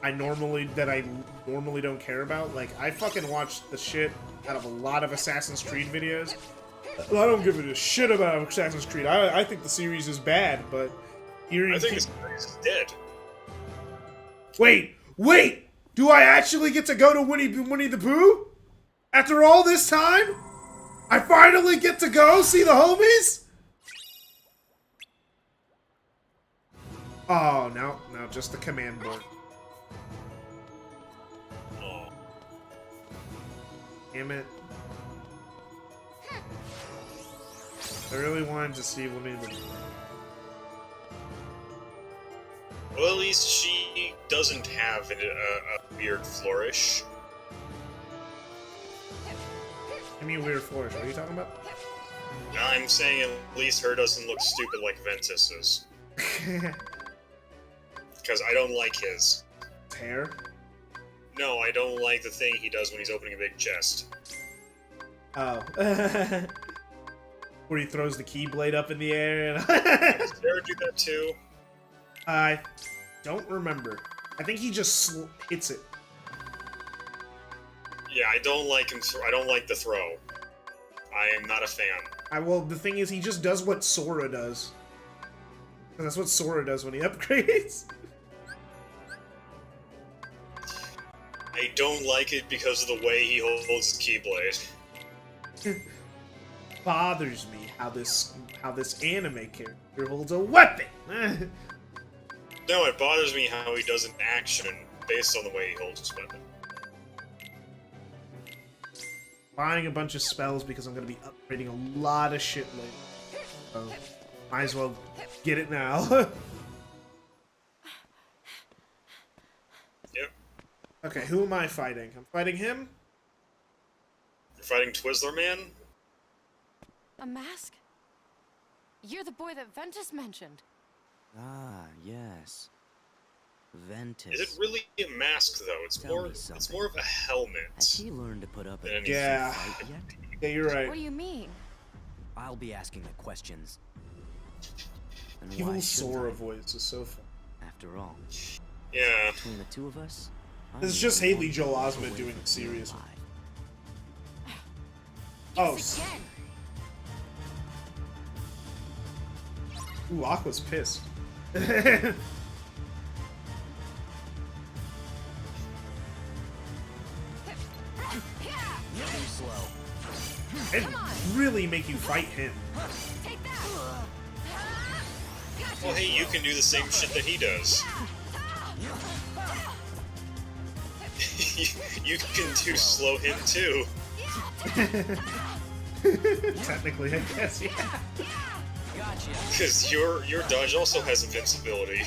I normally don't care about, like I fucking watched the shit out of a lot of Assassin's Creed videos. I don't give a shit about Assassin's Creed. I think the series is bad, but hearing I think the series is dead. Wait! Do I actually get to go to Winnie the Pooh? After all this time, I finally get to go see the homies? Oh, no, just the command board. Damn it. I really wanted to see what made them. Well, at least she doesn't have a weird flourish. I mean, weird flourish. What are you talking about? I'm saying at least her doesn't look stupid like Ventus's. Because I don't like his. Hair? No, I don't like the thing he does when he's opening a big chest. Oh. Where he throws the keyblade up in the air and... Does Sarah do that too? I don't remember. I think he just hits it. Yeah, I don't like him. I don't like the throw. I am not a fan. Well, the thing is, he just does what Sora does. And that's what Sora does when he upgrades. I don't like it because of the way he holds his keyblade. Bothers me how this anime character holds a weapon. No, it bothers me how he does an action based on the way he holds his weapon. Buying a bunch of spells because I'm going to be upgrading a lot of shit later. So, might as well get it now. Yep. Okay, who am I fighting? I'm fighting him? You're fighting Twizzler Man? A mask? You're the boy that Ventus mentioned. Ah, yes. Ventus. Is it really a mask though? It's more of a helmet. Has he learned to put up a Yeah. fight yet? Yeah, you're right. What do you mean? I'll be asking the questions. And why Evil shouldn't Sora I? voice is so fun. After all. Yeah. Between the two of us, This is just Haley Joel Osment doing a serious one. Oh. Ooh, Aqua's pissed. It really make you fight him. Well, hey, you can do the same shit that he does. you can do slow him too. Technically, I guess, yeah. Because your dodge also has invincibility.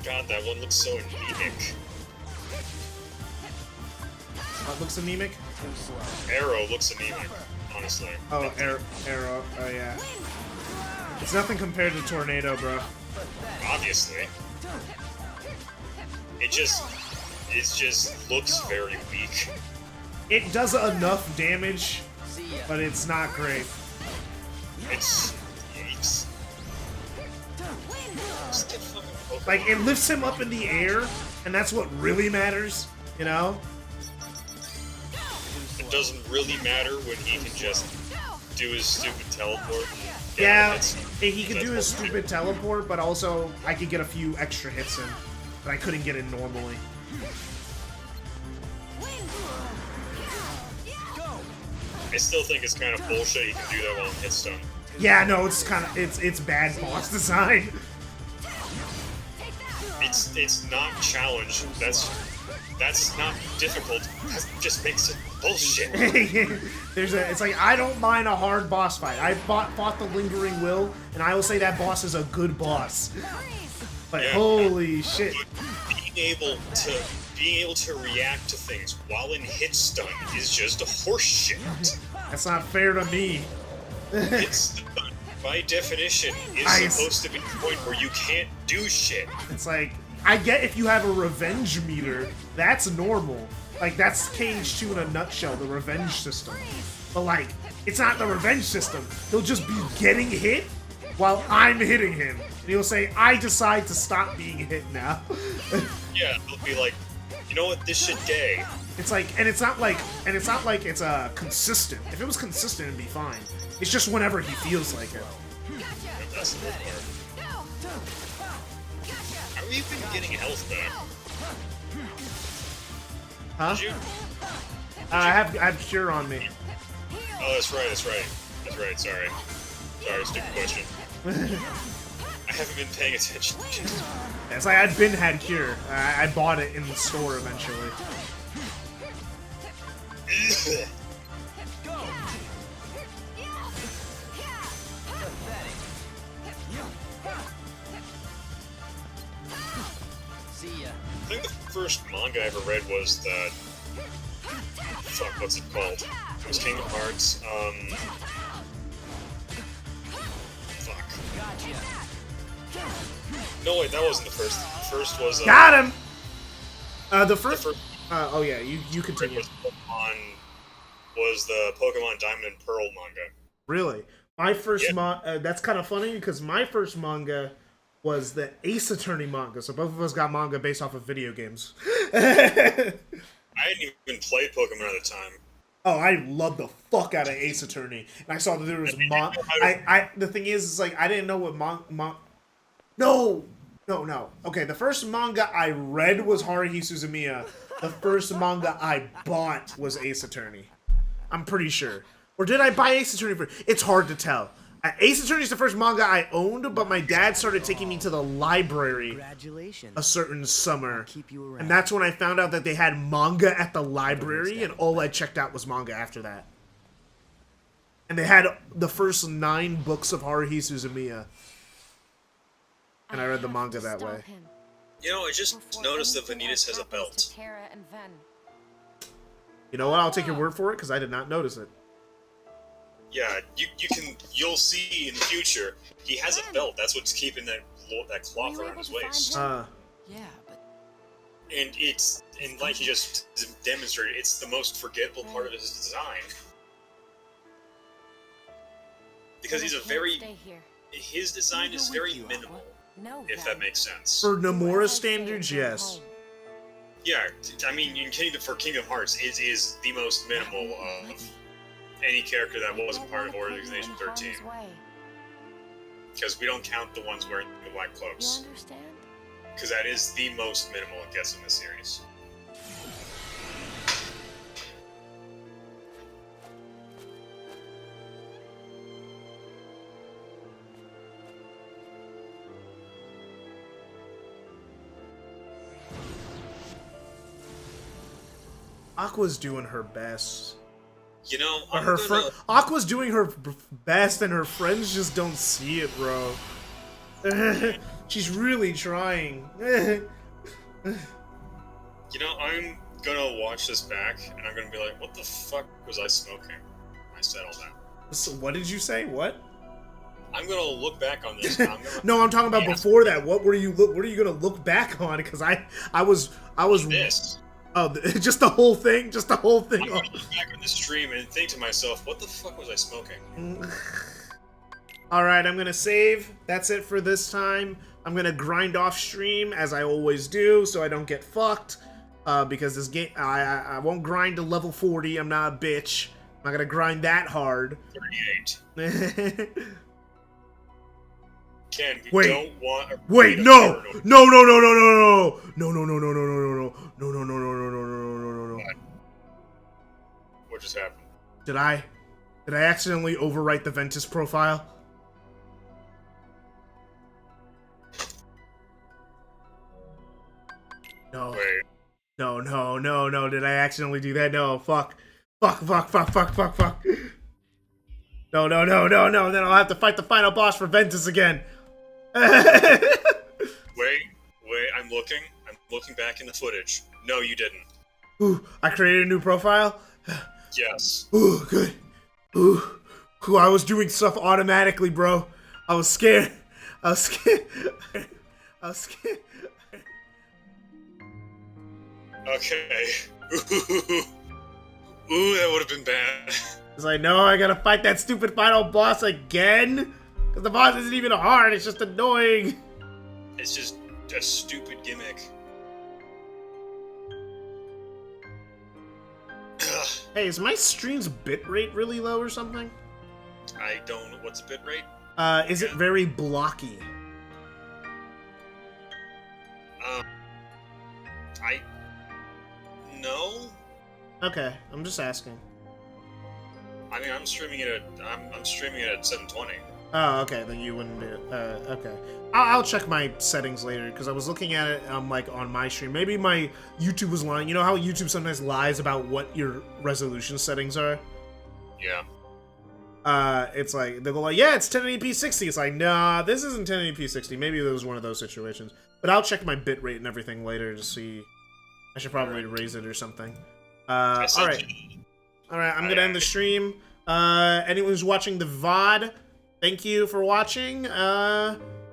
God, that one looks so anemic. What looks anemic? Arrow looks anemic, honestly. Oh, Arrow. Oh, yeah. It's nothing compared to Tornado, bro. Obviously. It just looks very weak. It does enough damage, but it's not great. It's like, it lifts him up in the air, and that's what really matters, you know? It doesn't really matter when he can just do his stupid teleport. Yeah, he can do his stupid teleport, but also I could get a few extra hits in that I couldn't get in normally. I still think it's kind of bullshit he can do that while in hit stun. Yeah, no, it's kind of it's bad boss design. It's not challenge. That's not difficult. That just makes it bullshit. It's like, I don't mind a hard boss fight. I fought the Lingering Will, and I will say that boss is a good boss. But yeah, holy shit! Being able to react to things while in hit stun is just a horse shit. That's not fair to me. Hit stun, by definition, is supposed to be the point where you can't do shit. It's like, I get if you have a revenge meter, that's normal. Like, that's Cage 2 in a nutshell, the revenge system. But like, it's not the revenge system. He'll just be getting hit while I'm hitting him. And he'll say, I decide to stop being hit now. Yeah, he'll be like, you know what, this shit gay. It's like, and it's not like it's consistent. If it was consistent, it'd be fine. It's just whenever he feels like it. That's the part. have you been getting health back? Huh? Did you? I have cure on me. Oh, that's right. Sorry, stupid question. I haven't been paying attention. It's like I'd been had cure. I bought it in the store eventually. See ya. I think the first manga I ever read was the... Fuck, what's it called? It was Kingdom Hearts, Fuck. No, wait, that wasn't the first. The first was, Got him! The first... oh yeah, you continue. Was the Pokemon Diamond and Pearl manga. Really? My first that's kind of funny, because my first manga was the Ace Attorney manga, so both of us got manga based off of video games. I hadn't even played Pokemon at the time. Oh, I loved the fuck out of Ace Attorney, and I saw that there was the thing is like I didn't know what No. Okay, the first manga I read was Haruhi Suzumiya. The first manga I bought was Ace Attorney. I'm pretty sure. Or did I buy Ace Attorney first? It's hard to tell. Ace Attorney is the first manga I owned, but my dad started taking me to the library a certain summer. And that's when I found out that they had manga at the library, and all I checked out was manga after that. And they had the first 9 books of Haruhi Suzumiya. And I read the manga that way. You know, I just noticed that Vanitas has a belt. You know what? I'll take your word for it, because I did not notice it. Yeah, you'll see in the future, he has a belt. That's what's keeping that cloth around his waist. Yeah, but... And like he just demonstrated, it's the most forgettable part of his design. Because he's his design is very minimal, if that makes sense. For Nomura standards, yes. Yeah, I mean, for Kingdom Hearts, it is the most minimal of any character that wasn't part of Organization 13. Because we don't count the ones wearing the white cloaks. Because that is the most minimal it gets in the series. Aqua's doing her best. You know, Aqua's doing her best, and her friends just don't see it, bro. She's really trying. You know, I'm gonna watch this back, and I'm gonna be like, what the fuck was I smoking when I said all that? So what did you say? What? I'm gonna look back on this. And I'm gonna No, I'm talking about before that. What are you gonna look back on? Because I was this. Oh, just the whole thing? Just the whole thing? I'm gonna look back on this stream and think to myself, what the fuck was I smoking? Alright, I'm gonna save. That's it for this time. I'm gonna grind off stream, as I always do, so I don't get fucked. Because this game, I won't grind to level 40, I'm not a bitch. I'm not gonna grind that hard. 38. Ken, we don't want a wait, no! No, no, no, no, no, no! No, no, no, no, no, no, no, no, no, no, no, no, no, no, no, no, no. What just happened? Did I accidentally overwrite the Ventus profile? No. Wait. No, no, no, no, did I accidentally do that? No, fuck. Fuck, fuck, fuck, fuck, fuck, fuck. No, no, no, no, no, then I'll have to fight the final boss for Ventus again. Wait, I'm looking back in the footage. No, you didn't. Ooh, I created a new profile? Yes. Ooh, good. Ooh, I was doing stuff automatically, bro. I was scared. Okay. Ooh, that would have been bad. Cause I know I gotta fight that stupid final boss again. Cause the boss isn't even hard, it's just annoying. It's just a stupid gimmick. Hey, is my stream's bitrate really low or something? I don't know. What's the bitrate? Is it very blocky? Okay, I'm just asking. I mean, I'm streaming it at 720. Oh, okay, then you wouldn't be. Okay, I'll check my settings later because I was looking at it. Like on my stream. Maybe my YouTube was lying. You know how YouTube sometimes lies about what your resolution settings are. Yeah. It's like they'll go like, yeah, it's 1080p 60. It's like, nah, this isn't 1080p 60. Maybe it was one of those situations. But I'll check my bitrate and everything later to see. I should probably raise it or something. All right. I'm gonna end the stream. Anyone who's watching the VOD, thank you for watching.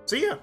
See ya.